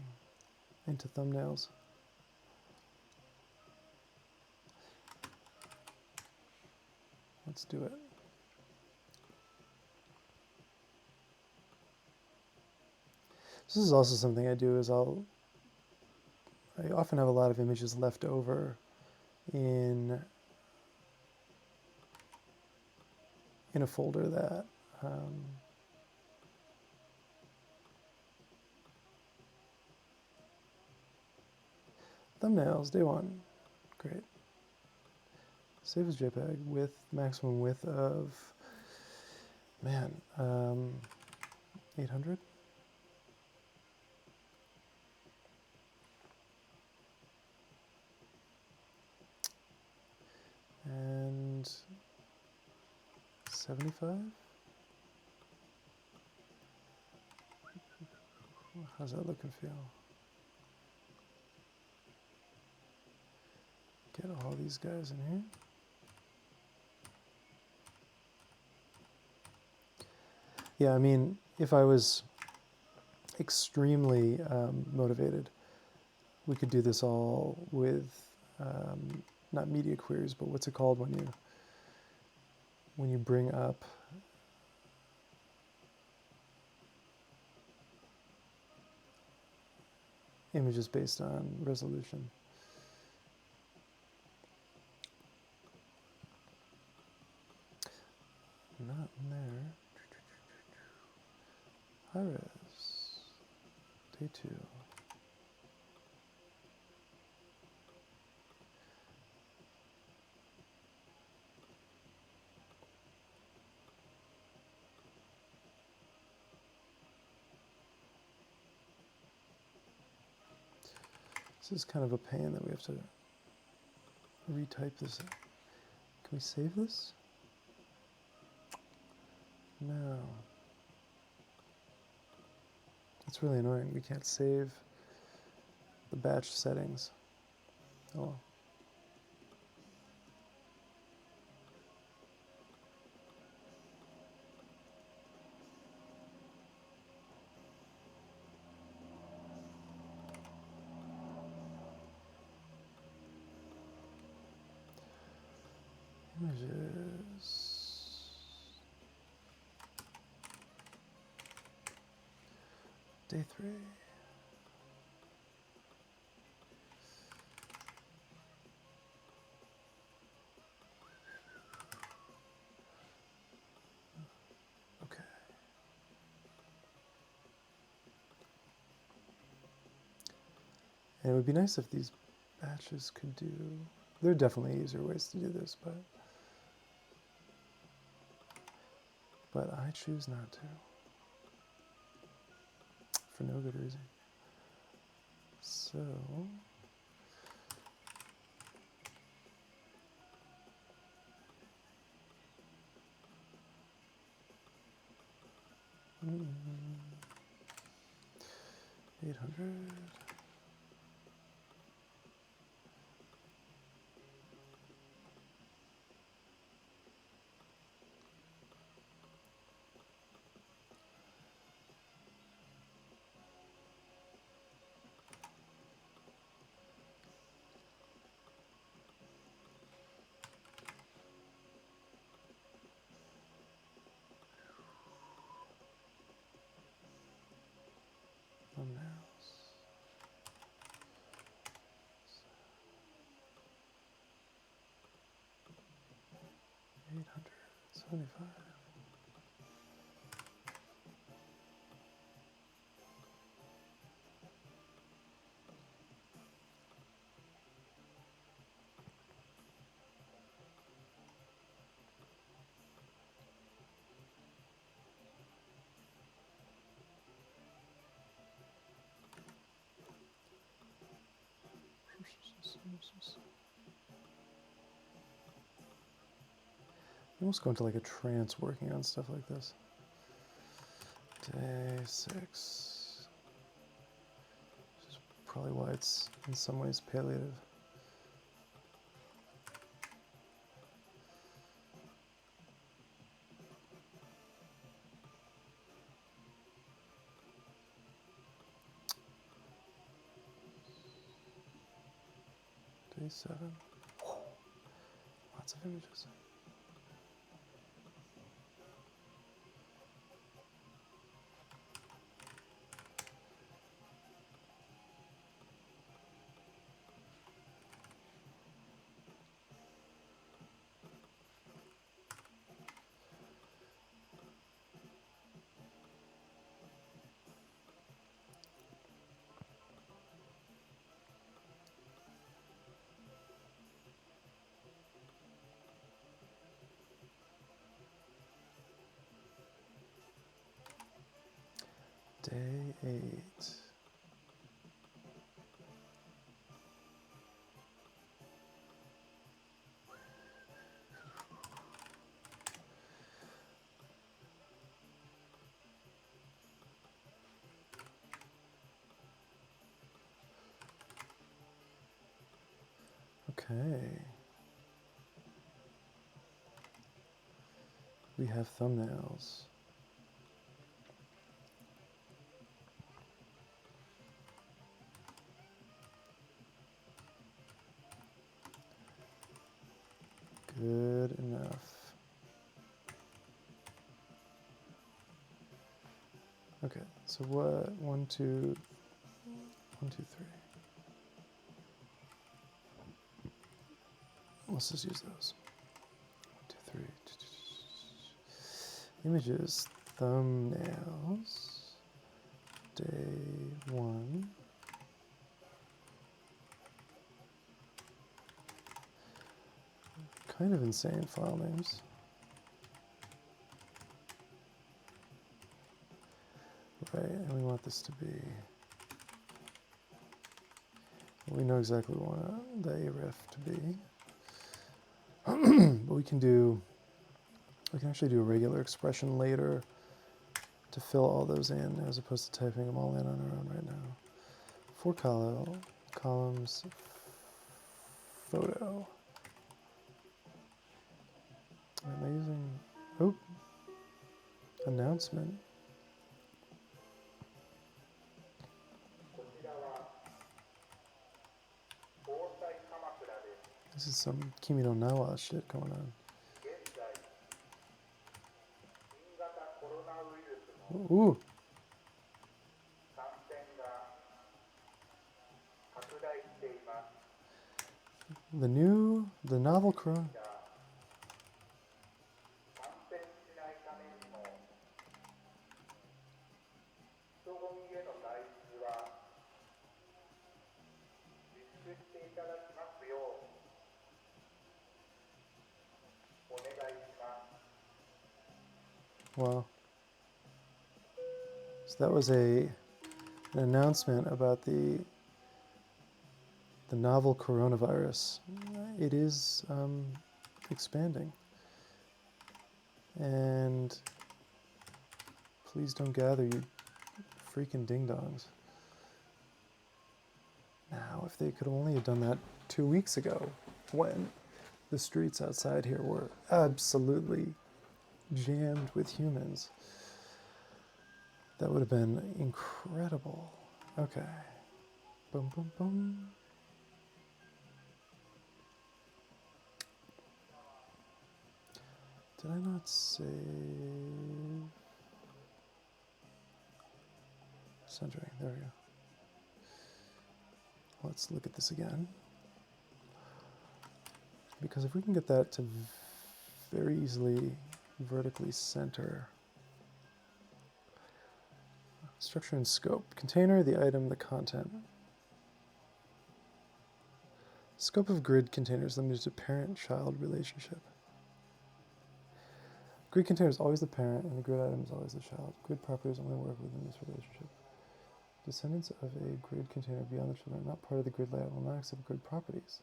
into thumbnails. Let's do it. This is also something I do is I often have a lot of images left over in in a folder that thumbnails, day one, great. Save as JPEG with maximum width of, man, 800. And 75. How's that look and feel? Get all these guys in here. Yeah, I mean, if I was extremely motivated, we could do this all with not media queries, but what's it called when you bring up images based on resolution. Not in there. High res. Day 2. This is kind of a pain that we have to retype this. Can we save this? No. It's really annoying. We can't save the batch settings. Oh well. Images. Day 3. Okay. And it would be nice if these batches could do, there are definitely easier ways to do this, but I choose not to. For no good reason. So, mm, 800. Thumbnails. 875. I almost go into like a trance working on stuff like this. Day 6. Which is probably why it's in some ways palliative. Day 7. Lots of images. Day 8. Okay. We have thumbnails. Good enough. Okay, so what? 1, 2, 1, 2, 3. Let's just use those. 1, 2, 3. Images, thumbnails, day 1. Kind of insane file names. Right, and we want this to be, we know exactly what we want the aref to be. But we can actually do a regular expression later to fill all those in as opposed to typing them all in on our own right now. 4 columns, photo. Am I using, oh, announcement. This is some Kimi no Nawa shit going on. Ooh. The novel corona. Wow. So that was an announcement about the novel coronavirus. It is expanding. And please don't gather, you freaking ding-dongs. Now, if they could only have done that 2 weeks ago, when the streets outside here were absolutely jammed with humans, that would have been incredible. Okay. Boom, boom, boom. Did I not save? Centering, there we go. Let's look at this again. Because if we can get that to very easily vertically center. Structure and scope. Container, the item, the content. Scope of grid containers limited to parent-child relationship. Grid container is always the parent, and the grid item is always the child. Grid properties only work within this relationship. Descendants of a grid container beyond the children are not part of the grid layout will not accept grid properties.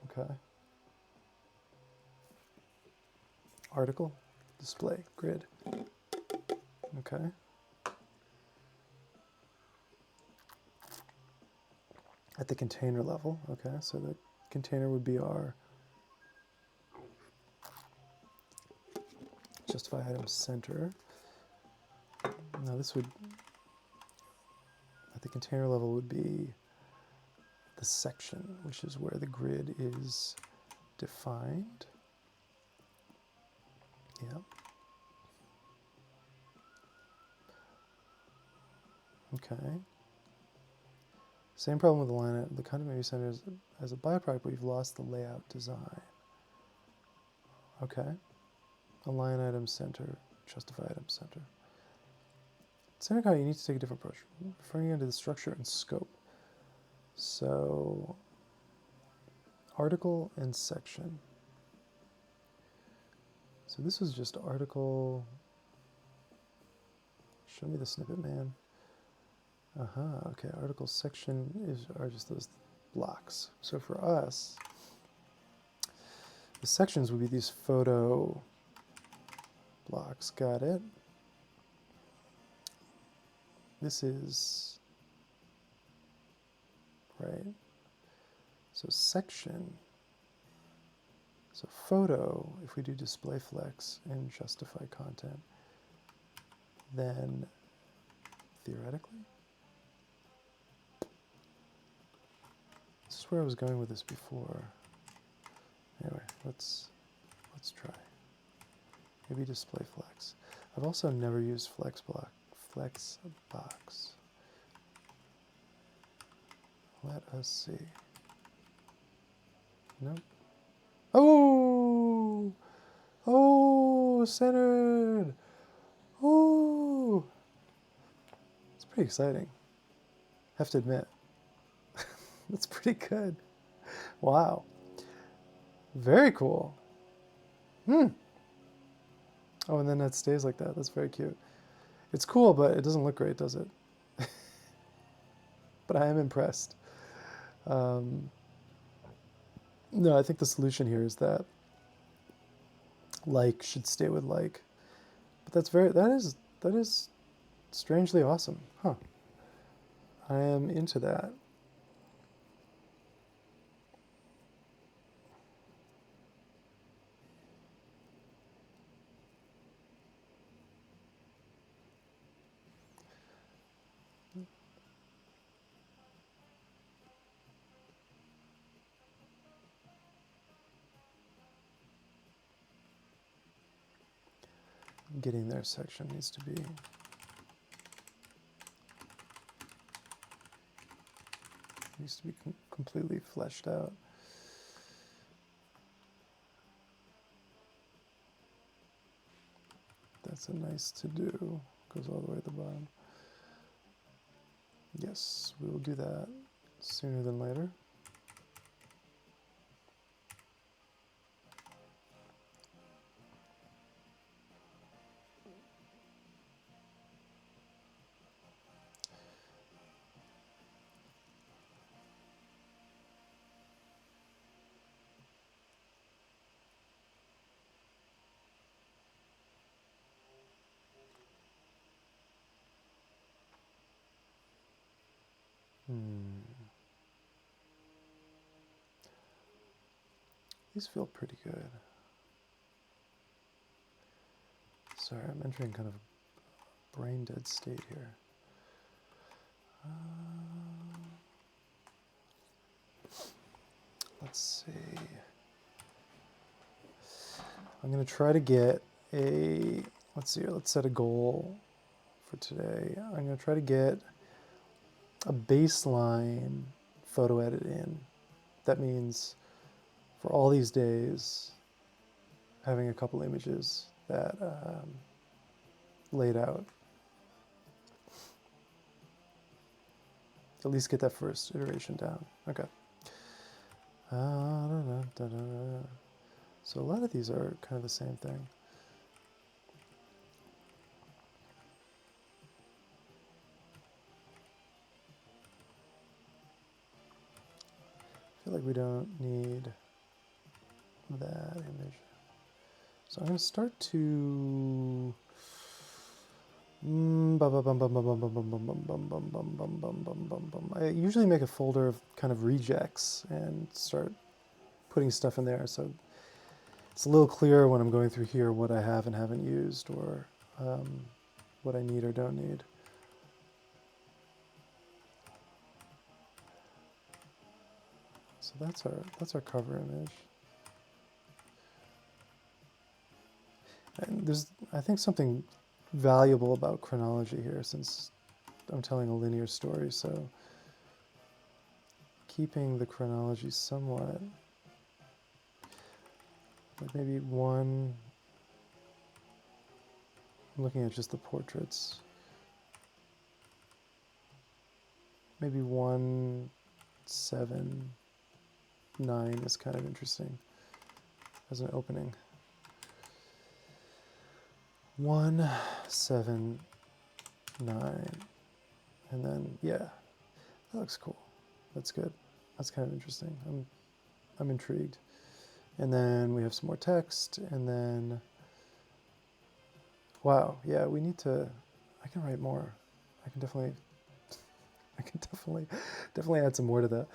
Okay. Article, display, grid. Okay. At the container level, okay, so the container would be our justify item center. Now this would, at the container level, would be the section, which is where the grid is defined. Yeah. Okay. Same problem with the line item. The content may be centered as a byproduct, but you've lost the layout design. Okay. Align item center, justify item center. Center kind, you need to take a different approach. Referring into the structure and scope. So, article and section. So this was just article Show me the snippet, man. Okay, article section are just those blocks. So for us, the sections would be these photo blocks. Got it. This is, right. So section, so photo, if we do display flex and justify content, then theoretically, this is where I was going with this before. Anyway, let's try. Maybe display flex. I've also never used Flexbox. Let us see. Nope. Oh! Oh, centered! Oh! It's pretty exciting. Have to admit. That's pretty good. Wow. Very cool. Oh, and then that stays like that. That's very cute. It's cool, but it doesn't look great, does it? But I am impressed. No, I think the solution here is that like should stay with like. But that is strangely awesome. Huh. I am into that. Getting there section needs to be completely fleshed out. That's a nice to do. Goes all the way at the bottom. Yes, we will do that sooner than later. These feel pretty good. Sorry, I'm entering kind of a brain dead state here. Let's see. I'm going to try to get a, let's see here, let's set a goal for today. I'm going to try to get a baseline photo edit in. That means for all these days, having a couple images that laid out. At least get that first iteration down. Okay. So a lot of these are kind of the same thing. I feel like we don't need that image. So I'm going to start to I usually make a folder of kind of rejects and start putting stuff in there, so it's a little clearer when I'm going through here what I have and haven't used, or what I need or don't need. So that's our cover image. And there's, I think, something valuable about chronology here, since I'm telling a linear story, so keeping the chronology somewhat, like maybe one, I'm looking at just the portraits, maybe 1, 7, 9 is kind of interesting as an opening. 1, 7, 9. And then, yeah, that looks cool. That's good. That's kind of interesting. I'm intrigued. And then we have some more text, and then, wow, yeah, we need to, I can write more. I can definitely add some more to that.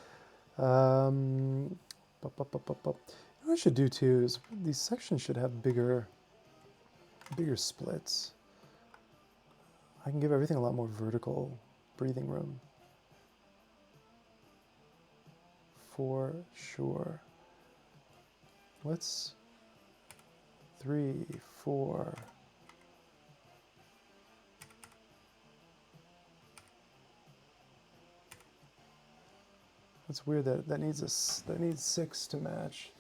What I should do too is these sections should have bigger splits. I can give everything a lot more vertical breathing room. For sure. Let's 3, 4. It's weird that needs 6 to match.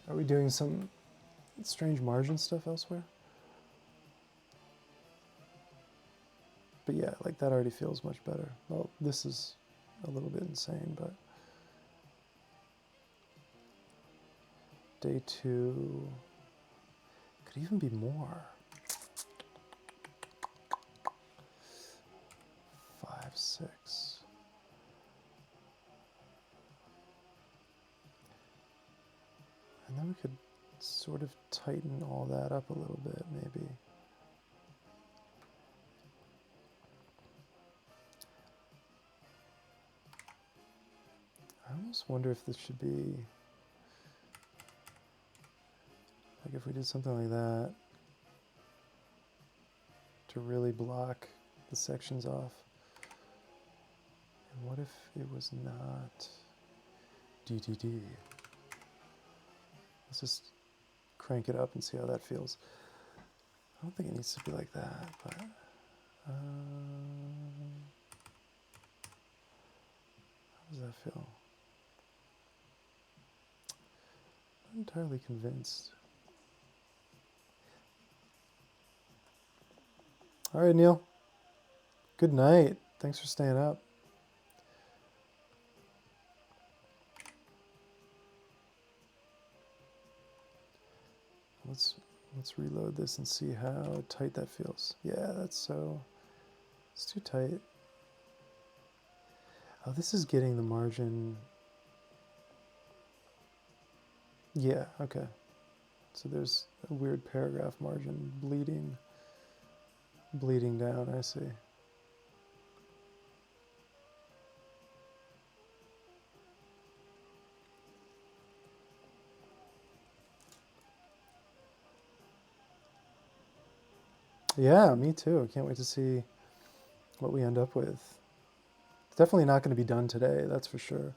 Are we doing some strange margin stuff elsewhere? But yeah, like that already feels much better. Well, this is a little bit insane, but day 2 could even be more. 5, 6. And then we could sort of tighten all that up a little bit, maybe. I almost wonder if this should be, like if we did something like that to really block the sections off. And what if it was not DDD? Let's just crank it up and see how that feels. I don't think it needs to be like that, but how does that feel? Not entirely convinced. All right, Neil. Good night. Thanks for staying up. Let's reload this and see how tight that feels. Yeah, it's too tight. Oh, this is getting the margin. Yeah, okay. So there's a weird paragraph margin bleeding down, I see. Yeah, me too. I can't wait to see what we end up with. It's definitely not going to be done today, that's for sure.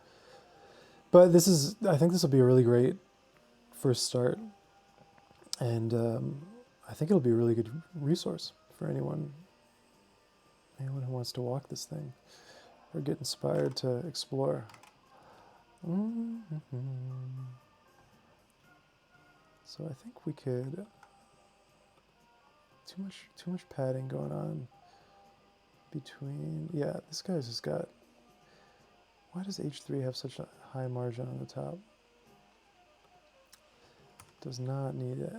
But I think this will be a really great first start. And I think it'll be a really good resource for anyone who wants to walk this thing or get inspired to explore. So I think we could, too much padding going on between, yeah, this guy's just got, why does H3 have such a high margin on the top? Does not need it.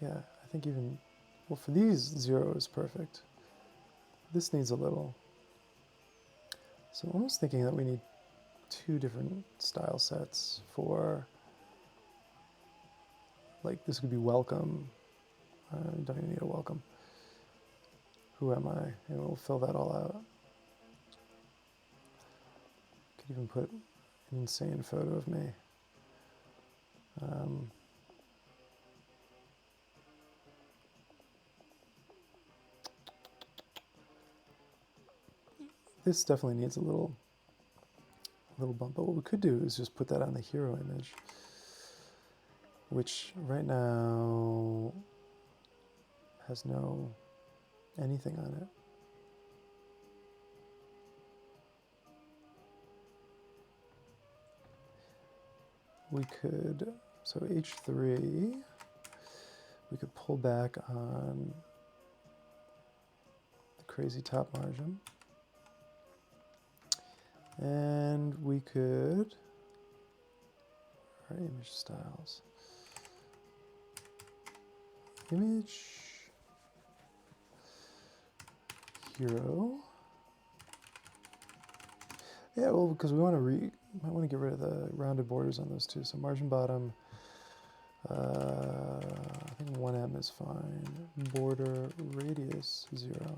Yeah, I think even, well, for these, 0 is perfect. This needs a little. So I'm almost thinking that we need 2 different style sets for, like, this could be welcome. I don't even need a welcome. Who am I? And we'll fill that all out. Could even put an insane photo of me. This definitely needs a little bump, but what we could do is just put that on the hero image, which right now has no anything on it. We could, so H3, we could pull back on the crazy top margin. And we could, our image styles. image hero. Yeah, well, because we want to might want to get rid of the rounded borders on those two. So margin bottom, I think 1em is fine. Border radius 0.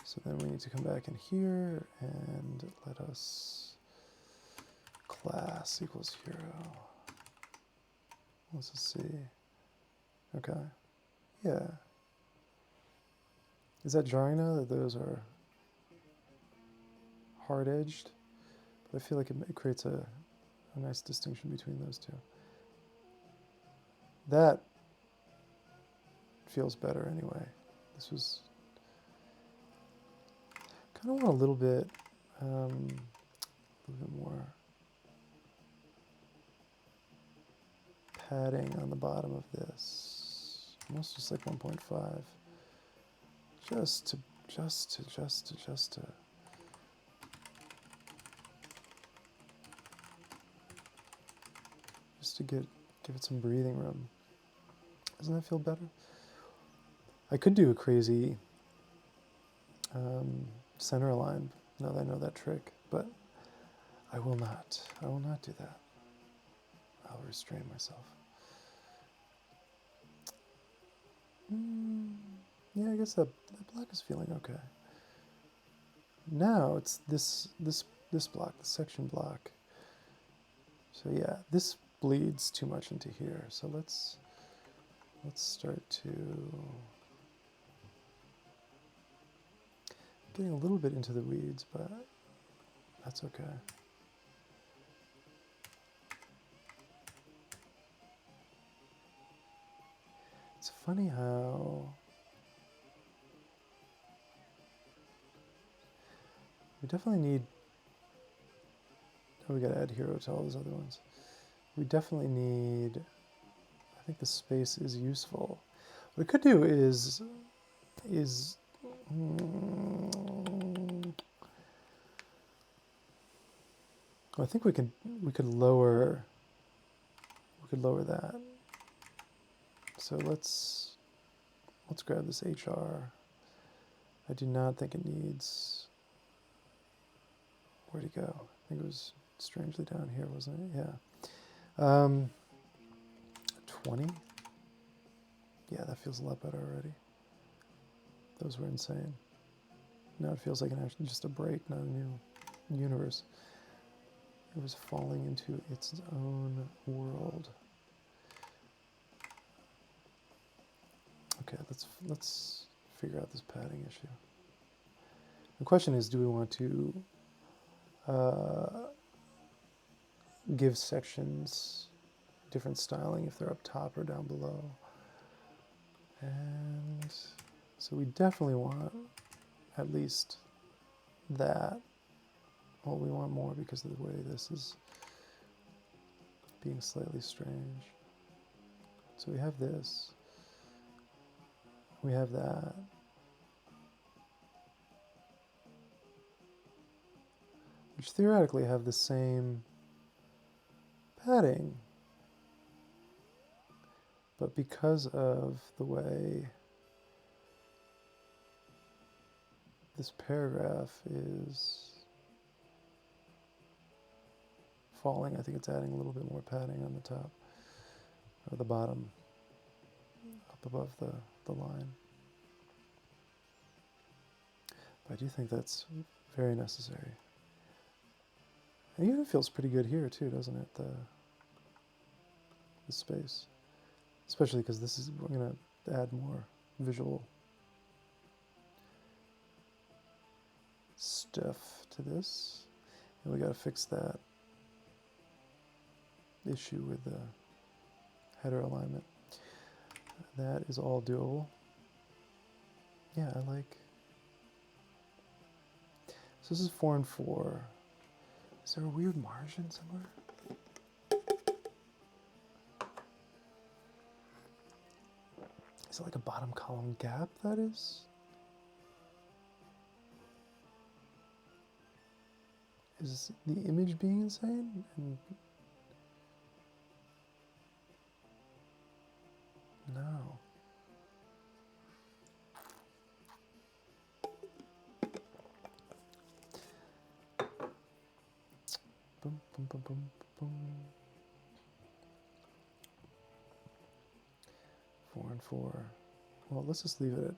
So then we need to come back in here and let us class equals hero. Let's just see. Okay. Yeah. Is that jarring now that those are hard-edged? But I feel like it creates a nice distinction between those two. That feels better anyway. This was kind of want a little bit more padding on the bottom of this. Almost just like 1.5. Just to give it some breathing room. Doesn't that feel better? I could do a crazy center align now that I know that trick, but I will not. I will not do that. I'll restrain myself. Yeah, I guess that block is feeling okay. Now it's this block, the section block. So yeah, this bleeds too much into here. So let's start to getting a little bit into the weeds, but that's okay. It's funny how we definitely need, oh, we gotta add hero to all those other ones. We definitely need, I think the space is useful. What we could do is I think we could lower that. So let's grab this HR. I do not think it needs, where'd it go? I think it was strangely down here, wasn't it? Yeah. 20. Yeah, that feels a lot better already. Those were insane. Now it feels like just a break, not a new universe. It was falling into its own world. Okay, let's figure out this padding issue. The question is, do we want to give sections different styling if they're up top or down below? And so we definitely want at least that. Well, we want more because of the way this is being slightly strange. So we have this. We have that. Which theoretically have the same padding. But because of the way this paragraph is falling, I think it's adding a little bit more padding on the top, or the bottom, up above the line. But I do think that's very necessary. And even feels pretty good here too, doesn't it? The space. Especially because this is, we're going to add more visual stuff to this. And we got to fix that issue with the header alignment. That is all doable. Yeah, I like. So this is 4 and 4. Is there a weird margin somewhere? Is it like a bottom column gap, that is? Is the image being insane? No. Boom, boom, boom, boom, boom. 4 and 4. Well, let's just leave it at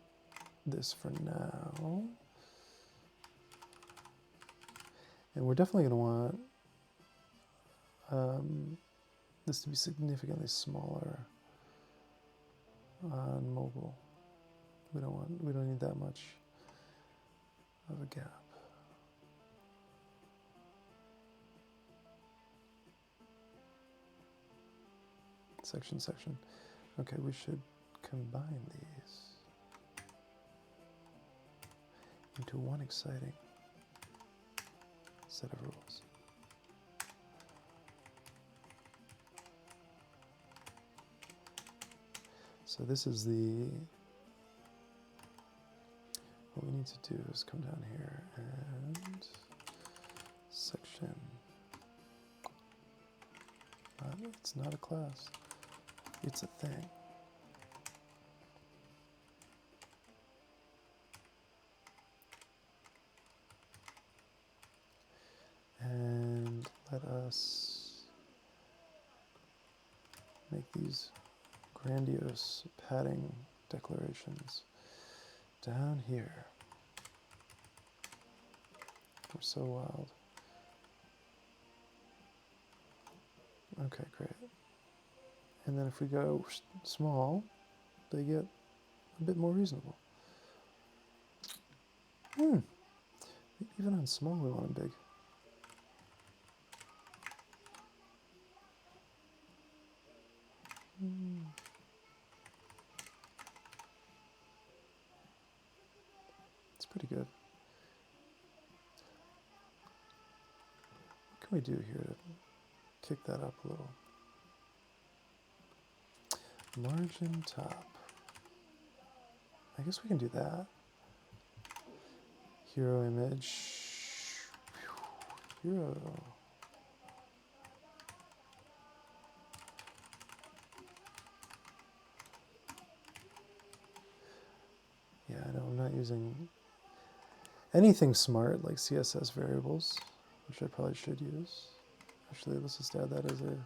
this for now. And we're definitely going to want this to be significantly smaller on mobile. We don't need that much of a gap. Section, section. Okay, we should combine these into one exciting set of rules. So this is what we need to do is come down here and section. It's not a class, it's a thing. And let us make these grandiose padding declarations down here. We're so wild. Okay, great. And then if we go small, they get a bit more reasonable. Even on small, we want them big. It's pretty good. What can we do here to kick that up a little? Margin top. I guess we can do that. Hero image. Hero. Yeah, I know I'm not using anything smart like CSS variables, which I probably should use. Actually, let's just add that as a...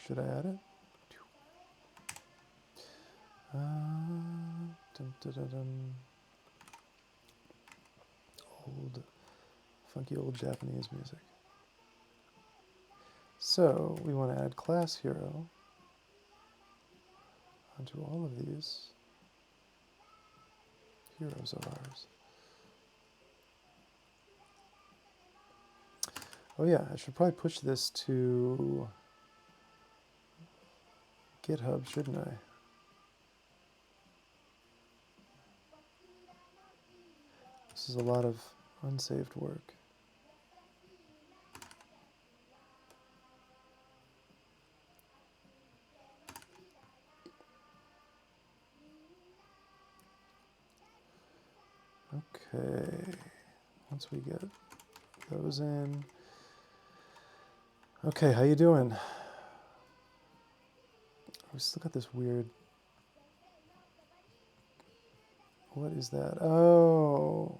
Should I add it? Dun, dun, dun, dun. Old, funky old Japanese music. So we want to add class hero onto all of these heroes of ours. Oh yeah, I should probably push this to GitHub, shouldn't I? This is a lot of unsaved work. Okay, once we get those in. Okay, how you doing? We still got this weird... What is that? Oh.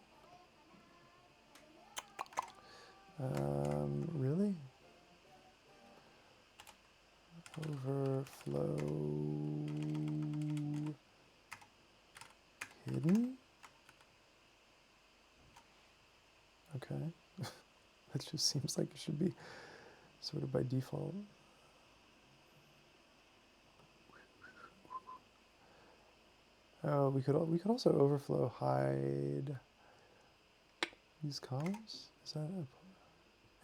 Really? Overflow hidden? Okay. That just seems like it should be sort of by default. Oh, we could also overflow hide these columns. Is that a,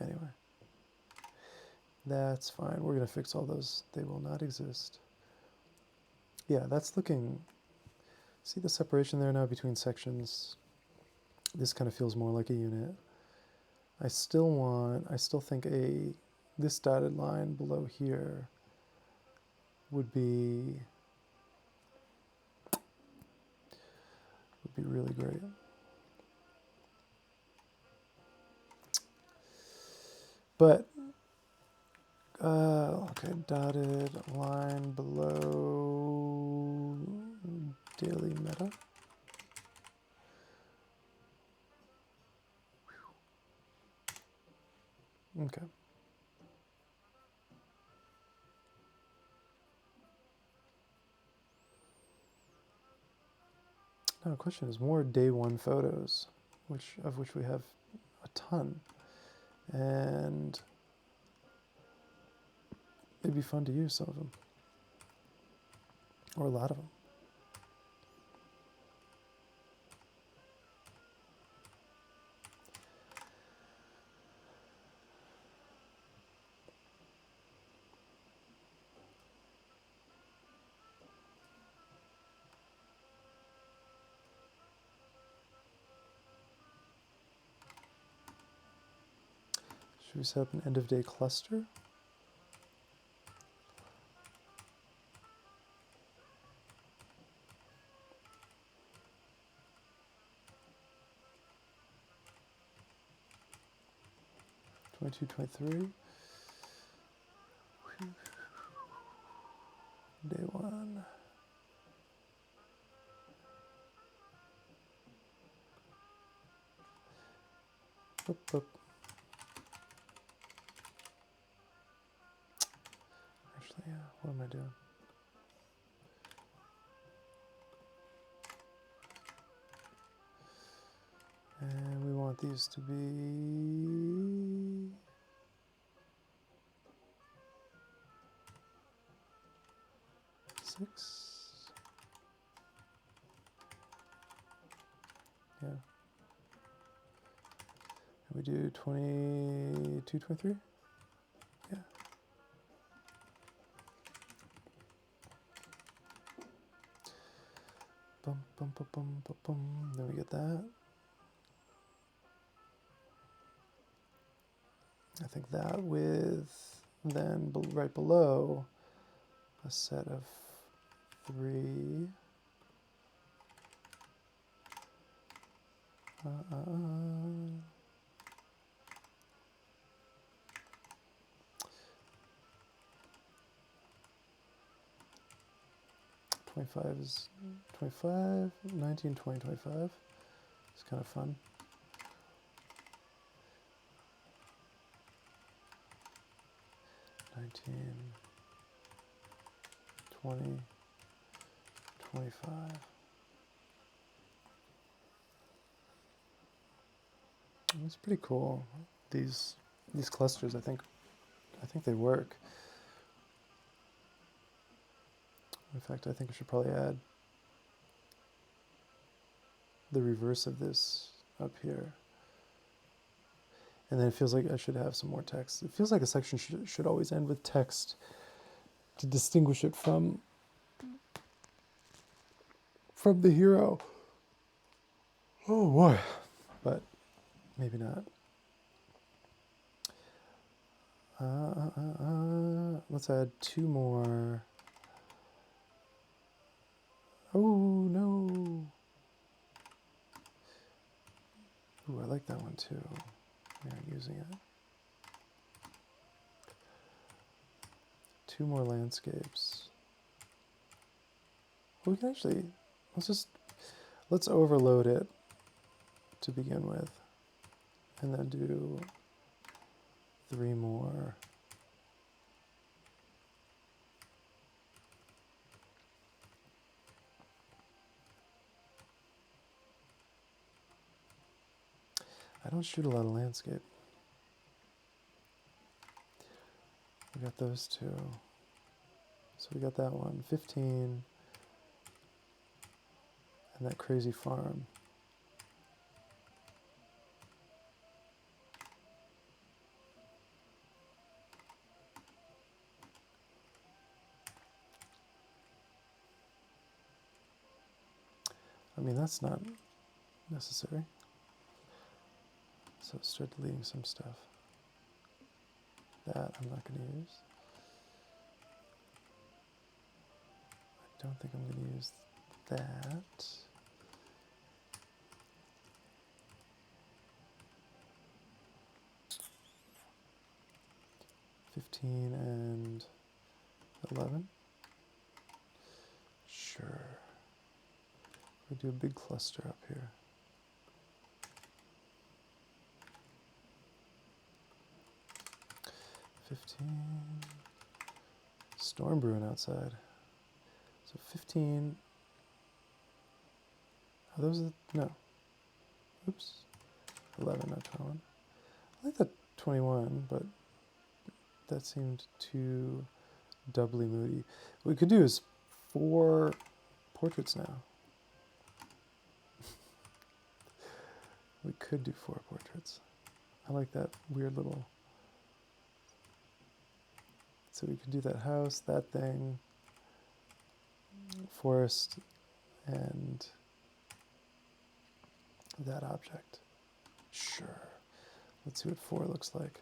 anyway? That's fine. We're gonna fix all those. They will not exist. Yeah, that's looking. See the separation there now between sections. This kind of feels more like a unit. I still think this dotted line below here would be really great. But, okay, dotted line below daily meta. Okay. Now the question is more day one photos, of which we have a ton. And it'd be fun to use some of them. Or a lot of them. Should we set up an end of day cluster? '22, '23. Day one. Boop, boop. Actually, yeah, what am I doing? And we want these to be 6. Yeah. And we do 22, 23? Yeah. Bum, bum, bum, bum, bum, bum. Then we get that. I think that with then right below a set of 3. 25 is 25, 19, 20, 25. It's kind of fun. Nineteen, 20, 25. It's pretty cool. These clusters, I think they work. In fact, I think I should probably add the reverse of this up here. And then it feels like I should have some more text. It feels like a section should always end with text to distinguish it from the hero. Oh boy, but maybe not. Let's add 2 more. Oh no. Ooh, I like that one too. Yeah, using it. 2 more landscapes. We can actually, let's overload it to begin with, and then do 3 more. I don't shoot a lot of landscape. We got those 2. So we got that one, 15, and that crazy farm. I mean, that's not necessary. So start deleting some stuff. That I'm not going to use. I don't think I'm going to use that. $15 and $11. Sure. We'll do a big cluster up here. 15. Storm brewing outside. So 15. Are those no? Oops. 11, not 21. I like that 21, but that seemed too doubly moody. What we could do is 4 portraits now. We could do 4 portraits. I like that weird little... So we could do that house, that thing, forest, and that object. Sure. Let's see what 4 looks like.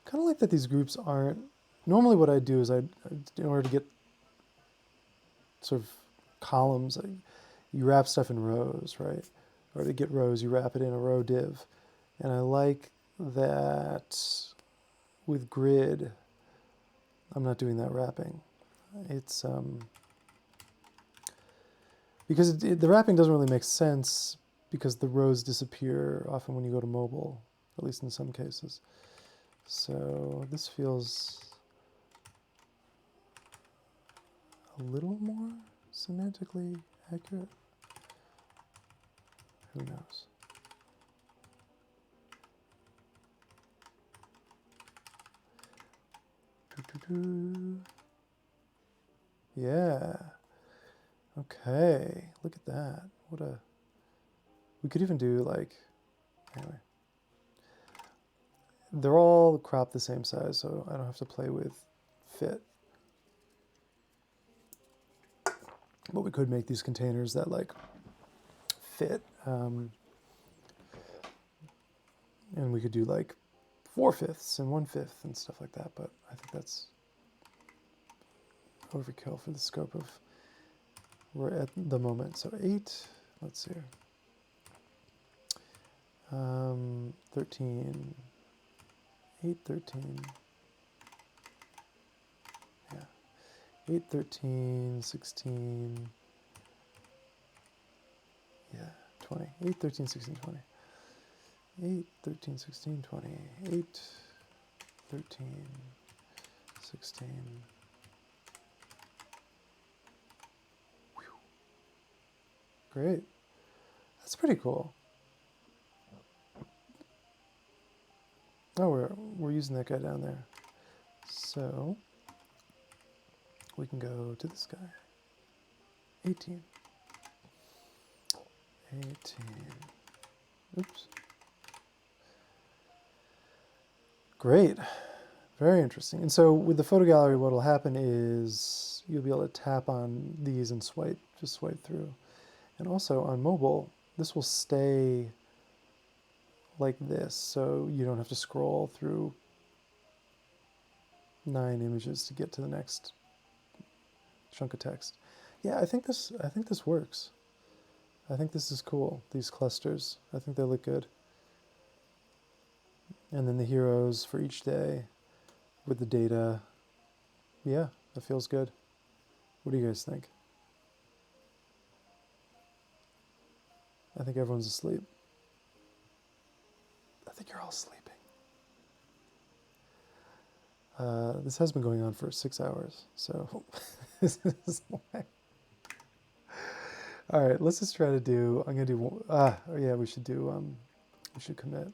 Kind of like that these groups aren't... Normally what I do is in order to get sort of columns, you wrap stuff in rows, right? Or to get rows, you wrap it in a row div. And I like that with grid, I'm not doing that wrapping. It's because the wrapping doesn't really make sense because the rows disappear often when you go to mobile, at least in some cases. So this feels a little more semantically accurate. Who knows? Yeah. Okay. Look at that. What a... We could even do like... Anyway. They're all cropped the same size, so I don't have to play with fit. But we could make these containers that like fit. And we could do like 4/5 and 1/5 and stuff like that, but I think that's overkill for the scope of we're at the moment. So 8, let's see. 13, 8, 13. Yeah. 8, 13, 16. Yeah, 20. 8, 13, 16, 20. 8, 13, 16, 20. 8, 13, 16. Whew. Great. That's pretty cool. Oh, we're using that guy down there. So we can go to this guy. 18. 18. Oops. Great. Very interesting. And so with the photo gallery, what will happen is you'll be able to tap on these and swipe, just swipe through. And also on mobile, this will stay like this, so you don't have to scroll through 9 images to get to the next chunk of text. Yeah, I think this works. I think this is cool, these clusters. I think they look good. And then the heroes for each day with the data. Yeah, that feels good. What do you guys think? I think everyone's asleep. I think you're all sleeping. This has been going on for 6 hours, so this is why. All right, let's just try to do. I'm gonna do. Oh yeah, we should do. We should commit.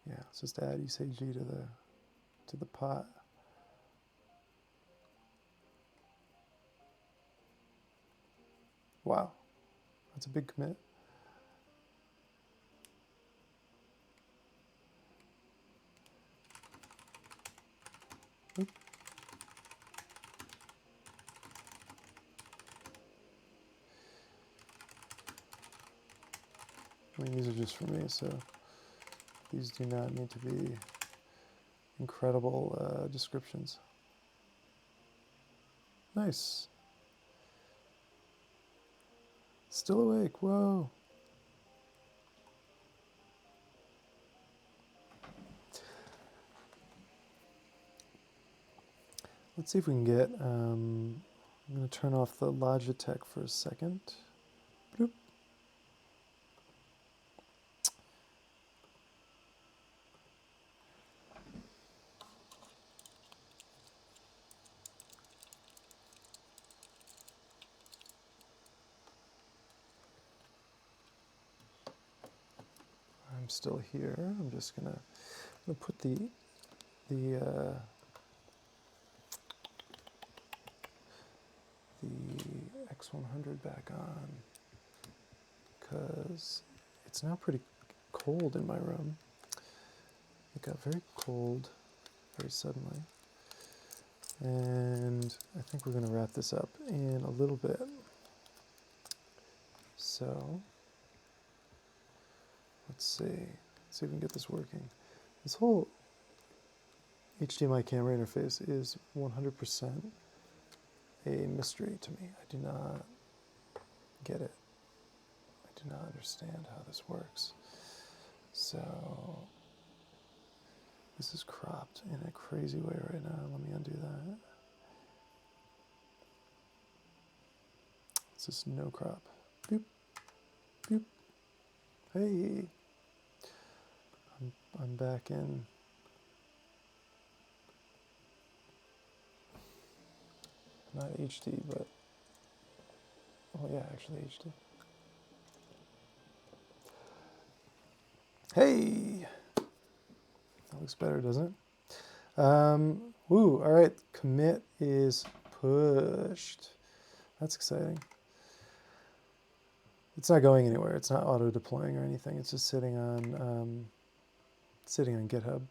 Yeah, let's just add iseji to the pot. Wow, that's a big commit. Oop. I mean, these are just for me, so these do not need to be incredible descriptions. Nice. Still awake, whoa. let's see if we can get, I'm going to turn off the Logitech for a second. Bloop. I'm still here. I'm just gonna put the X100 back on because it's now pretty cold in my room. It got very cold very suddenly. And I think we're going to wrap this up in a little bit. So let's see if we can get this working. This whole HDMI camera interface is 100% a mystery to me. I do not get it. I do not understand how this works. So this is cropped in a crazy way right now. Let me undo that. This is no crop. Boop, boop. Hey, I'm back in. Not HD, but oh yeah, actually HD. Hey, that looks better, doesn't it? Woo, all right, commit is pushed. That's exciting. It's not going anywhere. It's not auto-deploying or anything. It's just sitting on GitHub.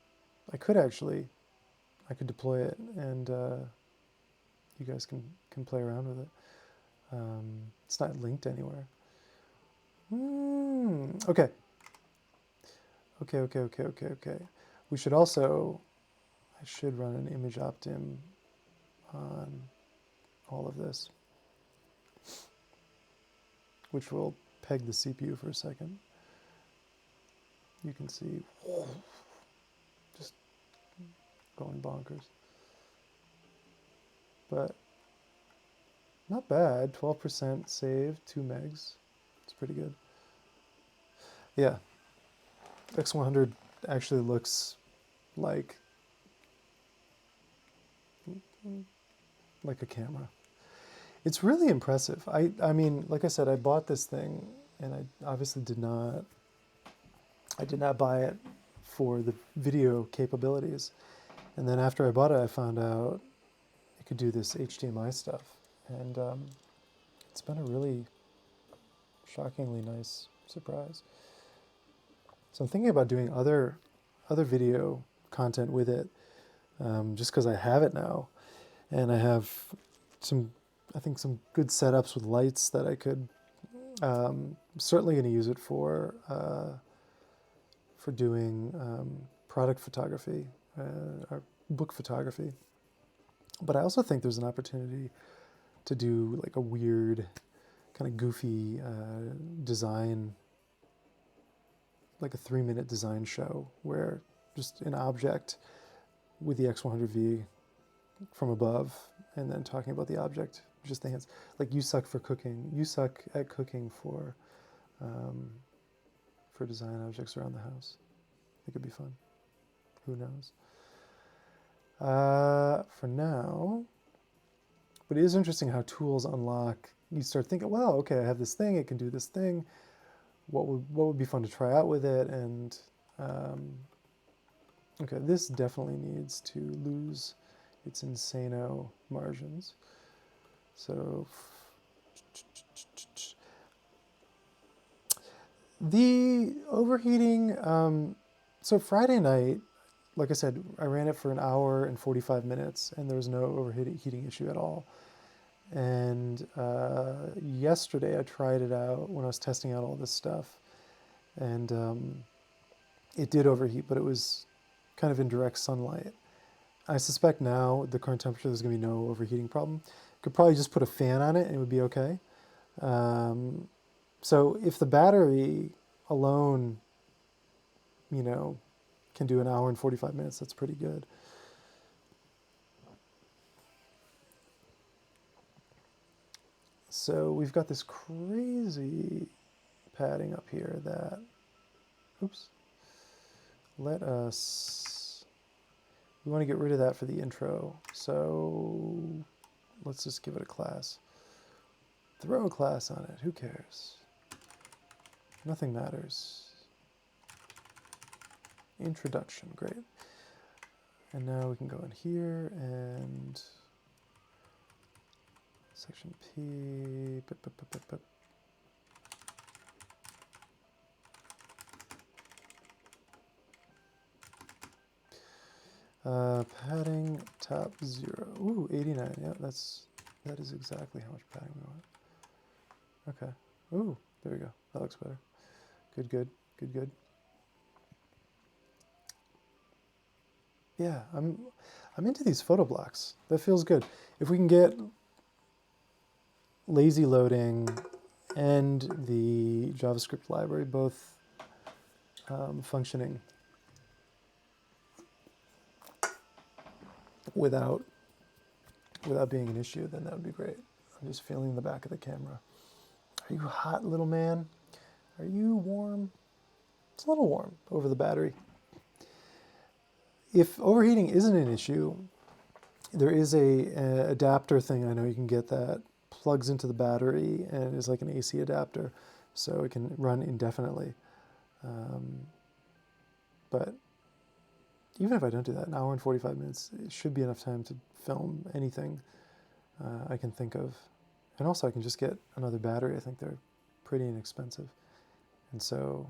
I could deploy it, and you guys can play around with it. It's not linked anywhere. Okay. Okay. We should also, I should run an image optim on all of this, which will peg the CPU for a second. You can see, just going bonkers. But not bad, 12% save, 2 megs. It's pretty good. Yeah, X100 actually looks like a camera. It's really impressive. I mean, like I said, I bought this thing, and I obviously did not buy it for the video capabilities. And then after I bought it, I found out it could do this HDMI stuff. And it's been a really shockingly nice surprise. So I'm thinking about doing other video content with it, just because I have it now. And I have I think some good setups with lights that I could, certainly going to use it for doing product photography or book photography. But I also think there's an opportunity to do like a weird, kind of goofy design, like a 3-minute design show where just an object with the X100V from above, and then talking about the object, just the hands. Like, you suck at cooking for design objects around the house. It could be fun. Who knows? For now, but it is interesting how tools unlock. You start thinking, well, okay, I have this thing, it can do this thing. What would be fun to try out with it? And okay, this definitely needs to lose its insano margins. So the overheating, so Friday night, like I said, I ran it for an hour and 45 minutes, and there was no overheating issue at all. And yesterday I tried it out when I was testing out all this stuff, and it did overheat, but it was kind of in direct sunlight. I suspect now, the current temperature, there's going to be no overheating problem. Could probably just put a fan on it and it would be okay. So if the battery alone, can do an hour and 45 minutes, that's pretty good. So we've got this crazy padding up here that, oops, let us, we want to get rid of that for the intro. So let's just give it a class. Throw a class on it, who cares? Nothing matters. Introduction, great. And now we can go in here and section P, padding top 0. Ooh, 89. Yeah, that is exactly how much padding we want. Okay. Ooh, there we go. That looks better. Good, good, good, good. Yeah, I'm into these photo blocks. That feels good. If we can get lazy loading and the JavaScript library both functioning without being an issue, then that would be great. I'm just feeling the back of the camera. Are you hot, little man? Are you warm? It's a little warm over the battery. If overheating isn't an issue, there is a adapter thing I know you can get that plugs into the battery and is like an AC adapter, so it can run indefinitely. But even if I don't do that, an hour and 45 minutes, it should be enough time to film anything I can think of. And also I can just get another battery. I think they're pretty inexpensive. And so,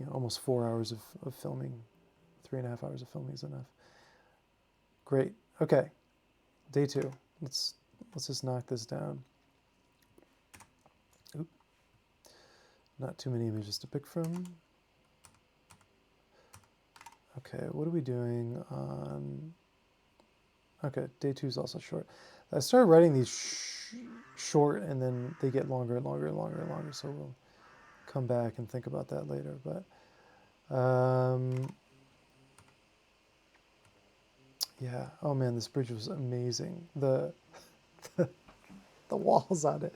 you know, almost 4 hours of filming, 3.5 hours of filming is enough. Great. Okay. Day 2. Let's just knock this down. Oop. Not too many images to pick from. Okay, what are we doing on... Okay, day 2 is also short. I started writing these short, and then they get longer and longer and longer and longer, so we'll come back and think about that later. But yeah, oh man, this bridge was amazing. The walls on it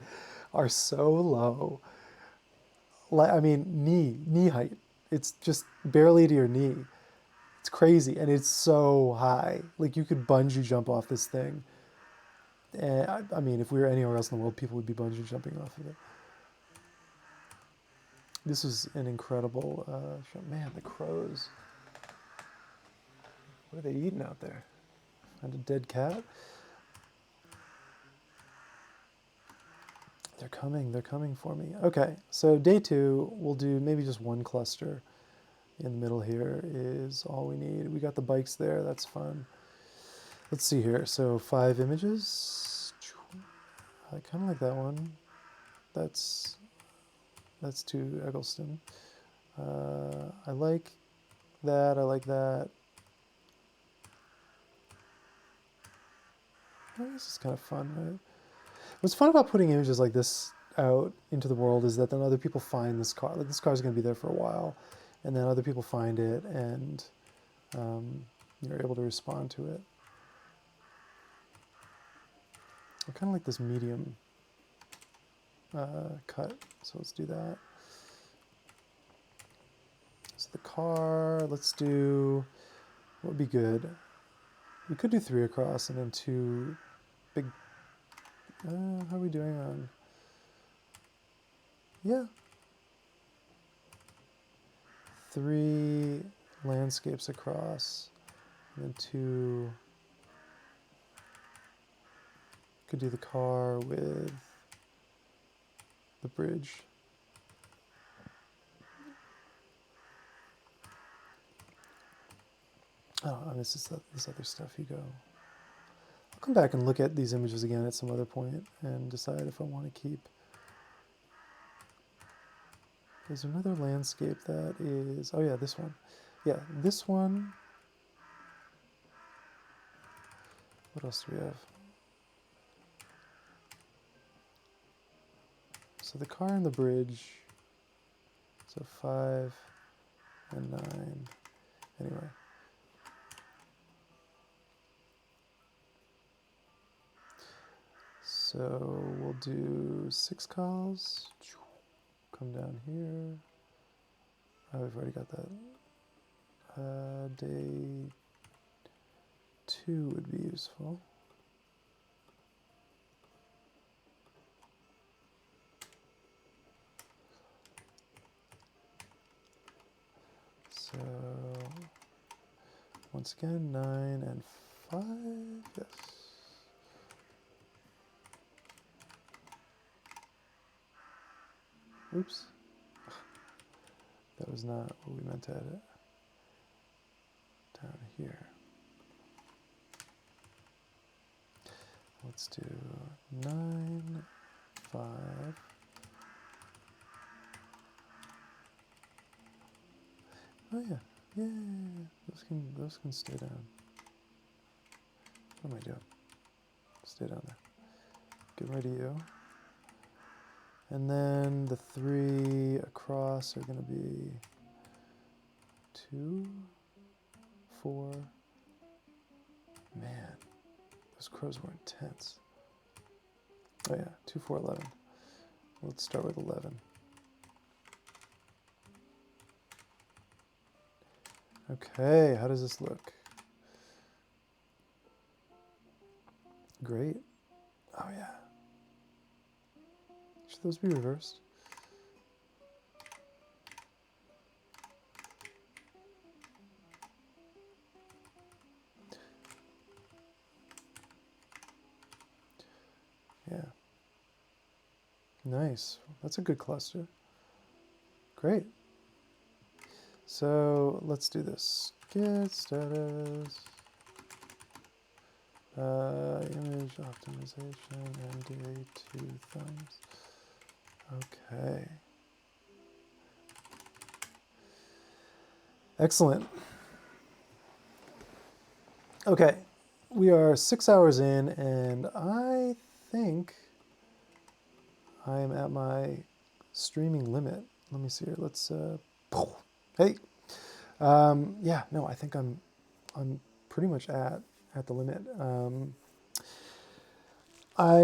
are so low. Like, I mean, knee height. It's just barely to your knee. It's crazy, and it's so high. Like, you could bungee jump off this thing. And I mean, if we were anywhere else in the world, people would be bungee jumping off of it. This was an incredible show. Man, the crows. What are they eating out there? Find a dead cat? They're coming for me. Okay, so day 2, we'll do maybe just one cluster. In the middle here is all we need. We got the bikes there, that's fun. Let's see here, so 5 images. I kind of like that one. That's to Eggleston. I like that, I like that. Oh, this is kind of fun, right? What's fun about putting images like this out into the world is that then other people find this car. Like, this car's going to be there for a while, and then other people find it, and you're able to respond to it. I kind of like this medium cut, so let's do that. So the car, let's do, what would be good? We could do 3 across and then 2 big, how are we doing on, yeah. 3 landscapes across, and then 2, could do the car with the bridge. Oh, I miss this other stuff. You go. I'll come back and look at these images again at some other point and decide if I want to keep. There's another landscape that is, oh yeah, this one. Yeah, this one. What else do we have? So the car and the bridge. So 5 and 9. Anyway. So we'll do 6 calls. Come down here. Oh, we've already got that. Day 2 would be useful. So once again, 9 and 5, yes. Oops. That was not what we meant to edit. Down here. Let's do 9, 5. Oh yeah, yeah. Those can stay down. What am I doing? Stay down there. Get rid of you. And then the 3 across are going to be 2, 4. Man, those crows were intense. Oh yeah, 2, 4, 11. Let's start with 11. Okay, how does this look? Great. Oh yeah. Should those be reversed? Yeah. Nice. That's a good cluster. Great. So let's do this. Get status. Image optimization and day 2 thumbs. Okay. Excellent. Okay, we are 6 hours in, and I think I am at my streaming limit. Let me see here. Let's. Hey. Yeah. No, I think I'm pretty much at the limit. I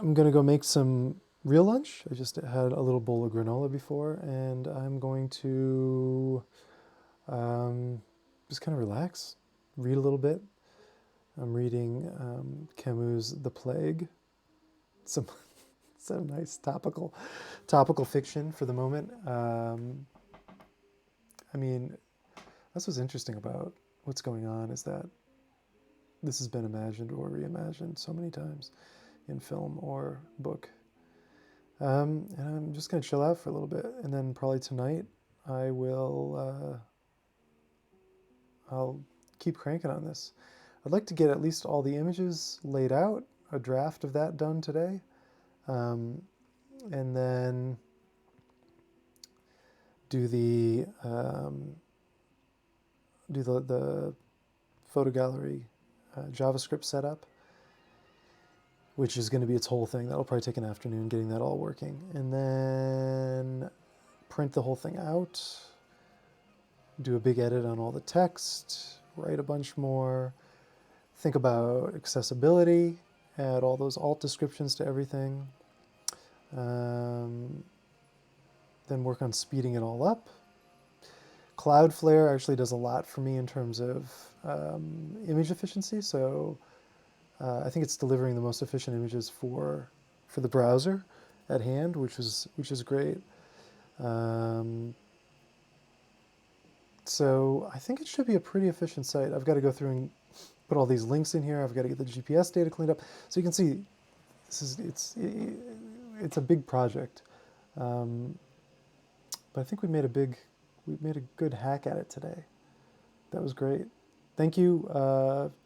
am gonna go make some real lunch. I just had a little bowl of granola before, and I'm going to just kind of relax, read a little bit. I'm reading Camus' The Plague. Some nice topical fiction for the moment. I mean, that's what's interesting about what's going on, is that this has been imagined or reimagined so many times in film or book. And I'm just going to chill out for a little bit, and then probably tonight I'll keep cranking on this. I'd like to get at least all the images laid out, a draft of that done today, and then do the photo gallery JavaScript setup, which is going to be its whole thing. That'll probably take an afternoon getting that all working, and then print the whole thing out, do a big edit on all the text, write a bunch more, think about accessibility, add all those alt descriptions to everything, then work on speeding it all up. Cloudflare actually does a lot for me in terms of image efficiency, so I think it's delivering the most efficient images for the browser at hand, which is great. So I think it should be a pretty efficient site. I've got to go through and put all these links in here. I've got to get the GPS data cleaned up, so you can see it's a big project. But I think we made a good hack at it today. That was great. Thank you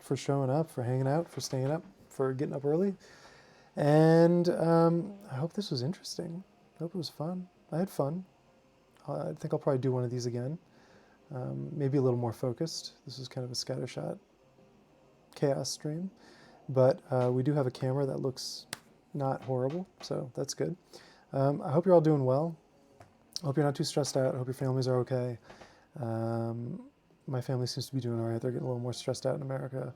for showing up, for hanging out, for staying up, for getting up early. And I hope this was interesting. I hope it was fun. I had fun. I think I'll probably do one of these again. Maybe a little more focused. This is kind of a scattershot chaos stream. But we do have a camera that looks not horrible, so that's good. I hope you're all doing well. I hope you're not too stressed out. I hope your families are okay. My family seems to be doing all right. They're getting a little more stressed out in America.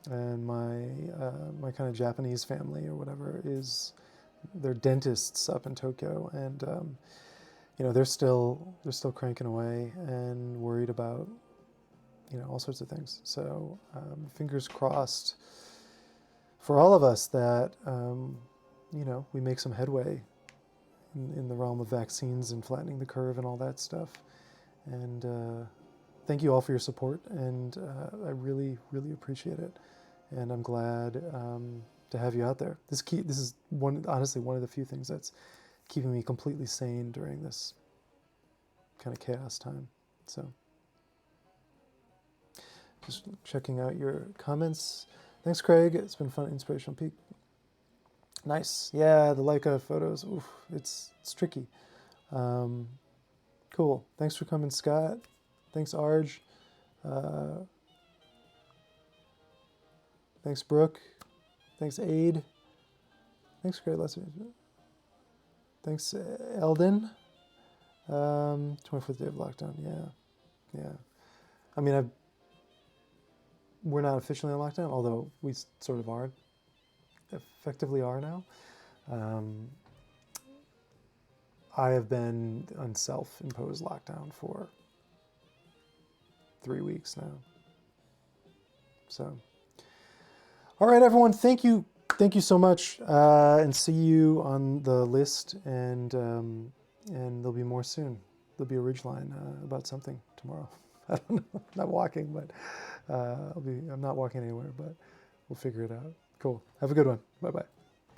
and my kind of Japanese family or whatever they're dentists up in Tokyo, and they're still cranking away and worried about all sorts of things. So fingers crossed for all of us that we make some headway in the realm of vaccines and flattening the curve and all that stuff. And thank you all for your support, and I really, really appreciate it. And I'm glad to have you out there. This is honestly one of the few things that's keeping me completely sane during this kind of chaos time. So just checking out your comments. Thanks, Craig. It's been fun, inspirational peak. Nice. Yeah, the Leica photos. Oof, it's tricky. Cool. Thanks for coming, Scott. Thanks, Arj. Thanks, Brooke. Thanks, Aid. Thanks, Great Lesson. Thanks, Eldon. 24th day of lockdown. Yeah. I mean, we're not officially on lockdown, although we sort of are. Effectively are now. I have been on self-imposed lockdown for 3 weeks now. So, all right, everyone, thank you so much, and see you on the list, and there'll be more soon. There'll be a ridgeline about something tomorrow. I don't know. I'm not walking, but I'm not walking anywhere, but we'll figure it out. Cool. Have a good one. Bye-bye.